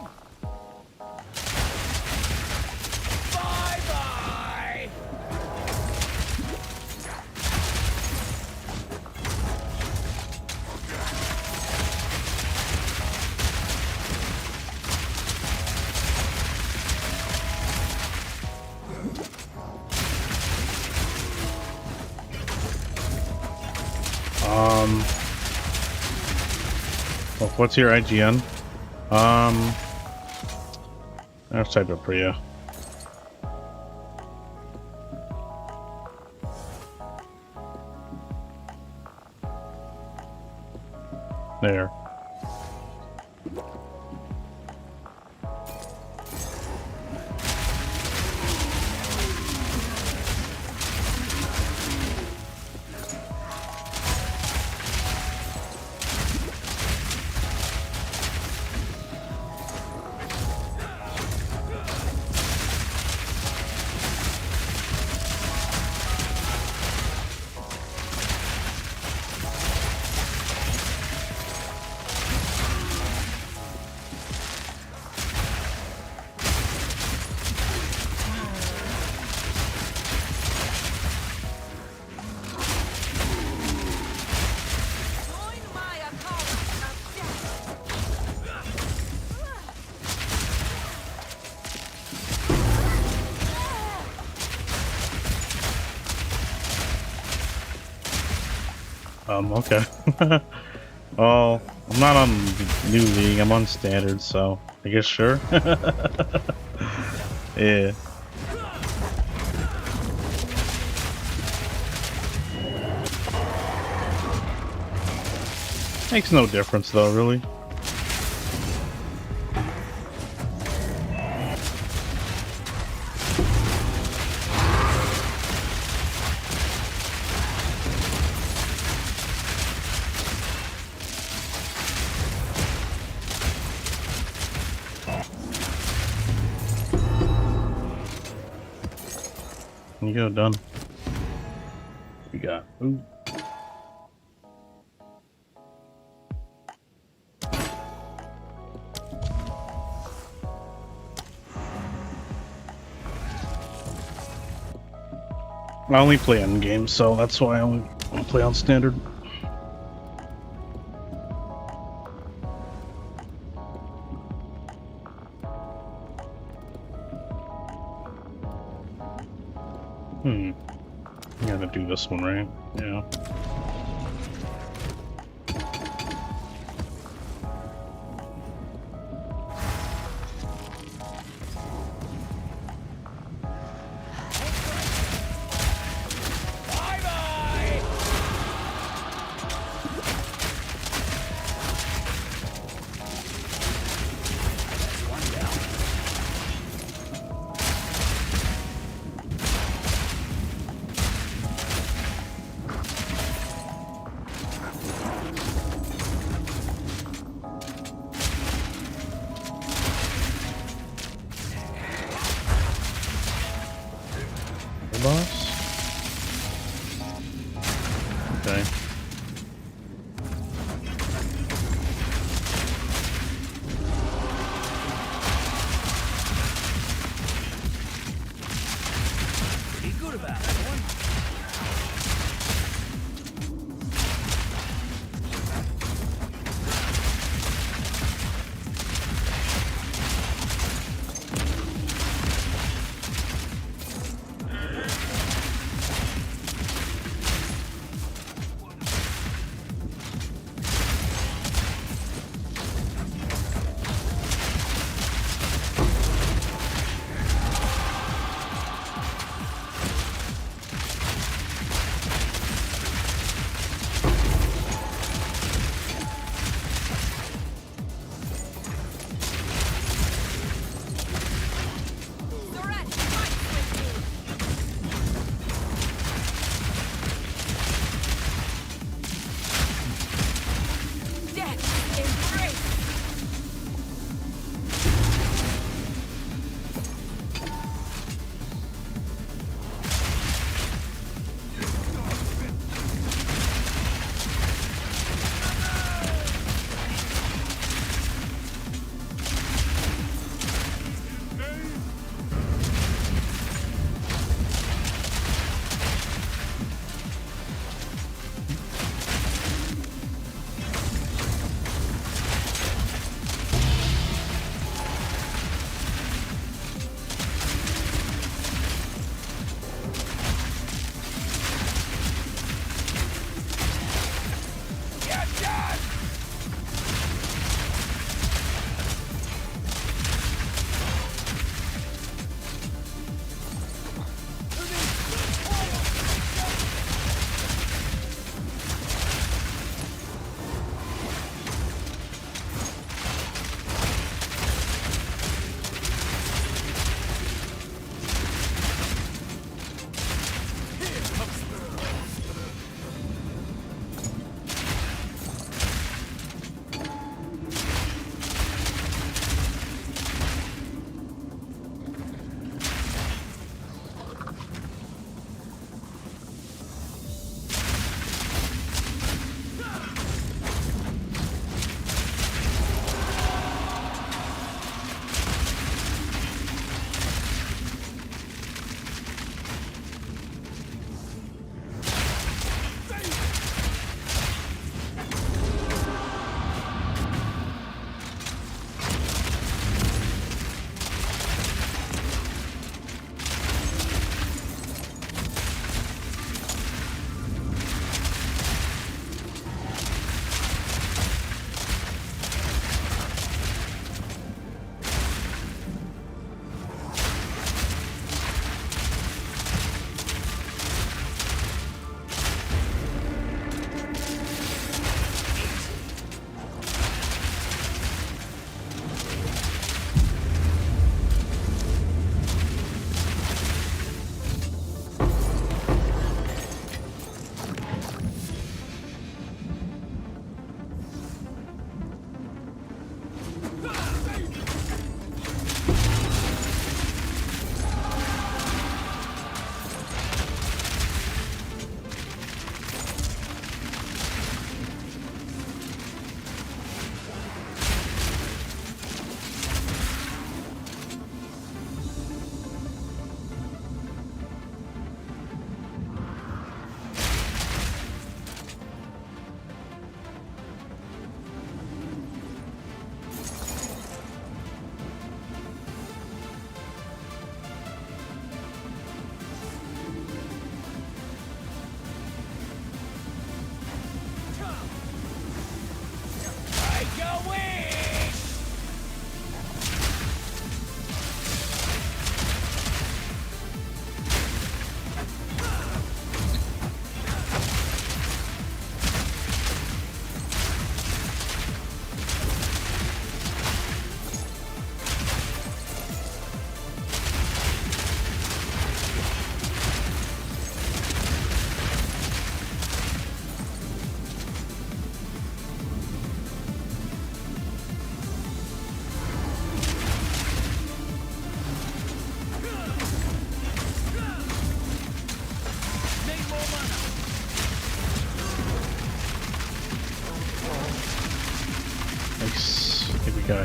Bye-bye. Well, what's your IGN? I'll type it for you. There. Join my account of death. Okay. Oh, I'm not on New League, I'm on Standard, so I guess sure. Yeah. Makes no difference though, really. You go, done. We got. Ooh. I only play end games, so that's why I only play on Standard. I gotta do this one, right? Yeah. Bye-bye.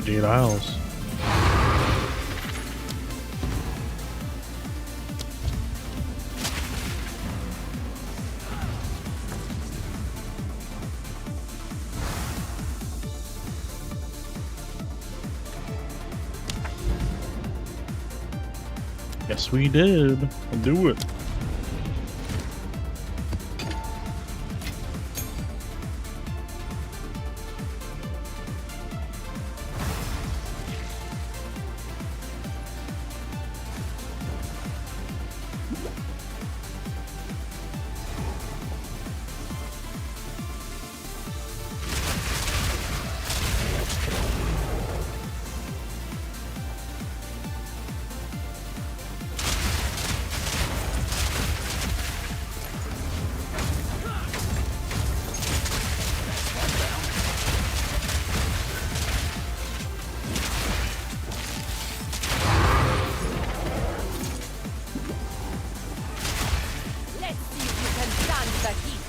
58 aisles. Yes, we did. I'll do it. Let's see if you can stand the heat.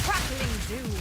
Crackling doom.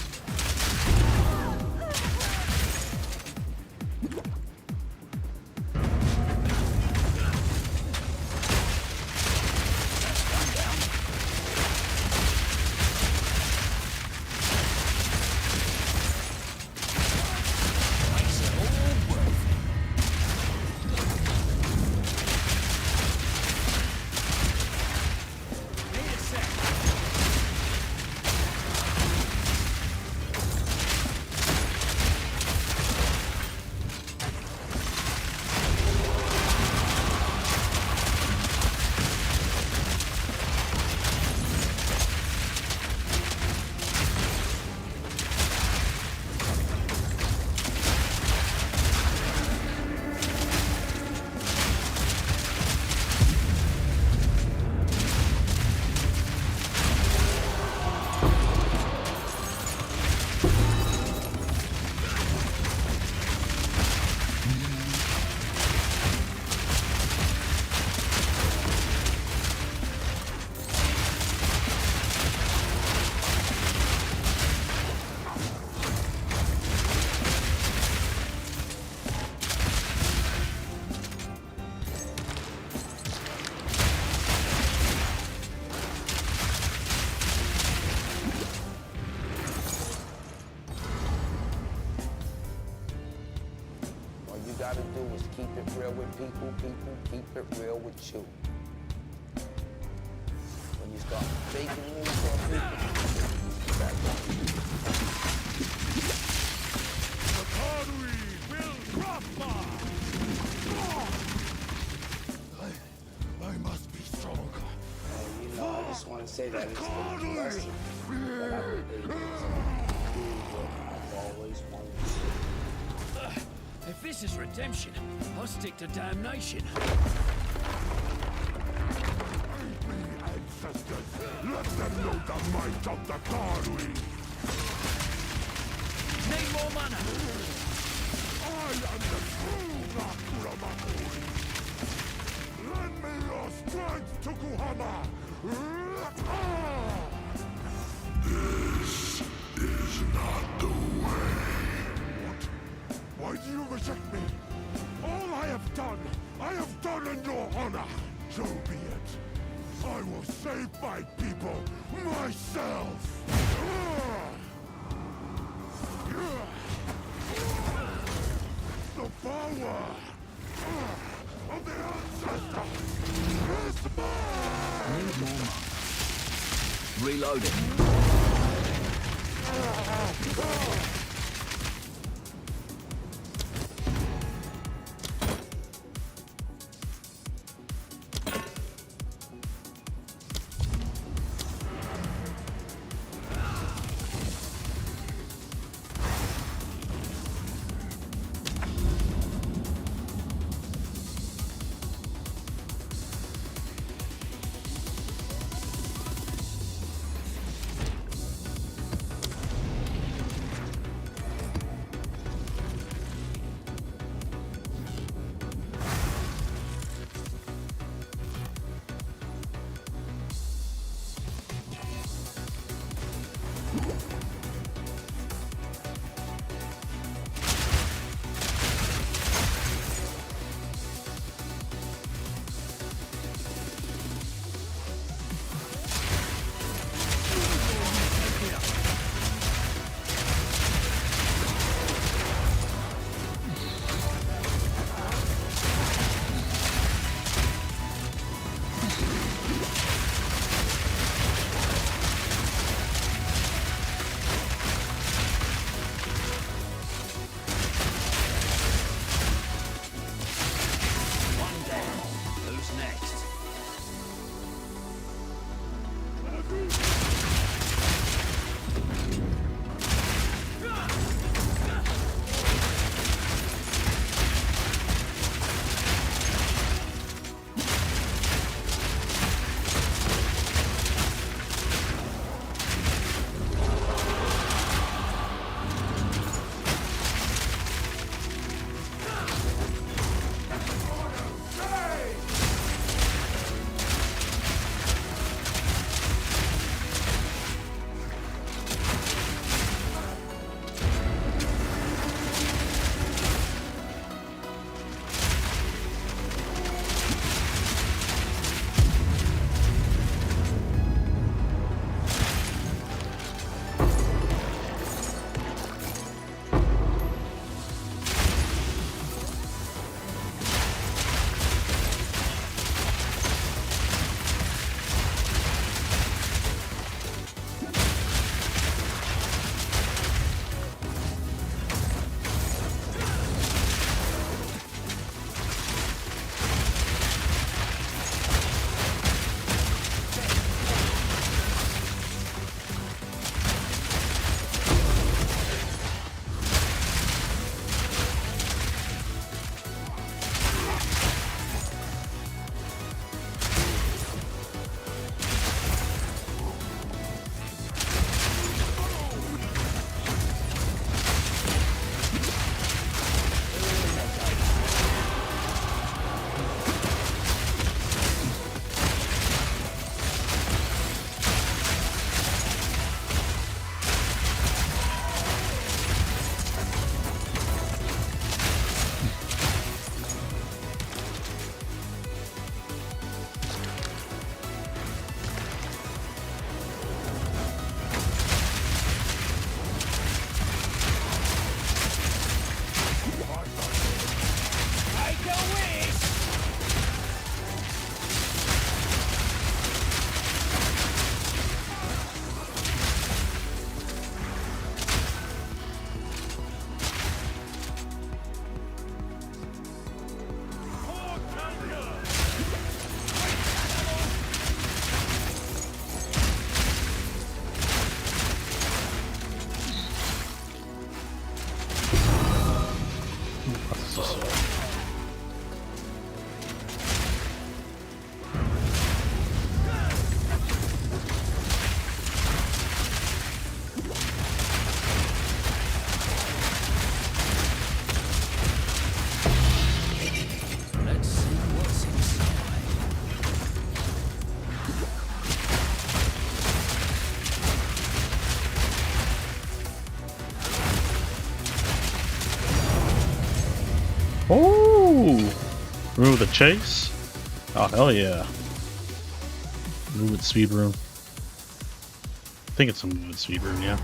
All you gotta do is keep it real with people, keep it real with you. When you start faking moves on people, back off. The Karui will prosper! I must be stronger. You know, I just want to say that it's been a blessing that I've been able to do what I've always wanted to do. If this is redemption, I'll stick to damnation. Ancestors, let them know the might of the Karui! Need more mana. I am the true Nakuramakuri! Lend me your strength, Tokuhama! This is not the way. What? Why do you I have done in your honor. So be it. I will save my people myself. The power of the ancestors is mine! Need more. Reloading. Oh, Room with a chase? Oh, hell yeah. Move with speed room. I think it's a move with speed room, yeah.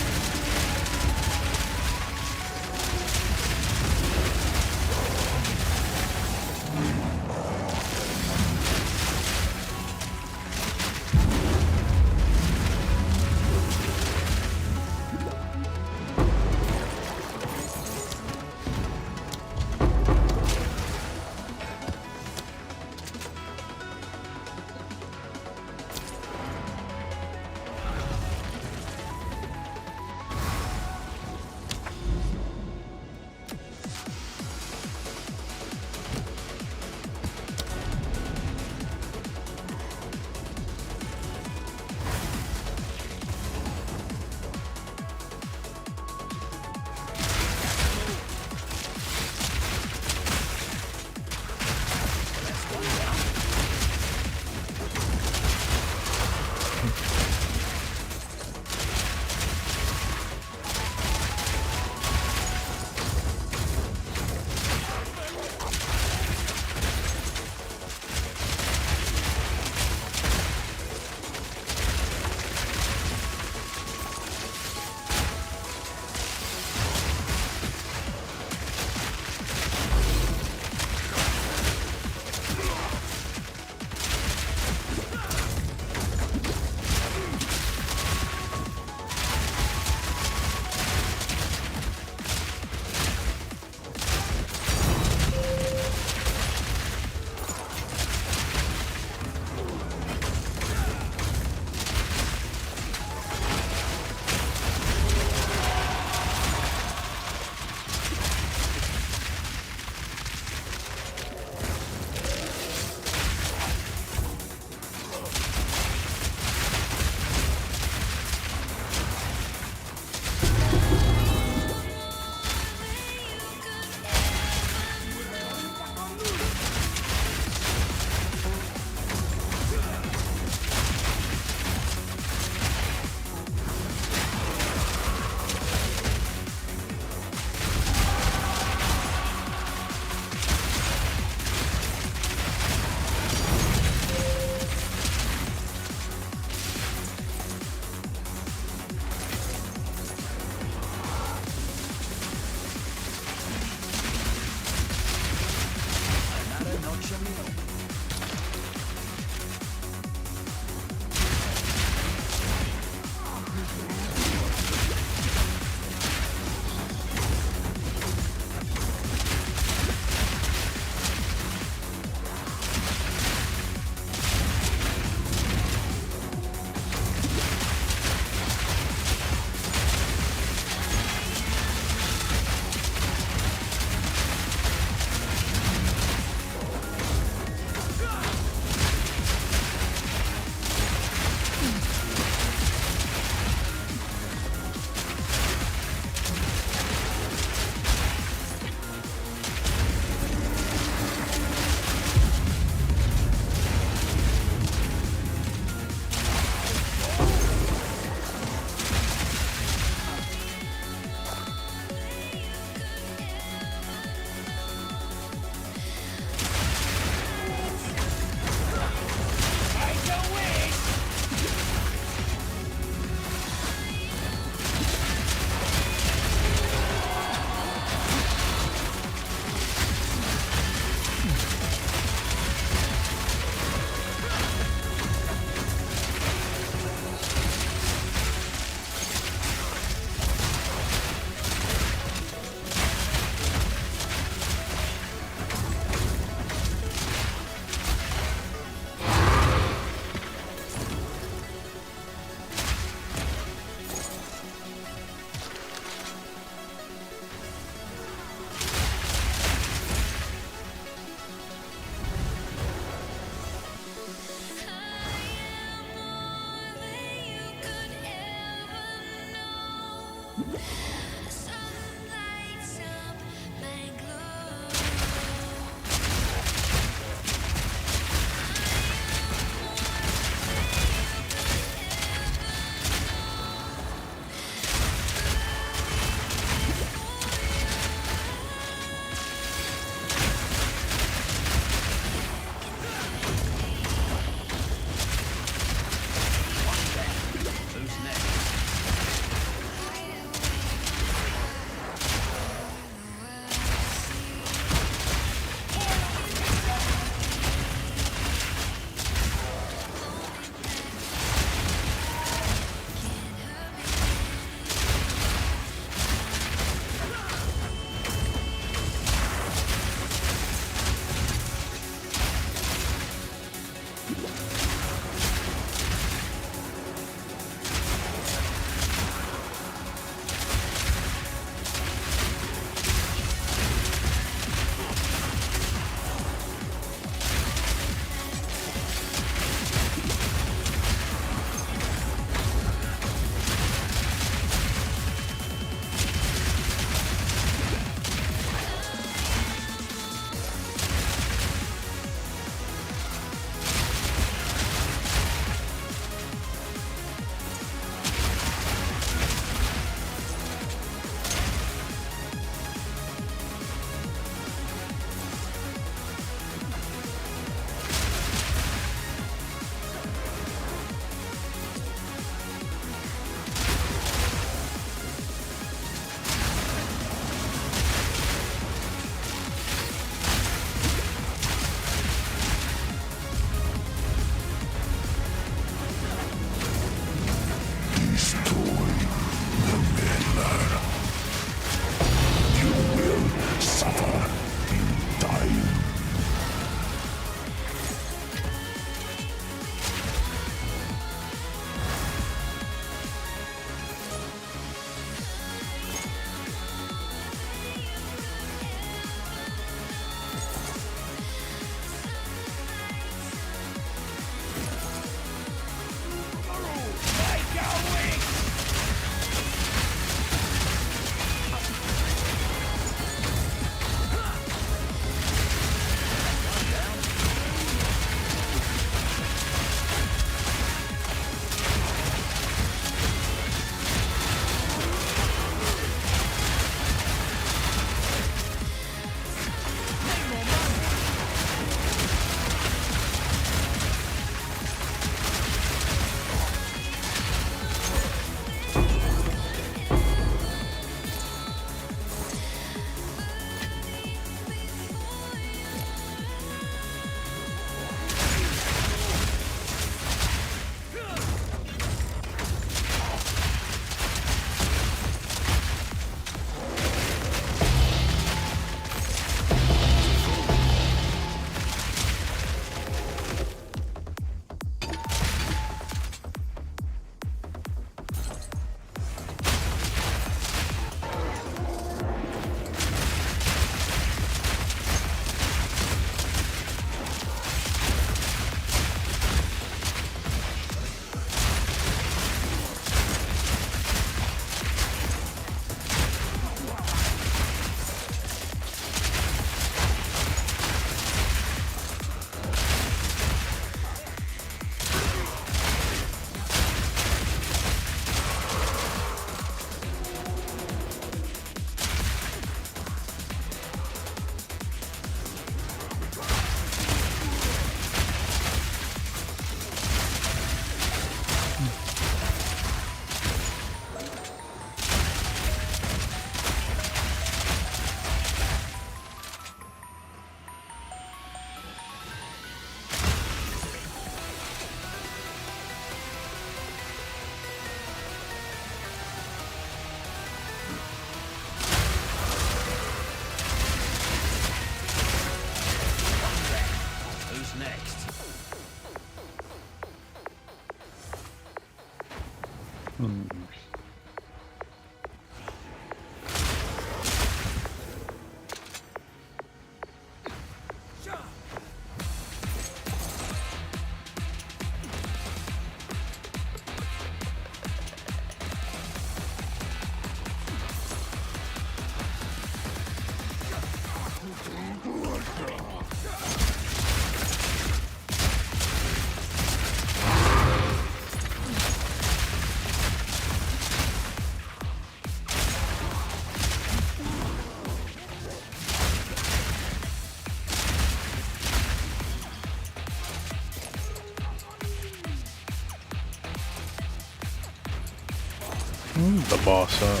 The boss up.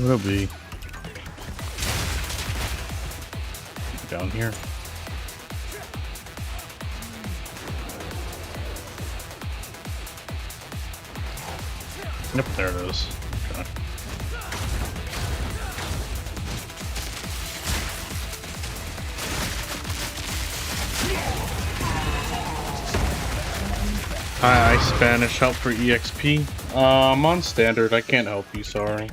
What'll be down here? Yep, there it is. Okay. Hi, Spanish, help for EXP. I'm on standard, I can't help you, sorry.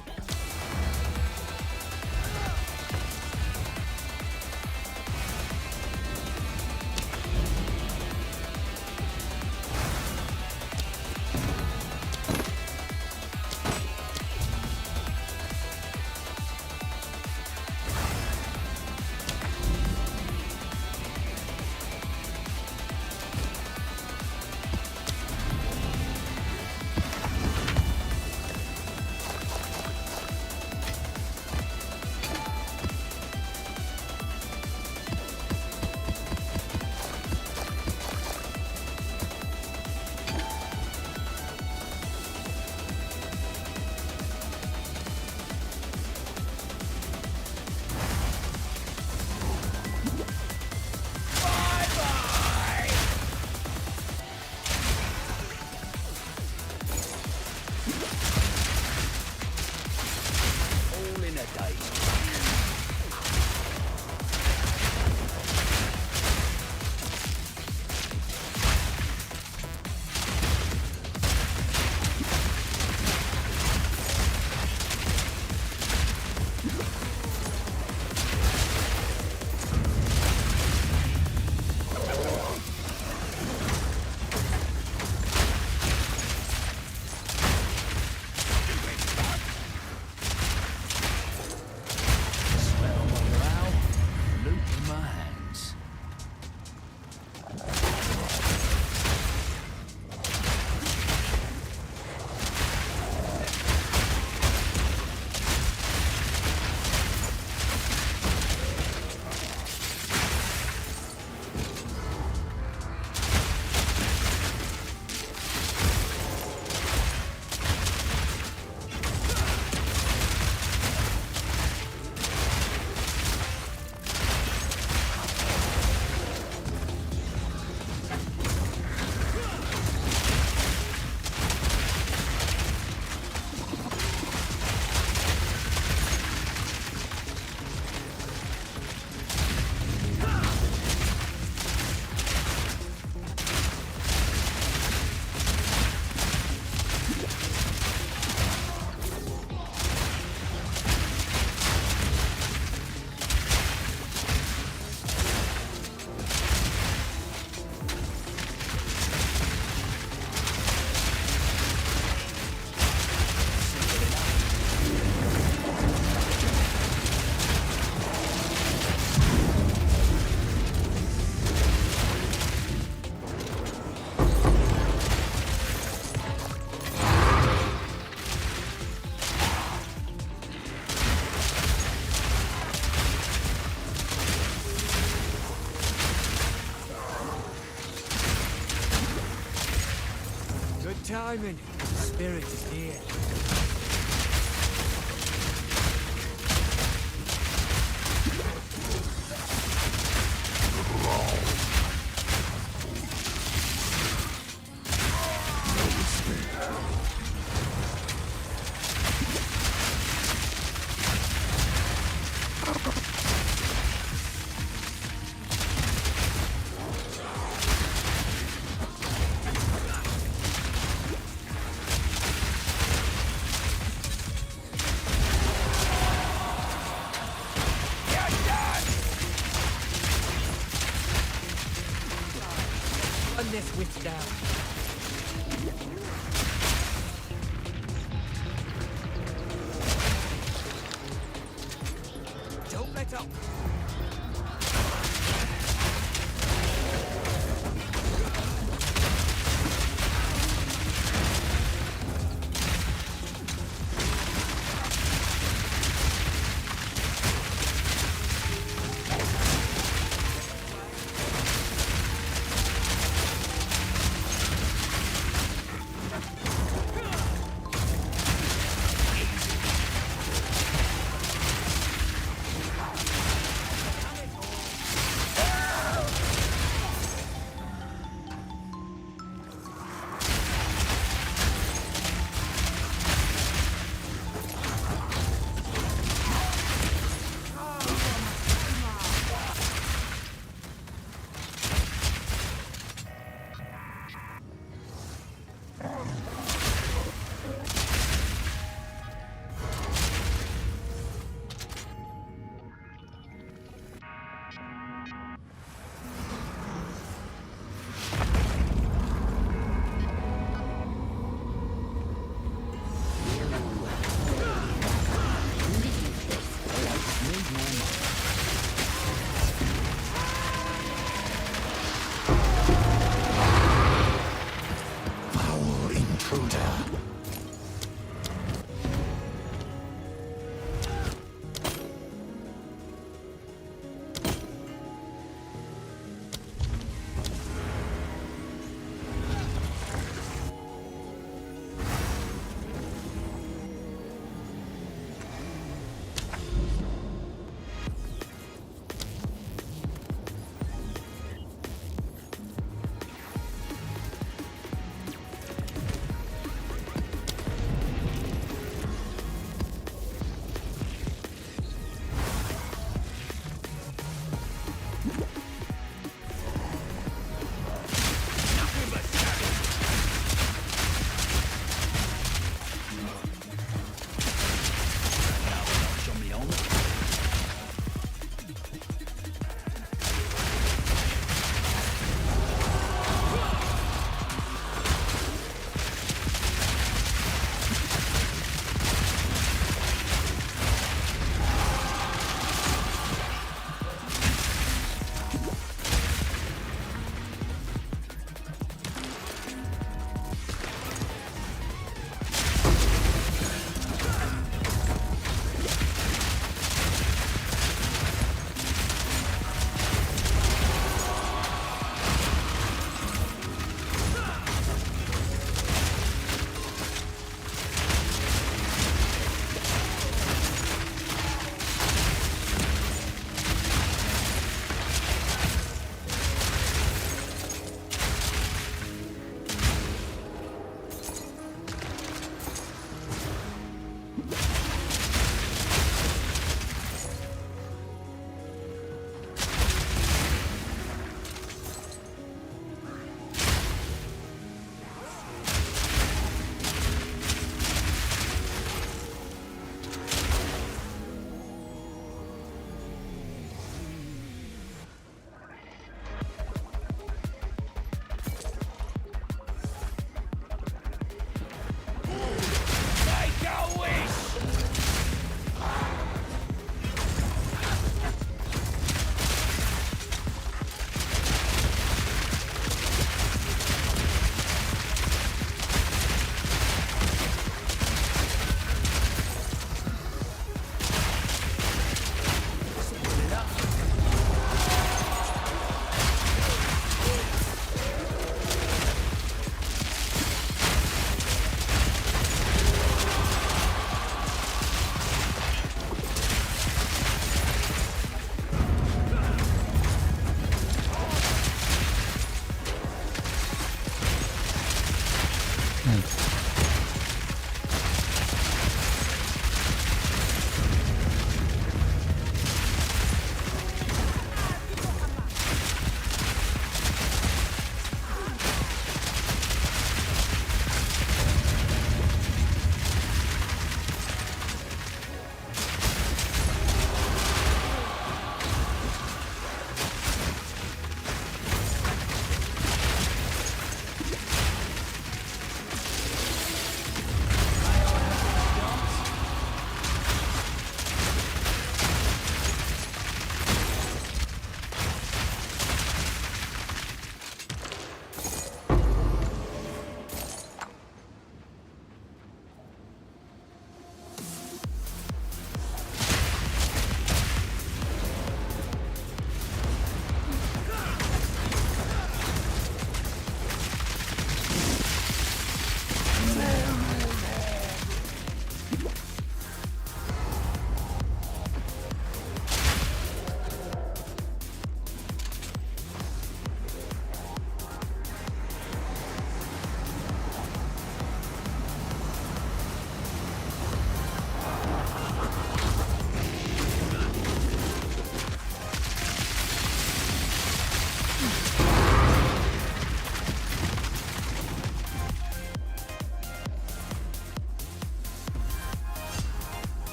Timing. Spirit is here. Run this witch down. Don't let up.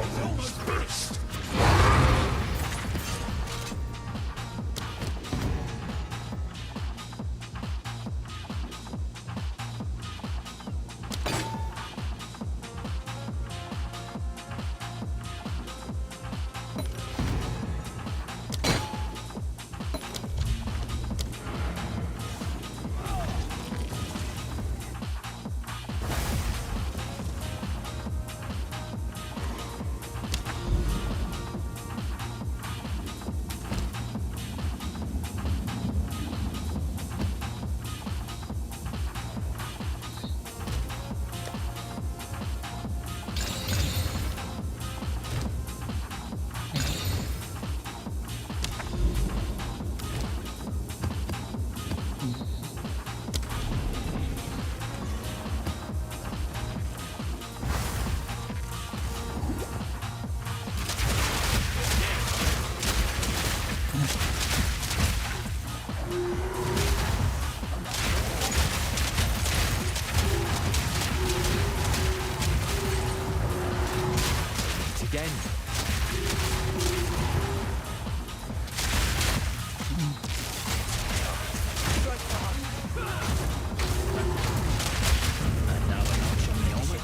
Tomorrow's best. Again. And now we're not showing the onward.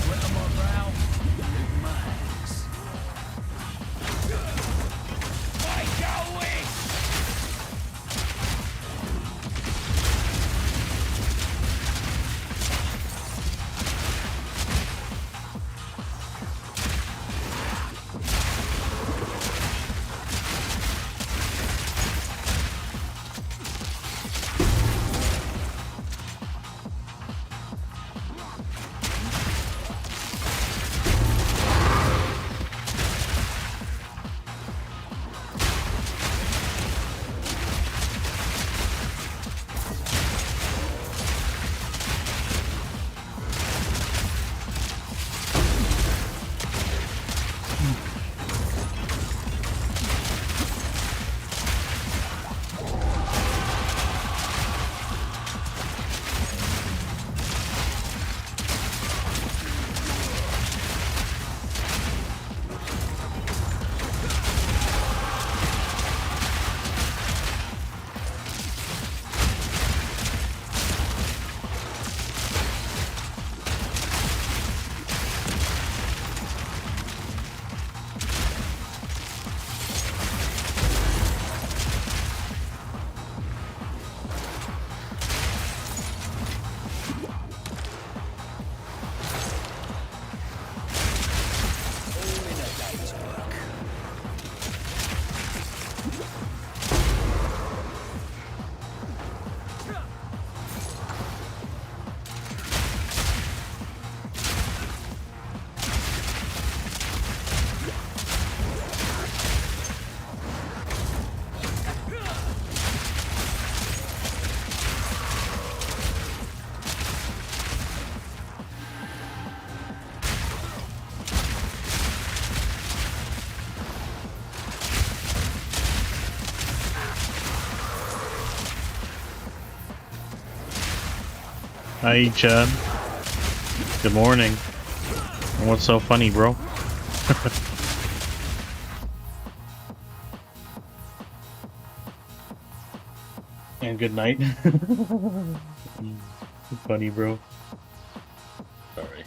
Sweat on my brow, move my hands. Make a wish! Hi, Chad. Good morning. What's so funny, bro? And good night. Funny, bro. Sorry.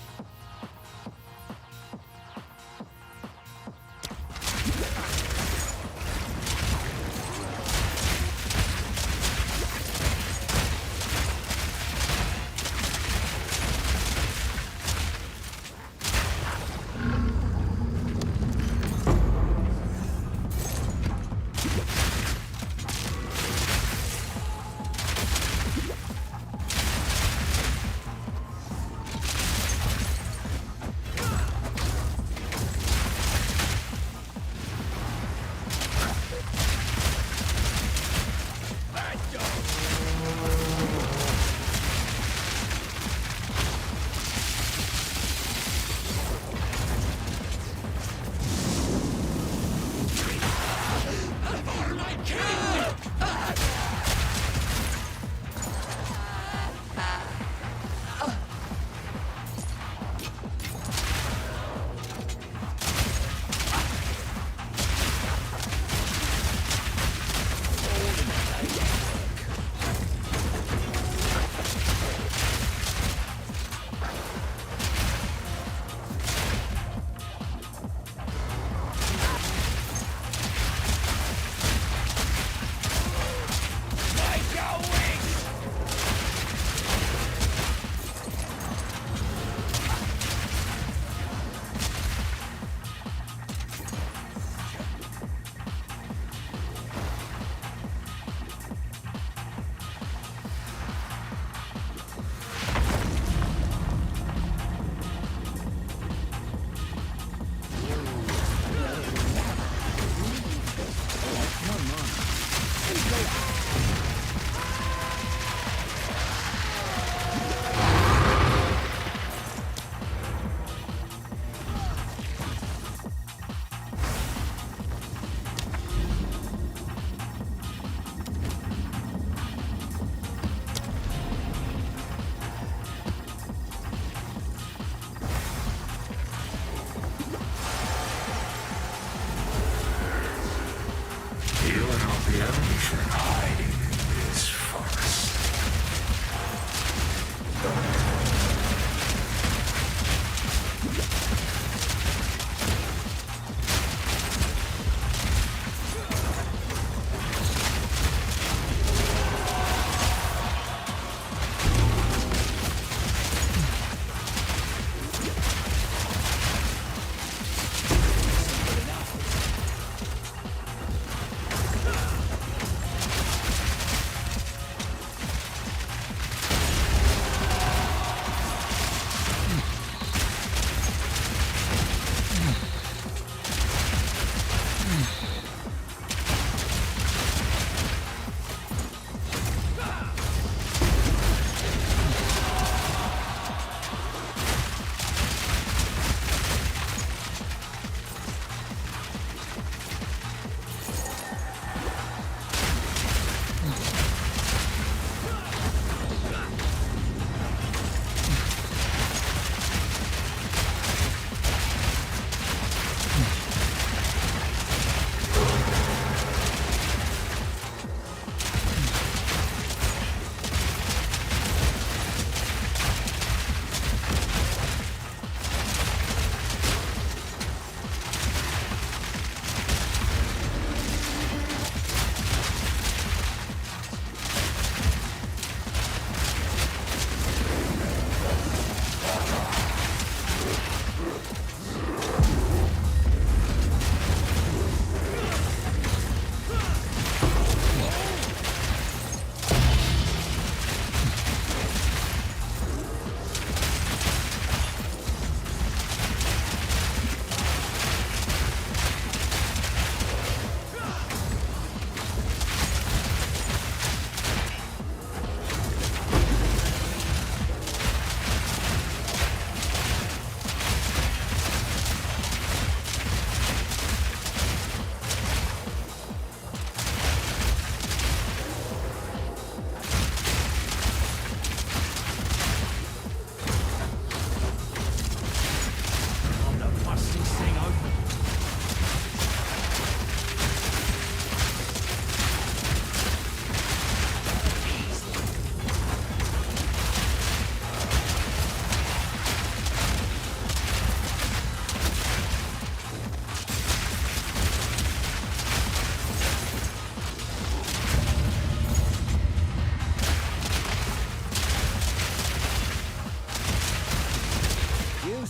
You are not the only thing hiding in this forest.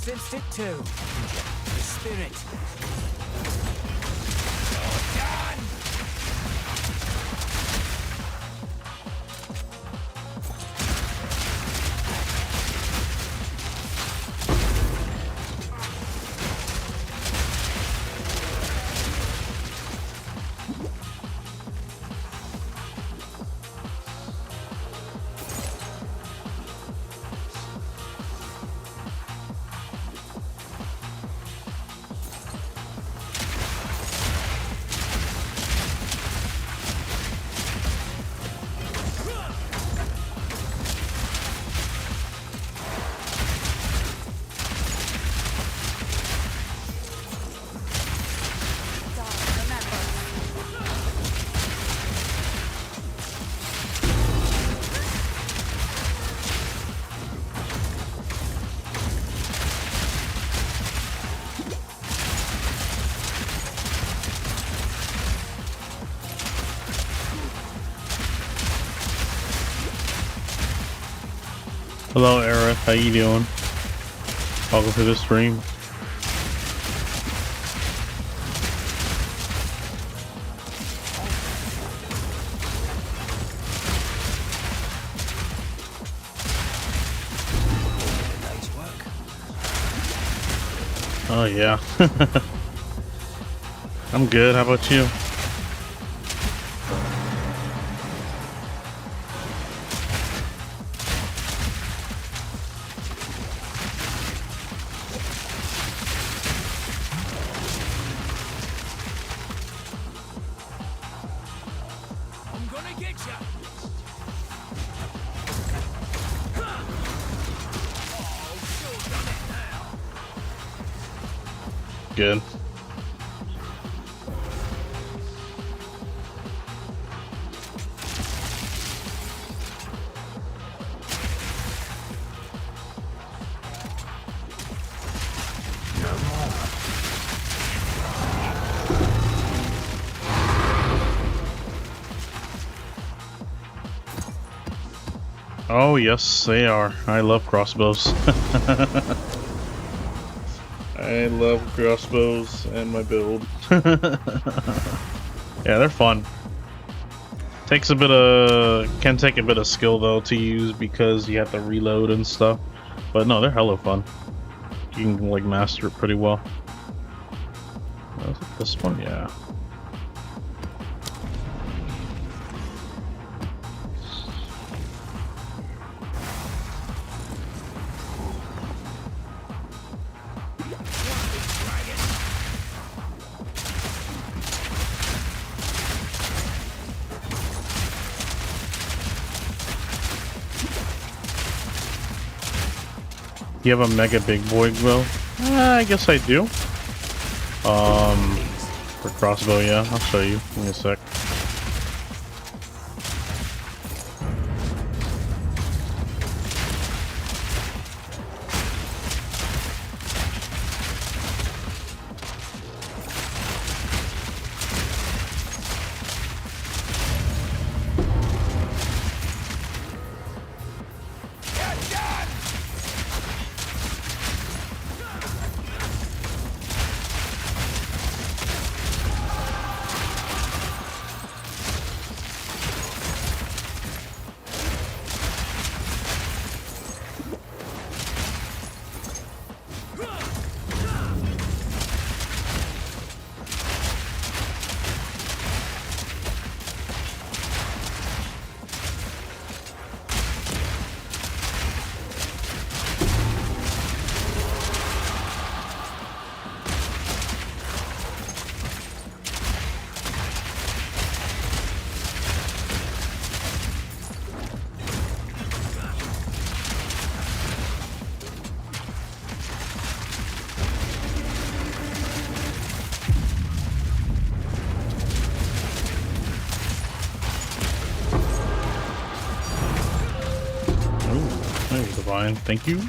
Sensed it too. The spirit. Hello, Aerith. How you doing? Welcome to the stream. Oh yeah. I'm good. How about you? Good. Oh yes, they are. I love crossbows. I love crossbows and my build. Yeah, they're fun. Takes a bit of, can take a bit of skill though to use because you have to reload and stuff. But no, they're hella fun. You can like master it pretty well. Was it this one? Yeah. You have a mega big boy bow? I guess I do. For crossbow, yeah. I'll show you. Give me a sec. There's Divine, thank you.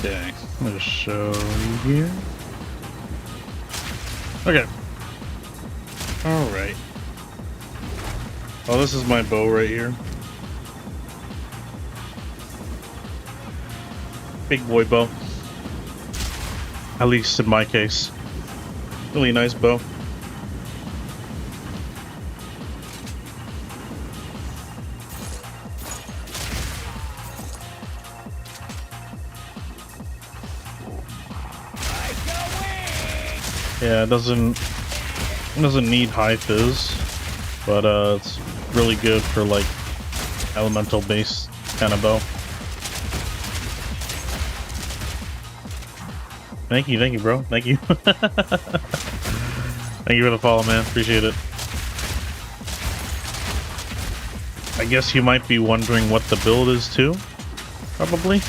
Okay, I'm gonna show you here. Okay. Alright. Oh, this is my bow right here. Big boy bow. At least in my case. Really nice bow. Yeah, it doesn't need high fizz, but it's really good for like elemental based kind of bow. Thank you, bro. Thank you. Thank you for the follow, man. Appreciate it. I guess you might be wondering what the build is too, probably.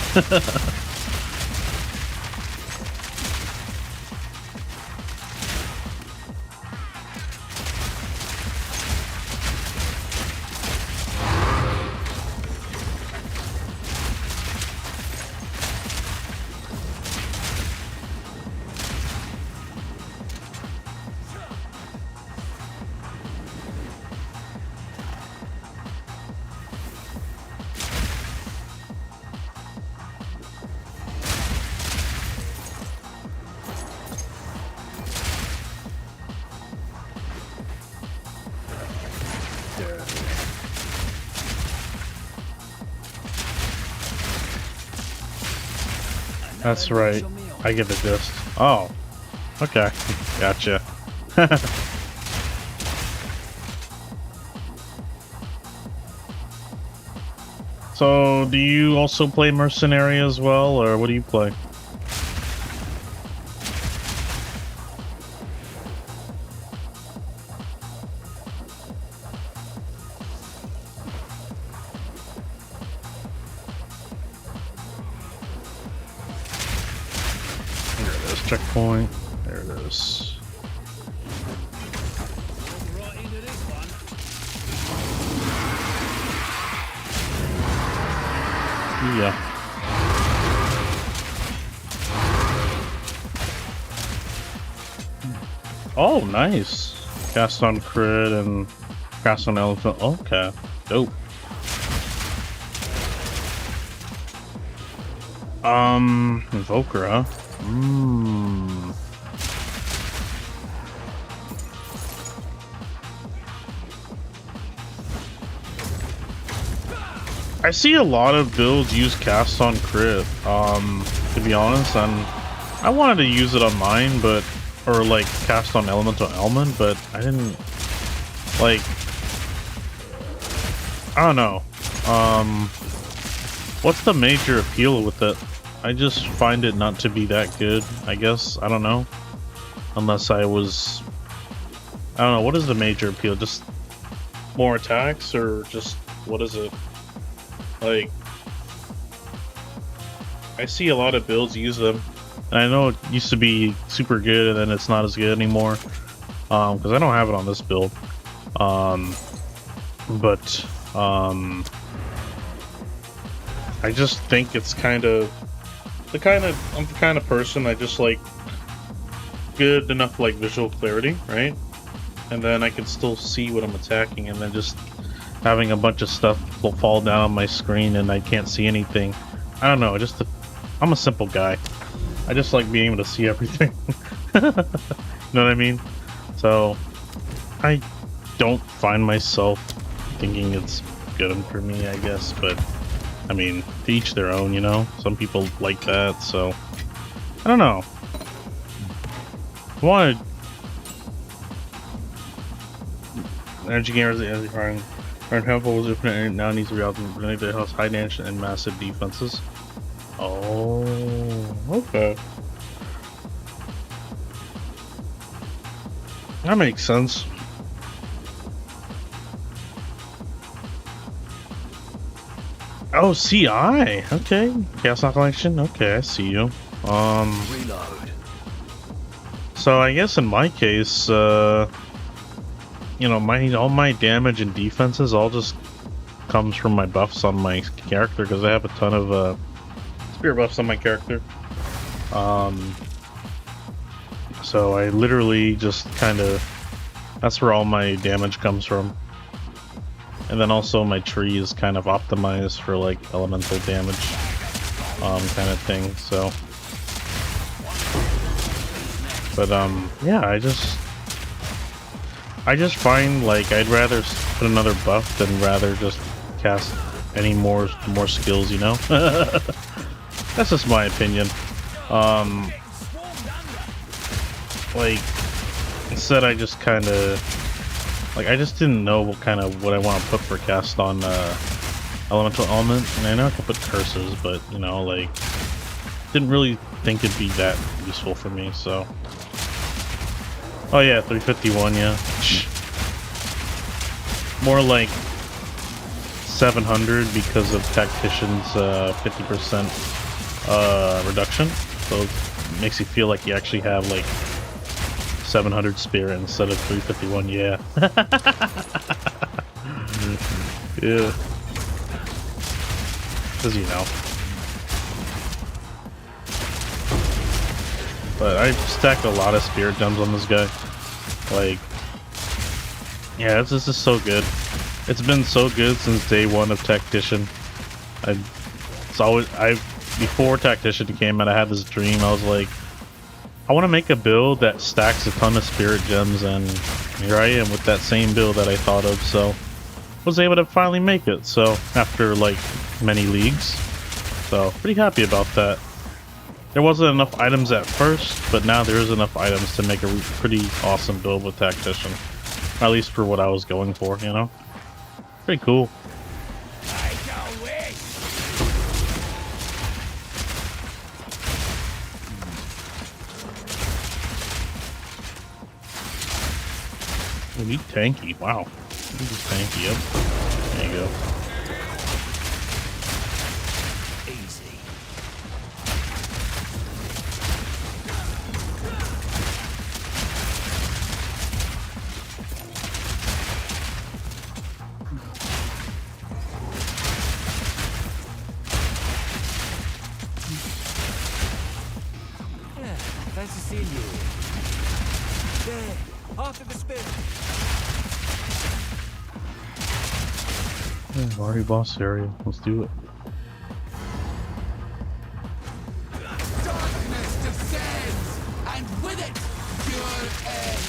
That's right. I get the gist. Oh. Okay. Gotcha. So, do you also play Mercenary as well, or what do you play? Checkpoint. There it is. Right into this one. Yeah. Oh, nice. Cast on crit and cast on elephant. Okay. Dope. Invoker, huh? I see a lot of builds use cast on crit, to be honest, and I wanted to use it on mine, but, or like cast on elemental element, but I didn't, like, I don't know, what's the major appeal with it? I just find it not to be that good, I guess. I don't know. Unless I was... I don't know, what is the major appeal? Just more attacks, or just... what is it? Like... I see a lot of builds use them. And I know it used to be super good, and then it's not as good anymore. Because I don't have it on this build. I just think it's kind of... I'm the kind of person I just like good enough like visual clarity, right? And then I can still see what I'm attacking, and then just having a bunch of stuff fall down on my screen and I can't see anything. I don't know, I'm a simple guy. I just like being able to see everything. You know what I mean? So I don't find myself thinking it's good for me, I guess, but I mean, to each their own, you know? Some people like that, so... I don't know. I wanted... Energy gamers, the Iron Temple was open and now needs to be out and it has high damage and massive defenses. Oh, okay. That makes sense. Oh, CI. Okay. Chaos Knock Collection. Okay, I see you. Reload. So I guess in my case, you know, all my damage and defenses all just comes from my buffs on my character, because I have a ton of spear buffs on my character. So I literally just kind of, that's where all my damage comes from. And then also my tree is kind of optimized for like elemental damage, kind of thing, so. But yeah, I just find like I'd rather put another buff than rather just cast any more skills, you know? That's just my opinion. Like, instead I just kind of, like, I just didn't know what I want to put for cast on elemental element, and I know I can put curses, but you know, like, didn't really think it'd be that useful for me, so. Oh yeah, 351, yeah. More like 700 because of Tactician's 50% reduction. So it makes you feel like you actually have like 700 spirit instead of 351. Yeah. Yeah. Because you know. But I stacked a lot of spirit gems on this guy. Like, yeah, this is so good. It's been so good since day one of Tactician. Before Tactician came out, I had this dream. I was like, I want to make a build that stacks a ton of spirit gems, and here I am with that same build that I thought of. So, was able to finally make it. So, after like many leagues, so pretty happy about that. There wasn't enough items at first, but now there is enough items to make a pretty awesome build with Tactician. At least for what I was going for, you know? Pretty cool. We need tanky. Wow. We need tanky. Yep. There you go. Easy. Yeah, fancy seeing you. There, after the spin. Yeah, already boss area. Let's do it. Darkness descends, and with it, your end.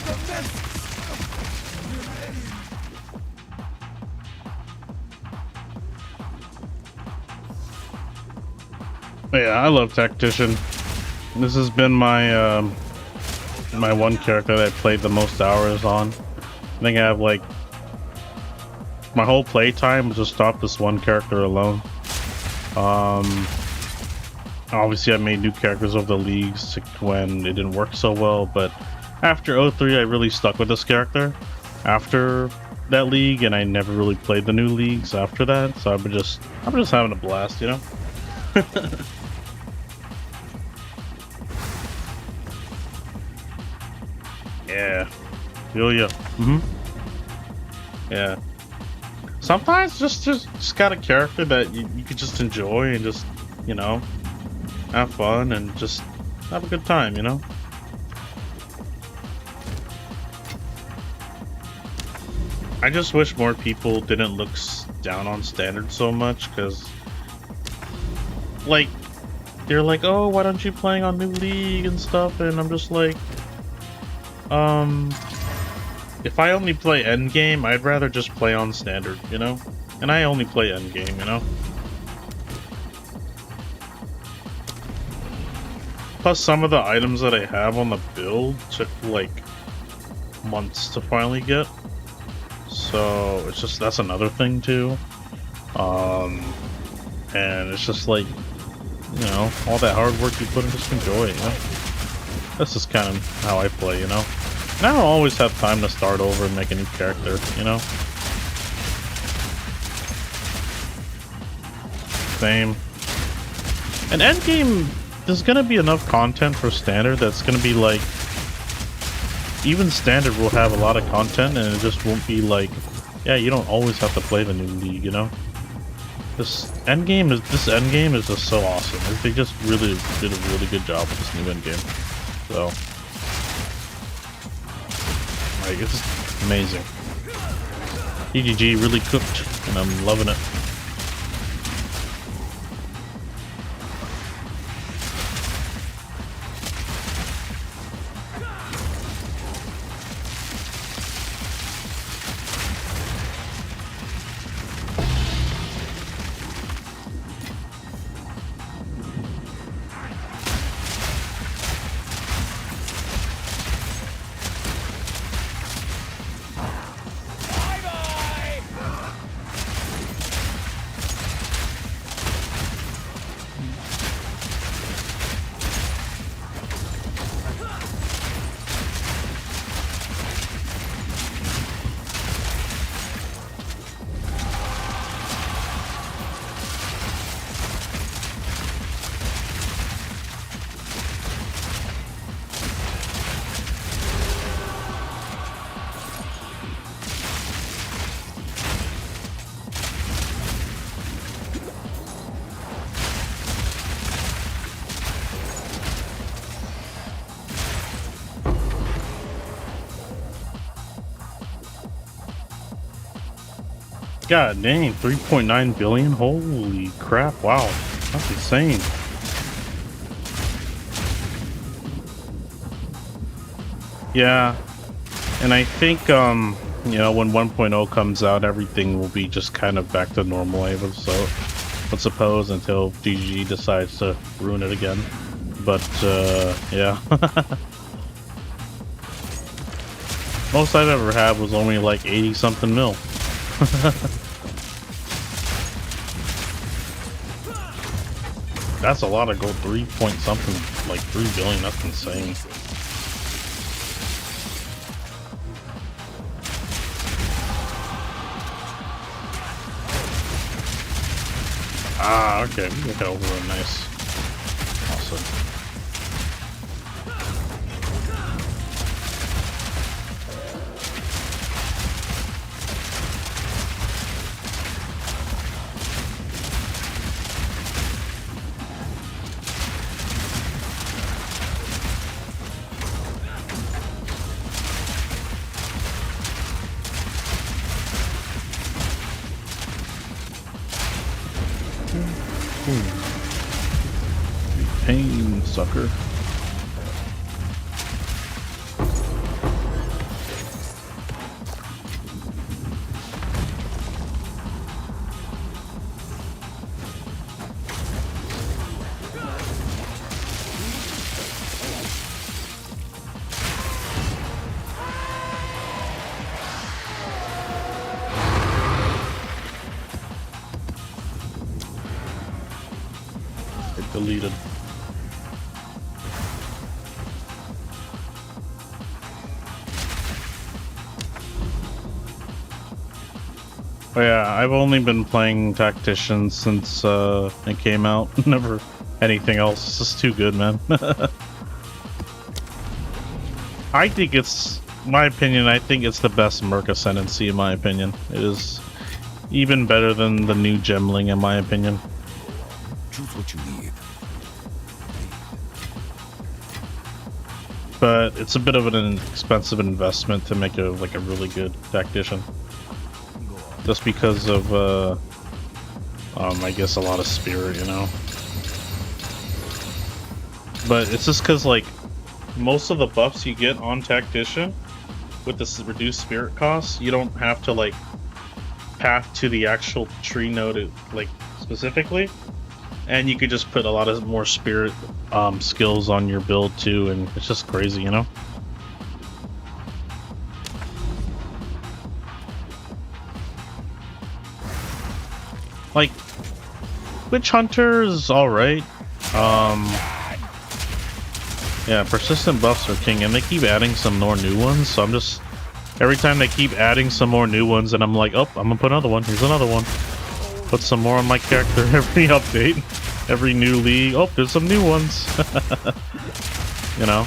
The mists Yeah, I love Tactician. This has been my my one character that I played the most hours on. I think I have like my whole play time was just stop this one character alone. Obviously I made new characters over the leagues when it didn't work so well, but after 03 I really stuck with this character after that league, and I never really played the new leagues after that, so I'm just having a blast, you know. Yeah, feel ya. Yeah. Sometimes just got a character that you could just enjoy and just, you know, have fun and just have a good time, you know. I just wish more people didn't look down on standard so much, because like they're like, oh, why don't you playing on new league and stuff, and I'm just like, if I only play endgame, I'd rather just play on standard, you know? And I only play endgame, you know? Plus, some of the items that I have on the build took, like, months to finally get. So, it's just, that's another thing, too. And it's just like, you know, all that hard work you put in, just enjoy it, you know? That's just kind of how I play, you know? And I don't always have time to start over and make a new character, you know? Same. And endgame, there's gonna be enough content for standard that's gonna be like... Even standard will have a lot of content, and it just won't be like... Yeah, you don't always have to play the new league, you know? This endgame is just so awesome. They just really did a really good job with this new endgame. So, like, it's just amazing. EGG really cooked, and I'm loving it. God dang, 3.9 billion? Holy crap, wow. That's insane. Yeah. And I think, you know, when 1.0 comes out, everything will be just kind of back to normal, I would suppose, until DG decides to ruin it again. But, yeah. Most I've ever had was only like 80 something mil. That's a lot of gold. 3 point something, like 3 billion. That's insane. Ah, okay. We got over it. Nice. Awesome. Pain, sucker. It deleted. Oh yeah, I've only been playing Tactician since it came out. Never anything else. It's just too good, man. I think it's, my opinion, I think it's the best Merc Ascendancy in my opinion. It is even better than the new Gemling in my opinion. Choose what you need. But it's a bit of an expensive investment to make a really good Tactician. Just because of, I guess a lot of spirit, you know? But it's just because, like, most of the buffs you get on Tactician, with this reduced spirit cost, you don't have to, like, path to the actual tree node, like, specifically. And you could just put a lot of more spirit, skills on your build, too, and it's just crazy, you know? Like, Witch Hunter is alright. Yeah, persistent buffs are king, and they keep adding some more new ones, so I'm just... Every time they keep adding some more new ones, and I'm like, oh, I'm gonna put another one, here's another one. Put some more on my character every update. Every new league, oh, there's some new ones. You know?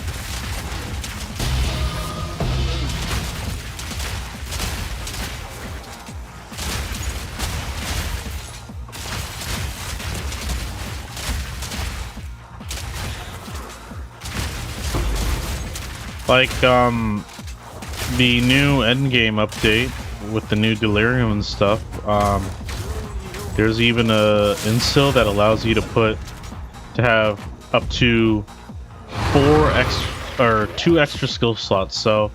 Like, the new endgame update with the new Delirium and stuff, there's even a instill that allows you to have up to 2 extra skill slots. So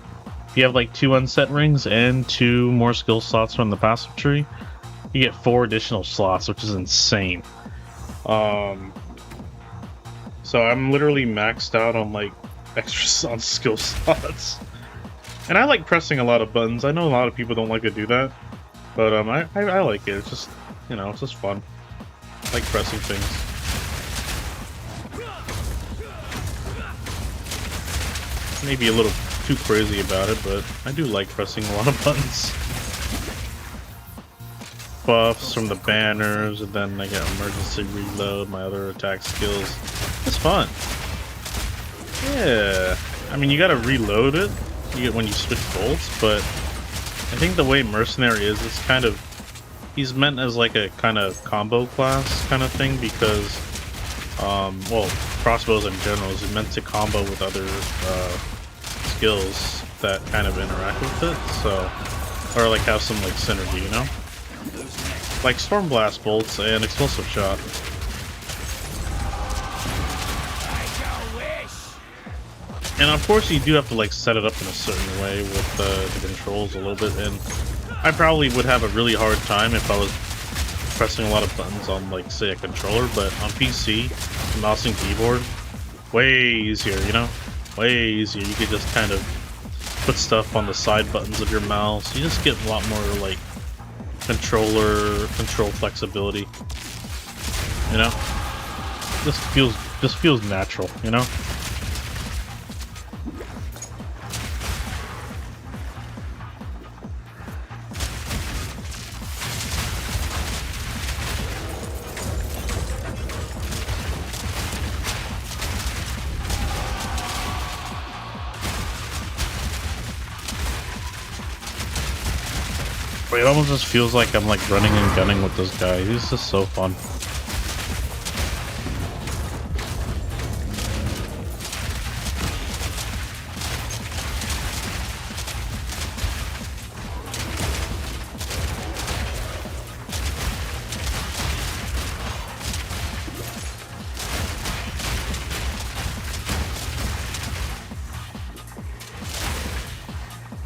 if you have like 2 unset rings and 2 more skill slots from the passive tree, you get 4 additional slots, which is insane. So I'm literally maxed out on like extra on skill slots, and I like pressing a lot of buttons. I know a lot of people don't like to do that, but I like it. It's just, you know, it's just fun. I like pressing things. Maybe a little too crazy about it, but I do like pressing a lot of buttons. Buffs from the banners, and then I get emergency reload, my other attack skills. It's fun. Yeah, I mean, you gotta reload it when you switch bolts, but I think the way Mercenary is, it's kind of, he's meant as like a kind of combo class kind of thing, because, well, crossbows in general is meant to combo with other skills that kind of interact with it, so, or like have some like synergy, you know? like storm blast bolts and explosive shot. And of course you do have to like set it up in a certain way with the controls a little bit, and I probably would have a really hard time if I was pressing a lot of buttons on, like, say a controller, but on PC, mouse and keyboard, way easier, you know? Way easier. You could just kind of put stuff on the side buttons of your mouse. You just get a lot more like control flexibility, you know? Just feels natural, you know? It almost just feels like I'm like running and gunning with this guy. He's just so fun.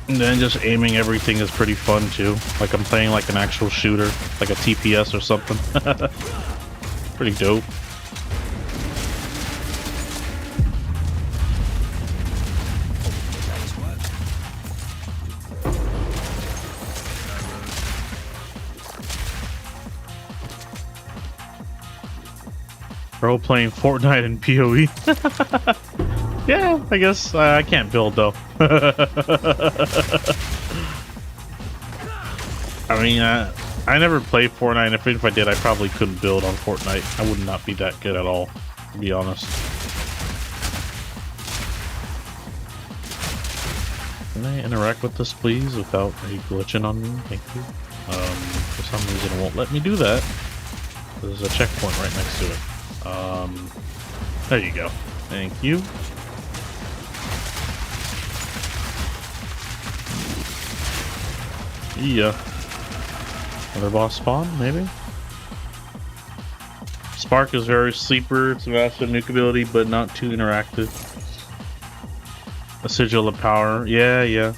And then just aiming everything is pretty fun too. Like I'm playing like an actual shooter, like a TPS or something. Pretty dope. Bro playing Fortnite and PoE. Yeah, I guess I can't build though. I mean, I never played Fortnite, and if I did, I probably couldn't build on Fortnite. I would not be that good at all, to be honest. Can I interact with this, please, without any glitching on me? Thank you. For some reason, it won't let me do that. There's a checkpoint right next to it. There you go. Thank you. Yeah. Another boss spawn, maybe? Spark is very sleeper, it's a massive nuke ability, but not too interactive. A sigil of power, yeah.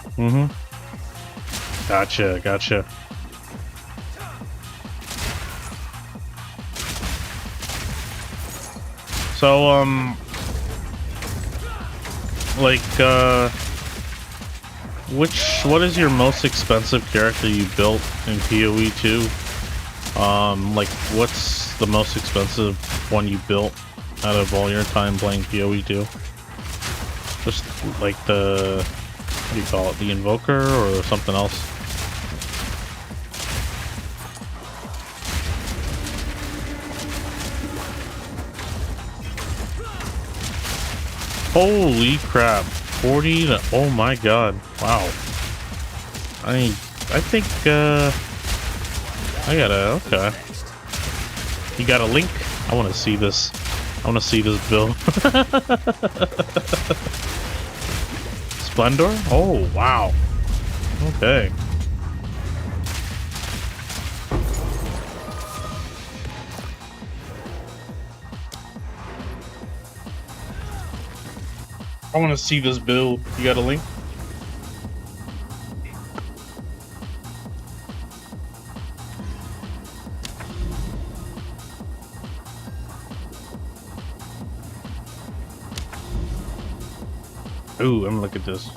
Gotcha. So, what is your most expensive character you built in PoE2? Like, what's the most expensive one you built out of all your time playing PoE2? Just like the, what do you call it, the Invoker or something else? Holy crap. 40 to, oh my god, wow. I think, I gotta, okay. You got a link? I wanna see this. I wanna see this build. Splendor? Oh, wow. Okay. I want to see this build. You got a link? Ooh, I'm gonna look at this.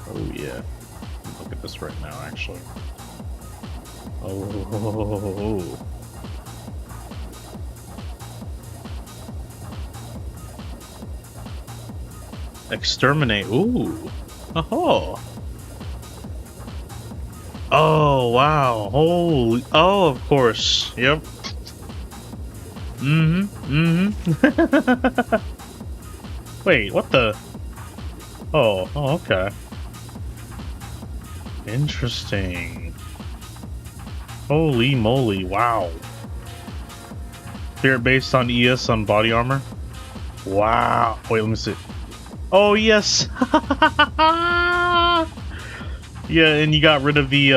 Oh yeah. Look at this right now, actually. Oh. Exterminate. Ooh. Oh. Oh, wow. Holy. Oh, of course. Yep. Wait, what the? Oh, okay. Interesting. Holy moly. Wow. Spirit based on ES on body armor. Wow. Wait, let me see. Oh yes. Yeah, and you got rid of the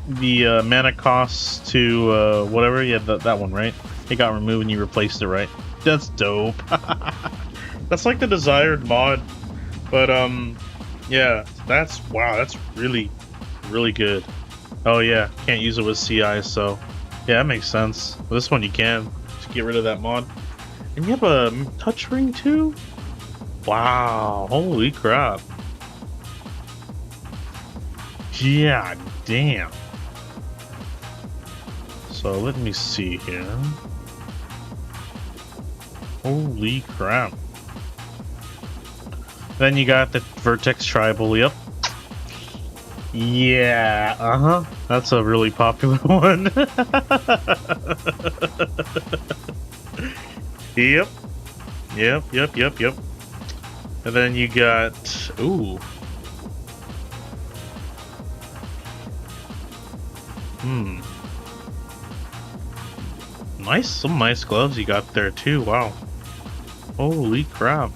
the mana cost to whatever. Yeah, that one, right? It got removed and you replaced it, right? That's dope. That's like the desired mod, but yeah, that's wow. That's really good. Oh yeah, can't use it with CI, so yeah, that makes sense. This one you can just get rid of that mod. And you have a touch ring too? Wow, holy crap. Yeah, damn. So let me see here. Holy crap. Then you got the Vertex Tribal, yep. Yeah, uh-huh. That's a really popular one. Yep. Yep. And then you got... Ooh. Nice, some nice gloves you got there too, wow. Holy crap.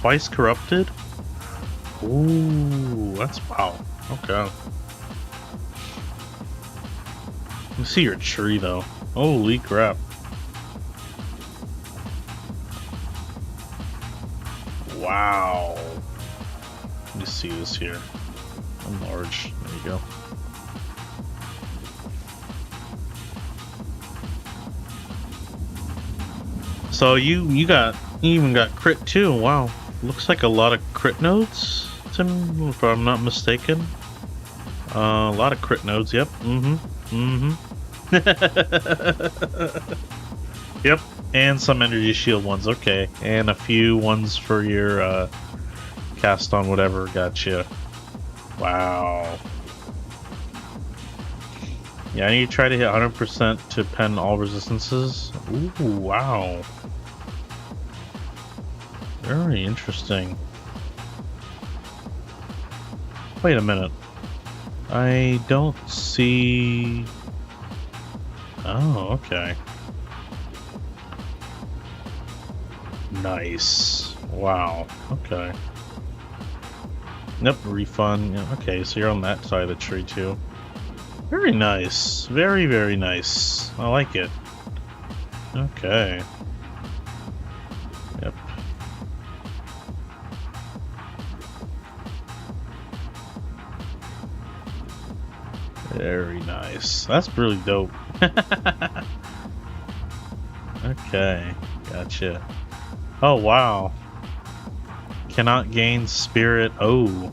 Twice corrupted? Ooh, that's wow. Okay. Let me see your tree though. Holy crap. Wow. Let me see this here. Enlarge. There you go. So you even got crit too. Wow. Looks like a lot of crit nodes, Tim, if I'm not mistaken. A lot of crit nodes, yep. Yep. And some energy shield ones, okay. And a few ones for your cast on whatever, gotcha. Wow. Yeah, I need to try to hit 100% to pen all resistances. Ooh, wow. Very interesting. Wait a minute. I don't see... Oh, okay. Nice. Wow. Okay. Nope, refund. Yeah, okay, so you're on that side of the tree too. Very nice. Very, very nice. I like it. Okay. Yep. Very nice. That's really dope. Okay, gotcha. Oh, wow. Cannot gain spirit. Oh.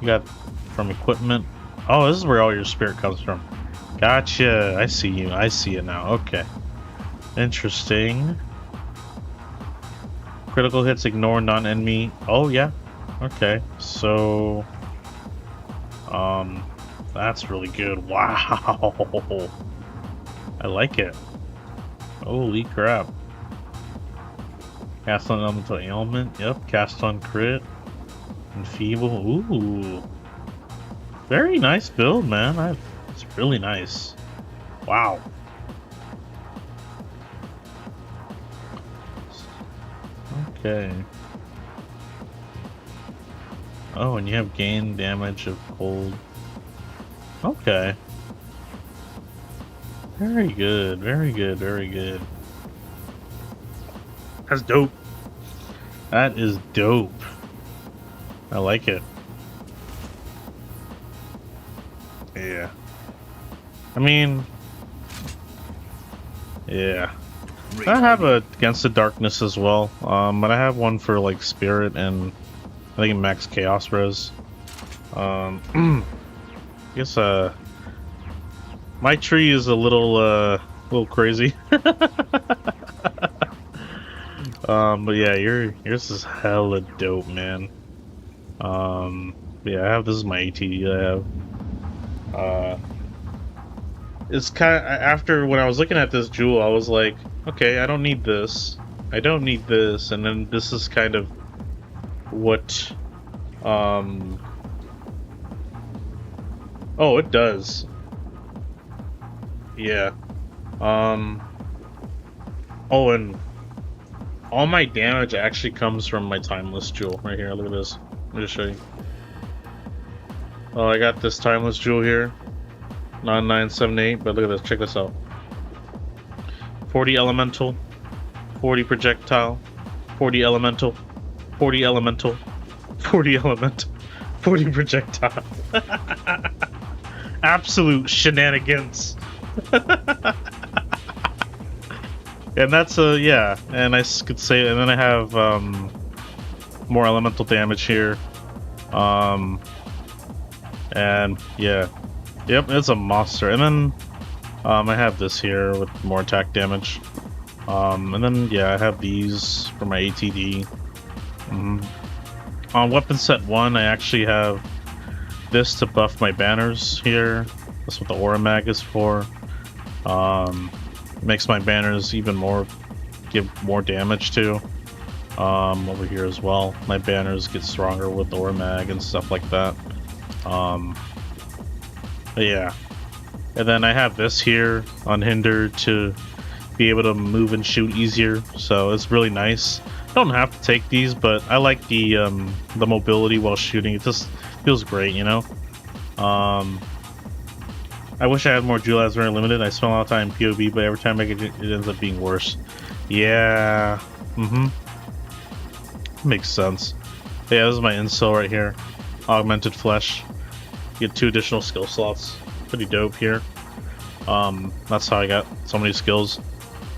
You got from equipment. Oh, this is where all your spirit comes from. Gotcha. I see you. I see it now. Okay. Interesting. Critical hits ignore non-enemy. Oh, yeah. Okay. So... that's really good. Wow. I like it. Holy crap. Cast on elemental ailment. Yep. Cast on crit. Enfeeble. Ooh. Very nice build, man. It's really nice. Wow. Okay. Oh, and you have gain damage of cold. Okay. Very good, very good, very good. That's dope. That is dope. I like it. Yeah. I mean... Yeah. I have a Against the Darkness as well. But I have one for like Spirit and I think Max Chaos Res. I guess my tree is a little crazy. But yeah, yours is hella dope, man. Yeah, this is my AT. I have. It's kind of after when I was looking at this jewel, I was like, okay, I don't need this. I don't need this, and then this is kind of what. Oh, it does. Yeah. Oh, and all my damage actually comes from my timeless jewel right here. Look at this. Let me just show you. Oh, I got this timeless jewel here. 9978, but look at this, check this out. 40 elemental, 40 projectile, 40 elemental, 40 elemental, 40 elemental, 40 projectile. Absolute shenanigans. And that's yeah, and I could say, and then I have more elemental damage here. And yeah, yep, it's a monster. And then I have this here with more attack damage. And then yeah, I have these for my ATD. On weapon set 1, I actually have this to buff my banners here. That's what the aura mag is for. Makes my banners even more, give more damage to. Over here as well, my banners get stronger with aura mag and stuff like that. But yeah, and then I have this here unhindered to be able to move and shoot easier, so it's really nice. Don't have to take these, but I like the mobility while shooting. It just feels great, you know. I wish I had more Jewel Very Limited. I spend a lot of time in PoE, but every time I get it ends up being worse. Yeah, makes sense. Yeah, this is my install right here. Augmented Flesh. Get 2 additional skill slots. Pretty dope here. That's how I got so many skills.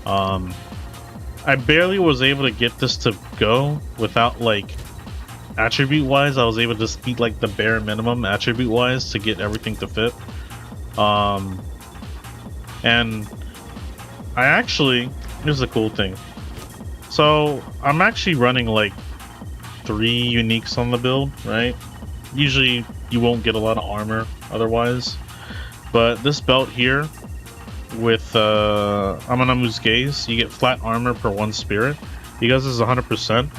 I barely was able to get this to go without, like, attribute wise. I was able to just beat like the bare minimum attribute wise to get everything to fit. And I actually, here's the cool thing. So I'm actually running like 3 uniques on the build, right? Usually you won't get a lot of armor otherwise, but this belt here with Amanamu's Gaze, you get flat armor per 1 spirit. Because this is 100%,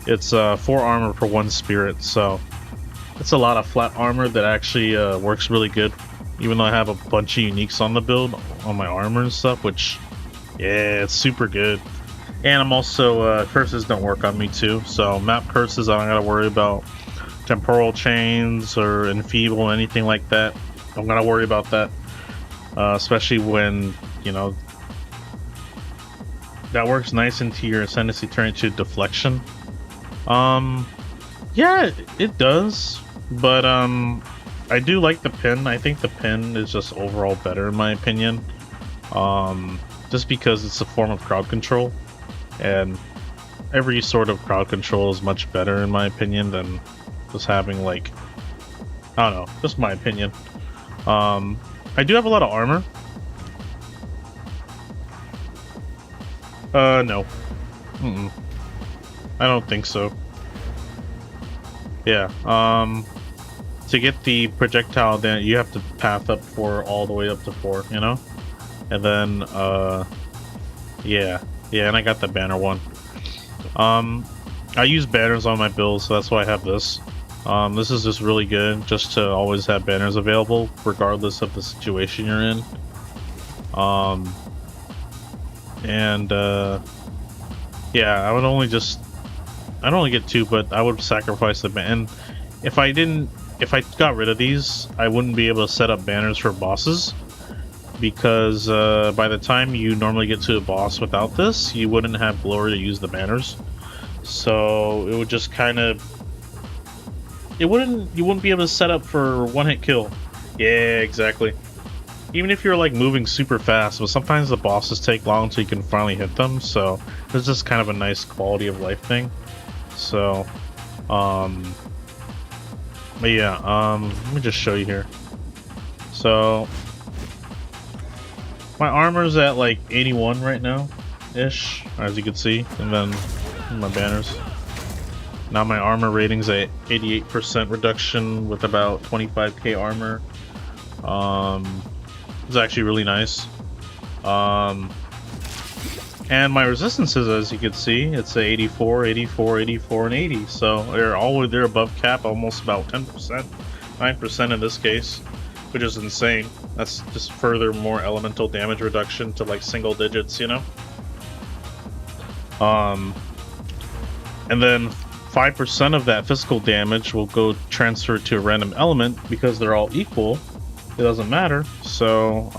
it's 4 armor per 1 spirit, so it's a lot of flat armor that actually works really good, even though I have a bunch of uniques on the build on my armor and stuff, which, yeah, it's super good. And I'm also, curses don't work on me too, so map curses I don't gotta worry about temporal chains or enfeeble, anything like that. I'm gonna worry about that, especially when, you know, that works nice into your ascendancy turn into deflection. Yeah, it does, but I do like the pin. I think the pin is just overall better in my opinion, just because it's a form of crowd control, and every sort of crowd control is much better in my opinion than just having, like, I don't know, just my opinion. I do have a lot of armor. No. I don't think so. Yeah, to get the projectile, then you have to path up for all the way up to 4, you know? And then, yeah, and I got the banner one. I use banners on my build, so that's why I have this. This is just really good, just to always have banners available, regardless of the situation you're in. Yeah, I would only I'd only get 2, but I would sacrifice the ban. And if I got rid of these, I wouldn't be able to set up banners for bosses, because by the time you normally get to a boss without this, you wouldn't have glory to use the banners. So it would just kind of, you wouldn't be able to set up for one-hit kill. Yeah, exactly. Even if you're like moving super fast, but sometimes the bosses take long until you can finally hit them, so it's just kind of a nice quality of life thing. So, but yeah, let me just show you here. So, my armor's at like 81 right now, ish, as you can see, and then my banners. Now my armor rating's at 88% reduction with about 25k armor. It's actually really nice. And my resistances, as you can see, it's a 84, 84, 84, and 80. So they're above cap, almost about 10%, 9% in this case, which is insane. That's just further more elemental damage reduction to like single digits, you know. And then 5% of that physical damage will go transfer to a random element because they're all equal. It doesn't matter. So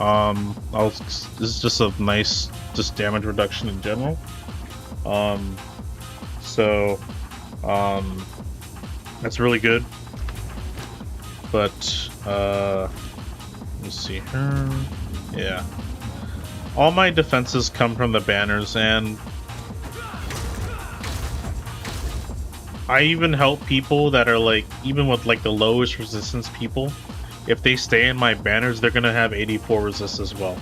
this is just a nice just damage reduction in general. That's really good. But let me see here. Yeah. All my defenses come from the banners, and I even help people that are like, even with like the lowest resistance people, if they stay in my banners, they're gonna have 84 resist as well.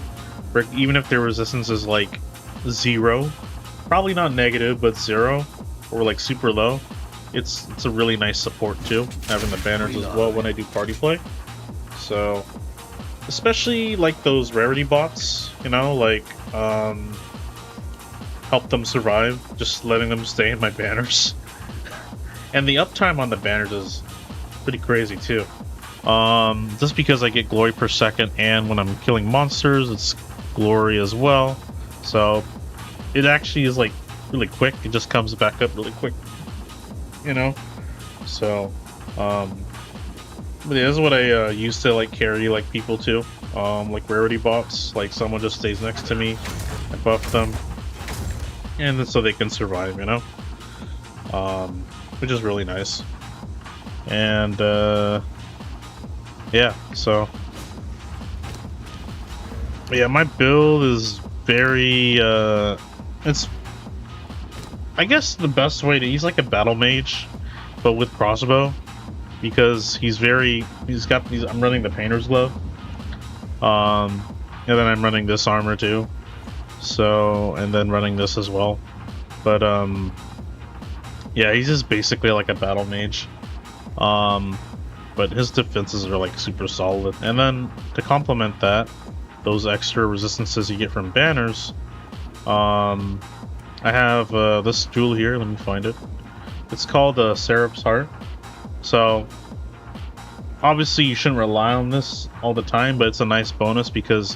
Even if their resistance is like 0, probably not negative, but 0, or like super low, it's a really nice support too, having the banners as well when I do party play. So, especially like those rarity bots, you know, like help them survive, just letting them stay in my banners. And the uptime on the banners is pretty crazy too. Just because I get glory per second, and when I'm killing monsters, it's glory as well. So it actually is like really quick. It just comes back up really quick, you know. So, but yeah, this is what I used to like carry like people too. Like rarity bots, like someone just stays next to me, I buff them, and then so they can survive, you know. Which is really nice. And yeah, so yeah, my build is very it's, I guess the best way to, he's like a battle mage but with crossbow, because I'm running the painter's glove, and then I'm running this armor too, so, and then running this as well. But yeah, he's just basically like a battle mage. But his defenses are like super solid. And then to complement that, those extra resistances you get from banners, I have this jewel here. Let me find it. It's called Seraph's Heart. So obviously you shouldn't rely on this all the time, but it's a nice bonus because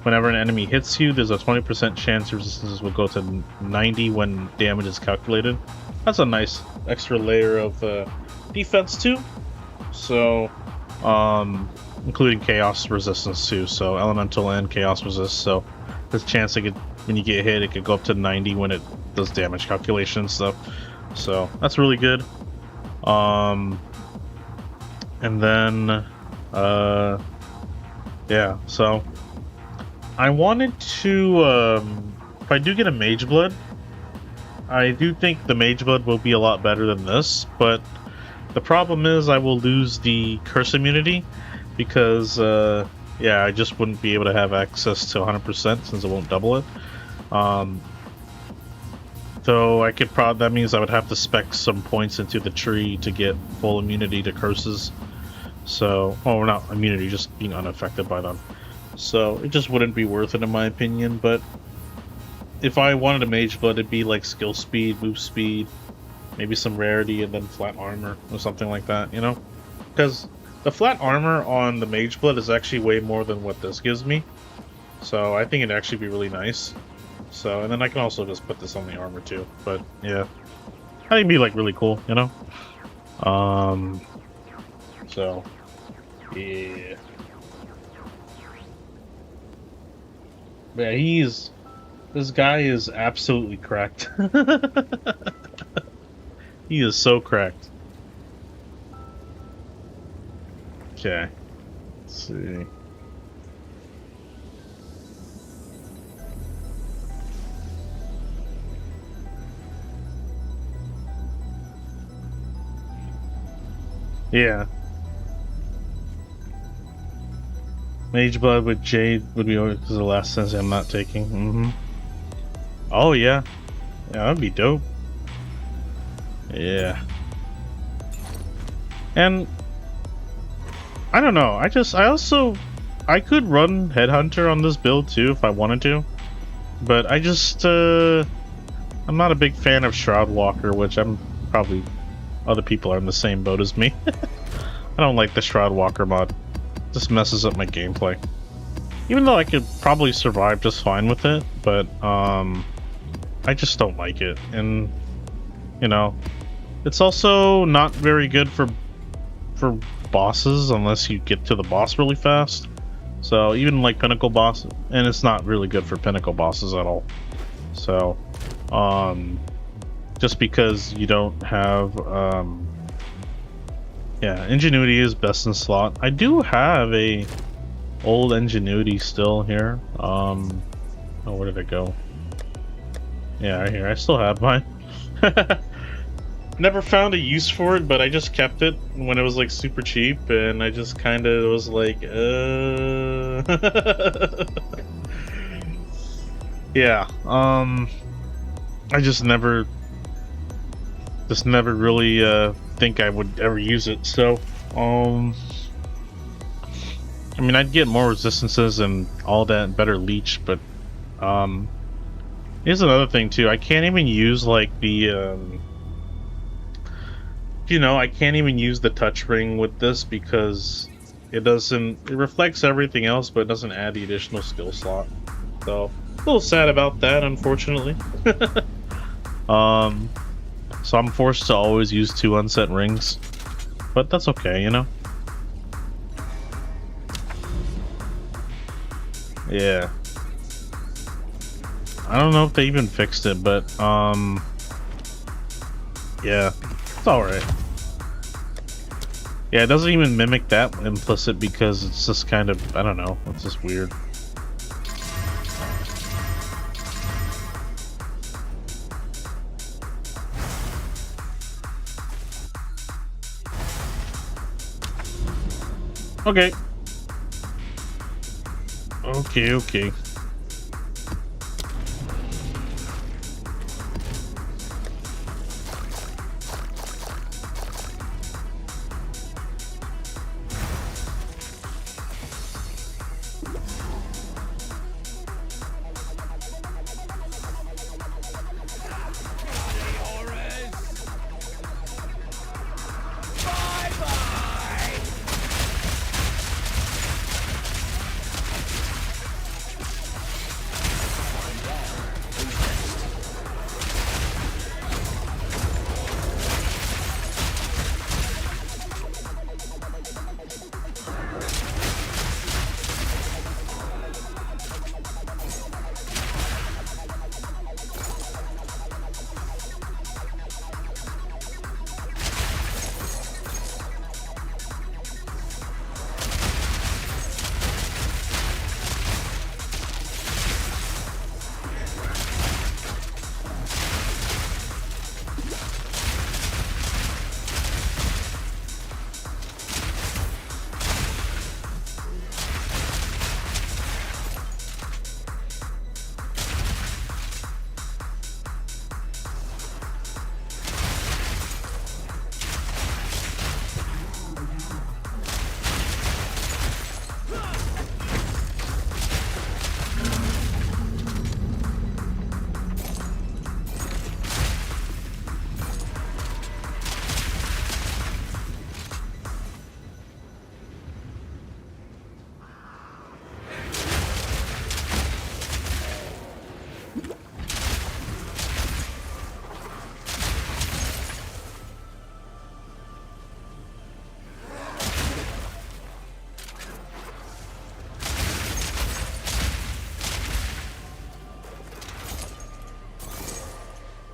whenever an enemy hits you, there's a 20% chance your resistances will go to 90 when damage is calculated. That's a nice extra layer of defense too. So, including chaos resistance too. So elemental and chaos resist. So there's a chance when you get hit, it could go up to 90 when it does damage calculation and stuff. So that's really good. And then, yeah. So I wanted to, if I do get a Mage Blood, I do think the Mage Blood will be a lot better than this, but the problem is I will lose the curse immunity because, yeah, I just wouldn't be able to have access to 100% since it won't double it. So I could that means I would have to spec some points into the tree to get full immunity to curses. So, well, not immunity, just being unaffected by them. So it just wouldn't be worth it in my opinion, but if I wanted a Mage Blood, it'd be like skill speed, move speed, maybe some rarity, and then flat armor or something like that, you know? Because the flat armor on the Mage Blood is actually way more than what this gives me. So I think it'd actually be really nice. So, and then I can also just put this on the armor too. But yeah, I think it'd be like really cool, you know? So, yeah. Yeah, this guy is absolutely cracked. He is so cracked. Okay. Let's see. Yeah. Mage Blood with Jade would be the last sensei I'm not taking. Oh yeah. Yeah, that'd be dope. Yeah. And I don't know, I could run Headhunter on this build too if I wanted to. But I just I'm not a big fan of Shroud Walker, which I'm probably other people are in the same boat as me. I don't like the Shroud Walker mod. It just messes up my gameplay. Even though I could probably survive just fine with it, but I just don't like it. And you know, It's also not very good for bosses unless you get to the boss really fast. So even like pinnacle boss, and it's not really good for pinnacle bosses at all. So just because you don't have yeah, ingenuity is best in slot. I do have a old ingenuity still here. Oh, where did it go? Yeah, right here. I still have mine. Never found a use for it, but I just kept it when it was like super cheap, and I just kind of was like, yeah. I just never really think I would ever use it. So, I mean, I'd get more resistances and all that, better leech, but here's another thing too. I can't even use like the you know, I can't even use the touch ring with this because it reflects everything else, but it doesn't add the additional skill slot. So a little sad about that, unfortunately. So I'm forced to always use 2 unset rings, but that's okay, you know. Yeah, I don't know if they even fixed it, but yeah, it's alright. Yeah, it doesn't even mimic that implicit because it's just kind of, I don't know, it's just weird. Okay. Okay.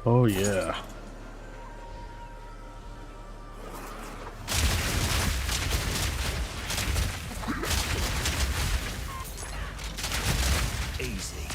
Oh yeah. Easy.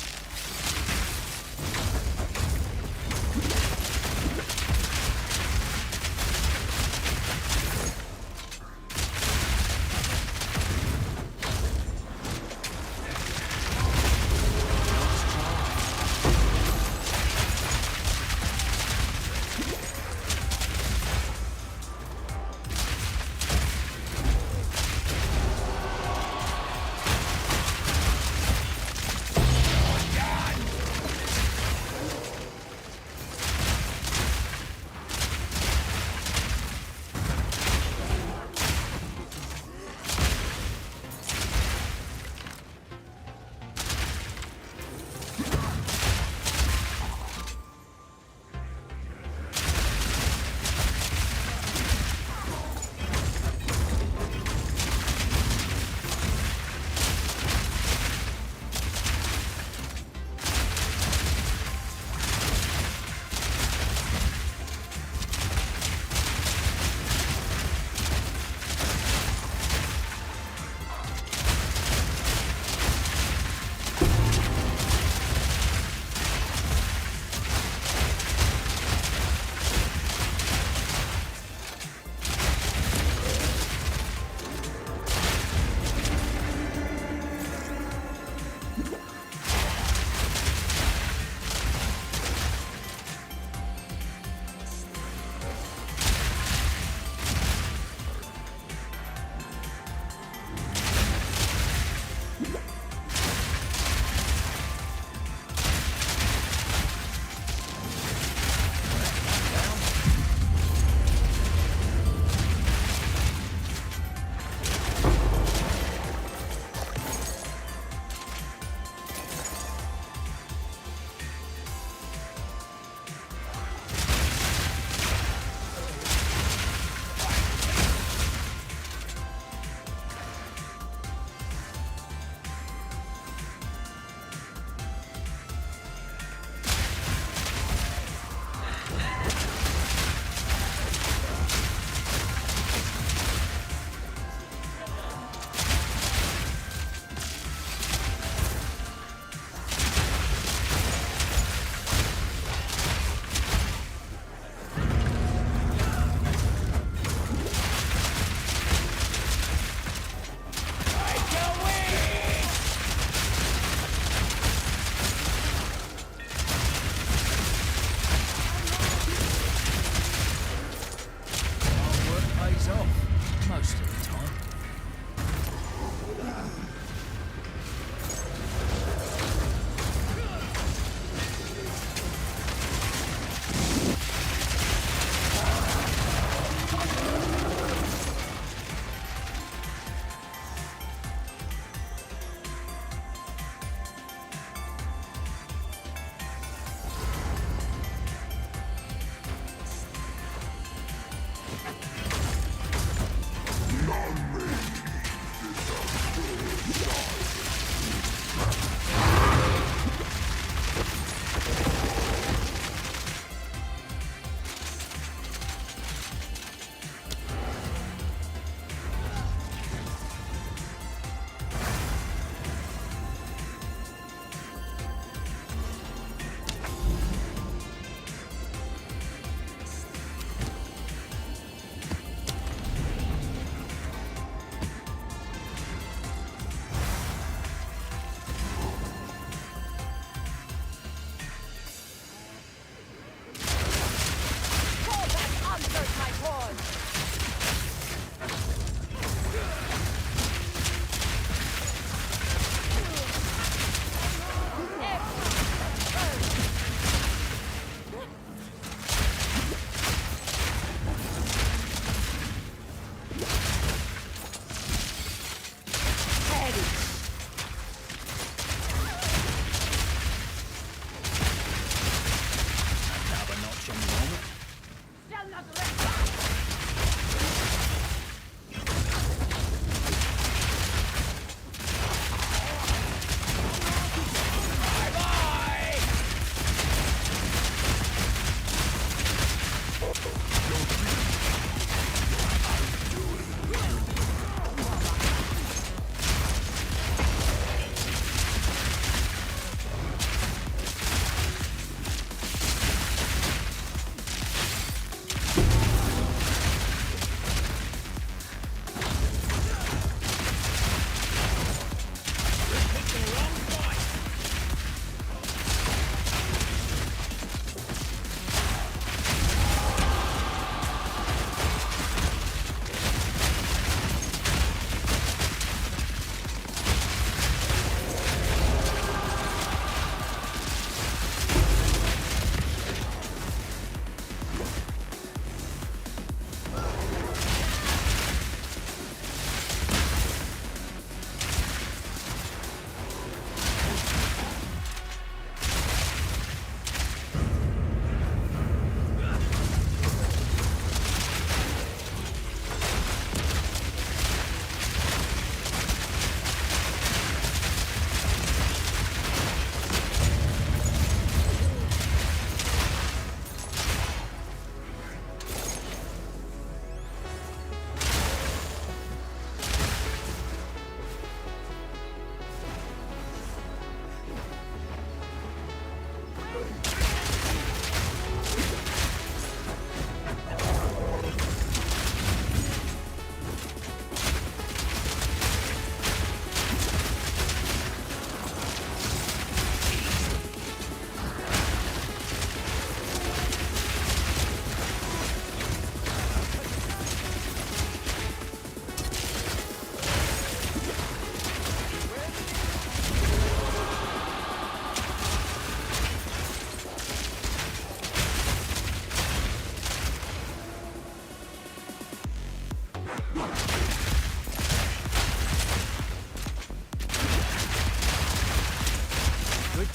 myself, most of the time.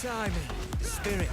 timing, spirit.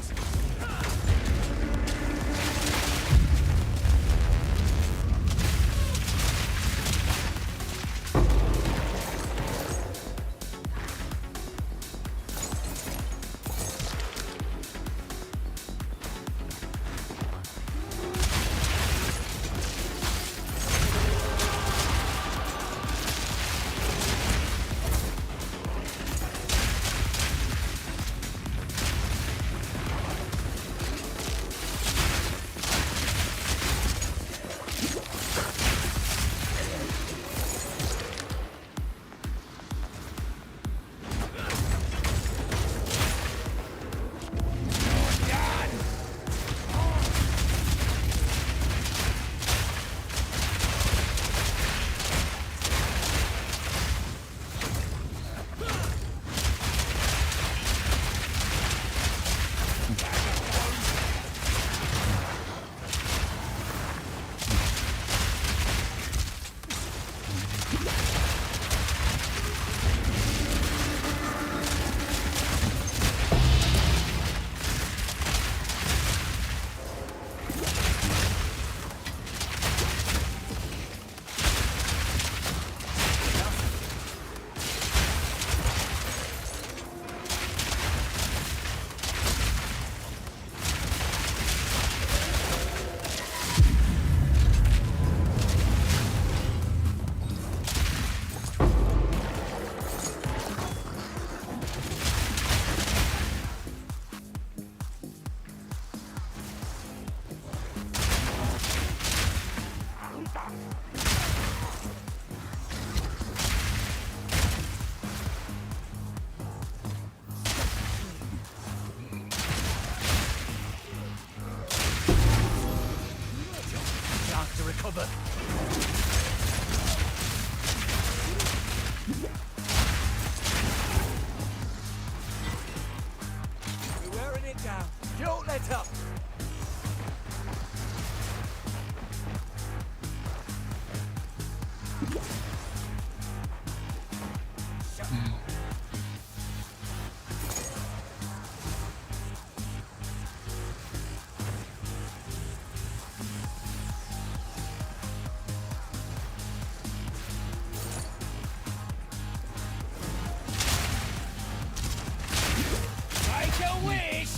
wish.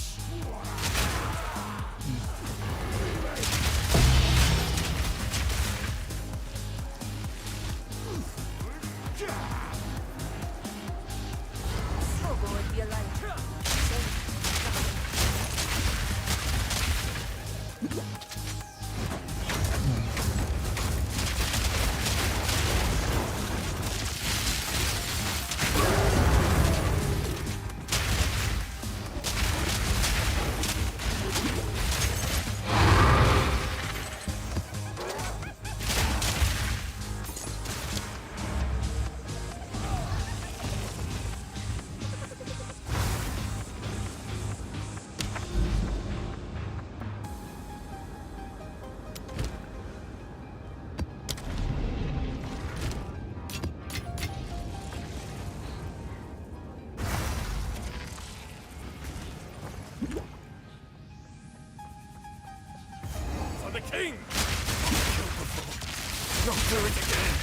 Struggle if you like. For the king! Killed before. Don't do it again!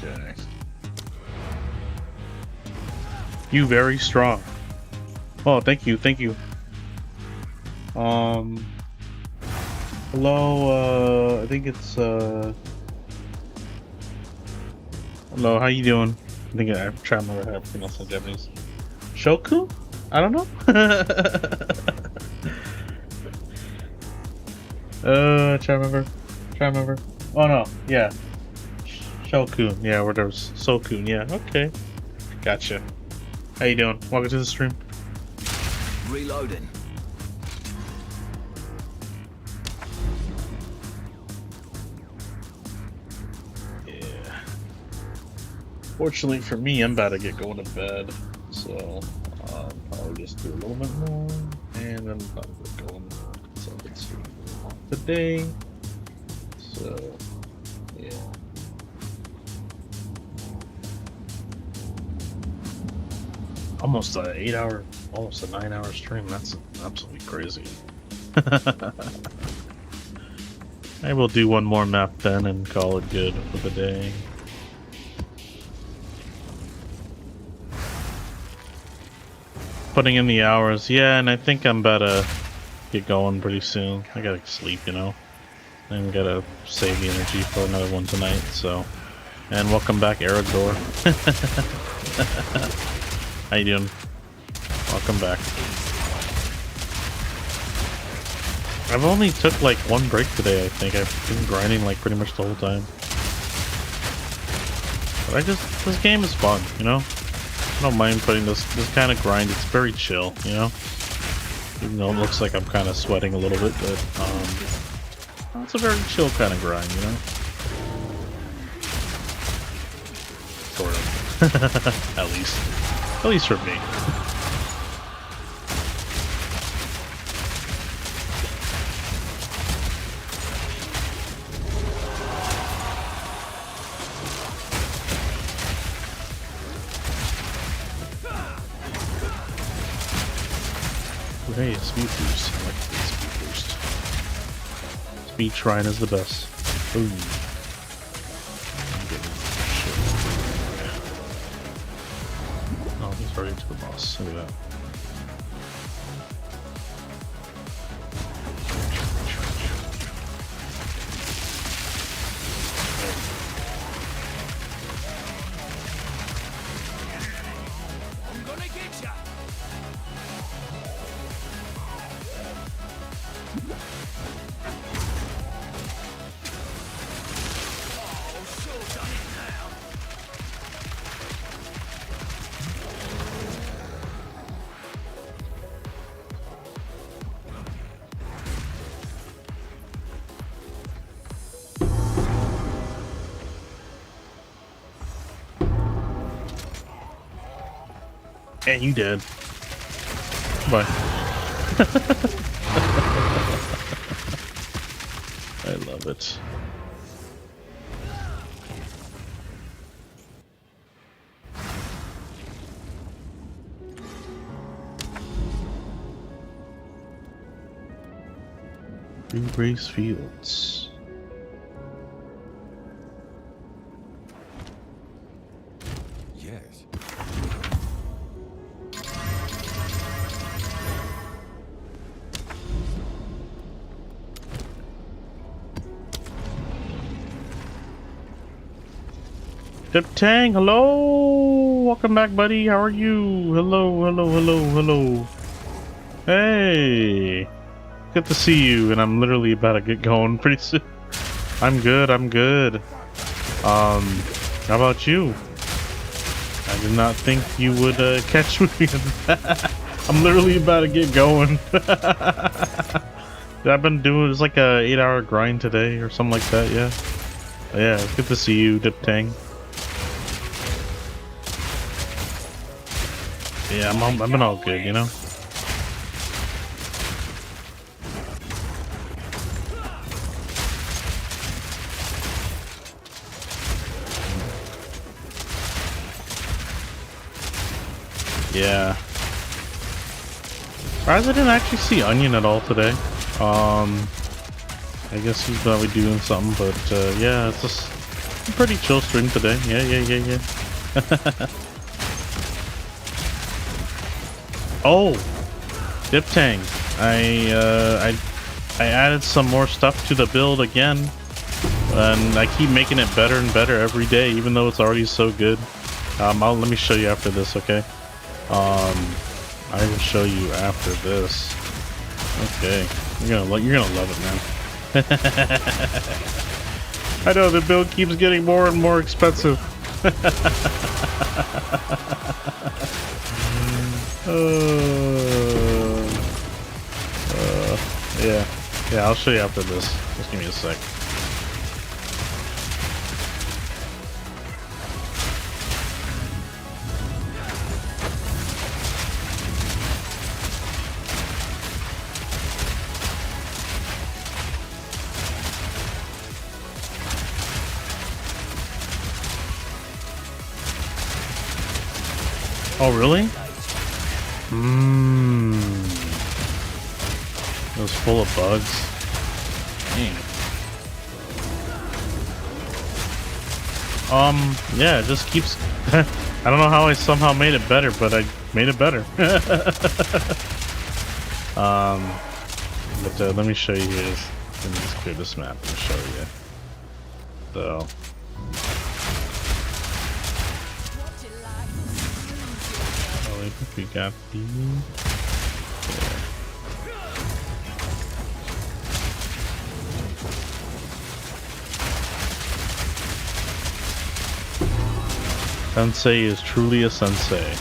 Okay. You very strong. Oh, thank you, thank you. Hello, I think it's, hello, how you doing? I think I'm trying to remember how to pronounce it in Japanese. Shoku? I don't know. Try to remember. Oh no, yeah. Shokun, yeah, where there's Sokun, yeah, okay. Gotcha. How you doing? Welcome to the stream. Reloading. Fortunately for me, I'm about to get going to bed, so I'll probably just do a little bit more, and then I'll get going. So let's see today. So yeah. Almost an 8-hour, almost a 9-hour stream. That's absolutely crazy. I will do one more map then and call it good for the day. Putting in the hours, yeah, and I think I'm about to get going pretty soon. I gotta sleep, you know, and gotta save the energy for another one tonight. So, and welcome back, Erador. How you doing? Welcome back. I've only took like one break today, I think. I've been grinding like pretty much the whole time. But this game is fun, you know? I don't mind putting this kind of grind. It's very chill, you know? Even though it looks like I'm kind of sweating a little bit, but it's a very chill kind of grind, you know? Sort of. At least for me. Hey, a speed boost. I like the speed boost. Speed shrine is the best. Ooh. Oh, he's already to the boss. Look at that. I'm gonna get ya. And you did. Bye. I love it. Embrace Fields. Yes. Dip Tang, hello! Welcome back, buddy. How are you? Hello, hello, hello, hello. Hey! Good to see you, and I'm literally about to get going pretty soon. I'm good, I'm good. How about you? I did not think you would catch me. I'm literally about to get going. I've been doing, it's like a 8-hour grind today or something like that, yeah. Yeah, it's good to see you, Dip Tang. Yeah, I've been all good, you know? Yeah. Surprised I didn't actually see Onion at all today. I guess he's probably doing something, but yeah, it's just a pretty chill stream today. Yeah. Oh, Dip Tang. I added some more stuff to the build again, and I keep making it better and better every day, even though it's already so good. Let me show you after this, okay? I will show you after this. Okay, you're gonna love it, man. I know the build keeps getting more and more expensive. Yeah, I'll show you after this. Just give me a sec. Oh, really? It was full of bugs. Dang. Yeah, it just keeps... I don't know how I somehow made it better, but I made it better. But let me show you here. Let me just clear this map and show you. So... Oh, I think we got the... Sensei is truly a sensei.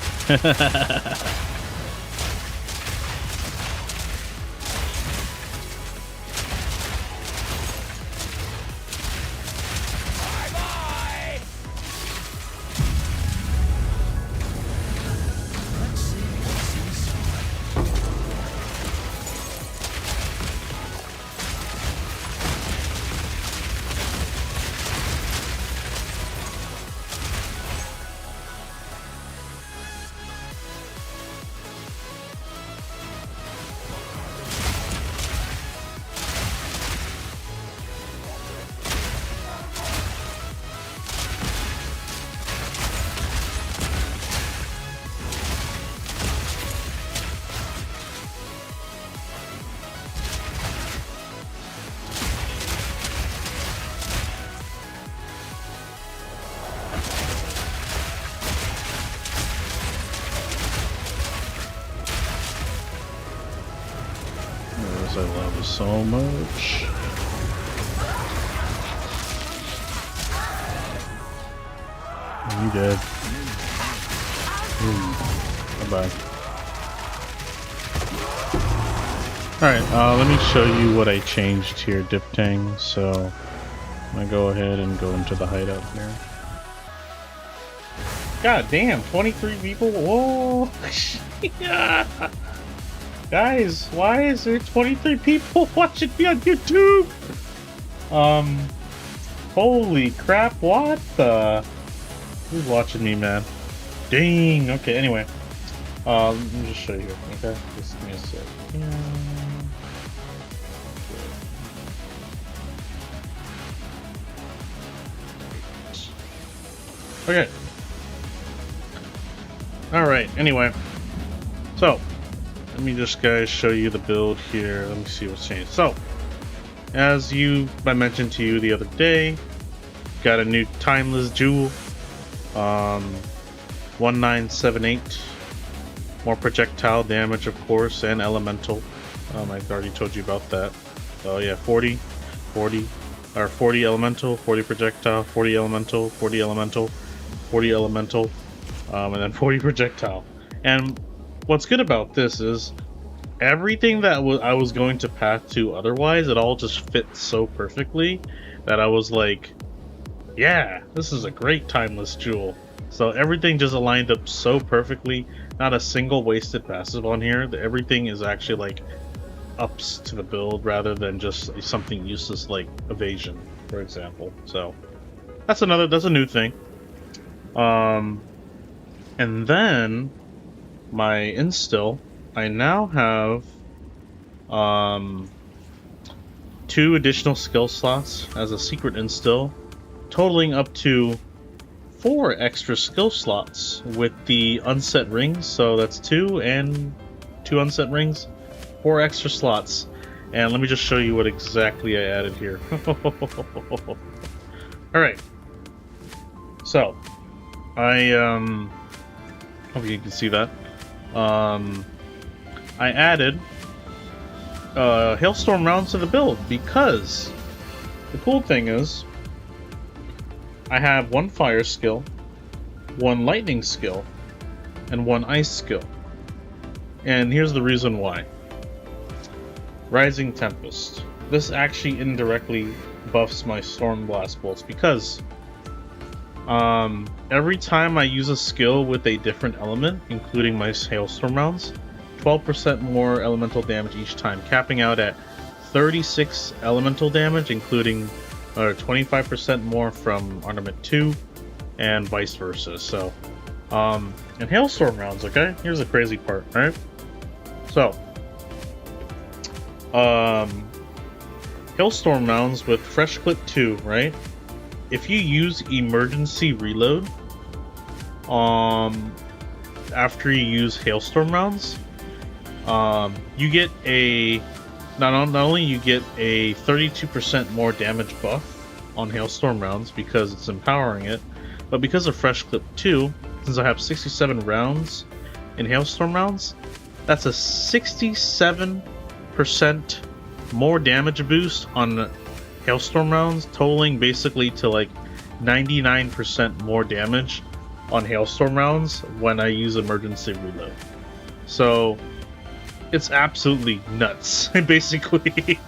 I love it so much. You dead. Bye-bye. Alright, let me show you what I changed here, Diptang. So, I'm gonna go ahead and go into the hideout here. God damn, 23 people? Whoa! Yeah. Guys, why is there 23 people watching me on YouTube? Holy crap, what the? Who's watching me, man? Dang, okay, anyway. Let me just show you here, okay? Just give me a sec. Okay. Alright, anyway. So, let me just, guys, show you the build here. Let me see what's changed. So, as I mentioned to you the other day, got a new timeless jewel. 1978. More projectile damage, of course, and elemental. I already told you about that. So yeah, 40 elemental, 40 projectile, 40 elemental, 40 elemental, 40 elemental, and then 40 projectile. And what's good about this is everything that I was going to path to otherwise, it all just fits so perfectly that I was like, yeah, this is a great timeless jewel. So everything just aligned up so perfectly. Not a single wasted passive on here. Everything is actually like ups to the build rather than just something useless like evasion, for example. So that's a new thing. And then my instill, I now have 2 additional skill slots as a secret instill, totaling up to 4 extra skill slots with the unset rings. So that's 2 and 2 unset rings, 4 extra slots. And let me just show you what exactly I added here. Alright, so I hope you can see that. I added hailstorm rounds to the build because the cool thing is I have 1 fire skill, 1 lightning skill, and 1 ice skill. And here's the reason why. Rising Tempest. This actually indirectly buffs my Storm Blast bolts because every time I use a skill with a different element, including my hailstorm rounds, 12% more elemental damage each time, capping out at 36 elemental damage, including 25% more from Armament 2, and vice versa. So And hailstorm rounds, okay? Here's the crazy part, right? So, hailstorm rounds with Fresh Clip 2, right? If you use emergency reload, after you use hailstorm rounds, you get a not only you get a 32% more damage buff on hailstorm rounds because it's empowering it, but because of Fresh Clip 2, since I have 67 rounds in hailstorm rounds, that's a 67% more damage boost on hailstorm rounds, totaling basically to like 99% more damage on hailstorm rounds when I use emergency reload. So it's absolutely nuts. Basically,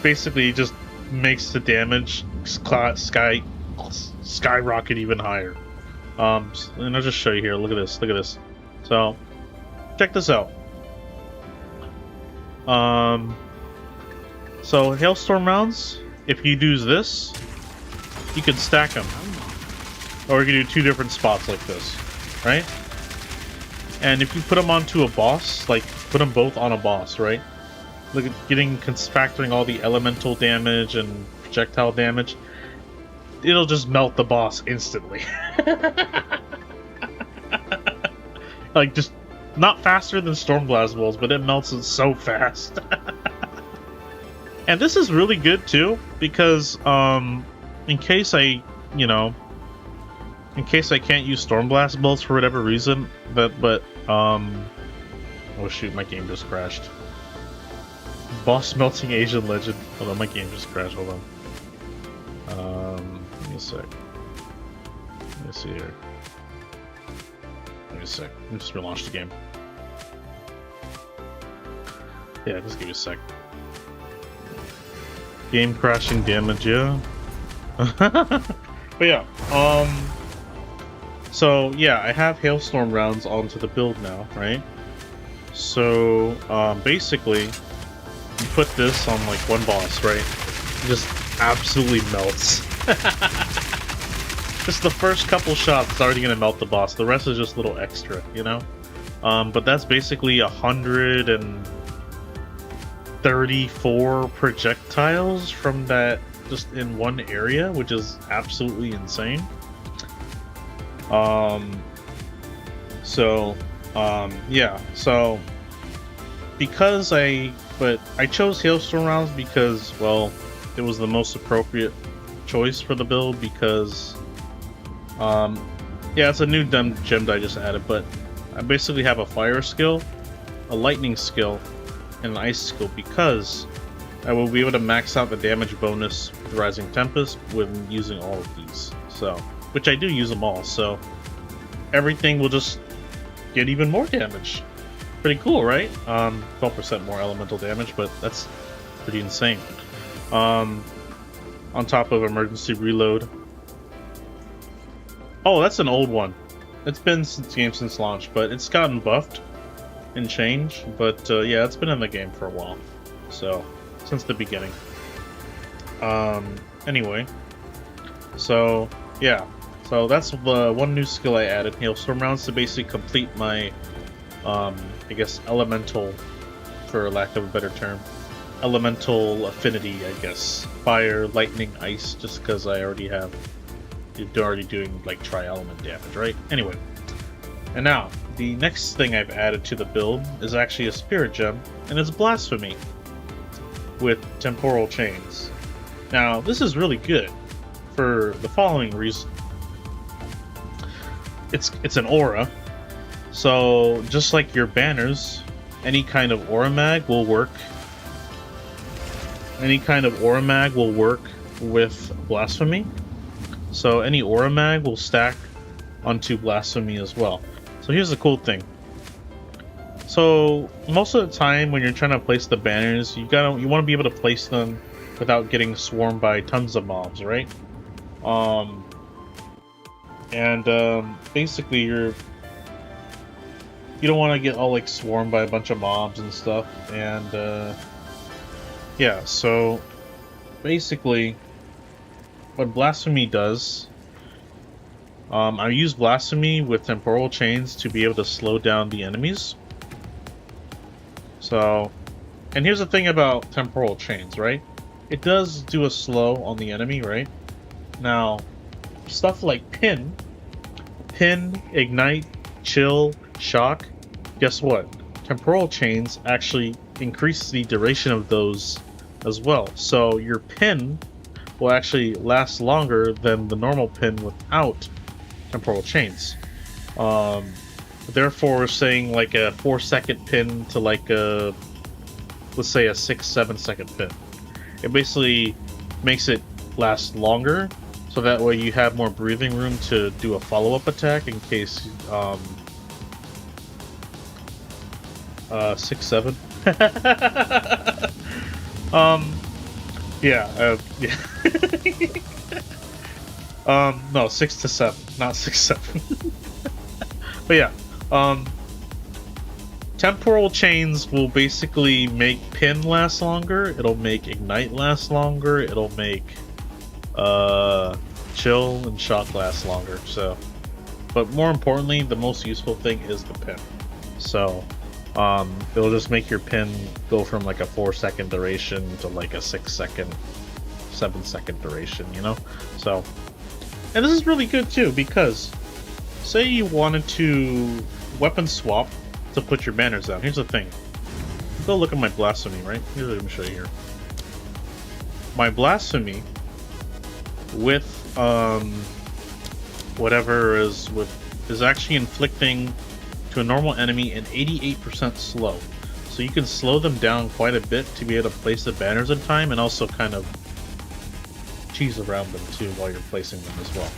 basically it just makes the damage skyrocket even higher. And I'll just show you here. Look at this. Look at this. So check this out. So hailstorm rounds, if you do this, you can stack them, or you can do two different spots like this, right? And if you put them onto a boss, like put them both on a boss, right? Look at factoring all the elemental damage and projectile damage. It'll just melt the boss instantly. Like, just not faster than Stormblast bolts, but it melts it so fast. And this is really good too, because in case I can't use Stormblast bolts for whatever reason, oh shoot, my game just crashed. Boss melting Asian legend. Hold on, my game just crashed. Hold on. Give me a sec. Let me see here. Give me a sec. Let me just relaunch the game. Yeah, just give me a sec. Game crashing damage, yeah. But yeah, so yeah, I have hailstorm rounds onto the build now, right? So basically, you put this on like one boss, right? It just absolutely melts. Just the first couple shots is already gonna melt the boss. The rest is just a little extra, you know. But that's basically 134 projectiles from that, just in one area, which is absolutely insane. Yeah, so because I chose hailstorm rounds because, well, it was the most appropriate choice for the build, because yeah, it's a new gem that I just added, but I basically have a fire skill, a lightning skill, and an ice skill, because I will be able to max out the damage bonus with Rising Tempest when using all of these. So, which I do use them all, so everything will just get even more damage. Pretty cool, right? 12% more elemental damage, but that's pretty insane. On top of emergency reload. Oh, that's an old one. It's been since game since launch, but it's gotten buffed and changed. But yeah, it's been in the game for a while, so since the beginning. Anyway, so yeah, so that's the one new skill I added, hailstorm rounds, to basically complete my I guess elemental, for lack of a better term, elemental affinity, I guess. Fire, lightning, ice, just because I already have, you're already doing like tri-element damage, right? Anyway, and now the next thing I've added to the build is actually a spirit gem, and it's blasphemy with temporal chains. Now this is really good for the following reason. It's an aura, so just like your banners, any kind of aura mag will work. Any kind of aura mag will work with blasphemy. So any aura mag will stack onto blasphemy as well. So here's the cool thing. So most of the time when you're trying to place the banners, you want to be able to place them without getting swarmed by tons of mobs, right? Basically you don't want to get all like swarmed by a bunch of mobs and stuff, and yeah, so basically what blasphemy does I use Blasphemy with temporal chains to be able to slow down the enemies. So, and here's the thing about temporal chains, right? It does do a slow on the enemy, right? Now, stuff like pin, ignite, chill, shock, guess what? Temporal chains actually increase the duration of those as well. So your pin will actually last longer than the normal pin without temporal chains. Therefore, we're saying like a 4-second pin to like a, let's say a 6-7 second pin. It basically makes it last longer, so that way you have more breathing room to do a follow-up attack in case 6-7. Yeah. No, 6 to 7, not 6-7. But yeah, temporal chains will basically make pin last longer. It'll make ignite last longer. It'll make chill and shock last longer. So, but more importantly, the most useful thing is the pin. So, it'll just make your pin go from like a 4-second duration to like a 6-second, 7-second duration. You know, so. And this is really good too, because say you wanted to weapon swap to put your banners down. Here's the thing. Go look at my Blasphemy, right? Let me show you here. My Blasphemy with whatever is actually inflicting to a normal enemy an 88% slow. So you can slow them down quite a bit to be able to place the banners in time, and also kind of cheese around them too while you're placing them as well.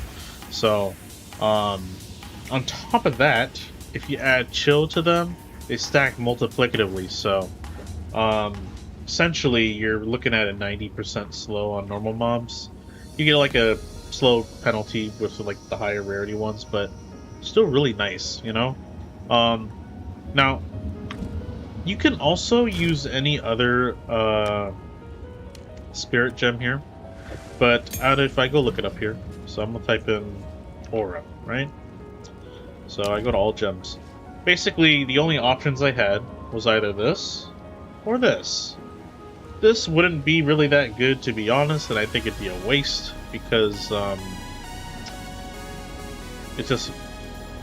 So on top of that, if you add chill to them, they stack multiplicatively. So essentially you're looking at a 90% slow on normal mobs. You get like a slow penalty with like the higher rarity ones, but still really nice, you know. Now you can also use any other spirit gem here. But if I go look it up here, so I'm gonna type in aura, right? So I go to all gems. Basically, the only options I had was either this or this. This wouldn't be really that good, to be honest, and I think it'd be a waste because it's just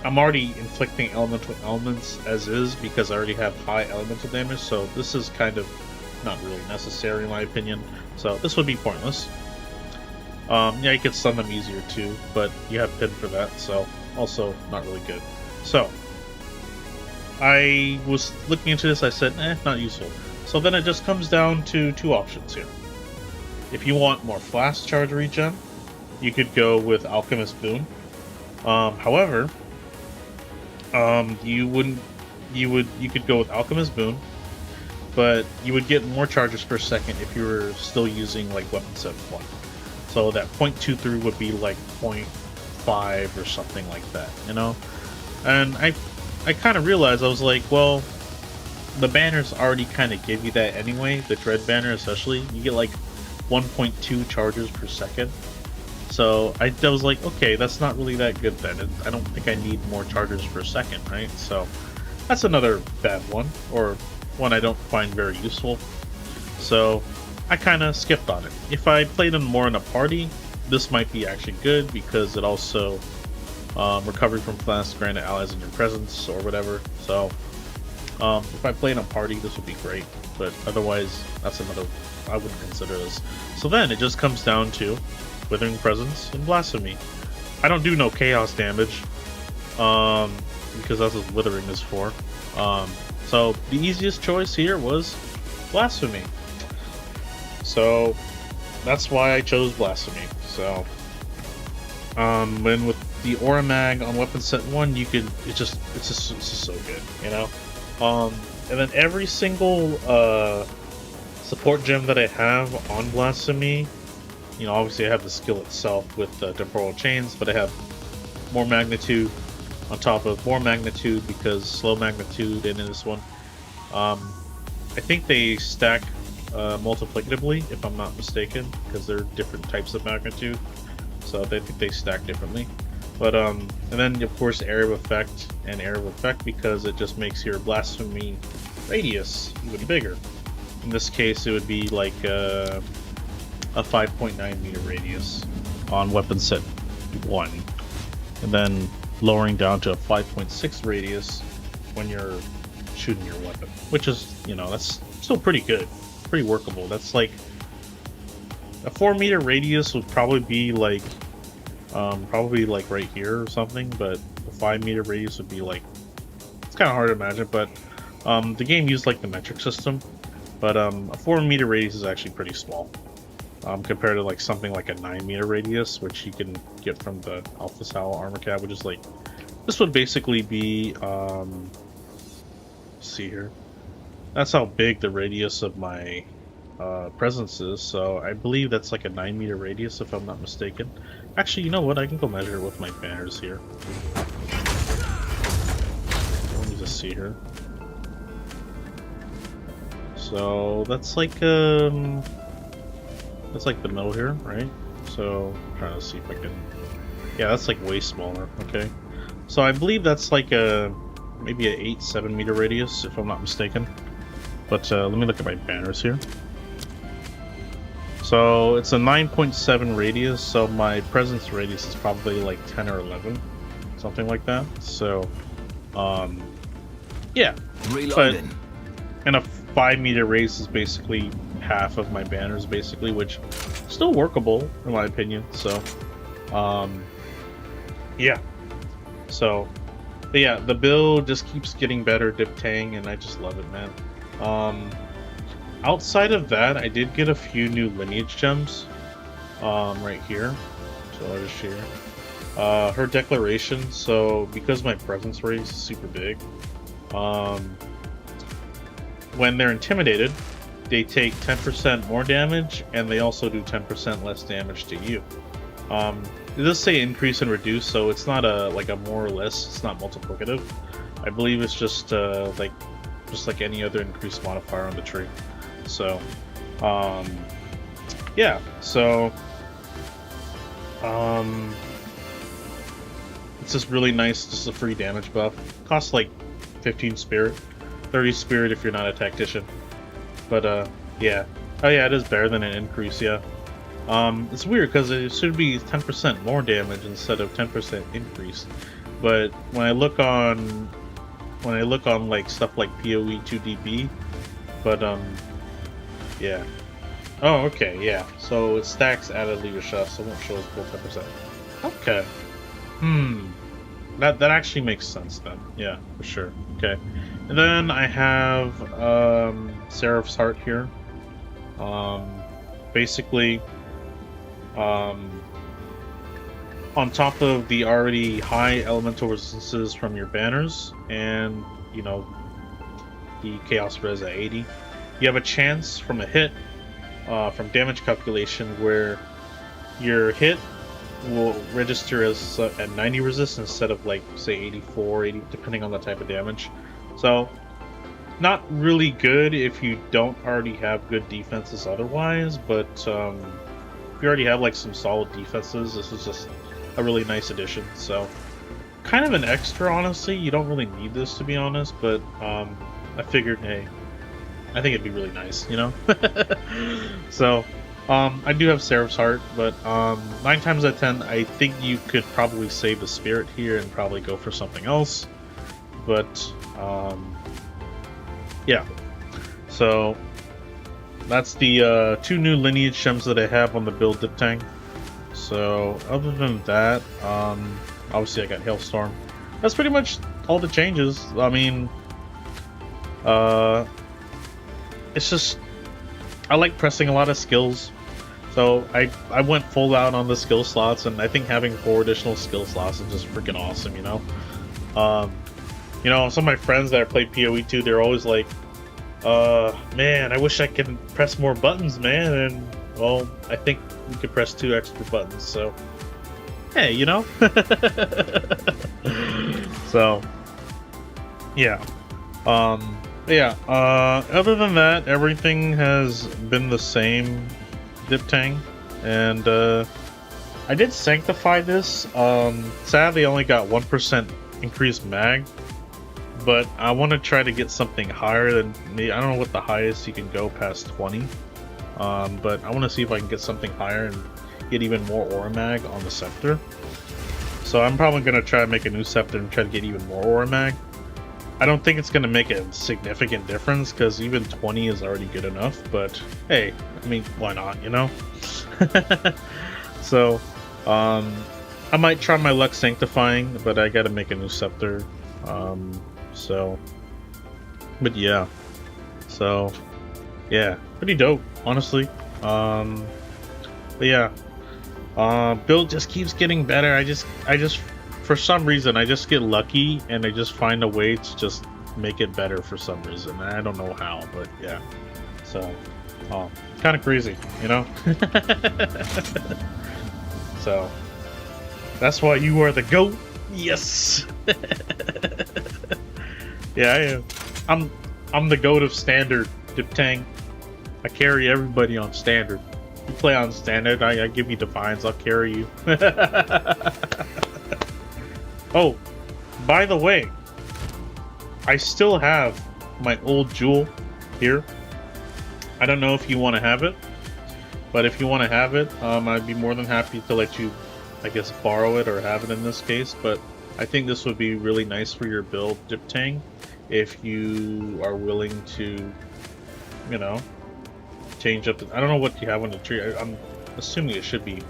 I'm already inflicting elemental elements as is because I already have high elemental damage. So this is kind of not really necessary in my opinion. So this would be pointless. Yeah, you could stun them easier too, but you have pin for that, so also not really good. So, I was looking into this, I said, not useful. So then it just comes down to two options here. If you want more fast charge regen, you could go with Alchemist Boon. However, you could go with Alchemist Boon, but you would get more charges per second if you were still using like weapon set 1. So that 0.23 would be like 0.5 or something like that, you know? And I kind of realized, I was like, well, the banners already kind of give you that anyway, the Dread banner especially. You get like 1.2 charges per second. So I was like, okay, that's not really that good then. I don't think I need more charges per second, right? So that's another bad one, or one I don't find very useful. So I kind of skipped on it. If I played them more in a party, this might be actually good because it also recovery from flasks granted allies in your presence or whatever. So if I play in a party, this would be great. But otherwise, that's another. I wouldn't consider this. So then it just comes down to Withering Presence and Blasphemy. I don't do no chaos damage because that's what Withering is for. So the easiest choice here was Blasphemy. So that's why I chose Blasphemy. So when with the Aura Mag on weapon set 1, you could it's just so good, you know. And then every single support gem that I have on Blasphemy, you know, obviously I have the skill itself with temporal chains, but I have more magnitude on top of more magnitude because slow magnitude in this one. I think they stack multiplicatively, if I'm not mistaken, because they're different types of magnitude, so they think they stack differently. But and then of course area of effect and area of effect, because it just makes your blasphemy radius even bigger. In this case, it would be like a 5.9 meter radius on weapon set 1, and then lowering down to a 5.6 radius when you're shooting your weapon, which is, you know, that's still pretty good, pretty workable. That's like a 4 meter radius would probably be like right here or something, but a 5 meter radius would be like, it's kind of hard to imagine, but the game used like the metric system, but a 4 meter radius is actually pretty small compared to like something like a 9 meter radius, which you can get from the Alpha Sal armor cap, which is like, this would basically be let's see here, that's how big the radius of my presence is. So I believe that's like a 9 meter radius if I'm not mistaken. Actually, you know what, I can go measure it with my banners here. Let me just see here. So that's like the middle here, right? So I'm trying to see if I can, yeah, that's like way smaller. Okay, so I believe that's like a maybe a 7 meter radius if I'm not mistaken. But let me look at my banners here. So it's a 9.7 radius, so my presence radius is probably like 10 or 11, something like that. So yeah, Reloading. And a 5 meter radius is basically half of my banners, basically, which is still workable in my opinion. So yeah, so but yeah, the build just keeps getting better, dip tang, and I just love it, man. Outside of that, I did get a few new lineage gems right here. So I'll just share her declaration. So because my presence rate is super big, when they're intimidated, they take 10% more damage, and they also do 10% less damage to you. It does say increase and reduce, so it's not like a more or less. It's not multiplicative. I believe it's just like any other increased modifier on the tree. So yeah, so it's just really nice, just a free damage buff. Costs like 15 spirit, 30 spirit if you're not a tactician. But yeah, oh yeah, it is better than an increase. Yeah, it's weird because it should be 10% more damage instead of 10% increase. But when I look on like stuff like PoE2 DB, but yeah. Oh, okay, yeah. So it stacks added leader chef, so it won't show us full 10%. Okay. That actually makes sense then. Yeah, for sure. Okay. And then I have Seraph's Heart here. Basically, on top of the already high elemental resistances from your banners, and you know, the chaos res at 80, you have a chance from a hit, from damage calculation, where your hit will register as at 90 resist instead of like say 84, 80, depending on the type of damage. So not really good if you don't already have good defenses otherwise, but if you already have like some solid defenses, this is just a really nice addition. So kind of an extra, honestly. You don't really need this, to be honest, but I figured, hey, I think it'd be really nice, you know? So I do have Seraph's Heart, but 9 times out of 10, I think you could probably save the spirit here and probably go for something else. But yeah, so that's the 2 new lineage gems that I have on the build dip tank. So other than that, obviously I got Hailstorm. That's pretty much all the changes. I mean, it's just, I like pressing a lot of skills. So I went full out on the skill slots, and I think having 4 additional skill slots is just freaking awesome, you know? You know, some of my friends that play PoE2, they're always like, man, I wish I could press more buttons, man. And, well, I think we could press 2 extra buttons, so, hey, you know? So, yeah. Yeah, other than that, everything has been the same, dip tang, and I did sanctify this. Sadly, I only got 1% increased mag, but I want to try to get something higher than me. I don't know what the highest you can go past 20, but I want to see if I can get something higher and get even more aura mag on the scepter. So I'm probably gonna try to make a new scepter and try to get even more aura mag. I don't think it's gonna make a significant difference because even 20 is already good enough. But hey, I mean, why not? You know. So, I might try my luck sanctifying, but I gotta make a new scepter. So, but yeah, so yeah, pretty dope, honestly. But yeah, build just keeps getting better. I just, for some reason, I just get lucky and I just find a way to just make it better for some reason. I don't know how, but yeah. So, kind of crazy, you know. So that's why you are the GOAT. Yes. Yeah, I am. I'm the GOAT of standard, Dip Tang. I carry everybody on standard. You play on standard, I give you defines, I'll carry you. Oh, by the way, I still have my old jewel here. I don't know if you want to have it, but if you want to have it, I'd be more than happy to let you, I guess, borrow it or have it in this case. But I think this would be really nice for your build, Dip Tang, if you are willing to, you know, change up. I don't know what you have on the tree. I'm assuming it should be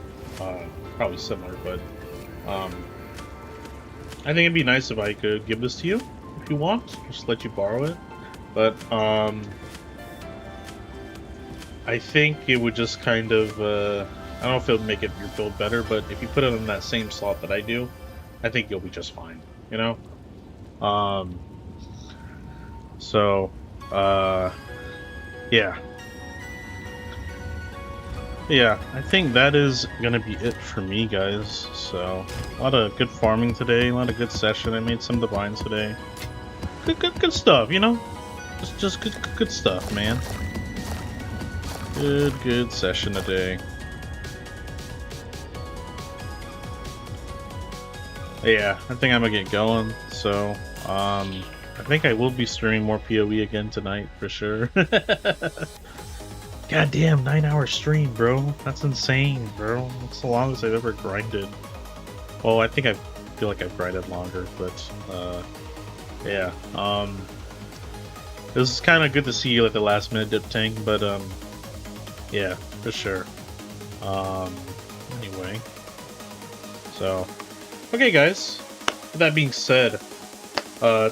probably similar, but I think it'd be nice if I could give this to you if you want. Just let you borrow it. But I think it would just kind of I don't know if it would make it your build better, but if you put it in that same slot that I do, I think you'll be just fine, you know? So yeah. Yeah, I think that is gonna be it for me, guys. So, a lot of good farming today, a lot of good session. I made some divines today. Good stuff, you know? Just good stuff, man. Good session today. Yeah, I think I'm gonna get going. So, I think I will be streaming more PoE again tonight for sure. Goddamn, 9-hour stream, bro. That's insane, bro. That's the longest I've ever grinded. Well, I think I feel like I've grinded longer, but yeah. It was kind of good to see you at the last minute, Dip Tang, but yeah, for sure. Anyway, so okay, guys. With that being said,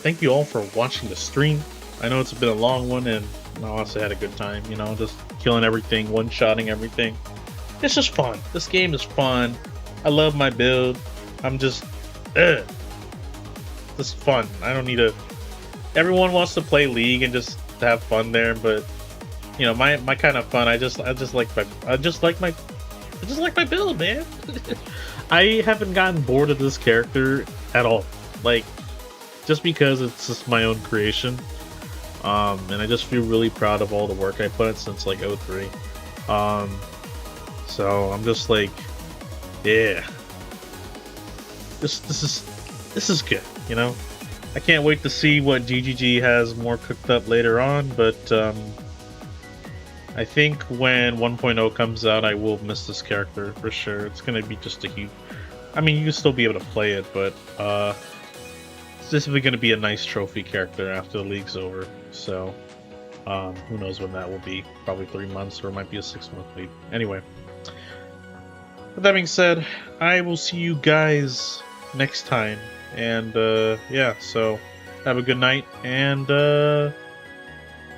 thank you all for watching the stream. I know it's been a long one, and I honestly had a good time. You know, just killing everything, one-shotting everything. It's just fun. This game is fun. I love my build. I'm just, this is fun. I don't need to. Everyone wants to play League and just have fun there, but you know, my kind of fun. I just like my build, man. I haven't gotten bored of this character at all. Like, just because it's just my own creation. And I just feel really proud of all the work I put in since like 03. So I'm just like, yeah, this is good, you know. I can't wait to see what GGG has more cooked up later on, but I think when 1.0 comes out, I will miss this character for sure. It's gonna be just a huge. I mean, you can still be able to play it, but it's just gonna be a nice trophy character after the league's over. So, who knows when that will be? Probably 3 months, or it might be a 6-month league. Anyway, with that being said, I will see you guys next time. And yeah, so have a good night and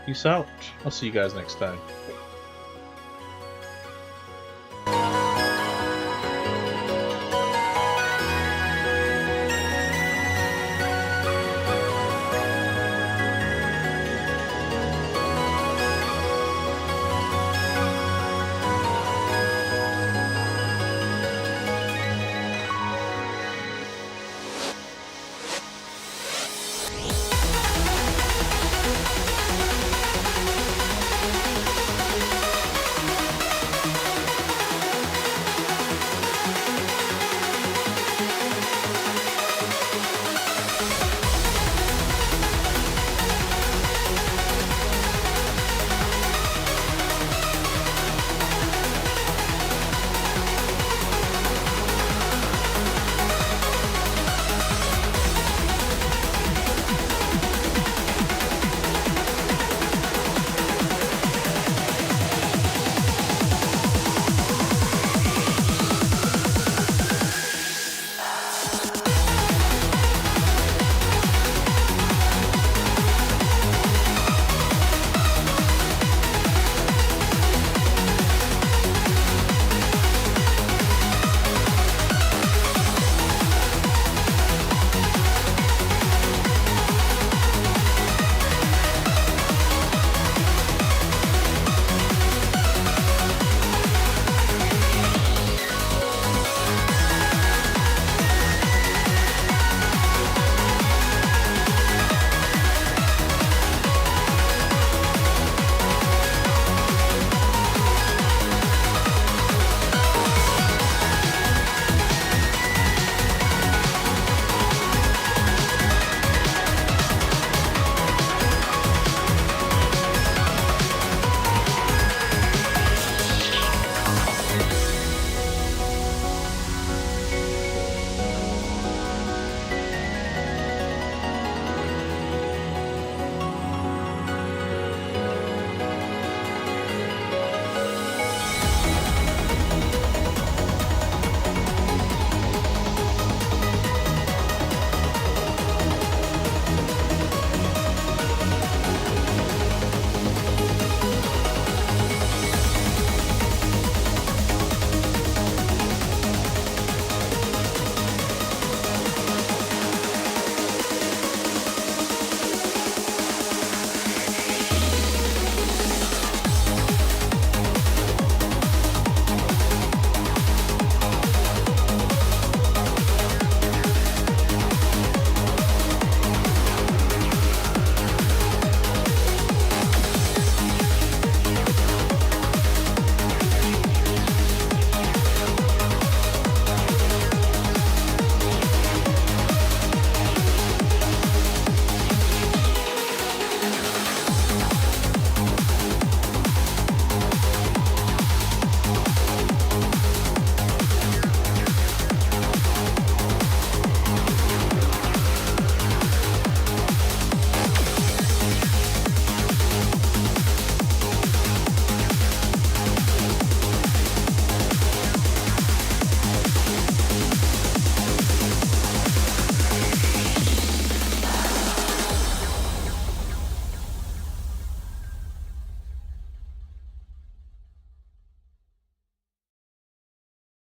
peace out. I'll see you guys next time.